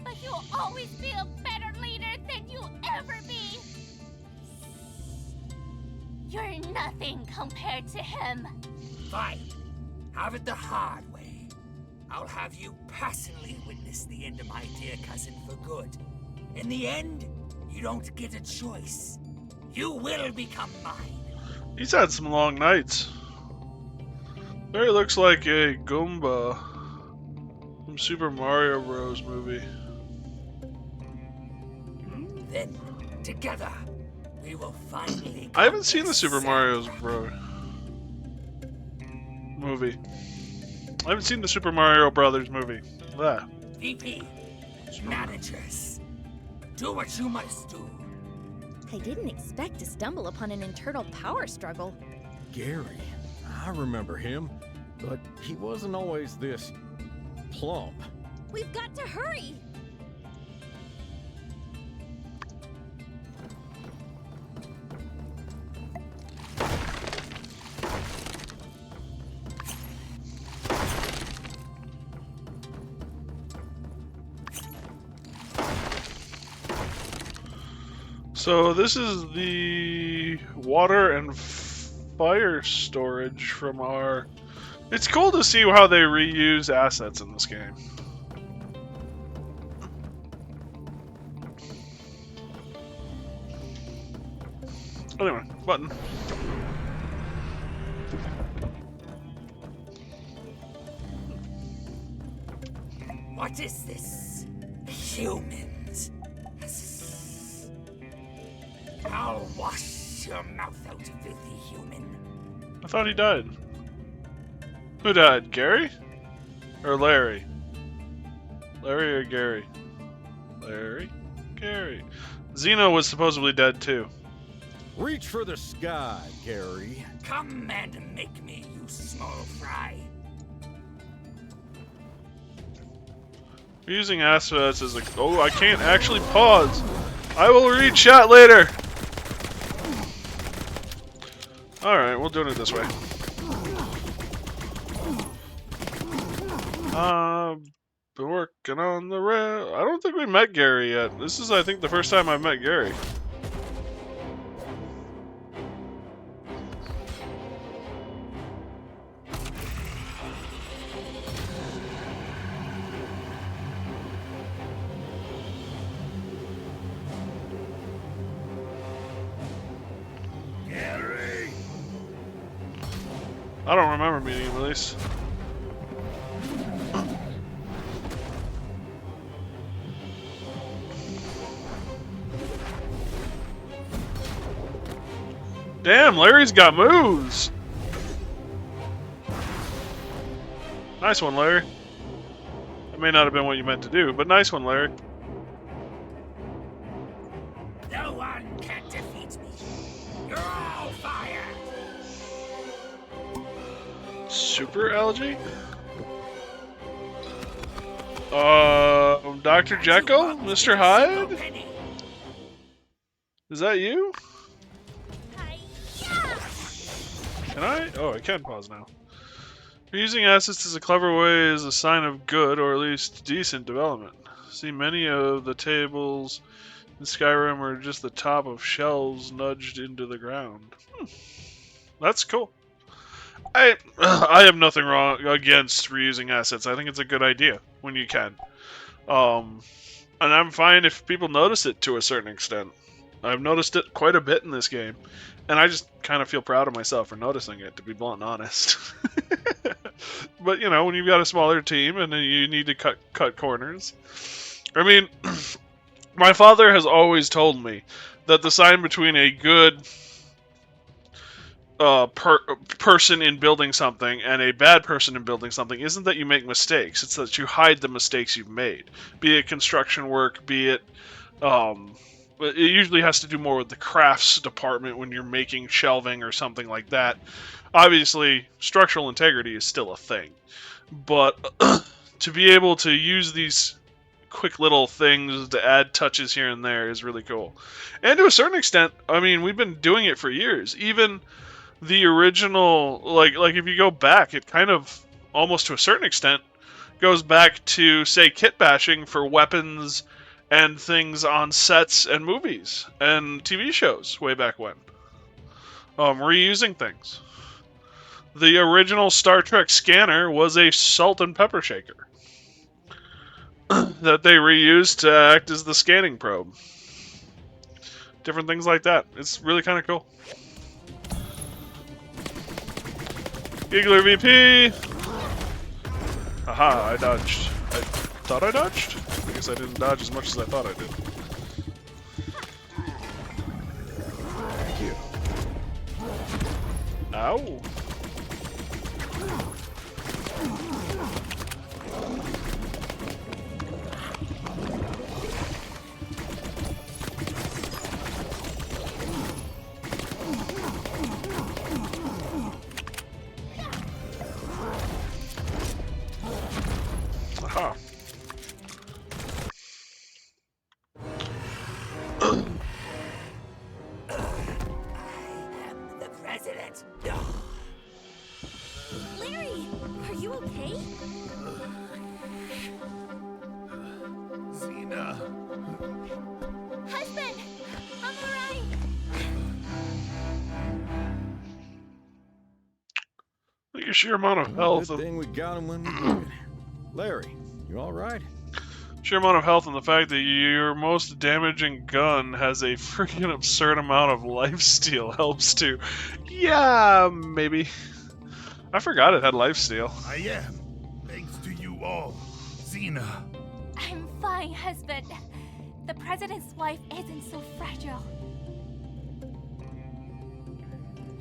but you'll always be a better leader than you'll ever be. You're nothing compared to him. Fine. Have it the hard way. I'll have you personally witness the end of my dear cousin for good. In the end, you don't get a choice. You will become mine. He's had some long nights. There looks like a Goomba from Super Mario Bros. Movie. Then, together, we will finally... I haven't seen the Super Mario Bros. Movie. I haven't seen the Super Mario Brothers movie. Ah. VP, managers, do what you must do. I didn't expect to stumble upon an internal power struggle. Gary. I remember him, but he wasn't always this plump. We've got to hurry! So this is the water and fire storage from our... It's cool to see how they reuse assets in this game. Anyway, button. What is this? Humans. I'll wash your mouth out, filthy human. I thought he died. Who died? Gary? Or Larry? Larry or Gary? Larry? Gary. Xena was supposedly dead too. Reach for the sky, Gary. Come and make me, you small fry. Using assets as a... Oh, I can't actually pause. I will read chat later. Alright, we'll do it this way. Been working on the rail. I don't think we met Gary yet. This is, I think, the first time I've met Gary. Gary! I don't remember meeting him, at least. Damn, Larry's got moves! Nice one, Larry. That may not have been what you meant to do, but nice one, Larry. No one can defeat me. You're all fire. Super Algae? Dr. Jekyll? Mr. Hyde? Is that you? Can I? Oh, I can pause now. Using assets as a clever way is a sign of good, or at least decent, development. See, many of the tables in Skyrim are just the top of shelves nudged into the ground. That's cool. I have nothing wrong against reusing assets. I think it's a good idea when you can. And I'm fine if people notice it to a certain extent. I've noticed it quite a bit in this game. And I just kind of feel proud of myself for noticing it, to be blunt and honest. But, you know, when you've got a smaller team and you need to cut corners. I mean, my father has always told me that the sign between a good person in building something and a bad person in building something isn't that you make mistakes. It's that you hide the mistakes you've made. Be it construction work, be it... it usually has to do more with the crafts department when you're making shelving or something like that. Obviously, structural integrity is still a thing. But to be able to use these quick little things to add touches here and there is really cool. And to a certain extent, I mean, we've been doing it for years. Even the original, like if you go back, it kind of, almost to a certain extent, goes back to, say, kit bashing for weapons and things on sets and movies and TV shows way back when. Reusing things. The original Star Trek scanner was a salt and pepper shaker that they reused to act as the scanning probe. Different things like that. It's really kind of cool. Giggler VP! Haha, I dodged. I thought I dodged? I guess I didn't dodge as much as I thought I did. Thank you. Ow. Aha. The president. Larry, are you okay? Xena. Husband, I'm alright. Look at your sheer amount of health. Good thing we got him when we did. Larry, you all right? Sheer amount of health and the fact that your most damaging gun has a freaking absurd amount of lifesteal helps too. Yeah, maybe. I forgot it had lifesteal. I am. Thanks to you all. Xena. I'm fine, husband. The president's wife isn't so fragile.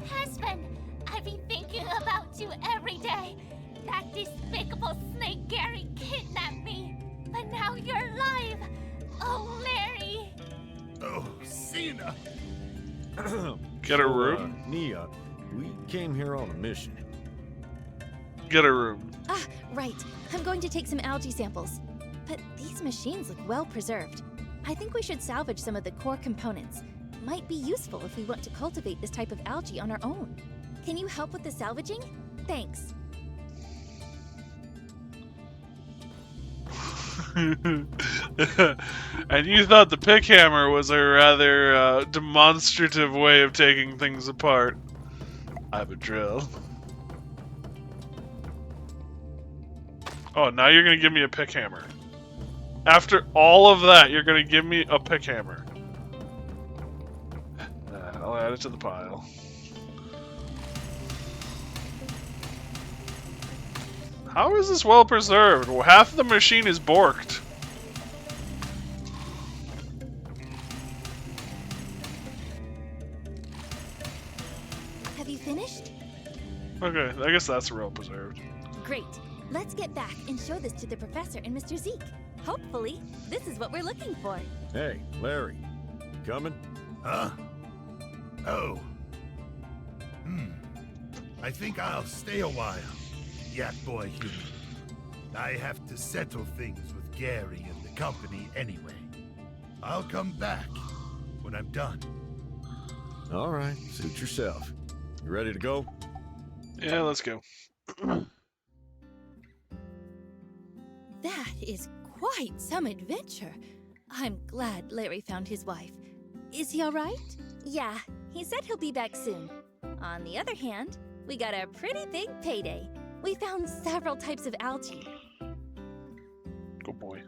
Husband, I've been thinking about you every day. That despicable snake Gary kidnapped me. But now you're alive. Oh, Larry. Oh, Xena. Get a room? Nia, we came here on a mission. Get a room. Ah, right. I'm going to take some algae samples. But these machines look well preserved. I think we should salvage some of the core components. Might be useful if we want to cultivate this type of algae on our own. Can you help with the salvaging? Thanks. And you thought the pick hammer was a rather demonstrative way of taking things apart. I have a drill. Oh, now you're gonna give me a pick hammer. After all of that, you're gonna give me a pick hammer. I'll add it to the pile. How is this well preserved? Well, half of the machine is borked. Have you finished? Okay, I guess that's well preserved. Great. Let's get back and show this to the professor and Mr. Zeke. Hopefully, this is what we're looking for. Hey, Larry. You coming? Huh? Oh. I think I'll stay a while, Yak Boy human. I have to settle things with Gary and the company anyway. I'll come back when I'm done. All right, suit yourself. You ready to go? Yeah, let's go. That is quite some adventure. I'm glad Larry found his wife. Is he all right? Yeah, he said he'll be back soon. On the other hand, we got a pretty big payday. We found several types of algae. Good boy.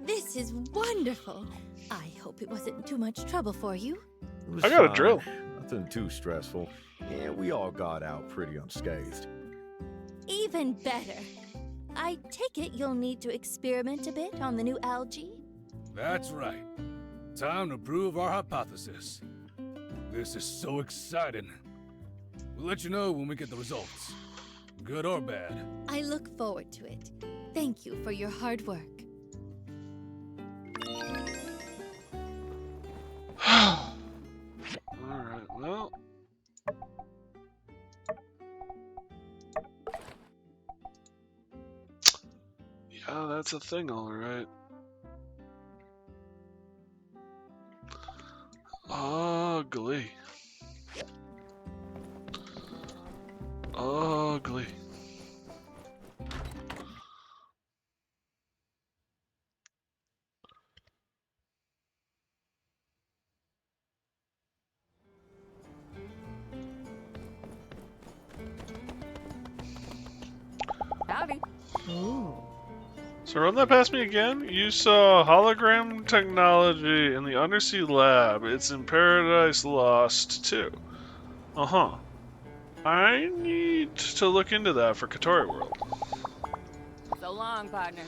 This is wonderful. I hope it wasn't too much trouble for you. It was I got a fine. drill. Nothing too stressful. And we all got out pretty unscathed. Even better. I take it you'll need to experiment a bit on the new algae? That's right. Time to prove our hypothesis. This is so exciting. We'll let you know when we get the results. Good or bad. I look forward to it. Thank you for your hard work. Alright, well. Yeah, that's a thing, alright. Ugly. Ugly. Howdy. Ooh. So run that past me again. You saw hologram technology in the undersea lab. It's in Paradise Lost too. Uh-huh. I need to look into that for Katori World. So long, partner.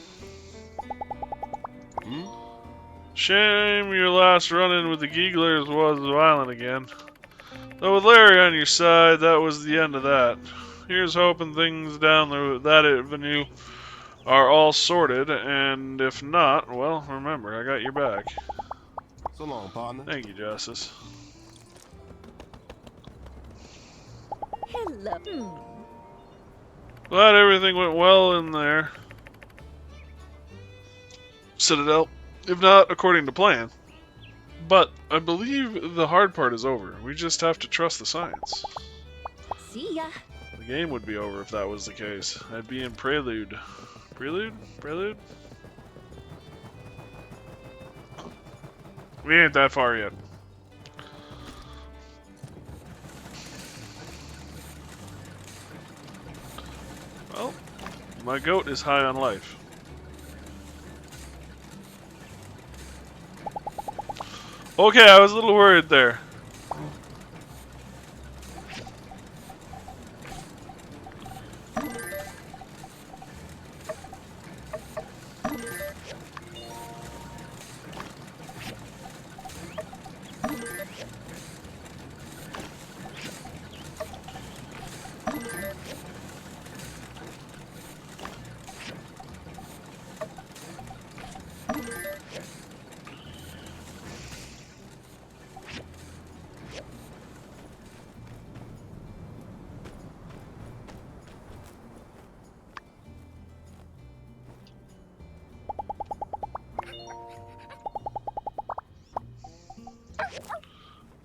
Shame your last run-in with the Geeglers was violent again. Though with Larry on your side, that was the end of that. Here's hoping things down that avenue are all sorted, and if not, well, remember, I got your back. So long, partner. Thank you, Justice. Hello. Glad everything went well in there. Citadel, if not according to plan. But I believe the hard part is over. We just have to trust the science. See ya. The game would be over if that was the case. I'd be in Prelude. Prelude? Prelude? We ain't that far yet. Well, my goat is high on life. Okay, I was a little worried there.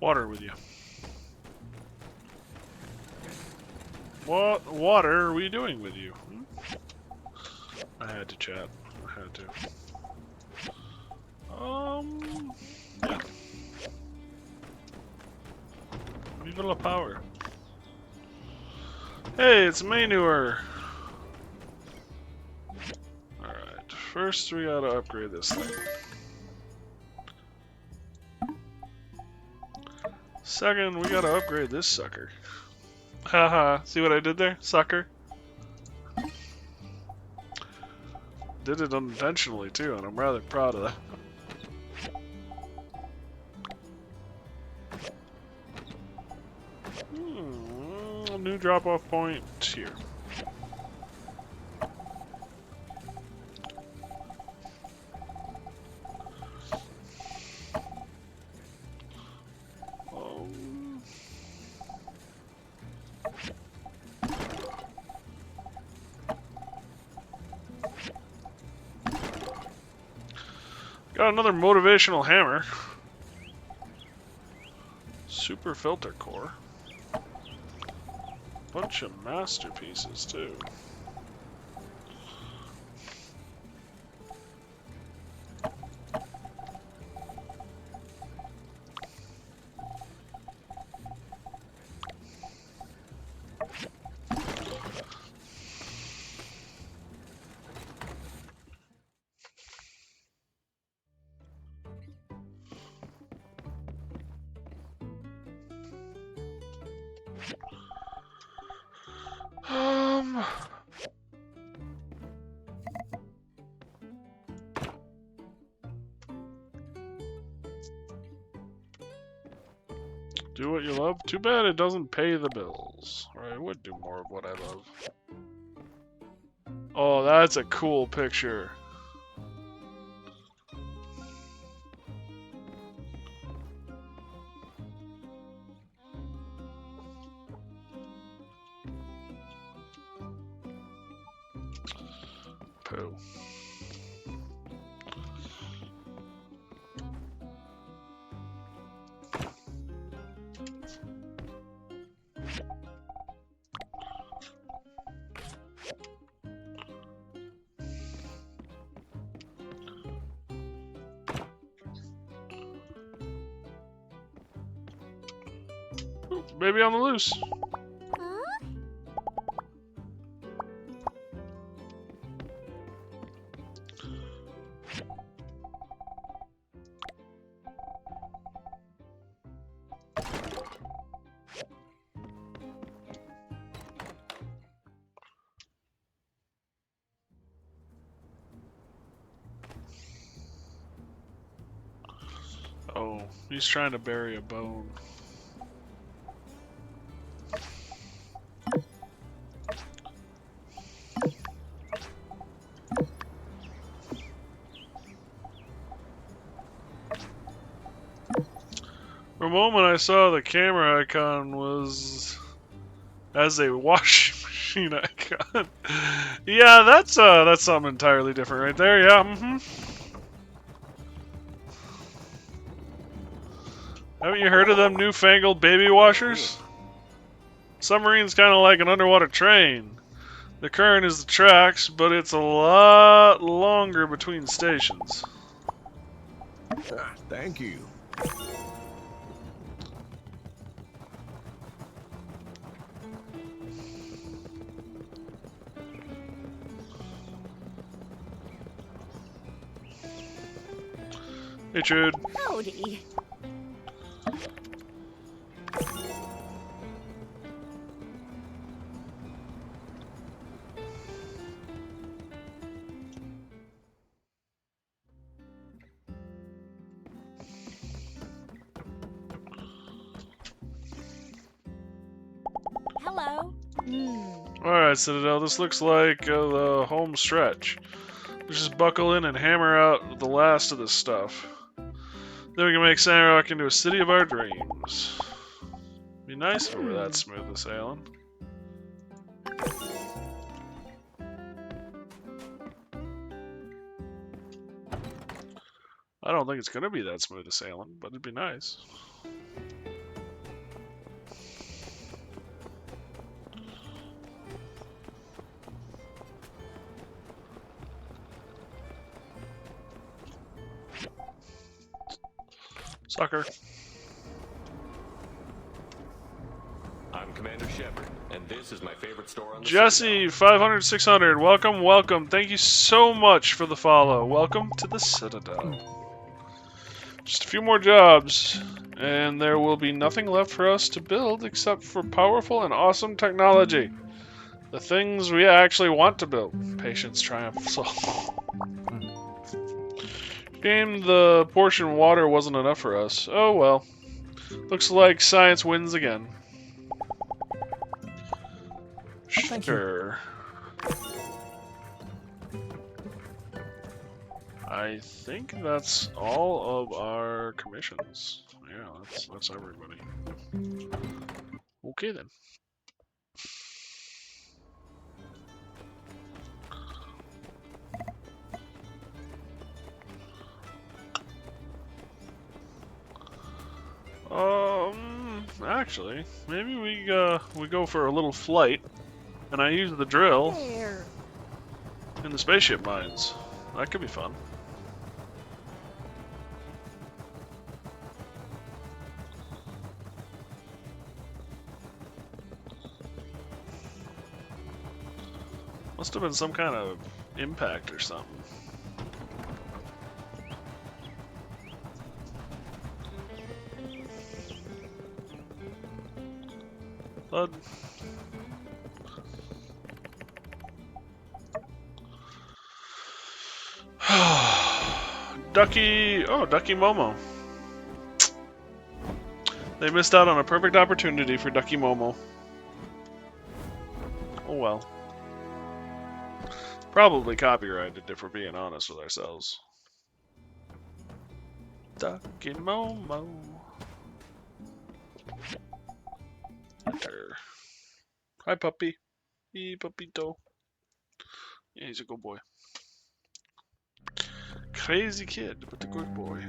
Water with you. What water are we doing with you? I had to chat. I had to. Yeah. Viva la power. Hey, it's manure. Alright, first we gotta upgrade this thing. Second, we gotta upgrade this sucker. Haha, see what I did there? Sucker. Did it unintentionally too, and I'm rather proud of that. New drop-off point here. Got another motivational hammer. Super filter core. Bunch of masterpieces too. Do what you love. Too bad it doesn't pay the bills. Or I would do more of what I love. Oh, that's a cool picture. Poo. Ooh, baby on the loose. Oh, he's trying to bury a bone. For a moment I saw the camera icon was as a washing machine icon. Yeah, that's something entirely different right there, yeah, Haven't you heard of them newfangled baby washers? Submarine's kind of like an underwater train. The current is the tracks, but it's a lot longer between stations. Thank you. Hey, Trude. Howdy. Hello. Alright, Citadel, this looks like the home stretch. Let's just buckle in and hammer out the last of this stuff. Then we can make Sandrock into a city of our dreams. Be nice if it were that smooth as sailing. I don't think it's gonna be that smooth as sailing, but it'd be nice. Sucker. I'm Commander Shepard, and this is my favorite store on the Jesse, 500, 600. Welcome, welcome. Thank you so much for the follow. Welcome to the Citadel. Just a few more jobs, and there will be nothing left for us to build except for powerful and awesome technology. The things we actually want to build. Patience triumphs all. Shame the portion water wasn't enough for us. Oh well. Looks like science wins again. Sure. I think that's all of our commissions. Yeah, that's everybody. Okay then. Actually, maybe we go for a little flight, and I use the drill in the spaceship mines. That could be fun. Must have been some kind of impact or something. Blood. Ducky. Oh, Ducky Momo. They missed out on a perfect opportunity for Ducky Momo. Oh well. Probably copyrighted if we're being honest with ourselves. Ducky Momo. Enter. Hi, puppy. Hey, puppito. Yeah, he's a good boy. Crazy kid, but a good boy.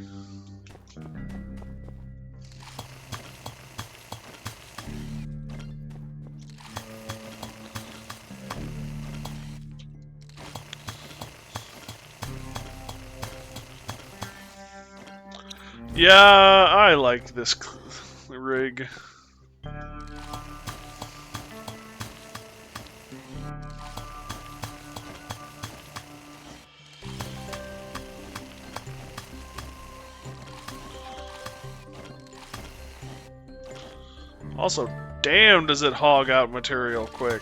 Yeah, I like this rig. Also, damn does it hog out material quick.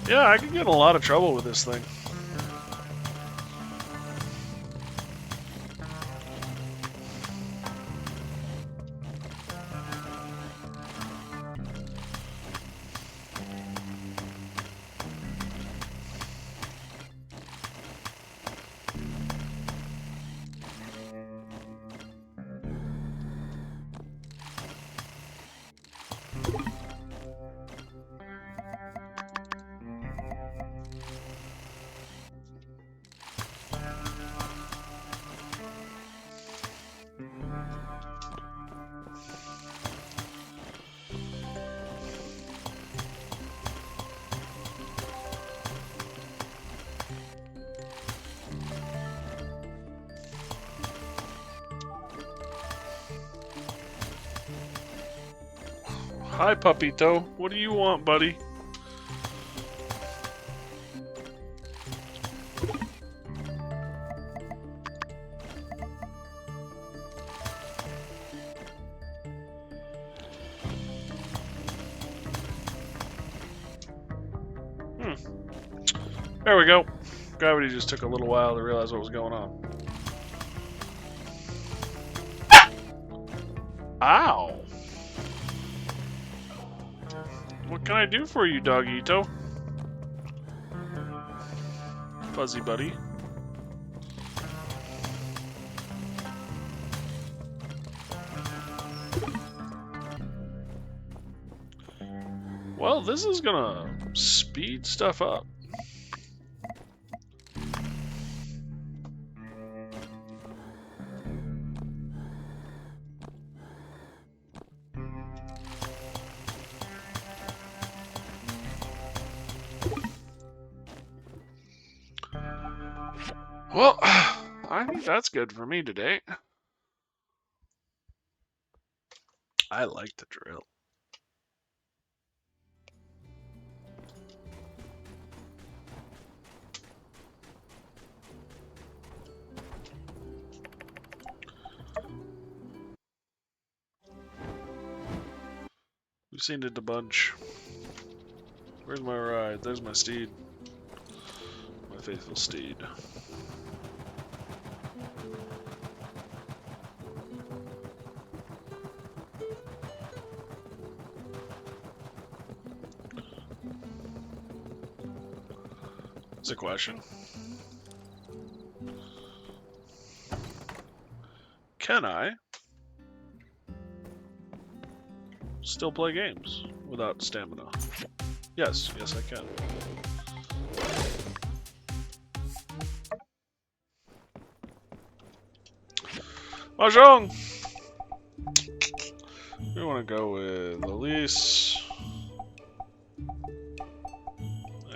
Yeah, I could get in a lot of trouble with this thing. Hi, Puppito. What do you want, buddy? There we go. Gravity just took a little while to realize what was going on. Ow! What can I do for you, Dogito? fuzzy buddy. Well, this is gonna speed stuff up. Well, I think that's good for me today. I like the drill. We've seen it a bunch. Where's my ride? There's my steed. My faithful steed. It's a question. Can I still play games without stamina? Yes, yes I can. Mahjong! We want to go with Elise.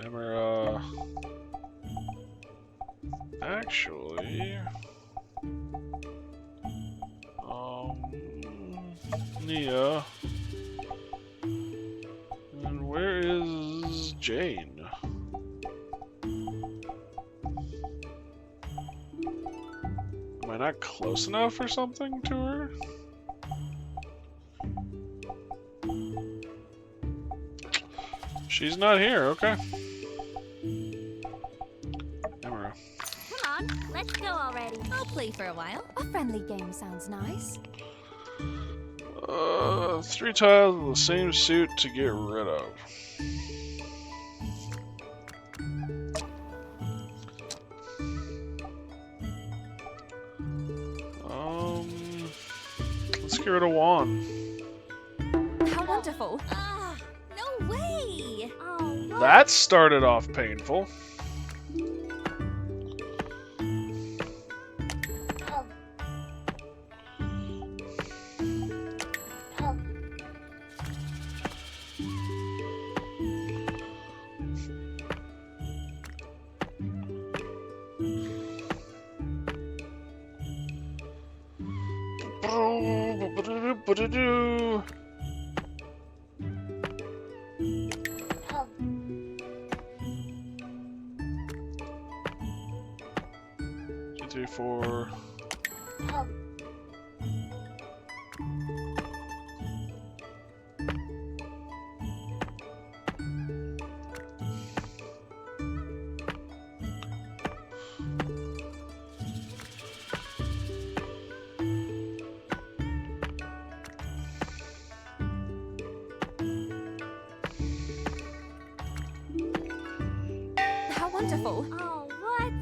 Amara. Actually... Nia. And where is Jane? Am I not close enough or something to her? She's not here, okay. Amara. Come on, let's go already. I'll play for a while. A friendly game sounds nice. 3 tiles of the same suit to get rid of. Let's get rid of Juan. How wonderful. No way. Oh, That started off painful. Two, three, four. how wonderful. Oh, what?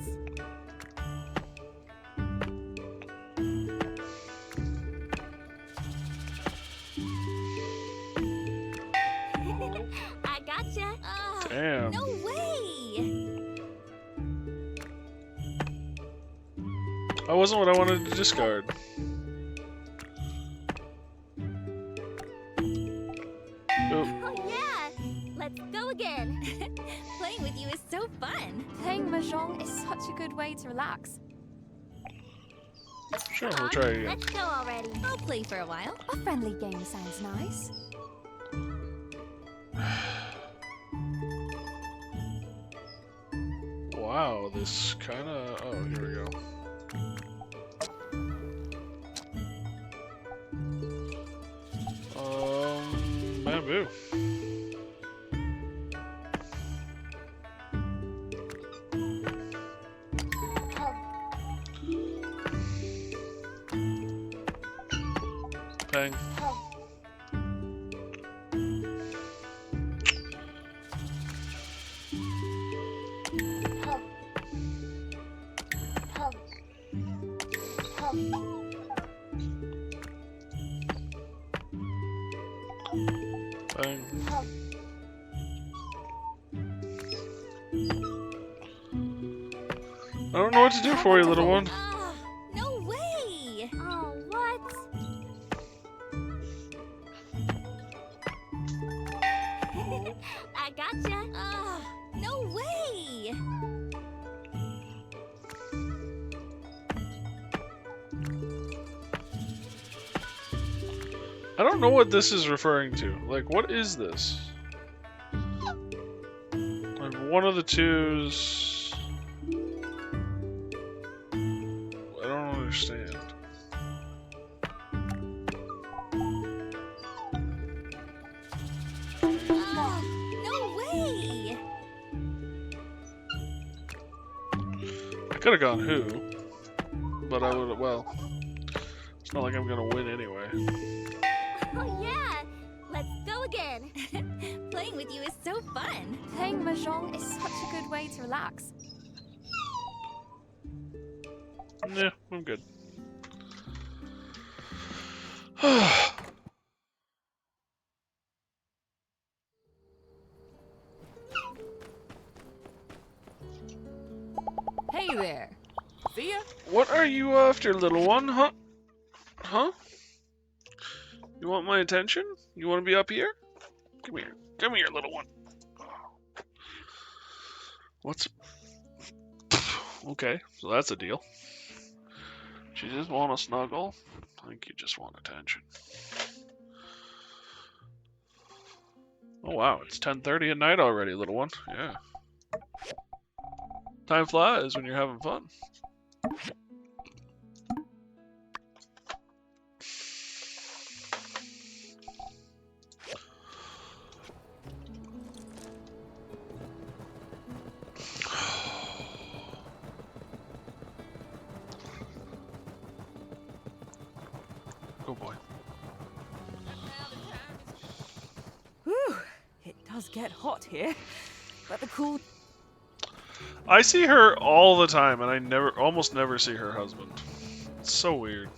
I gotcha. Damn. No way. That wasn't what I wanted to discard. Oh yeah. Let's go again. Playing with you is so fun. Playing mahjong is such a good way to relax. Sure, we'll try again. Let's go already. I'll play for a while. A friendly game sounds nice. Wow, this kinda... Oh, here we go. Bamboo. Pang. thing. I don't know what to do for you, little one. No way! Oh, what? I gotcha. No way! I don't know what this is referring to. Like, what is this? Like, one of the twos... I don't understand. No way! I could have gone who, but I would have, well, it's not like I'm gonna win anyway. Oh yeah! Let's go again! Playing with you is so fun! Playing mahjong is such a good way to relax. Yeah, I'm good. Hey there. See ya? What are you after, little one? Huh? Huh? You want my attention? You want to be up here? Come here. Come here, little one. What's... Okay, so that's a deal. You just want to snuggle? I think you just want attention. Oh wow, it's 10:30 at night already, little one. Yeah. Time flies when you're having fun. Oh boy. Whew. It does get hot here. But the cool... I see her all the time, and I almost never see her husband. It's so weird.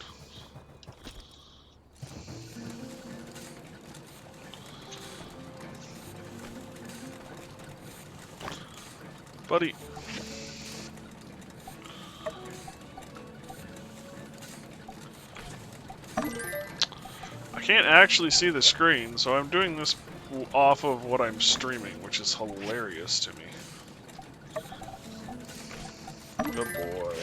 Buddy. I can't actually see the screen, so I'm doing this off of what I'm streaming, which is hilarious to me. Good boy.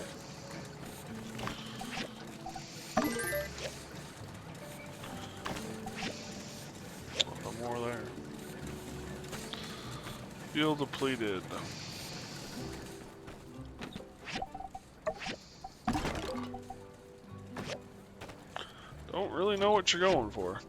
No more there. Feel depleted. Don't really know what you're going for.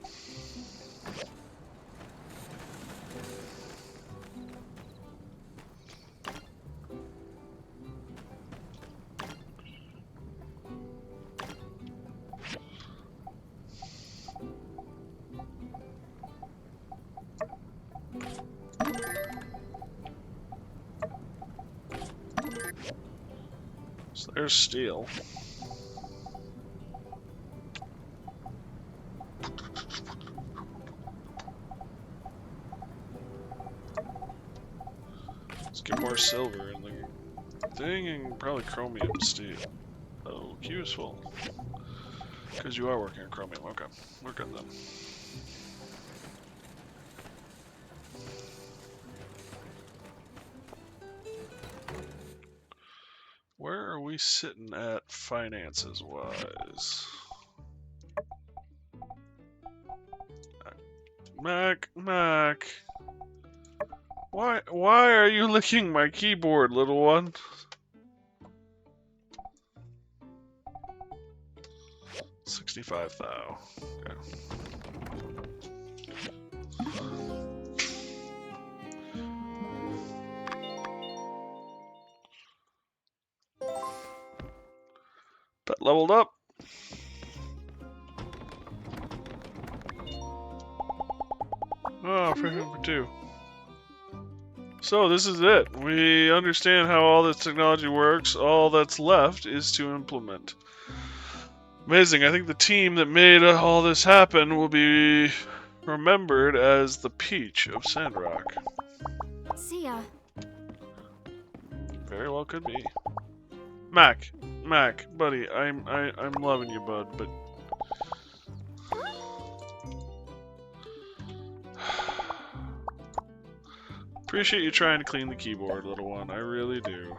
So there's steel. Let's get more silver in the thing and probably chromium steel. Oh, queue is full. Because you are working on chromium. Okay, we're good then. Where are we sitting at finances wise? Mac. Why are you licking my keyboard, little one? $65,000. Okay. Pet leveled up. Oh, for 2. So this is it. We understand how all this technology works. All that's left is to implement. Amazing. I think the team that made all this happen will be remembered as the Peach of Sandrock. See ya. Very well could be. Mac, buddy, I'm loving you, bud, but appreciate you trying to clean the keyboard, little one. I really do.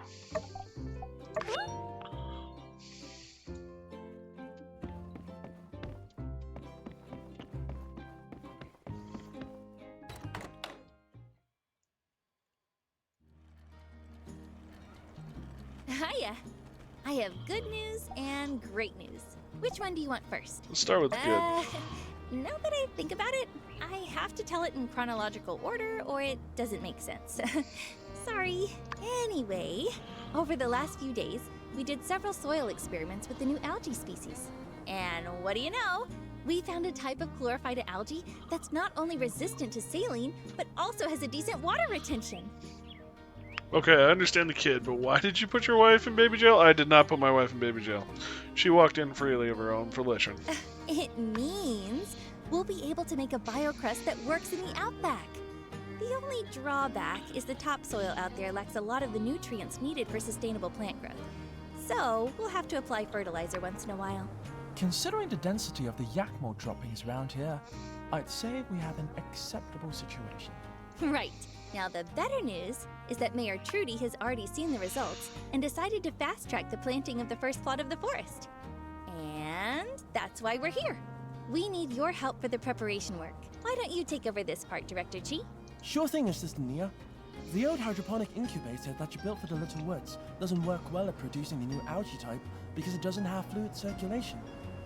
Hiya. I have good news and great news. Which one do you want first? Let's start with good. Now that I think about it, I have to tell it in chronological order or it doesn't make sense. Sorry. Anyway, over the last few days, we did several soil experiments with the new algae species. And what do you know? We found a type of chlorophyte algae that's not only resistant to saline, but also has a decent water retention. Okay, I understand the kid, but why did you put your wife in baby jail? I did not put my wife in baby jail. She walked in freely of her own volition. It means we'll be able to make a biocrust that works in the outback. The only drawback is the topsoil out there lacks a lot of the nutrients needed for sustainable plant growth. So we'll have to apply fertilizer once in a while. Considering the density of the Yakmo droppings around here, I'd say we have an acceptable situation. Right. Now the better news is that Mayor Trudy has already seen the results and decided to fast-track the planting of the first plot of the forest. And that's why we're here. We need your help for the preparation work. Why don't you take over this part, Director Chi? Sure thing, Assistant Nia. The old hydroponic incubator that you built for the Little Woods doesn't work well at producing the new algae type because it doesn't have fluid circulation.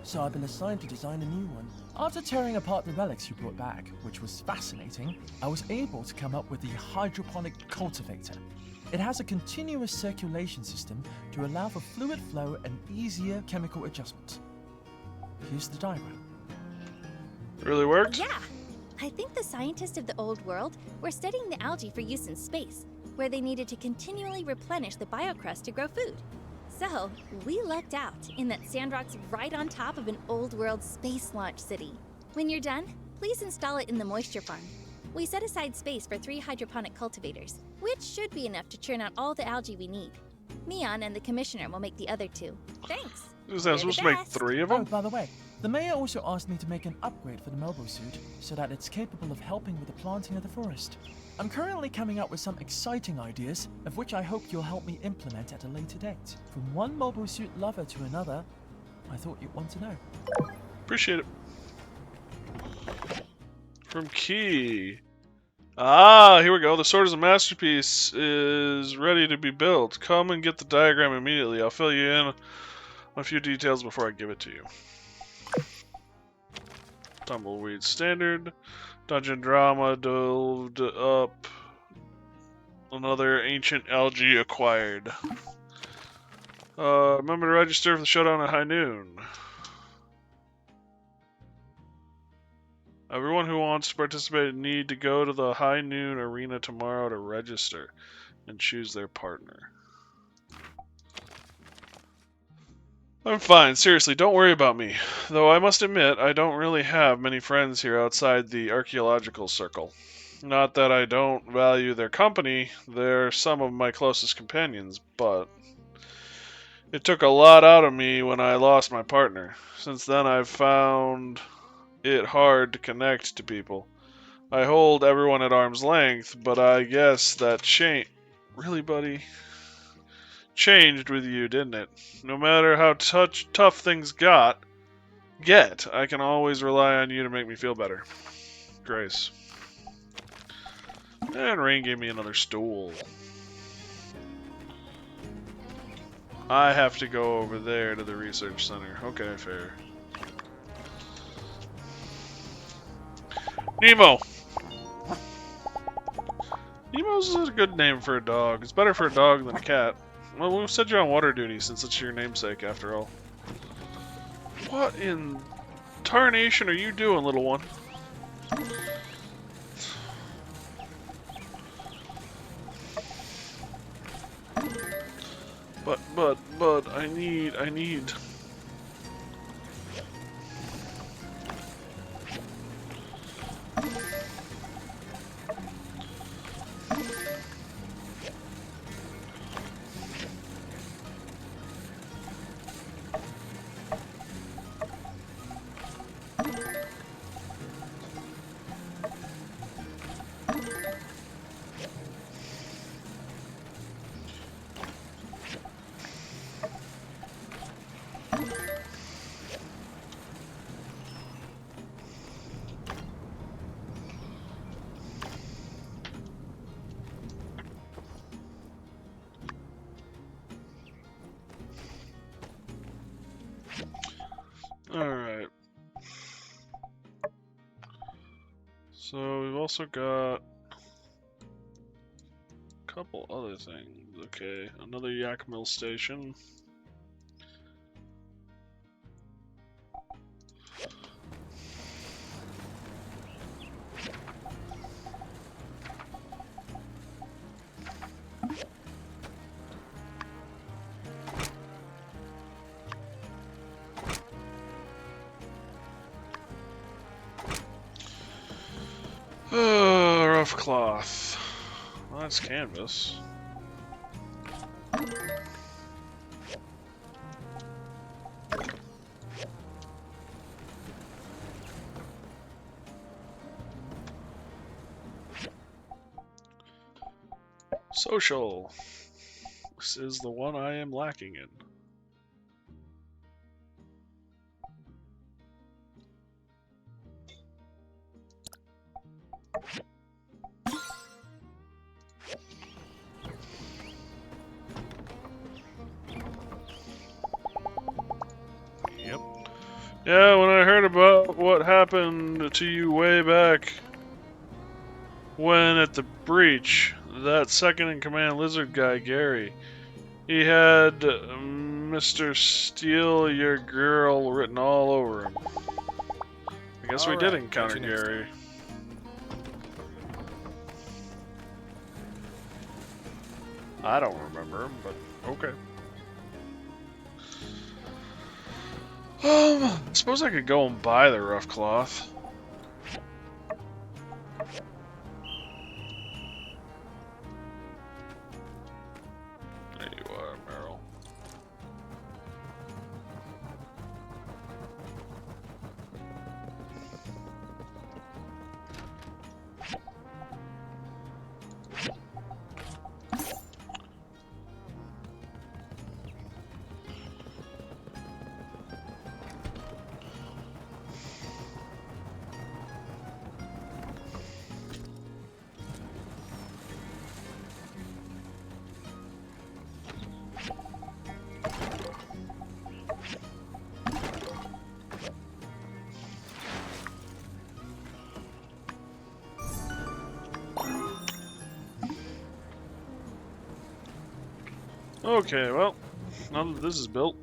So I've been assigned to design a new one. After tearing apart the relics you brought back, which was fascinating, I was able to come up with the hydroponic cultivator. It has a continuous circulation system to allow for fluid flow and easier chemical adjustment. Here's the diagram. Really worked? Yeah. I think the scientists of the old world were studying the algae for use in space, where they needed to continually replenish the biocrust to grow food. So, we lucked out in that Sandrock's right on top of an old world space launch city. When you're done, please install it in the moisture farm. We set aside space for 3 hydroponic cultivators, which should be enough to churn out all the algae we need. Neon and the commissioner will make the other 2. Thanks. Was that supposed to make 3 of them? Oh, by the way, the mayor also asked me to make an upgrade for the mobile suit so that it's capable of helping with the planting of the forest. I'm currently coming up with some exciting ideas, of which I hope you'll help me implement at a later date. From one mobile suit lover to another, I thought you'd want to know. Appreciate it. From Key. Ah, here we go. The sword is a masterpiece is ready to be built. Come and get the diagram immediately. I'll fill you in on a few details before I give it to you. Tumbleweed standard. Dungeon drama delved up. Another ancient algae acquired. Remember to register for the showdown at high noon. Everyone who wants to participate need to go to the high noon arena tomorrow to register and choose their partner. I'm fine, seriously, don't worry about me. Though I must admit, I don't really have many friends here outside the archaeological circle. Not that I don't value their company, they're some of my closest companions, but it took a lot out of me when I lost my partner. Since then I've found it hard to connect to people. I hold everyone at arm's length, but I guess that changed. Really, buddy? Changed with you, didn't it? No matter how tough things get, I can always rely on you to make me feel better. Grace. And Rain gave me another stool. I have to go over there to the research center. Okay, fair. Nemo! Nemo's a good name for a dog. It's better for a dog than a cat. Well, we'll set you on water duty since it's your namesake, after all. What in tarnation are you doing, little one? But, I need... So we've also got a couple other things. Okay, another yak mill station. Rough cloth. Well, that's canvas. Social. This is the one I am lacking in. Yep. Yeah, when I heard about what happened to you way back when at the breach, that second in command lizard guy, Gary, he had Mr. Steal Your Girl written all over him. I guess we did Alright, encounter catch you next Gary. I don't remember him, but okay. I suppose I could go and buy the rough cloth. There you are, Meryl. Okay, well, now that this is built.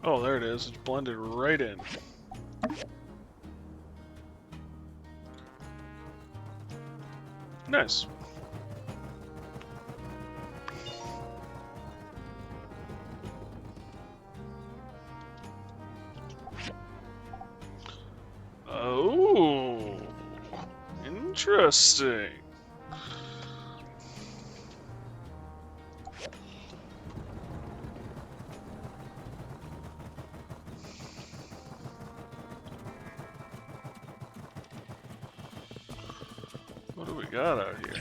Oh, there it is. It's blended right in. Nice. Oh, interesting. What do we got out here?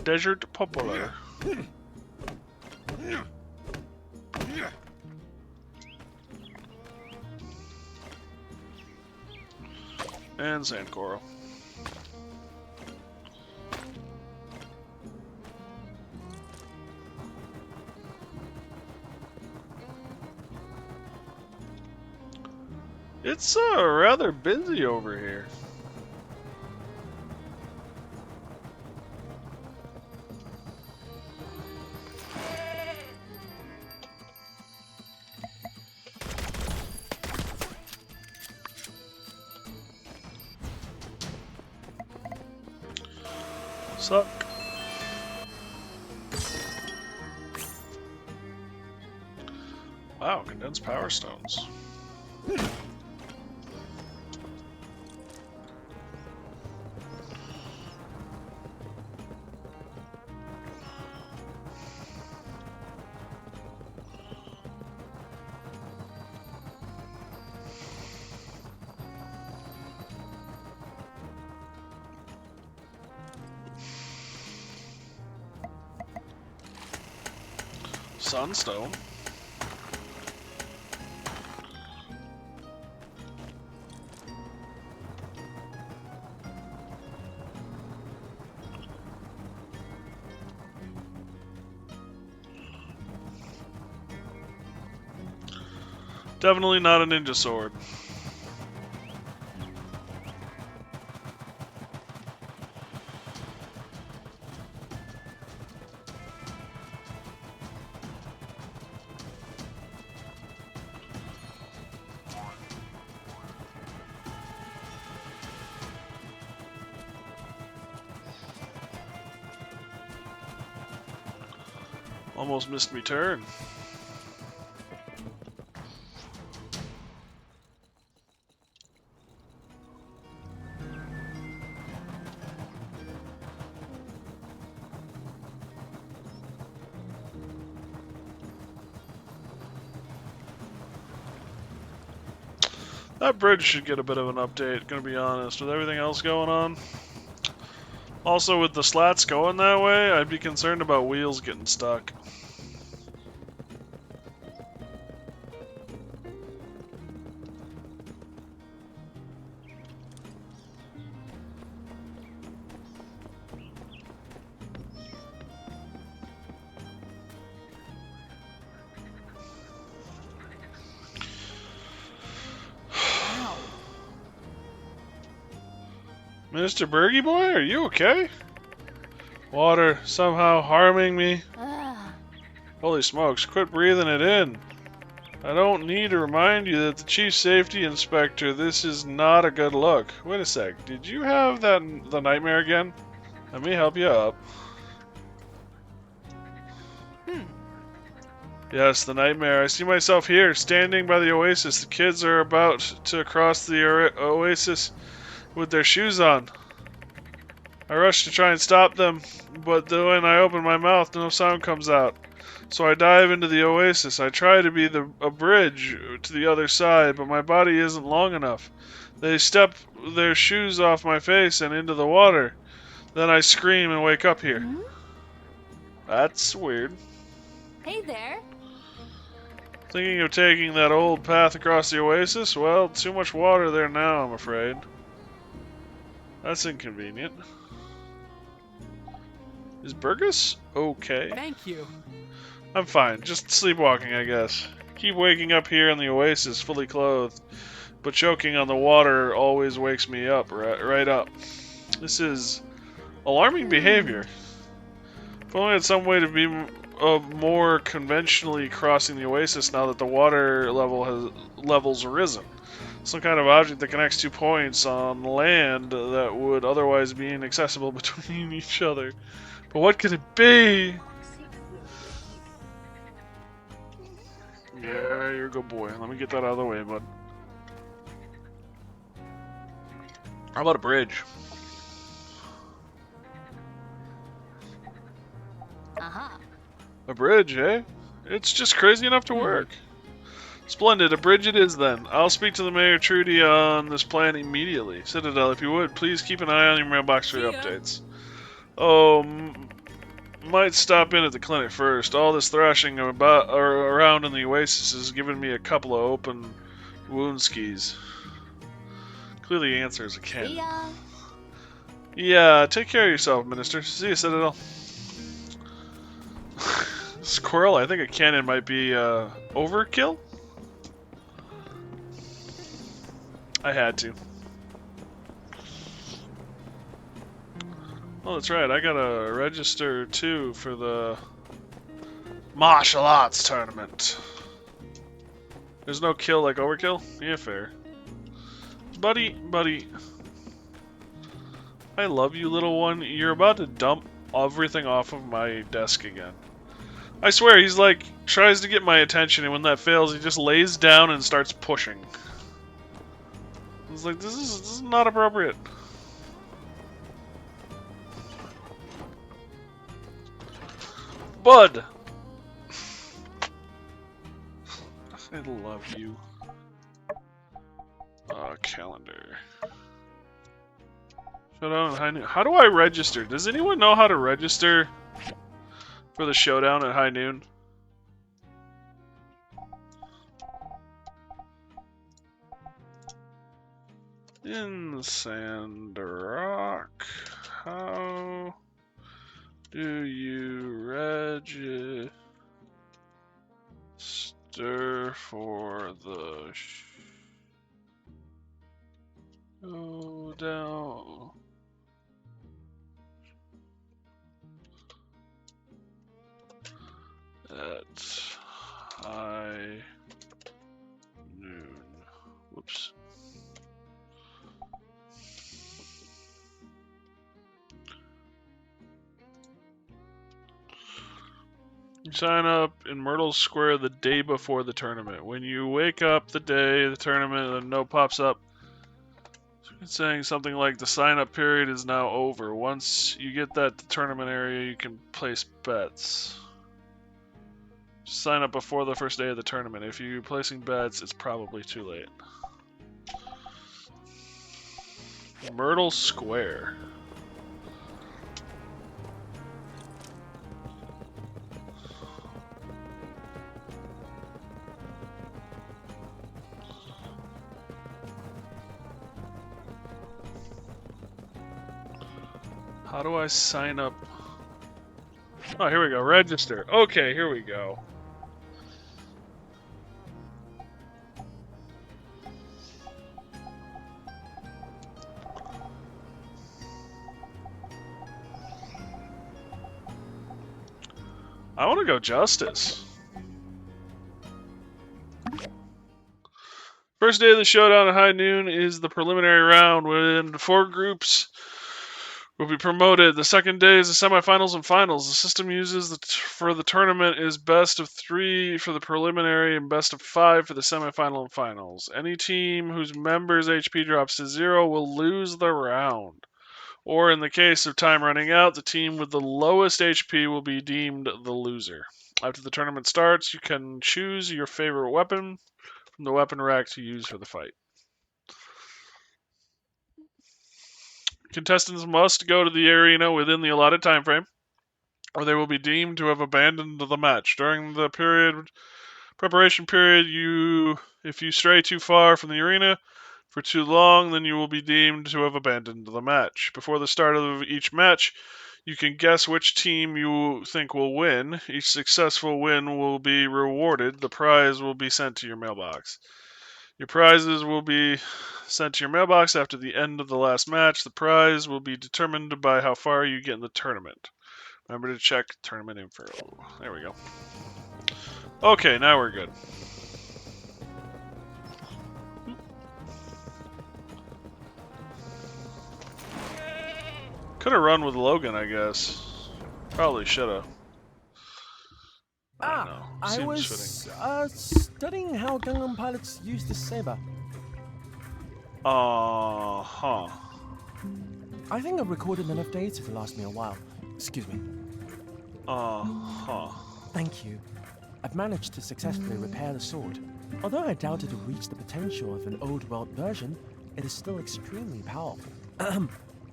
Desert poplar. And sand coral. It's rather busy over here. Suck. Wow, condensed power stones. Sunstone. Definitely not a ninja sword. Almost missed me turn. That bridge should get a bit of an update, gonna be honest, with everything else going on. Also, with the slats going that way, I'd be concerned about wheels getting stuck. Mr. Bergie boy, are you okay? Water somehow harming me. Holy smokes, quit breathing it in. I don't need to remind you that the chief safety inspector, this is not a good look. Wait a sec, did you have the nightmare again? Let me help you up. Yes, the nightmare. I see myself here, standing by the oasis. The kids are about to cross the oasis with their shoes on. I rush to try and stop them, but when I open my mouth, no sound comes out. So I dive into the oasis. I try to be a bridge to the other side, but my body isn't long enough. They step their shoes off my face and into the water. Then I scream and wake up here. That's weird. Hey there. Thinking of taking that old path across the oasis? Well, too much water there now, I'm afraid. That's inconvenient. Is Burgess okay? Thank you. I'm fine. Just sleepwalking, I guess. Keep waking up here in the oasis, fully clothed. But choking on the water always wakes me up, right up. This is alarming behavior. If only I had some way to be more conventionally crossing the oasis now that the water level's risen. Some kind of object that connects 2 points on land that would otherwise be inaccessible between each other. But what could it be? Yeah, you're a good boy. Let me get that out of the way, bud. How about a bridge? A bridge, eh? It's just crazy enough to work. Splendid, a bridge it is then. I'll speak to the Mayor Trudy on this plan immediately. Citadel, if you would, please keep an eye on your mailbox for updates. Oh, might stop in at the clinic first. All this thrashing around in the oasis has given me a couple of open wound skis. Clearly the answer is a cannon. See ya. Yeah, take care of yourself, Minister. See you, Citadel. Squirrel, I think a cannon might be overkill. I had to. Oh, that's right. I gotta register too for the martial arts tournament. There's no kill like overkill? Yeah, fair. Buddy. I love you, little one. You're about to dump everything off of my desk again. I swear, he's like, tries to get my attention, and when that fails, he just lays down and starts pushing. It's like, this is not appropriate. Bud! I love you. Calendar. Showdown at High Noon. How do I register? Does anyone know how to register for the showdown at High Noon? In Sandrock, how do you register for the showdown? At high noon. Whoops. You sign up in Myrtle Square the day before the tournament. When you wake up the day of the tournament, a note pops up saying something like the sign-up period is now over. Once you get that tournament area, you can place bets. Sign up before the first day of the tournament. If you're placing bets, it's probably too late. Myrtle Square. How do I sign up? Oh, here we go. Register. Okay, here we go. I want to go Justice. First day of the showdown at high noon is the preliminary round when 4 groups will be promoted. The second day is the semifinals and finals. The system uses for the tournament is best of 3 for the preliminary and best of 5 for the semifinal and finals. Any team whose members' HP drops to 0 will lose the round. Or in the case of time running out, the team with the lowest HP will be deemed the loser. After the tournament starts, you can choose your favorite weapon from the weapon rack to use for the fight. Contestants must go to the arena within the allotted time frame, or they will be deemed to have abandoned the match. During the preparation period, if you stray too far from the arena for too long, then you will be deemed to have abandoned the match. Before the start of each match, you can guess which team you think will win. Each successful win will be rewarded. The prize will be sent to your mailbox. Your prizes will be sent to your mailbox after the end of the last match. The prize will be determined by how far you get in the tournament. Remember to check tournament info. There we go. Okay, now we're good. Could have run with Logan, I guess. Probably should have. I was studying how Gangnam pilots use the saber. Uh-huh. I think I've recorded enough data to last me a while. Excuse me. Uh-huh. Thank you. I've managed to successfully repair the sword. Although I doubt it'll reach the potential of an old world version, it is still extremely powerful.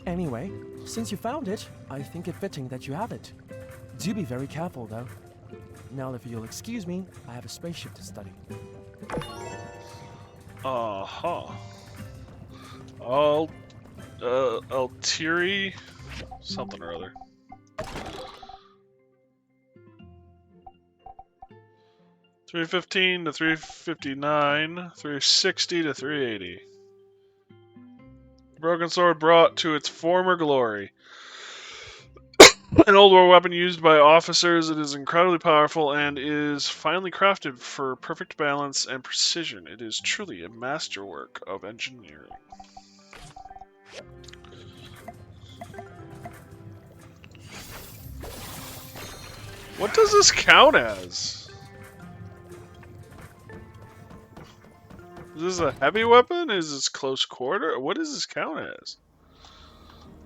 Anyway, since you found it, I think it fitting that you have it. Do be very careful, though. Now, if you'll excuse me, I have a spaceship to study. Uh-huh. Altiri something or other. 315 to 359, 360 to 380. Broken sword brought to its former glory. An old war weapon used by officers, it is incredibly powerful and is finely crafted for perfect balance and precision. It is truly a masterwork of engineering. What does this count as? Is this a heavy weapon? Is this close quarter? What does this count as?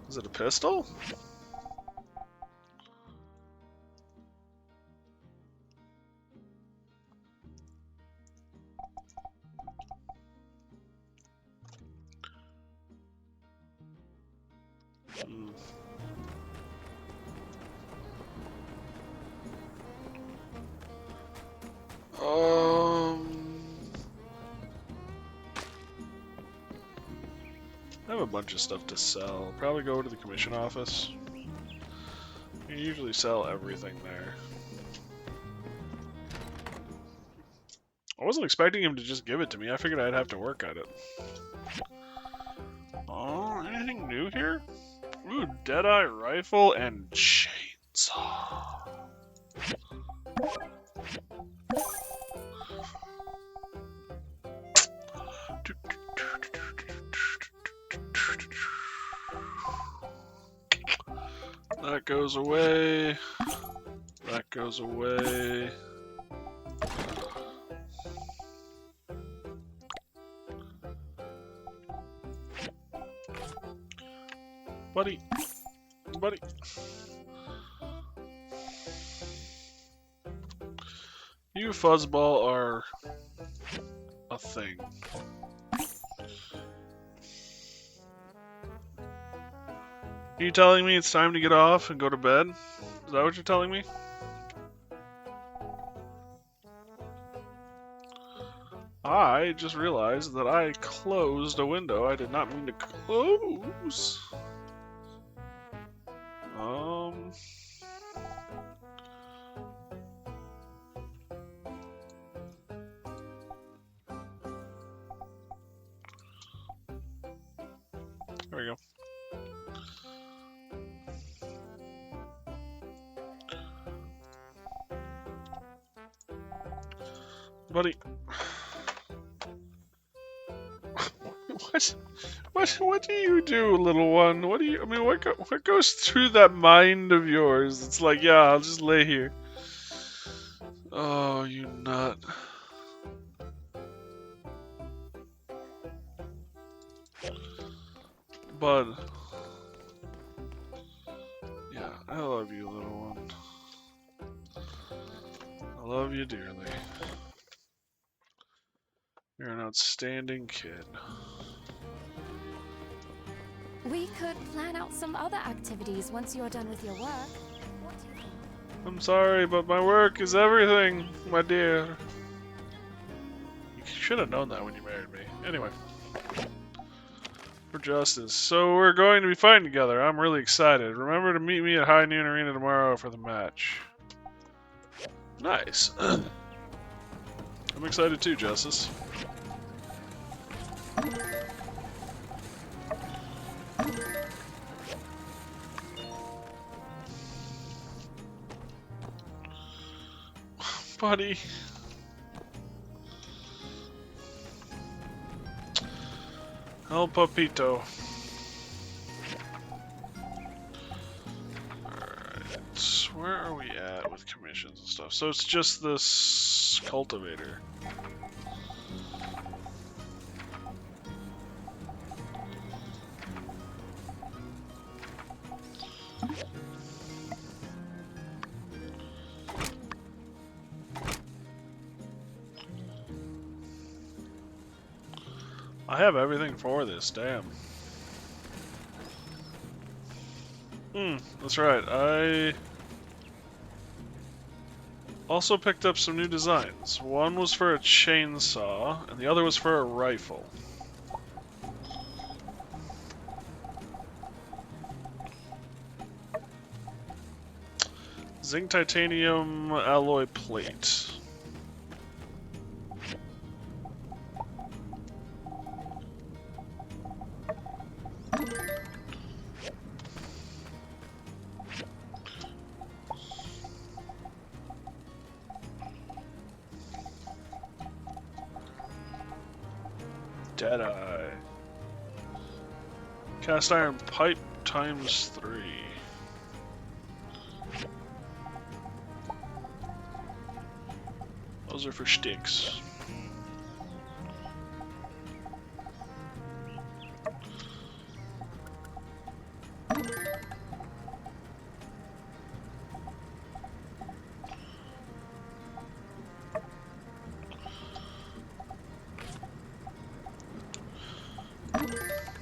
Is it a pistol? I have a bunch of stuff to sell. Probably go to the commission office. You usually sell everything there. I wasn't expecting him to just give it to me. I figured I'd have to work at it. Oh, anything new here? Ooh, Deadeye rifle and chainsaw. That goes away. That goes away. Buddy. Buddy. You fuzzball are a thing. Are you telling me it's time to get off and go to bed? Is that what you're telling me? I just realized that I closed a window I did not mean to close. There we go. Buddy. What do you do, little one? What do you? I mean, what goes through that mind of yours? It's like, yeah, I'll just lay here. Oh, you nut. Bud. Yeah, I love you, little one. I love you dearly. You're an outstanding kid. We could plan out some other activities once you're done with your work. What do you think? I'm sorry, but my work is everything, my dear. You should have known that when you married me. Anyway. For justice. So we're going to be fighting together. I'm really excited. Remember to meet me at High Noon Arena tomorrow for the match. Nice. I'm excited too, Justice. Buddy. El Papito. Alright, where are we at with commissions and stuff? So it's just this cultivator. I have everything for this, damn. That's right, I also picked up some new designs. One was for a chainsaw, and the other was for a rifle. Zinc titanium alloy plate. Deadeye. Cast iron pipe ×3. Those are for sticks.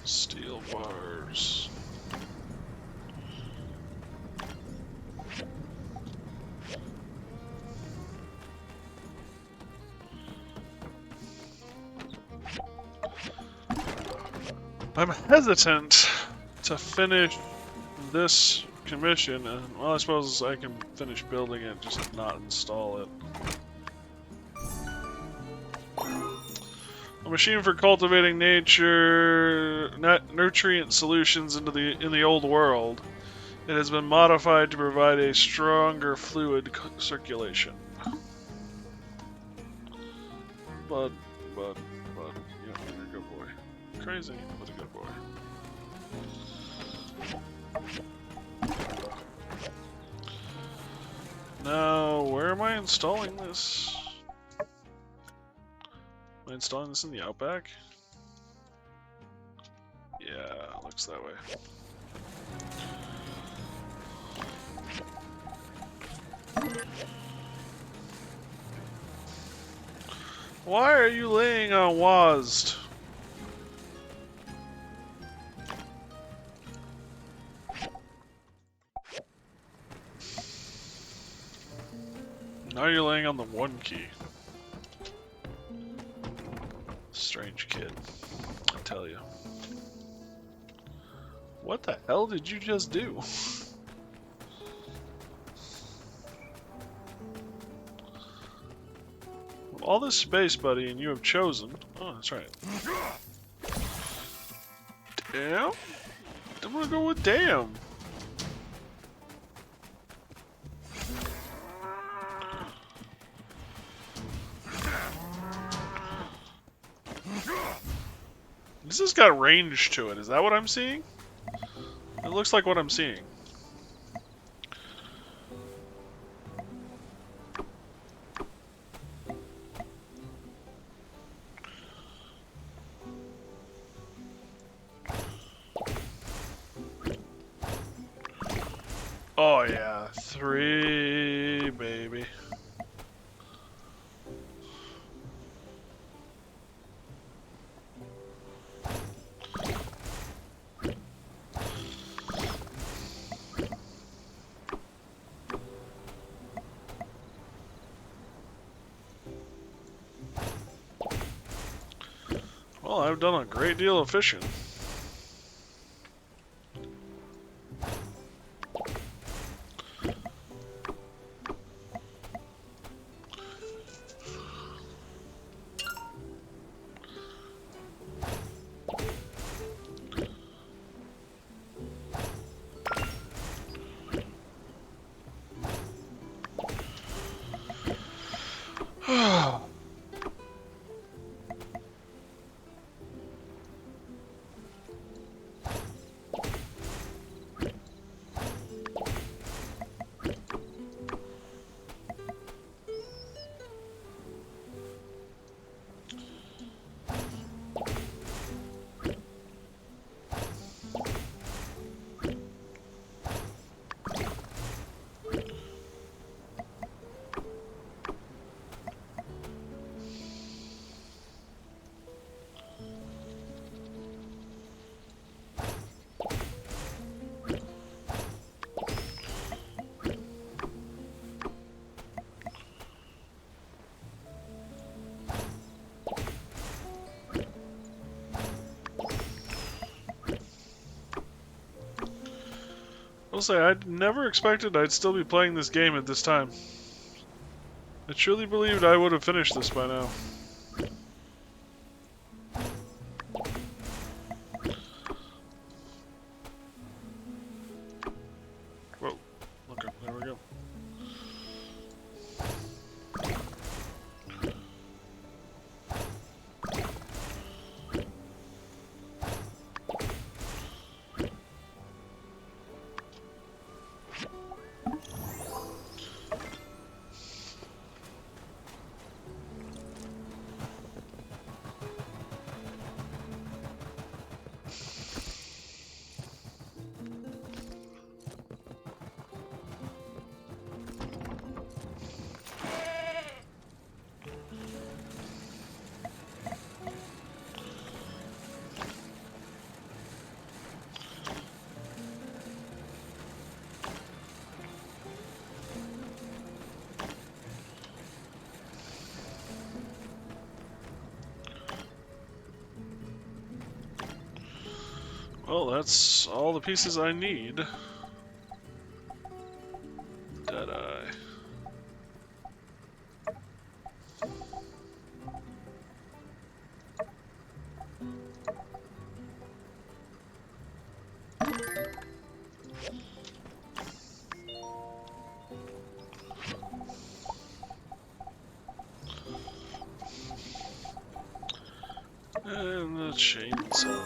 Steel bars. I'm hesitant to finish this commission, and well, I suppose I can finish building it, just not install it. A machine for cultivating nutrient solutions in the old world. It has been modified to provide a stronger fluid circulation. But, yeah, you're a good boy. Crazy, but a good boy. Now, where am I installing this? Am I installing this in the Outback? Yeah, looks that way. Why are you laying on WASD? Now you're laying on the 1 key. Strange kid, I tell you. What the hell did you just do? All this space, buddy, and you have chosen... Oh, that's right. Damn? I'm gonna go with damn. This has got range to it. Is that what I'm seeing? It looks like what I'm seeing. Oh yeah, 3, baby. Well, I've done a great deal of fishing. I'll say, I never expected I'd still be playing this game at this time. I truly believed I would have finished this by now. Whoa, look up, there we go. Well, that's all the pieces I need. Deadeye. And the chainsaw.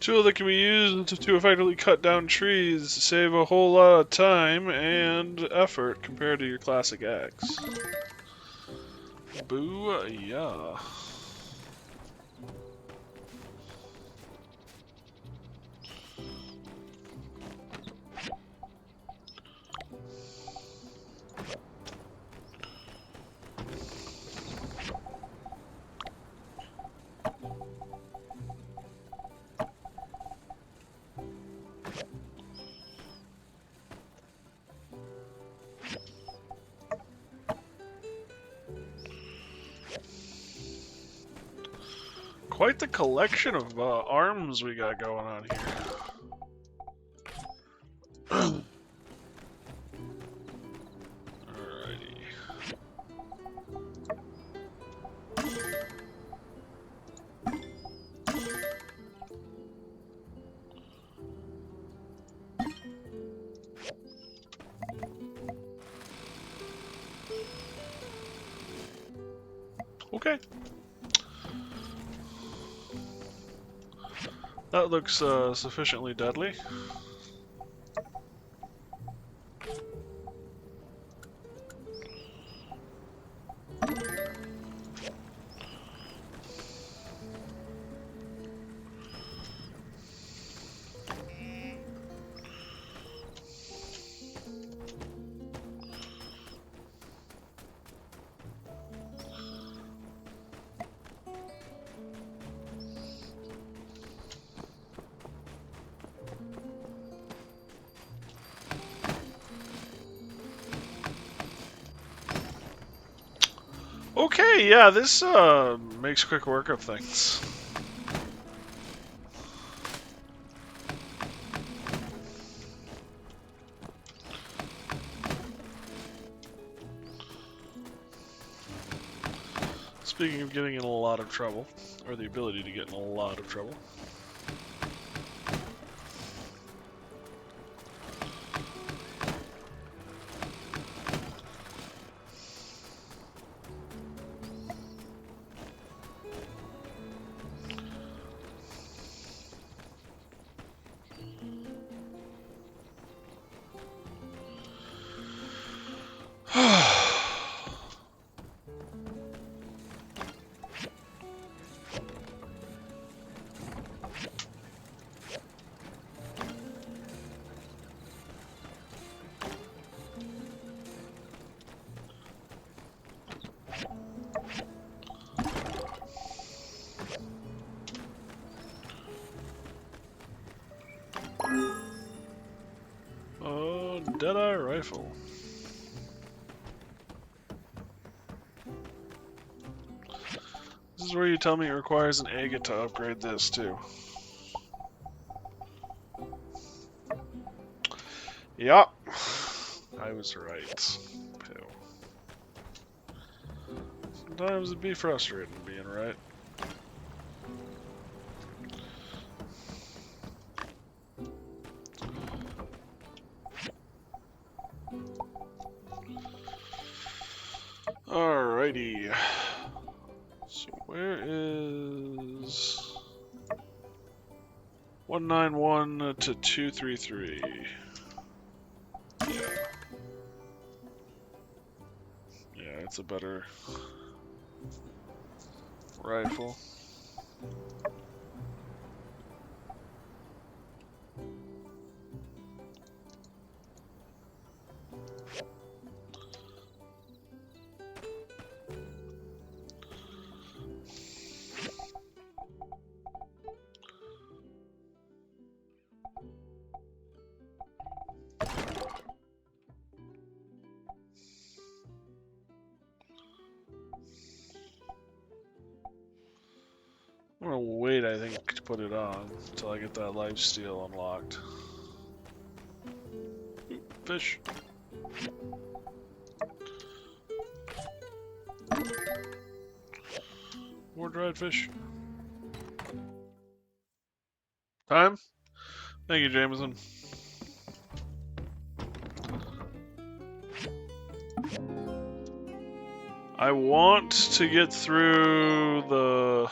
Tool that can be used to effectively cut down trees, save a whole lot of time and effort compared to your classic axe. Boo, yeah. Quite the collection of arms we got going on here. Alrighty. Okay. That looks sufficiently deadly. Okay, yeah, this makes quick work of things. Speaking of getting in a lot of trouble, or the ability to get in a lot of trouble. Oh, Deadeye rifle. This is where you tell me it requires an agate to upgrade this too. Yup. I was right. Poo. Sometimes it'd be frustrating being right. Alrighty. So where is 191 to 233? Yeah. Yeah, it's a better rifle. gonna wait, I think, to put it on until I get that lifesteal unlocked. Fish. More dried fish. Time? Thank you, Jameson. I want to get through the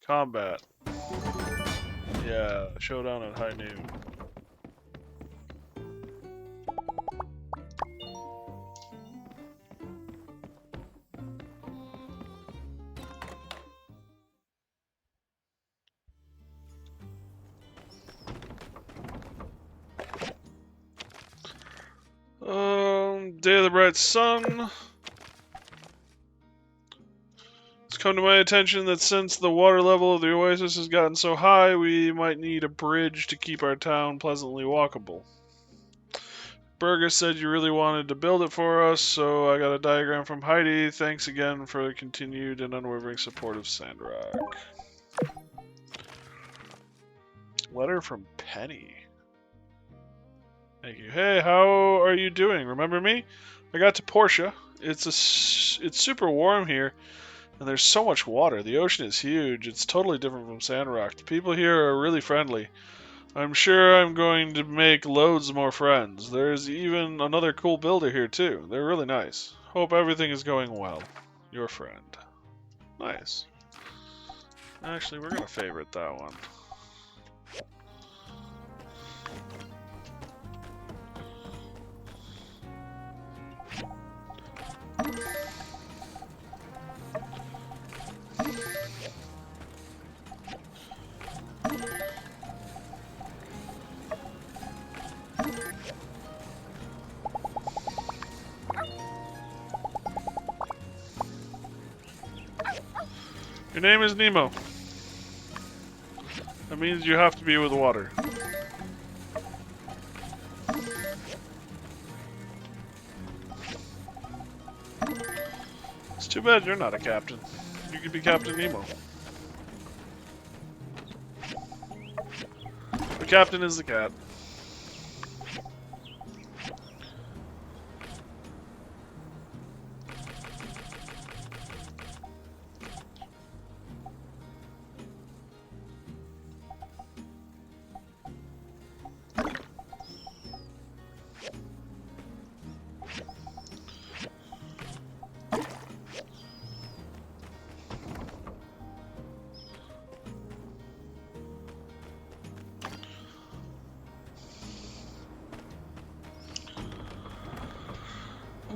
combat. Yeah, showdown at high noon. Day of the Bright Sun. It's come to my attention that since the water level of the oasis has gotten so high, we might need a bridge to keep our town pleasantly walkable. Burgess said you really wanted to build it for us, so I got a diagram from Heidi. Thanks again for the continued and unwavering support of Sandrock. Letter from Penny. Thank you. Hey, how are you doing? Remember me? I got to Portia. It's super warm here, and there's so much water. The ocean is huge. It's totally different from Sandrock. The people here are really friendly. I'm sure I'm going to make loads more friends. There's even another cool builder here too. They're really nice. Hope everything is going well. Your friend. Nice. Actually, we're gonna favorite that one. Your name is Nemo. That means you have to be with water. It's too bad you're not a captain. You could be Captain Nemo. The captain is the cat.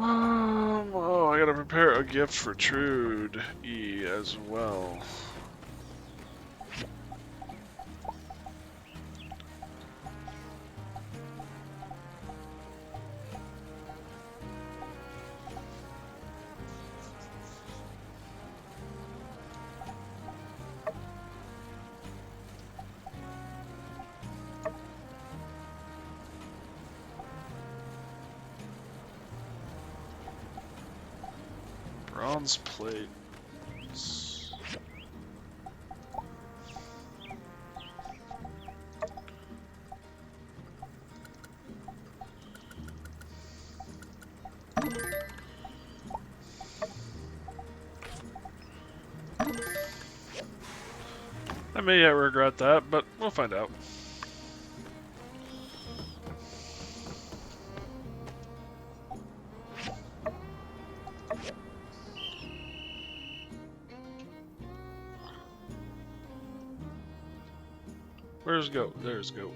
Oh, I gotta prepare a gift for Trude E as well. Bronze plates. I may yet regret that, but we'll find out. Where's Goat? There's Goat.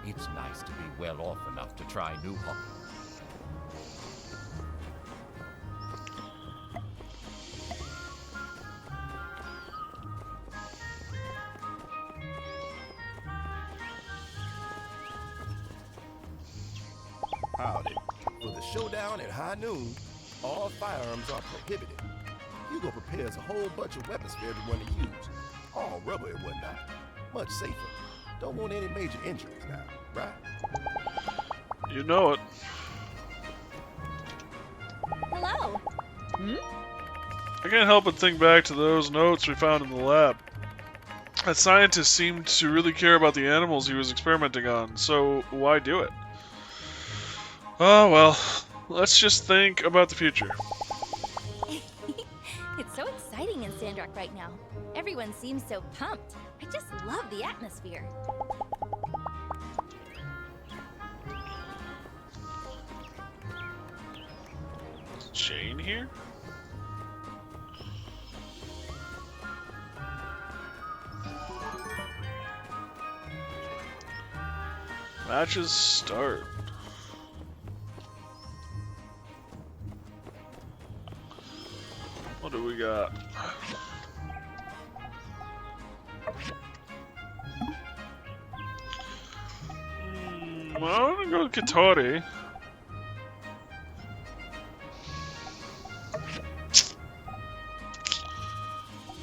It's nice to be well off enough to try new hobbies. Howdy. For the showdown at high noon, all firearms are prohibited. Hugo prepares a whole bunch of weapons for everyone to use. All rubber and whatnot. Much safer. Don't want any major injuries now, right? You know it. Hello. I can't help but think back to those notes we found in the lab. That scientist seemed to really care about the animals he was experimenting on, so why do it? Oh well, let's just think about the future. It's so exciting in Sandrock right now. Everyone seems so pumped. I just love the atmosphere. Is Jane here? Matches start. What do we got? Well, I'm gonna go with Katori.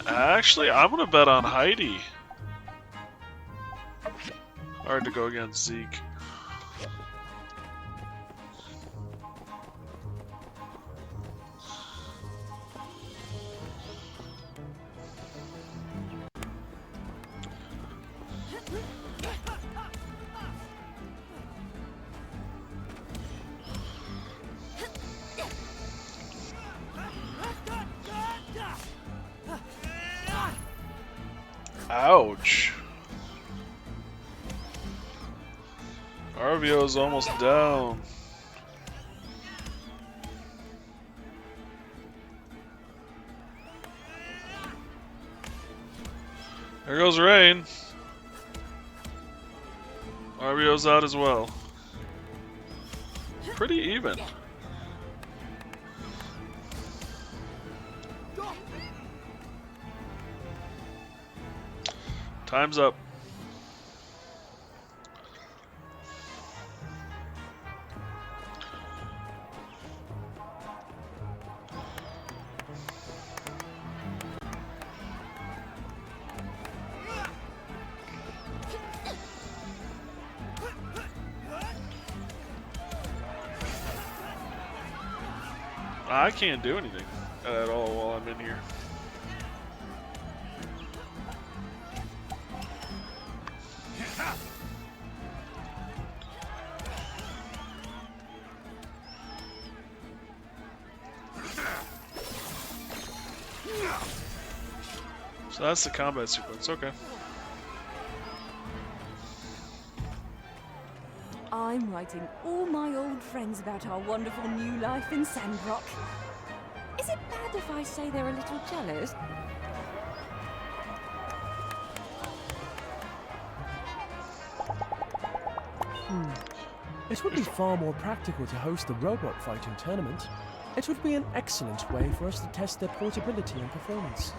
Actually, I'm gonna bet on Heidi. Hard to go against Zeke. Ouch. Arvio's almost down. There goes Rain. Arvio's out as well. Pretty even. Time's up. I can't do anything at all while I'm in here. So that's the combat sequence, okay. I'm writing all my old friends about our wonderful new life in Sandrock. Is it bad if I say they're a little jealous? It would be far more practical to host the robot fighting tournament. It would be an excellent way for us to test their portability and performance.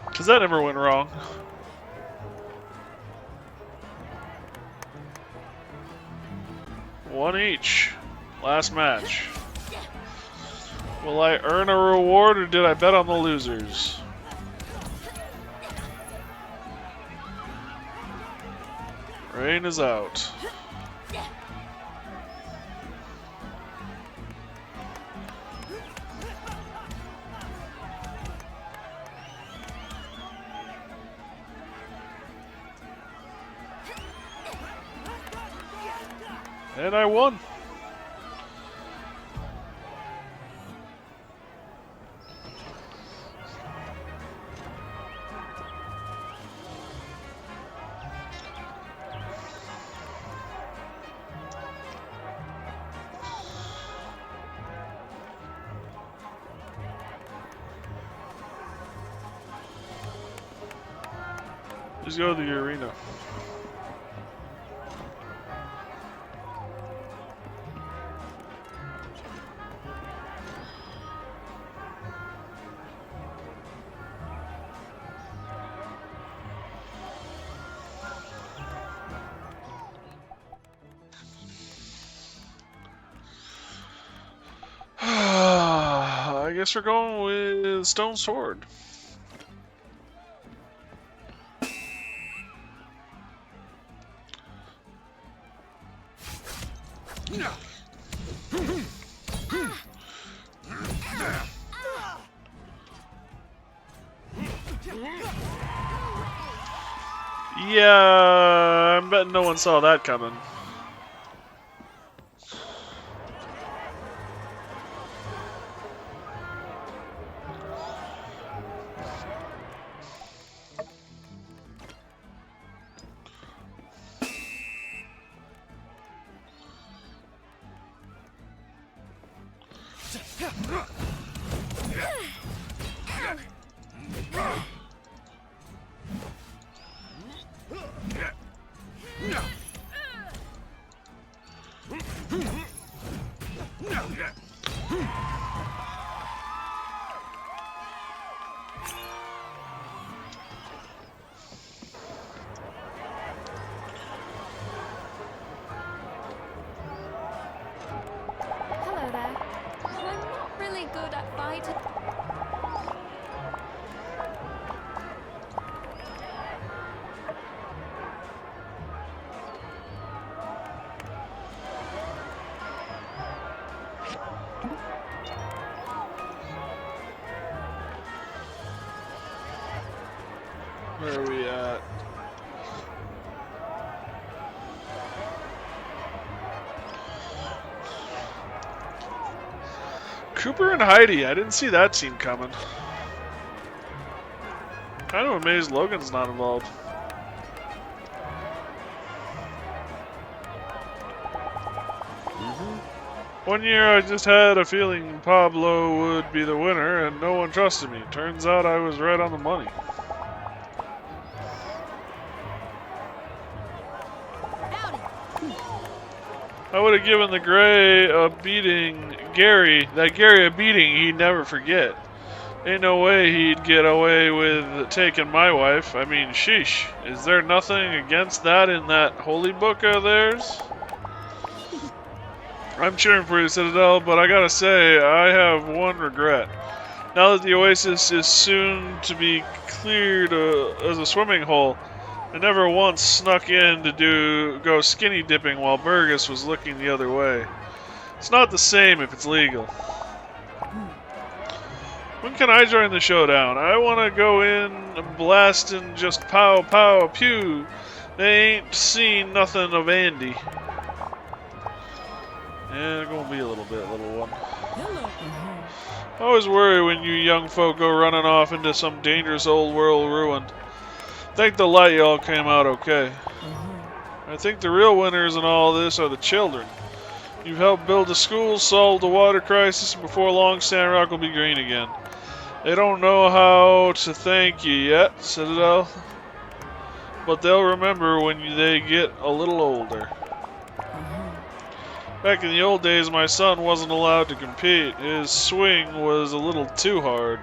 Because that never went wrong. One each. Last match. Will I earn a reward or did I bet on the losers? Rain is out. And I won. Just go to the arena. guess we're going with Stone Sword. Yeah, I'm betting no one saw that coming. Hello there. I'm not really good at fighting. Where are we at? Cooper and Heidi, I didn't see that scene coming. Kind of amazed Logan's not involved. One year I just had a feeling Pablo would be the winner and no one trusted me. Turns out I was right on the money. I would have given the Gray a beating, Gary a beating he'd never forget. Ain't no way he'd get away with taking my wife. I mean, sheesh. Is there nothing against that in that holy book of theirs? I'm cheering for you, Citadel, but I gotta say, I have one regret. Now that the Oasis is soon to be cleared as a swimming hole, I never once snuck in to go skinny dipping while Burgess was looking the other way. It's not the same if it's legal. When can I join the showdown? I want to go in blasting just pow pow pew. They ain't seen nothing of Andy. Yeah, gonna be a little bit, little one. I always worry when you young folk go running off into some dangerous old world ruin. Thank the light y'all came out okay. I think the real winners in all this are the children. You've helped build the schools, solved the water crisis, and before long Sandrock will be green again. They don't know how to thank you yet, Citadel, but they'll remember when they get a little older. Back in the old days, my son wasn't allowed to compete. His swing was a little too hard.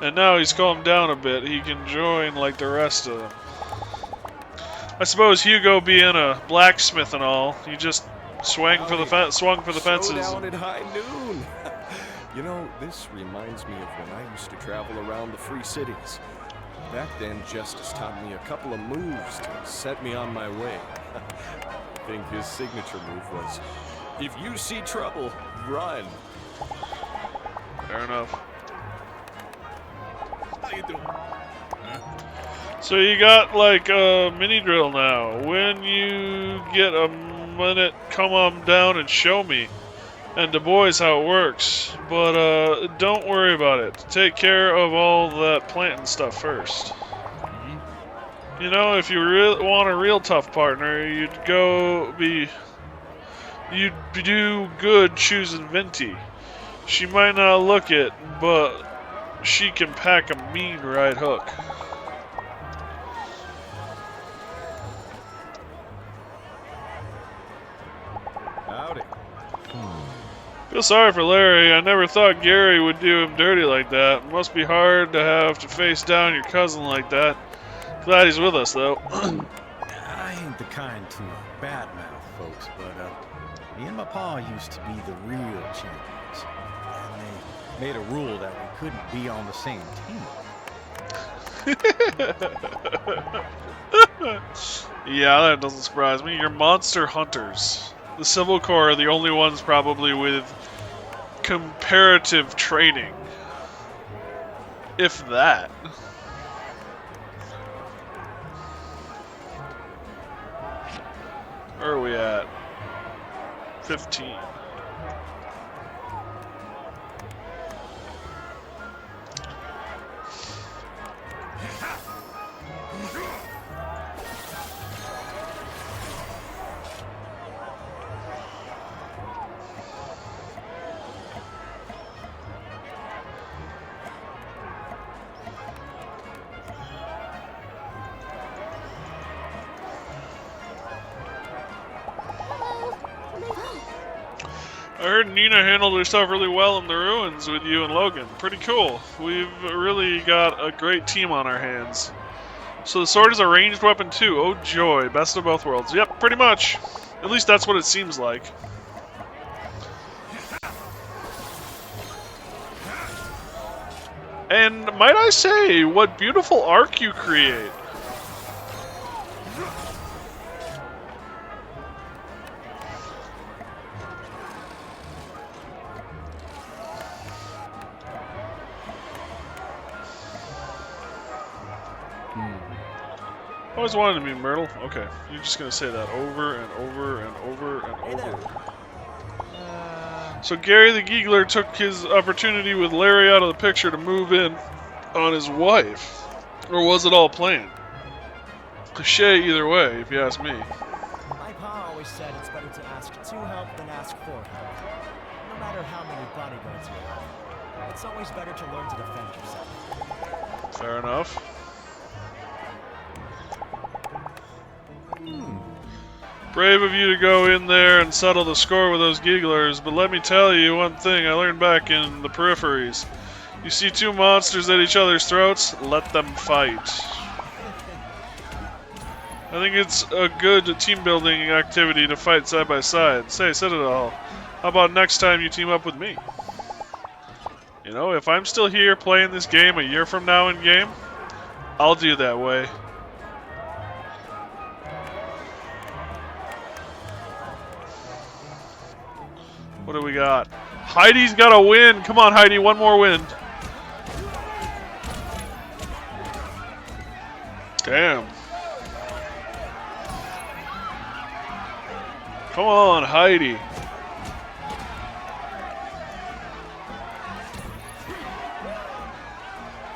And now he's calmed down a bit. He can join like the rest of them. I suppose Hugo being a blacksmith and all, he just swung for the fences. Down at high noon. You know, this reminds me of when I used to travel around the free cities. Back then, Justice taught me a couple of moves to set me on my way. I think his signature move was, if you see trouble, run. Fair enough. How you doing? So you got like a mini drill now. When you get a minute, come on down and show me. And Du Bois how it works. But don't worry about it. Take care of all that planting stuff first. You know, if you want a real tough partner, you'd do good choosing Venti. She might not look it, but she can pack a mean right hook. Howdy. Feel sorry for Larry. I never thought Gary would do him dirty like that. Must be hard to have to face down your cousin like that. Glad he's with us, though. I ain't the kind to badmouth folks, but me and my pa used to be the real champions. And made a rule that we couldn't be on the same team. Yeah, that doesn't surprise me. You're monster hunters. The Civil Corps are the only ones probably with comparative training. If that. Where are we at? 15. I heard Nina handled herself really well in the ruins with you and Logan. Pretty cool. We've really got a great team on our hands. So the sword is a ranged weapon too. Oh joy, best of both worlds. Yep, pretty much. At least that's what it seems like. And might I say, what beautiful arc you create. I always wanted to be Myrtle. Okay, you're just gonna say that over and over and over and over. So Gary the Giegler took his opportunity with Larry out of the picture to move in on his wife. Or was it all planned? Cliche either way, if you ask me. My pa always said it's better to ask to help than ask for help. No matter how many bodyguards you have, it's always better to learn to defend yourself. Fair enough. Brave of you to go in there and settle the score with those Gieglers, but let me tell you one thing I learned back in the peripheries. You see two monsters at each other's throats, let them fight. I think it's a good team-building activity to fight side by side. Say, Citadel, how about next time you team up with me? You know, if I'm still here playing this game a year from now in-game, I'll do that way. What do we got? Heidi's got a win. Come on, Heidi, one more win. Damn. Come on, Heidi.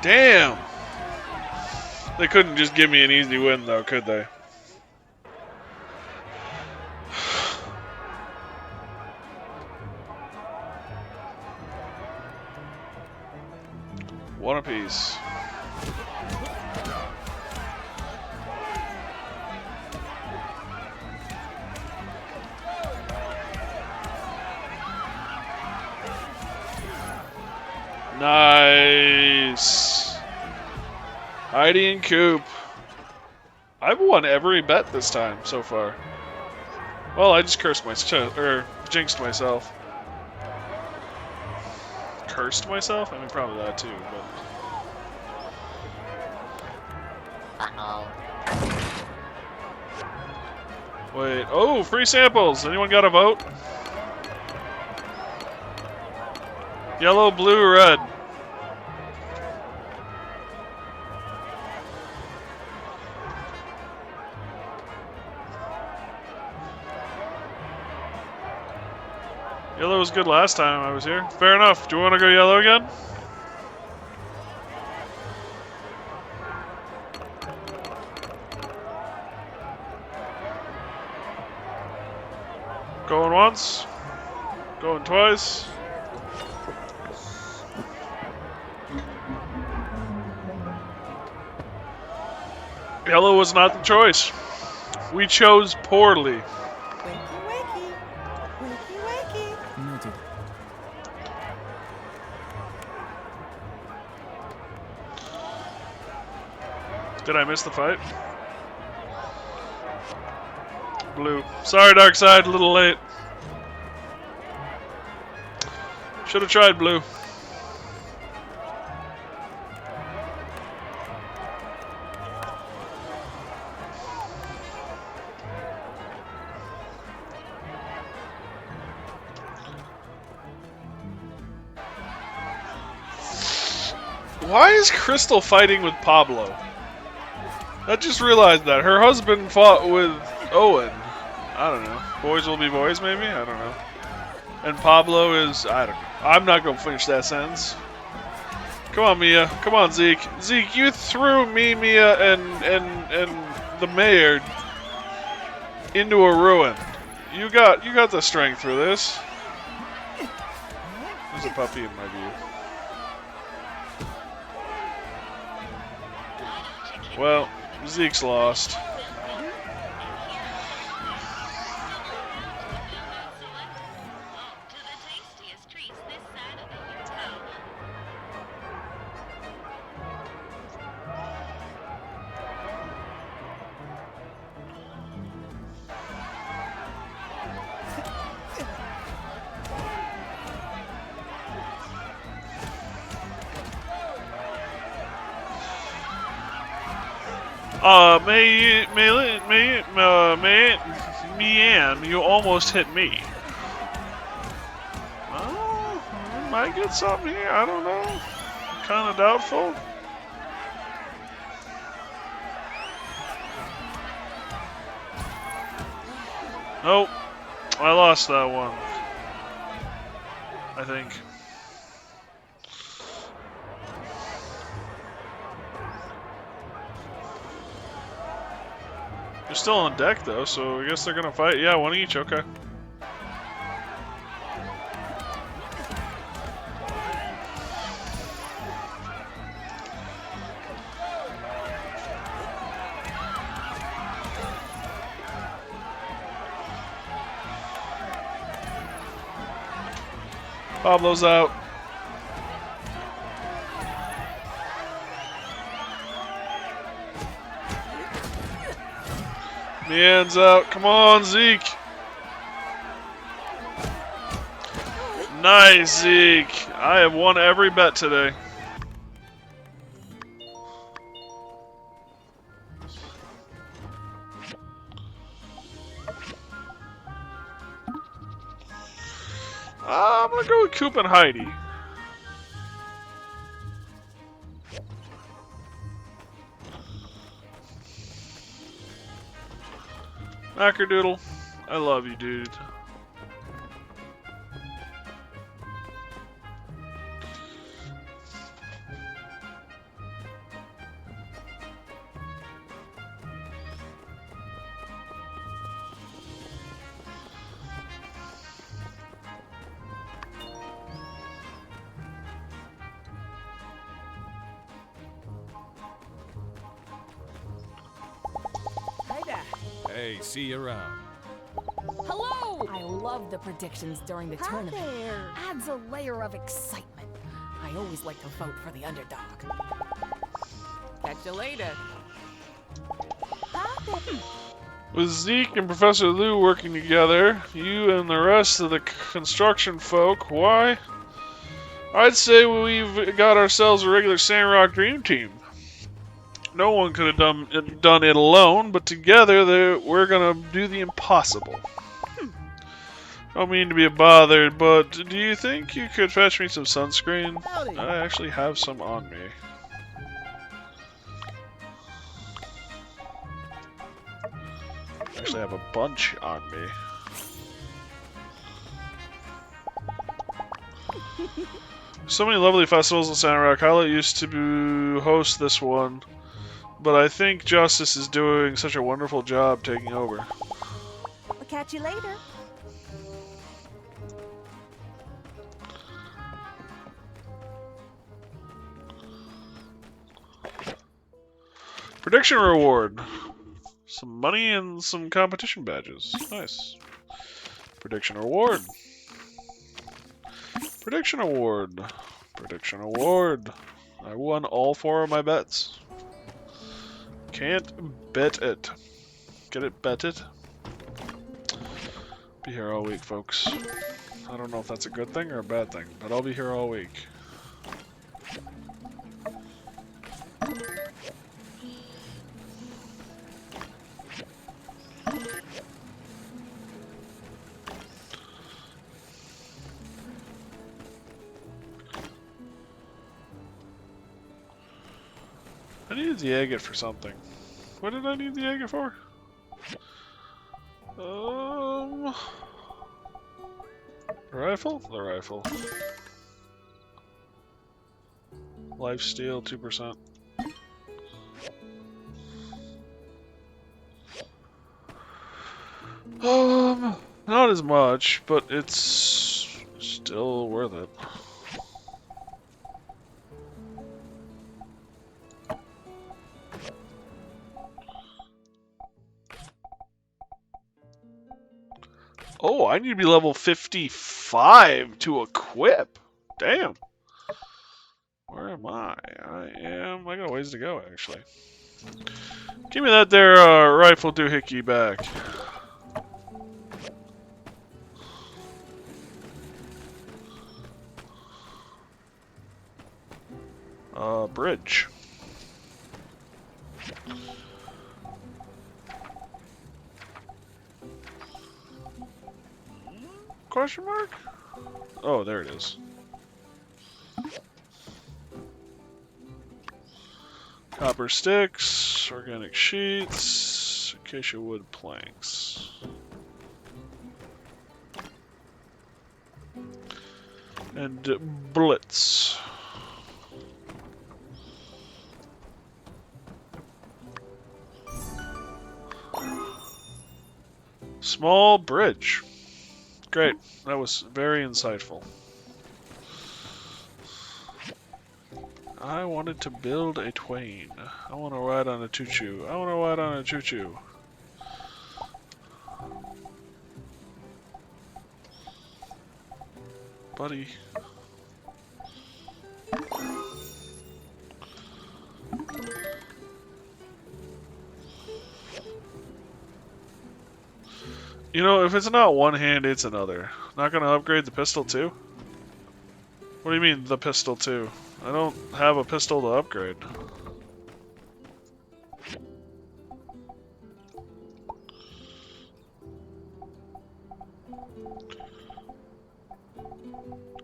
Damn. They couldn't just give me an easy win, though, could they? One apiece. Nice. Heidi and Coop. I've won every bet this time so far. Well, I just cursed myself, or jinxed myself. Cursed myself? I mean, probably that too, but... Uh-oh. Wait, oh, free samples! Anyone got a vote? Yellow, blue, red. Yellow was good last time I was here. Fair enough. Do you want to go yellow again? Going once. Going twice. Yellow was not the choice. We chose poorly. Noted. Did I miss the fight? Blue. Sorry, Darkseid, a little late. Should have tried blue. Why is Crystal fighting with Pablo? I just realized that. Her husband fought with Owen. I don't know. Boys will be boys, maybe? I don't know. And Pablo is... I don't know. I'm not going to finish that sentence. Come on, Mia. Come on, Zeke. Zeke, you threw me, Mia, and the mayor into a ruin. You got the strength for this. There's a puppy in my view. Well, Zeke's lost. Mian, you almost hit me. Oh, we might get something here. I don't know. Kind of doubtful. Nope. I lost that one. I think. They're still on deck, though, so I guess they're gonna fight. Yeah, one each, okay. Pablo's out. Mian's out. Come on, Zeke. Nice, Zeke. I have won every bet today. I'm gonna go with Coop and Heidi. Mackerdoodle, I love you, dude. Hey, see you around. Hello! I love the predictions during the tournament. There. Adds a layer of excitement. I always like to vote for the underdog. Catch you later. With Zeke and Professor Lou working together, you and the rest of the construction folk, why? I'd say we've got ourselves a regular Sandrock Dream Team. No one could have done it alone, but together we're gonna do the impossible. Don't mean to be a bother, but do you think you could fetch me some sunscreen? Howdy. I actually have some on me. Actually, I have a bunch on me. So many lovely festivals in Sandrock. Hyla used to host this one, but I think Justice is doing such a wonderful job taking over. We'll catch you later. Prediction reward. Some money and some competition badges. Nice. Prediction award. Prediction award. Prediction award. I won all 4 of my bets. Can't bet it. Get it betted? Be here all week, folks. I don't know if that's a good thing or a bad thing, but I'll be here all week. I needed the agate for something. What did I need the agate for? Rifle? The rifle. Lifesteal, 2%. Not as much, but it's still worth it. Oh, I need to be level 55 to equip. Damn. Where am I? I got a ways to go, actually. Give me that there rifle doohickey back. Bridge. Question mark? Oh, there it is. Copper sticks, organic sheets, acacia wood planks. And bullets. Small bridge. Great. That was very insightful. I wanted to build a Twain. I want to ride on a choo-choo. I want to ride on a choo-choo. Buddy. You know, if it's not one hand, it's another. Not gonna upgrade the pistol too? What do you mean, the pistol too? I don't have a pistol to upgrade.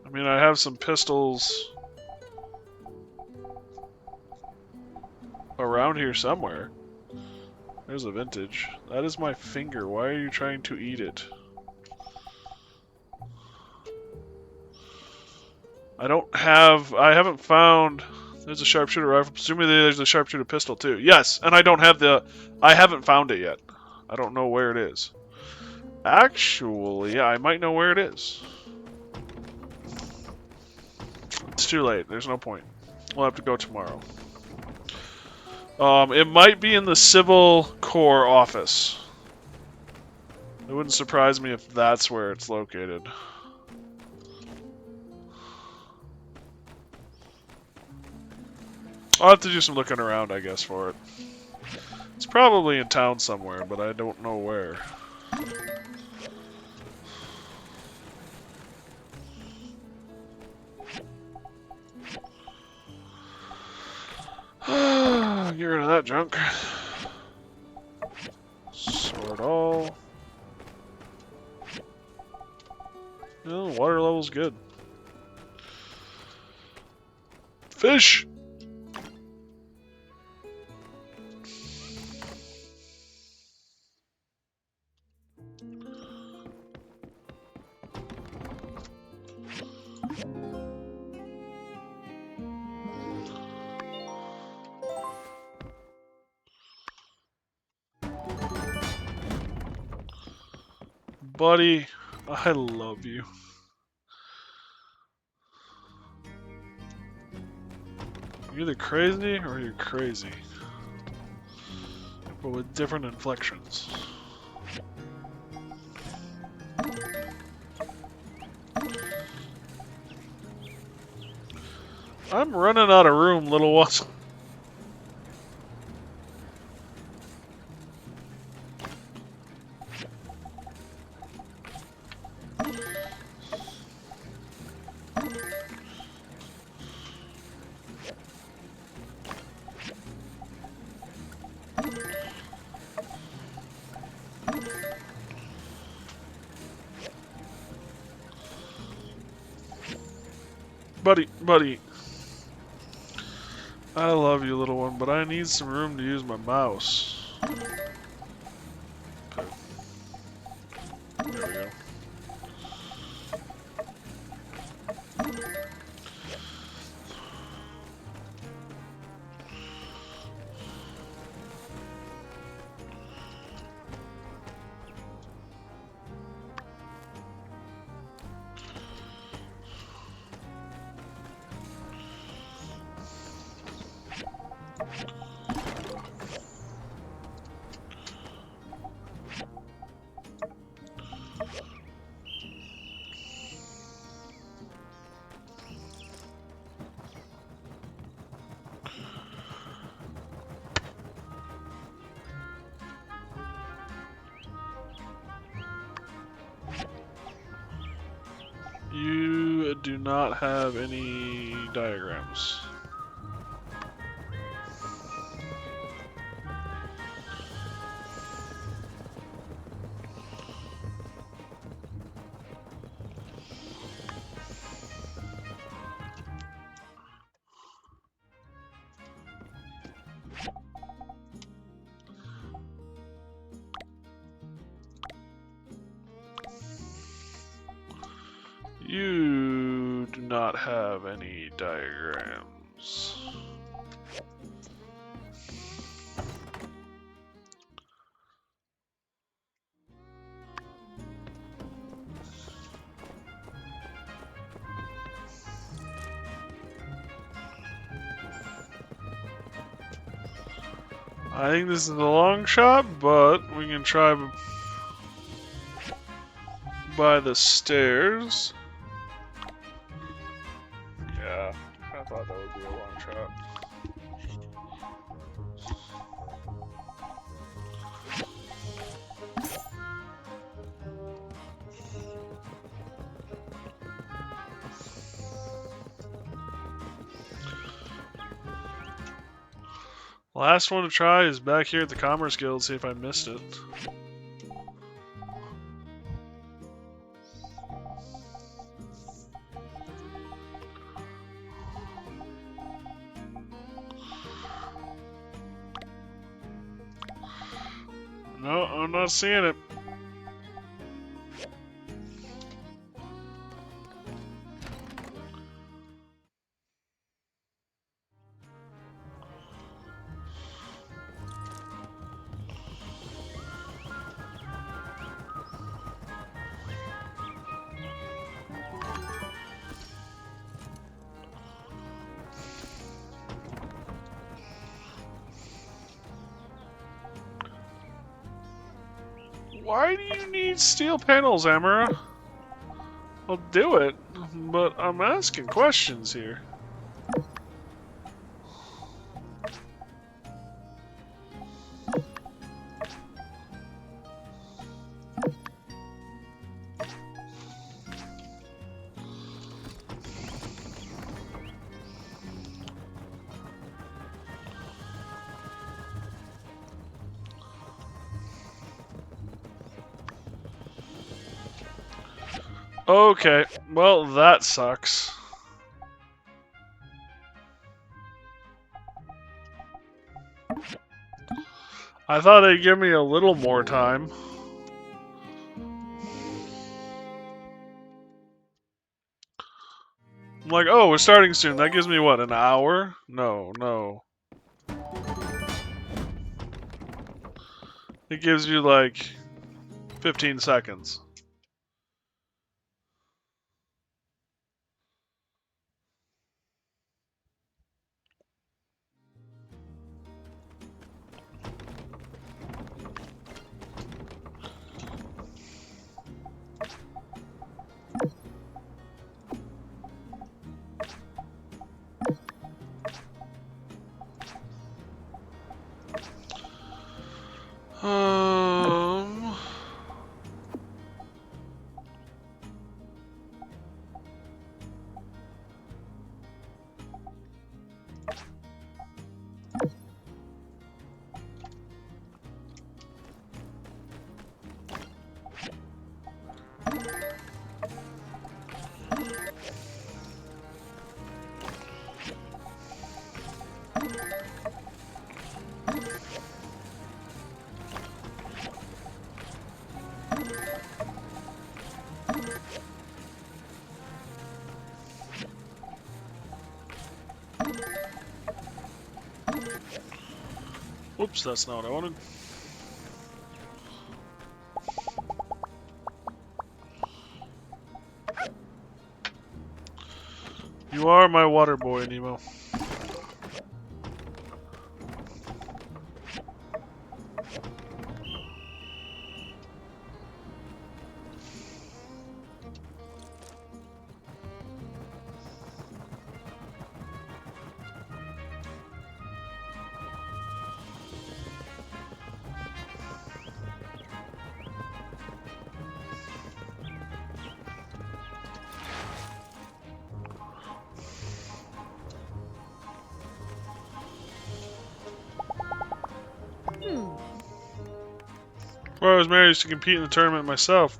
I mean, I have some pistols around here somewhere. There's a vintage. That is my finger. Why are you trying to eat it? I haven't found... There's a sharpshooter rifle. Presumably there's a sharpshooter pistol too. Yes, and I haven't found it yet. I don't know where it is. Actually, yeah, I might know where it is. It's too late. There's no point. We'll have to go tomorrow. It might be in the Civil Corps office. It wouldn't surprise me if that's where it's located. I'll have to do some looking around, I guess, for it. It's probably in town somewhere, but I don't know where. Get rid of that junk. Sort all. No, water level's good. Fish! Buddy, I love you. You're either crazy or you're crazy. But with different inflections. I'm running out of room, little ones. Buddy. I love you, little one, but I need some room to use my mouse. Okay. There we go. You do not have any diagrams. You do not have any diagrams. I think this is a long shot, but we can try by the stairs. Yeah, I thought that would be a long shot. Last one to try is back here at the Commerce Guild, see if I missed it. No, I'm not seeing it. Why do you need steel panels, Amara? I'll do it, but I'm asking questions here. Okay, well, that sucks. I thought they'd give me a little more time. I'm like, oh, we're starting soon. That gives me what, an hour? No, no. It gives you like 15 seconds. Oops, that's not what I wanted. You are my water boy, Nemo. Well, I was managed to compete in the tournament myself.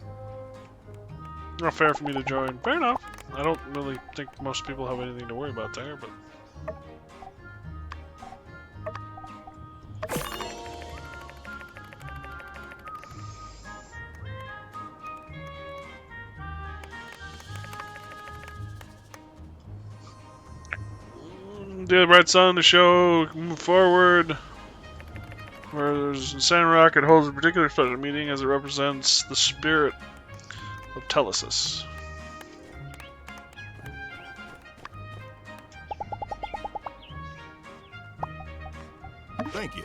Not fair for me to join. Fair enough. I don't really think most people have anything to worry about there, but... The bright sun to show move forward. Whereas Sandrock, it holds a particular special meeting as it represents the spirit of Telesis. Thank you.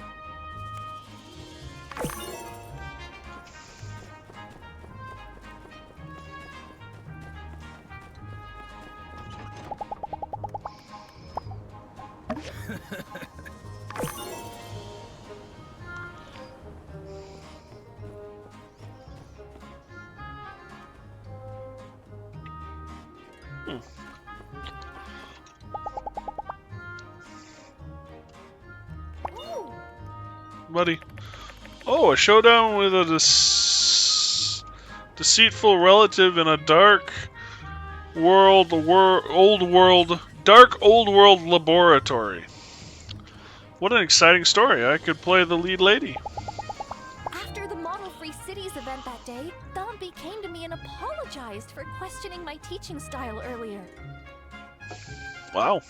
Buddy. Oh, a showdown with a deceitful relative in a dark old world laboratory. What an exciting story. I could play the lead lady. After the Model Free Cities event that day, Thumbie came to me and apologized for questioning my teaching style earlier. Wow.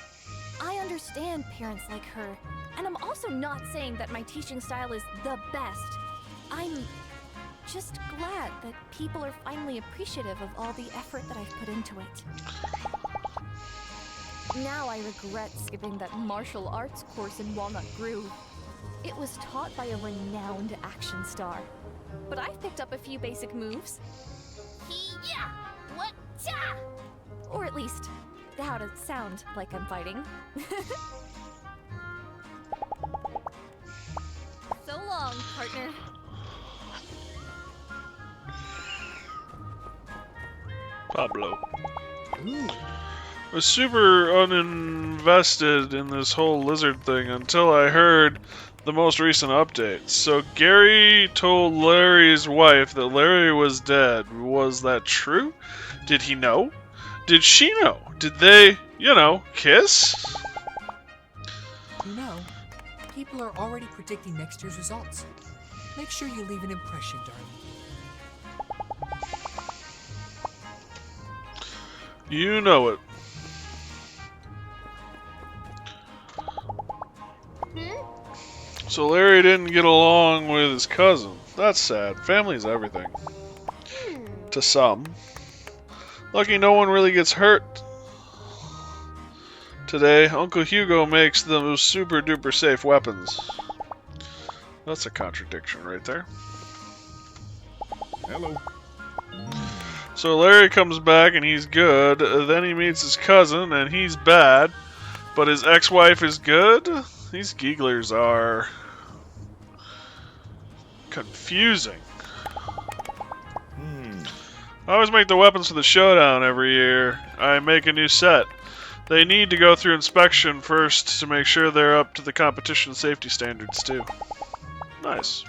I understand parents like her, and I'm also not saying that my teaching style is the best. I'm just glad that people are finally appreciative of all the effort that I've put into it. Now I regret skipping that martial arts course in Walnut Grove. It was taught by a renowned action star. But I've picked up a few basic moves. Hiya! What-cha! Or at least, how to sound like I'm fighting. So long, partner. Pablo. I was super uninvested in this whole lizard thing until I heard the most recent update. So Gary told Larry's wife that Larry was dead. Was that true? Did he know? Did she know? Did they, kiss? You know, people are already predicting next year's results. Make sure you leave an impression, darling. You know it. So Larry didn't get along with his cousin. That's sad. Family's everything. To some. Lucky no one really gets hurt today. Uncle Hugo makes the super duper safe weapons. That's a contradiction right there. Hello. So Larry comes back and he's good. Then he meets his cousin and he's bad. But his ex-wife is good? These Geeglers are confusing. I always make the weapons for the showdown every year. I make a new set. They need to go through inspection first to make sure they're up to the competition safety standards too. Nice.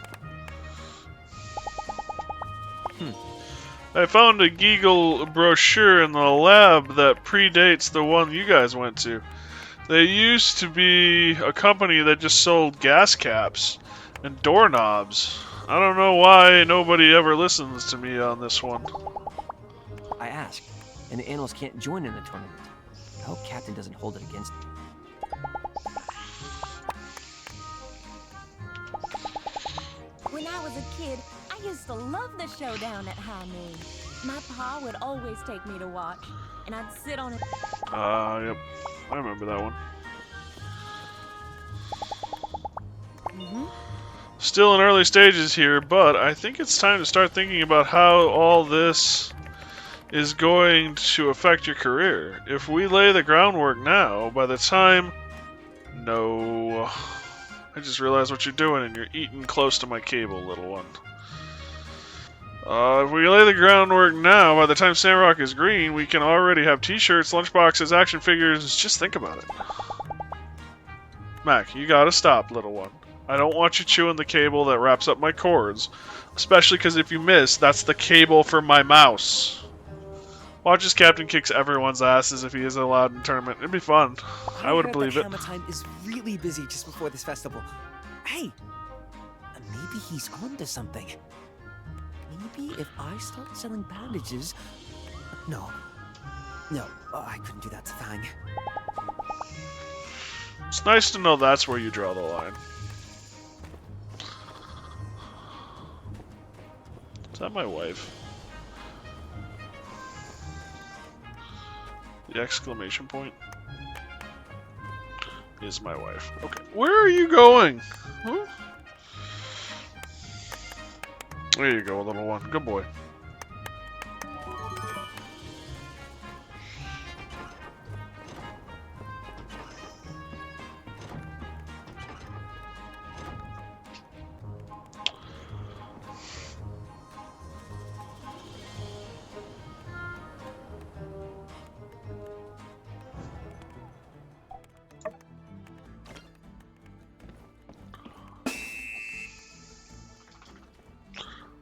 I found a Geegle brochure in the lab that predates the one you guys went to. They used to be a company that just sold gas caps and doorknobs. I don't know why nobody ever listens to me on this one. I asked, and the animals can't join in the tournament. I hope Captain doesn't hold it against me. was a kid, I used to love the showdown at high noon. My pa would always take me to watch, and I'd sit on it. Yep. I remember that one. Still in early stages here, but I think it's time to start thinking about how all this is going to affect your career. If we lay the groundwork now, by the time... No... I just realized what you're doing, and you're eating close to my cable, little one. If we lay the groundwork now, by the time Sandrock is green, we can already have t-shirts, lunchboxes, action figures. Just think about it. Mac, you gotta stop, little one. I don't want you chewing the cable that wraps up my cords. Especially because if you miss, that's the cable for my mouse. Watch as Captain kicks everyone's asses if he is allowed in the tournament. It'd be fun. I would believe it. Hammer Time is really busy just before this festival. Hey! Maybe he's onto something. Maybe if I start selling bandages... No. No, I couldn't do that to Fang. It's nice to know that's where you draw the line. Is that my wife? The exclamation point is my wife. Okay, where are you going? Huh? There you go, little one. Good boy.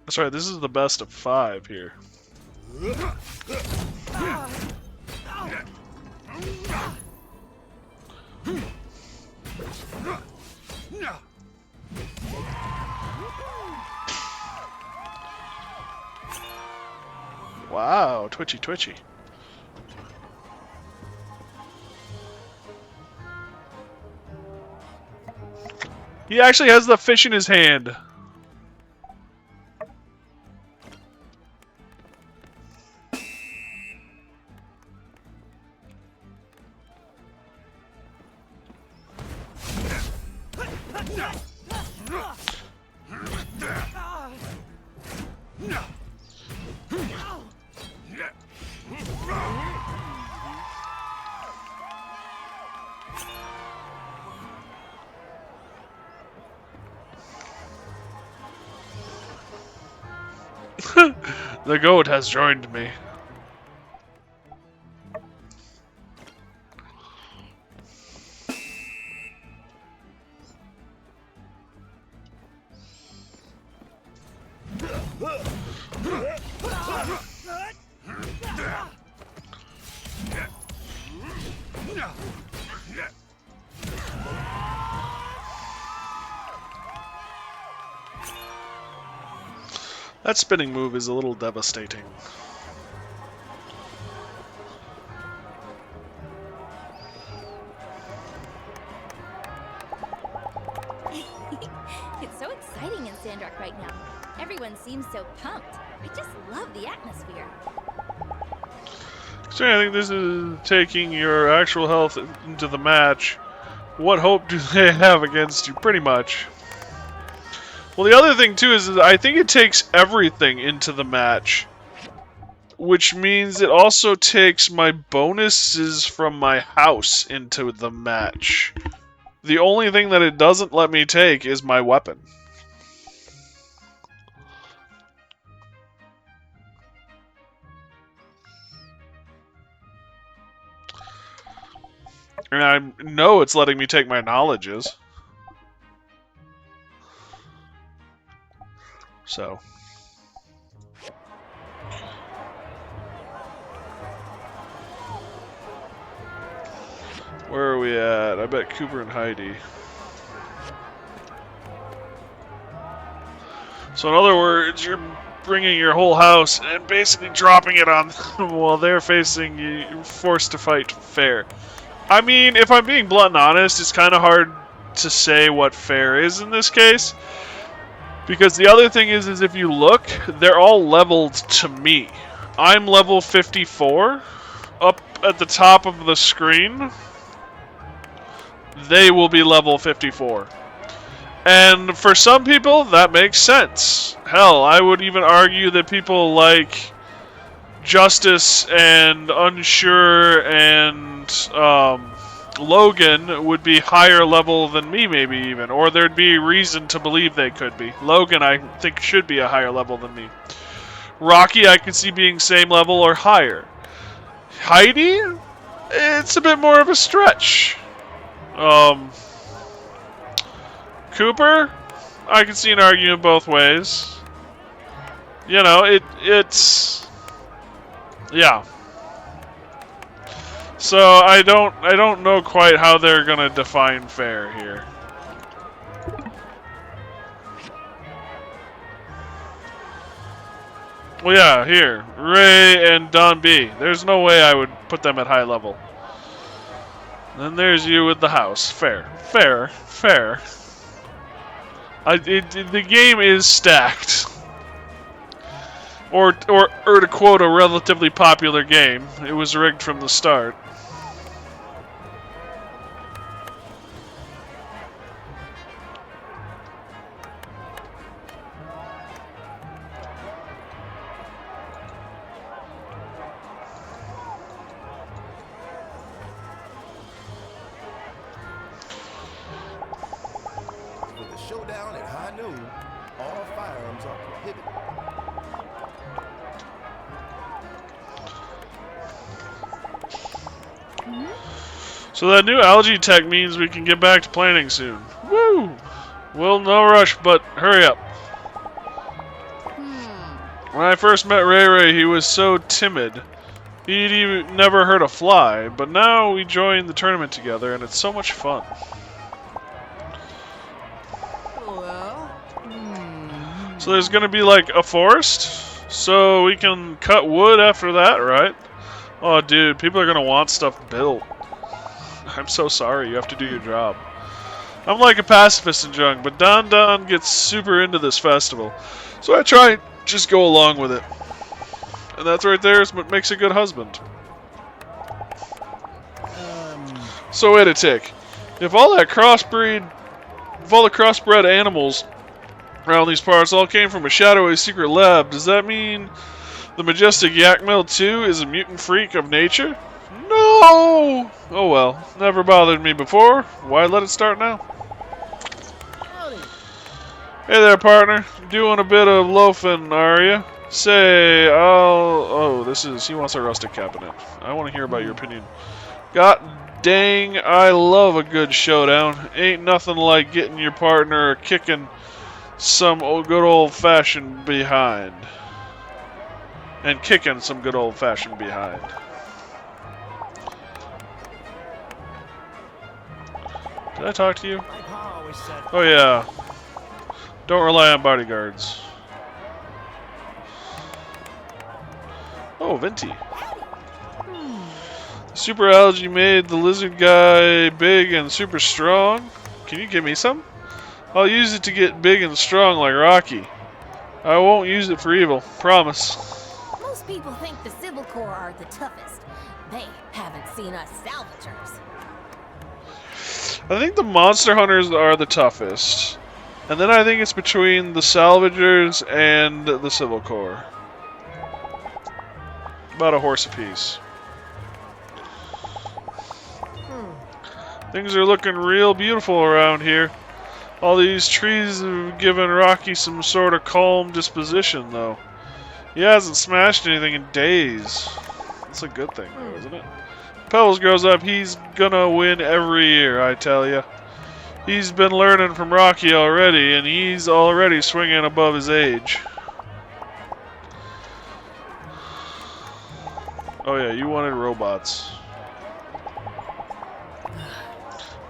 That's right, this is the best of 5 here. Wow, twitchy twitchy. He actually has the fish in his hand. The goat has joined me. That spinning move is a little devastating. It's so exciting in Sandrock right now. Everyone seems so pumped. I just love the atmosphere. So I think this is taking your actual health into the match. What hope do they have against you? Pretty much. Well, the other thing, too, is I think it takes everything into the match. Which means it also takes my bonuses from my house into the match. The only thing that it doesn't let me take is my weapon. And I know it's letting me take my knowledges. So. Where are we at? I bet Cooper and Heidi. So in other words, you're bringing your whole house and basically dropping it on them while they're facing you, forced to fight fair. I mean, if I'm being blunt and honest, it's kind of hard to say what fair is in this case. Because the other thing is if you look, they're all leveled to me. I'm level 54. Up at the top of the screen, they will be level 54. And for some people, that makes sense. Hell, I would even argue that people like Justice and Unsure and Logan would be higher level than me, maybe even. Or there'd be reason to believe they could be. Logan, I think, should be a higher level than me. Rocky, I could see being same level or higher. Heidi? It's a bit more of a stretch. Cooper? I can see an argument both ways. You know, it's... Yeah. So I don't know quite how they're gonna define fair here. Well, yeah, here, Ray and Don B. There's no way I would put them at high level. Then there's you with the house. Fair, fair, fair. The game is stacked. Or to quote a relatively popular game, it was rigged from the start. For the showdown at high noon, all firearms are prohibited. So that new algae tech means we can get back to planning soon. Woo! Well, no rush, but hurry up. When I first met Ray Ray, he was so timid. He'd even never heard a fly, but now we joined the tournament together, and it's so much fun. So there's gonna be like a forest, so we can cut wood after that, right? Oh, dude, people are gonna want stuff built. I'm so sorry, you have to do your job. I'm like a pacifist and junk, but Don gets super into this festival, so I try and just go along with it. And that's right there is what makes a good husband. So wait a tick. If all the crossbred animals around these parts all came from a shadowy secret lab, does that mean the majestic yak mill too is a mutant freak of nature? No! Oh well, never bothered me before. Why let it start now? Hey there, partner. Doing a bit of loafing, are you? Say, oh, he wants a rustic cabinet. I want to hear about your opinion. God dang, I love a good showdown. Ain't nothing like getting your partner kicking some good old-fashioned behind. And kicking some good old-fashioned behind. Did I talk to you? Oh yeah. Don't rely on bodyguards. Oh, Venti. Super algae made the lizard guy big and super strong. Can you give me some? I'll use it to get big and strong like Rocky. I won't use it for evil. Promise. Most people think the Civil Corps are the toughest. They haven't seen us salvagers. I think the Monster Hunters are the toughest. And then I think it's between the Salvagers and the Civil Corps. About a horse apiece. Things are looking real beautiful around here. All these trees have given Rocky some sort of calm disposition, though. He hasn't smashed anything in days. That's a good thing, though, isn't it? Pebbles grows up, he's gonna win every year, I tell ya. He's been learning from Rocky already, and he's already swinging above his age. Oh yeah, you wanted robots.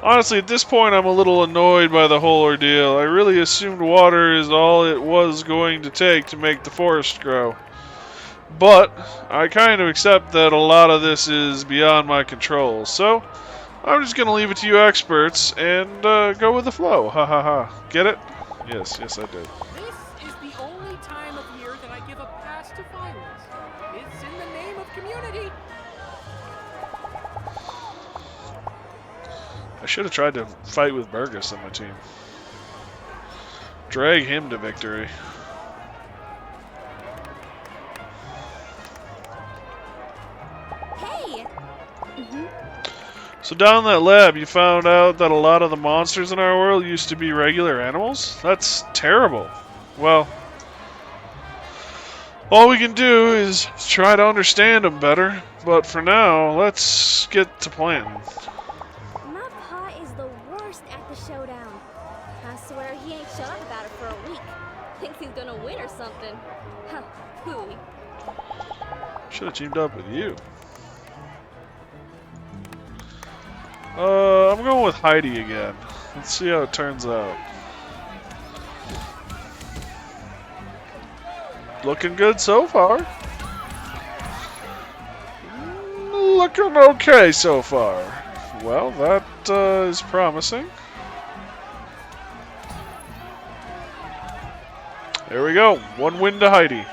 Honestly, at this point, I'm a little annoyed by the whole ordeal. I really assumed water is all it was going to take to make the forest grow. But I kind of accept that a lot of this is beyond my control, so I'm just going to leave it to you experts and go with the flow. Ha ha ha. Get it? Yes, I did. It's in the name of community. I should have tried to fight with Burgess on my team. Drag him to victory. Hey! So down in that lab, you found out that a lot of the monsters in our world used to be regular animals? That's terrible. Well, all we can do is try to understand them better. But for now, let's get to planning. My pa is the worst at the showdown. I swear he ain't shut up about it for a week. Thinks he's gonna win or something. Huh, hooey. Should have teamed up with you. I'm going with Heidi again. Let's see how it turns out. Looking good so far. Looking okay so far. Well, that is promising. There we go. 1 win to Heidi.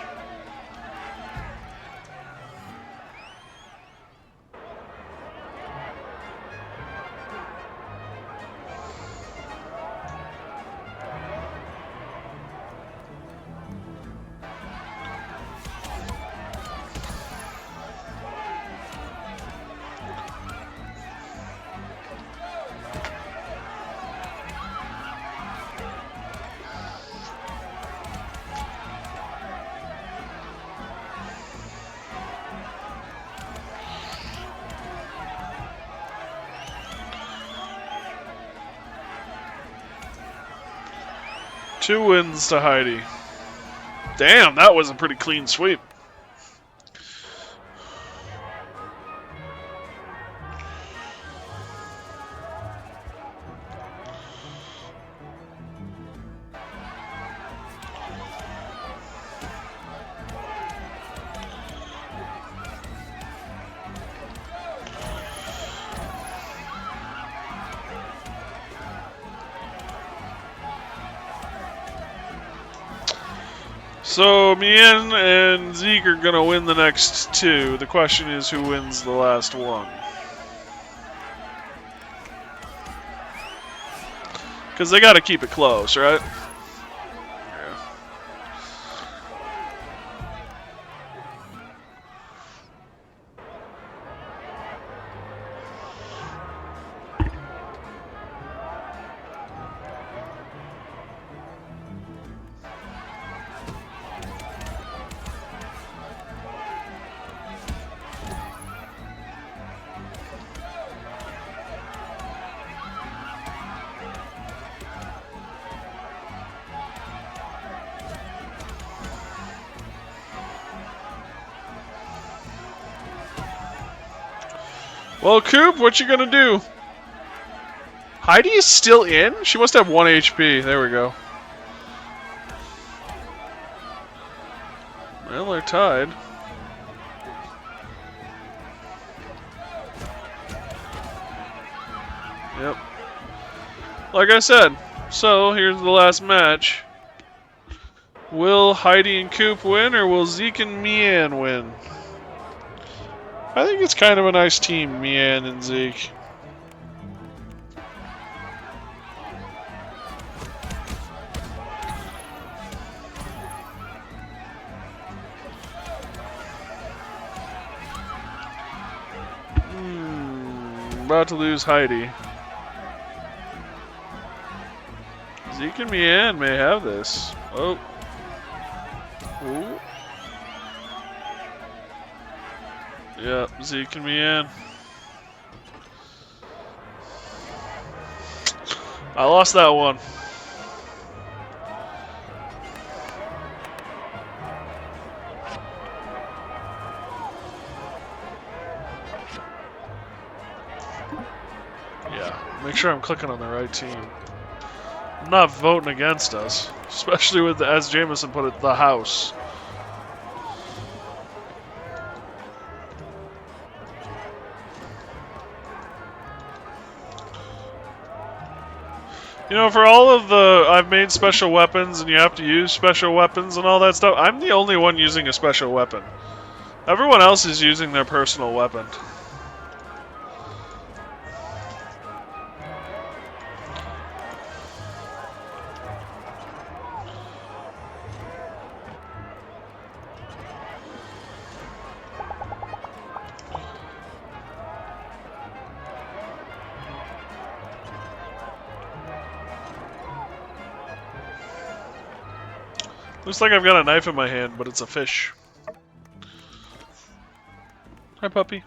Two wins to Heidi. Damn, that was a pretty clean sweep. So, Mien and Zeke are going to win the next 2. The question is who wins the last one. Because they got to keep it close, right? Well, Coop, what you gonna do? Heidi is still in? She must have 1 HP. There we go. Well, they're tied. Yep. Like I said, so here's the last match. Will Heidi and Coop win, or will Zeke and Mian win? I think it's kind of a nice team, Mian and Zeke. About to lose Heidi. Zeke and Mian may have this. Oh. Ooh. Yep, Zeke and Mian. I lost that one. Yeah, make sure I'm clicking on the right team. I'm not voting against us, especially with, as Jameson put it, the house. You know, for all of the, I've made special weapons and you have to use special weapons and all that stuff, I'm the only one using a special weapon. Everyone else is using their personal weapon. Looks like I've got a knife in my hand, but it's a fish. Hi, puppy.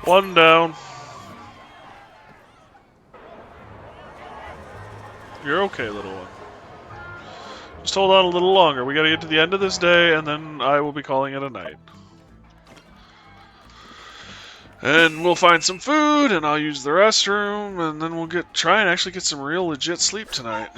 One down. You're okay, little one. Just hold on a little longer. We gotta get to the end of this day, and then I will be calling it a night. And we'll find some food, and I'll use the restroom, and then we'll try and actually get some real legit sleep tonight.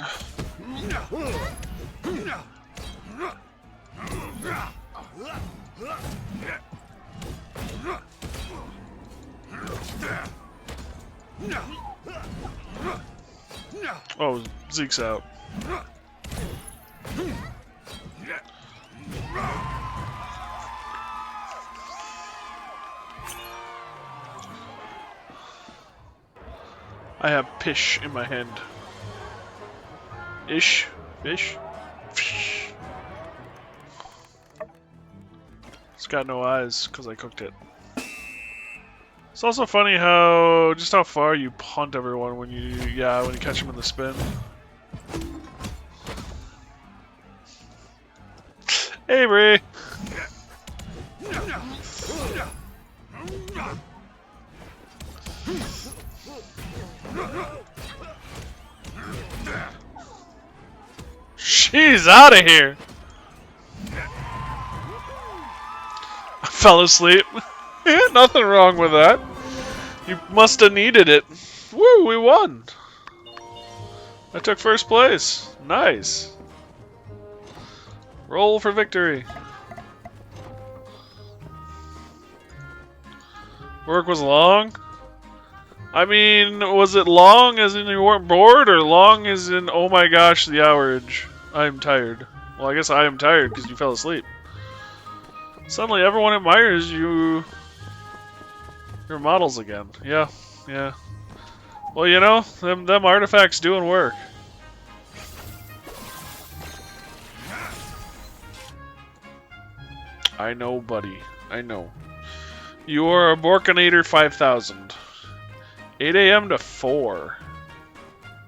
Oh, Zeke's out. I have pish in my hand. Ish? Fish? Fish. It's got no eyes because I cooked it. It's also funny how far you punt everyone when you catch them in the spin. Hey, Bree. She's out of here. I fell asleep. Nothing wrong with that. You must have needed it. Woo, we won. I took first place. Nice. Roll for victory. Work was long? I mean, was it long as in you weren't bored, or long as in, oh my gosh, the hourage? I'm tired. Well, I guess I am tired because you fell asleep. Suddenly everyone admires you. Your models again. Yeah, yeah. Well, you know, them artifacts doing work. I know, buddy. I know. You are a Borkinator 5000. 8 a.m. to 4.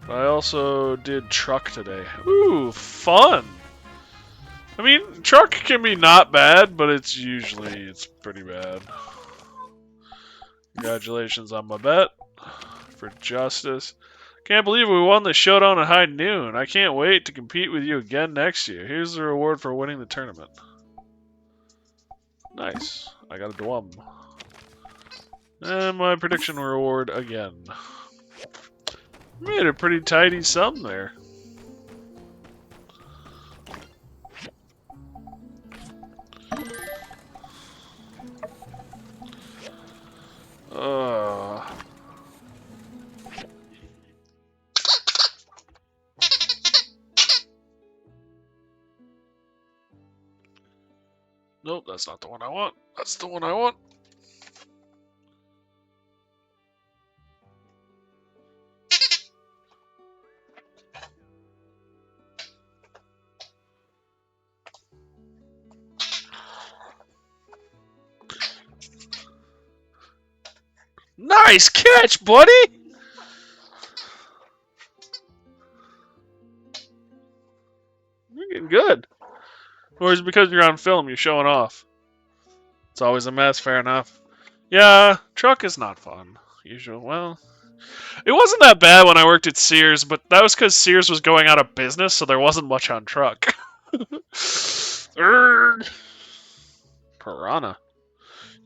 But I also did truck today. Ooh, fun! I mean, truck can be not bad, but it's pretty bad. Congratulations on my bet for justice. Can't believe we won the showdown at high noon. I can't wait to compete with you again next year. Here's the reward for winning the tournament. Nice. I got a Dwum. And my prediction reward again. Made a pretty tidy sum there. Nope, that's not the one I want. That's the one I want. Nice catch, buddy! You're getting good. Or is it because you're on film, you're showing off? It's always a mess, fair enough. Yeah, truck is not fun. Usual. Well, it wasn't that bad when I worked at Sears, but that was because Sears was going out of business, so there wasn't much on truck. Piranha.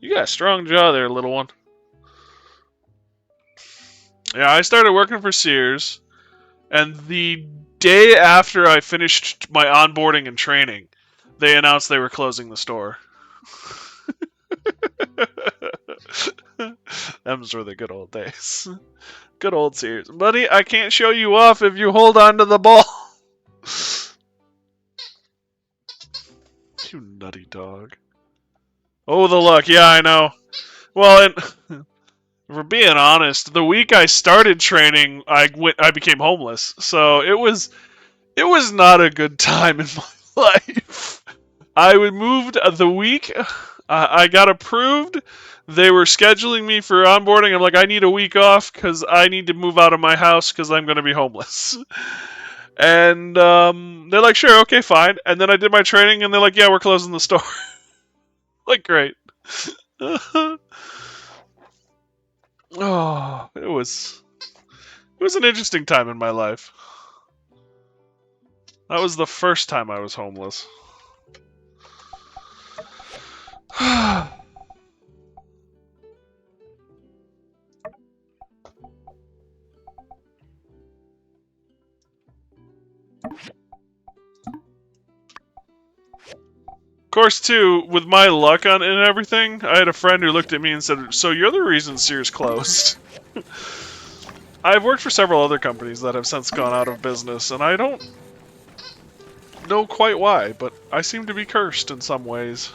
You got a strong jaw there, little one. Yeah, I started working for Sears, And the day after I finished my onboarding and training, they announced they were closing the store. Them's were the good old days. Good old Sears. Buddy, I can't show you off if you hold on to the ball. You nutty dog. Oh, the luck. Yeah, I know. Well, and if we're being honest, the week I started training, I became homeless. So it was not a good time in my life. I moved the week I got approved. They were scheduling me for onboarding. I'm like, I need a week off because I need to move out of my house because I'm going to be homeless. And they're like, sure, okay, fine. And then I did my training, and they're like, yeah, we're closing the store. Like, great. Oh, it was an interesting time in my life. That was the first time I was homeless. Of course, too, with my luck on and everything, I had a friend who looked at me and said, so you're the reason Sears closed. I've worked for several other companies that have since gone out of business, and I don't know quite why, but I seem to be cursed in some ways.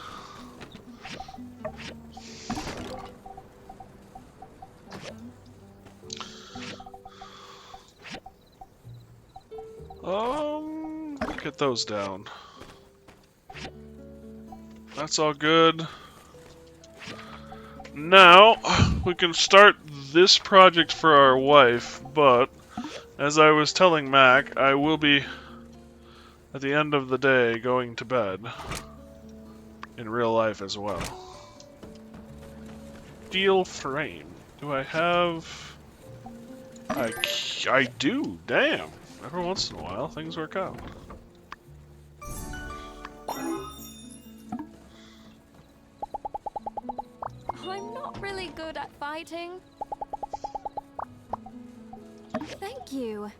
Get those down. That's all good. Now, we can start this project for our wife, but as I was telling Mac, I will be, at the end of the day, going to bed. In real life as well. Steel frame. Do I have... I do, damn. Every once in a while, things work out. I'm not really good at fighting. Thank you.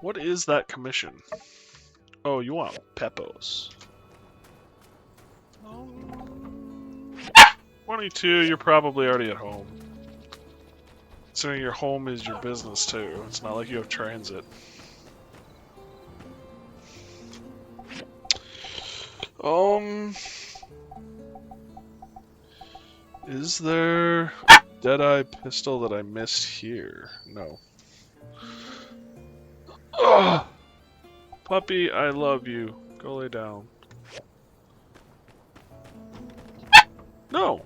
What is that commission? Oh, you want Peppos. 22, you're probably already at home. So your home is your business too. It's not like you have transit. Is there a Deadeye pistol that I missed here? No. Ugh! Puppy, I love you. Go lay down. No!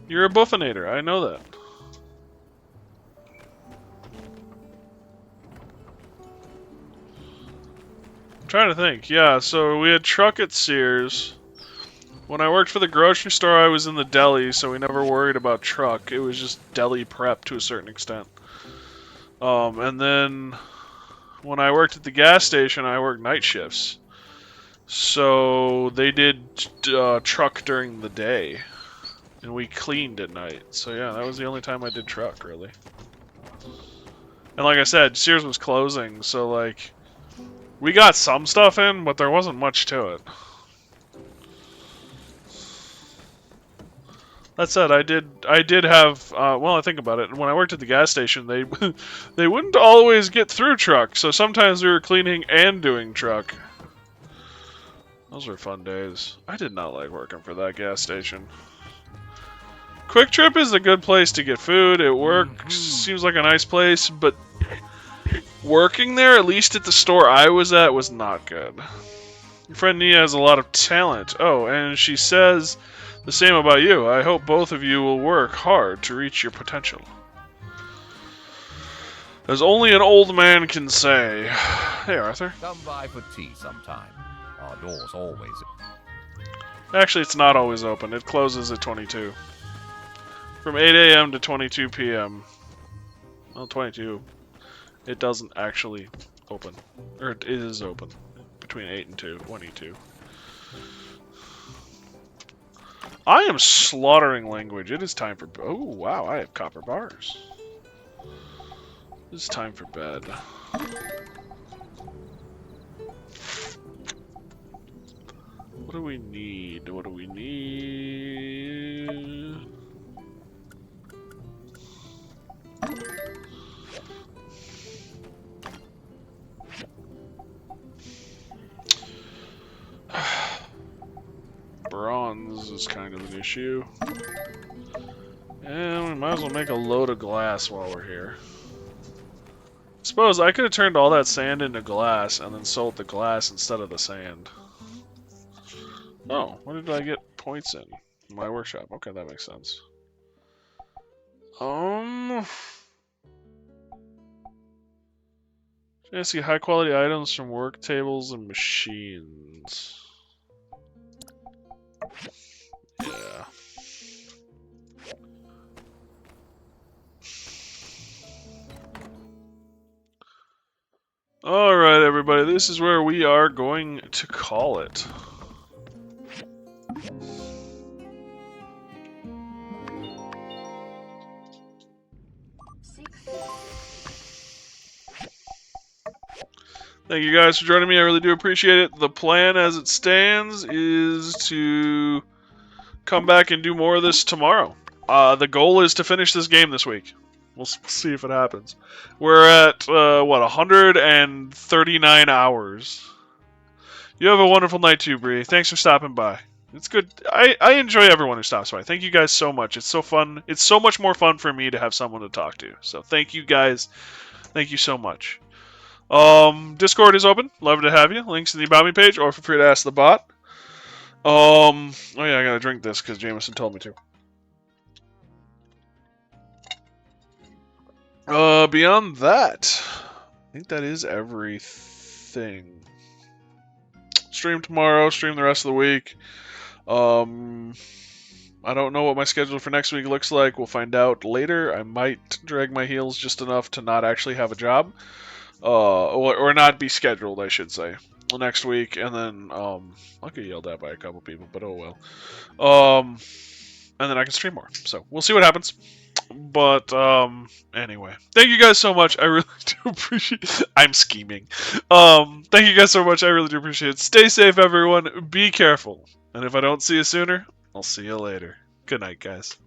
You're a buffinator, I know that. I'm trying to think. Yeah, so we had truck at Sears. When I worked for the grocery store, I was in the deli, so we never worried about truck. It was just deli prep to a certain extent. And then when I worked at the gas station, I worked night shifts. So they did truck during the day, and we cleaned at night. So yeah, that was the only time I did truck, really. And like I said, Sears was closing, so like, we got some stuff in, but there wasn't much to it. That said, I did have, well, I think about it, when I worked at the gas station, they they wouldn't always get through truck, so sometimes we were cleaning and doing truck. Those were fun days. I did not like working for that gas station. Quick Trip is a good place to get food, it works, seems like a nice place, but working there, at least at the store I was at, was not good. Your friend Nia has a lot of talent. Oh, and she says the same about you. I hope both of you will work hard to reach your potential. As only an old man can say. Hey, Arthur. Come by for tea sometime. Our door's always... Actually, it's not always open. It closes at 22. From 8 a.m. to 22 p.m. Well, 22 it doesn't actually open. Or it is open. Between 8 and 2. 1 E2. I am slaughtering language. It is time for... Oh, wow, I have copper bars. It's time for bed. What do we need? What do we need? Bronze is kind of an issue. And we might as well make a load of glass while we're here. Suppose I could have turned all that sand into glass and then sold the glass instead of the sand. Oh, what did I get points in? My workshop. Okay, that makes sense. I see high quality items from work tables and machines. Yeah. Alright, everybody, this is where we are going to call it. Thank you guys for joining me. I really do appreciate it. The plan as it stands is to come back and do more of this tomorrow. The goal is to finish this game this week. We'll see if it happens. We're at, what, 139 hours. You have a wonderful night too, Bree. Thanks for stopping by. It's good. I enjoy everyone who stops by. Thank you guys so much. It's so fun. It's so much more fun for me to have someone to talk to. So thank you guys. Thank you so much. Discord is open. Love to have you. Links in the About Me page, or feel free to ask the bot. Oh yeah, I gotta drink this because Jameson told me to. Beyond that, I think that is everything. Stream tomorrow, stream the rest of the week. I don't know what my schedule for next week looks like. We'll find out later. I might drag my heels just enough to not actually have a job. Or not be scheduled, I should say, next week, and then I'll get yelled at by a couple people, but oh well. And then I can stream more. So we'll see what happens. But anyway, thank you guys so much. I really do appreciate. I'm scheming. Thank you guys so much. I really do appreciate it. Stay safe, everyone. Be careful. And if I don't see you sooner, I'll see you later. Good night, guys.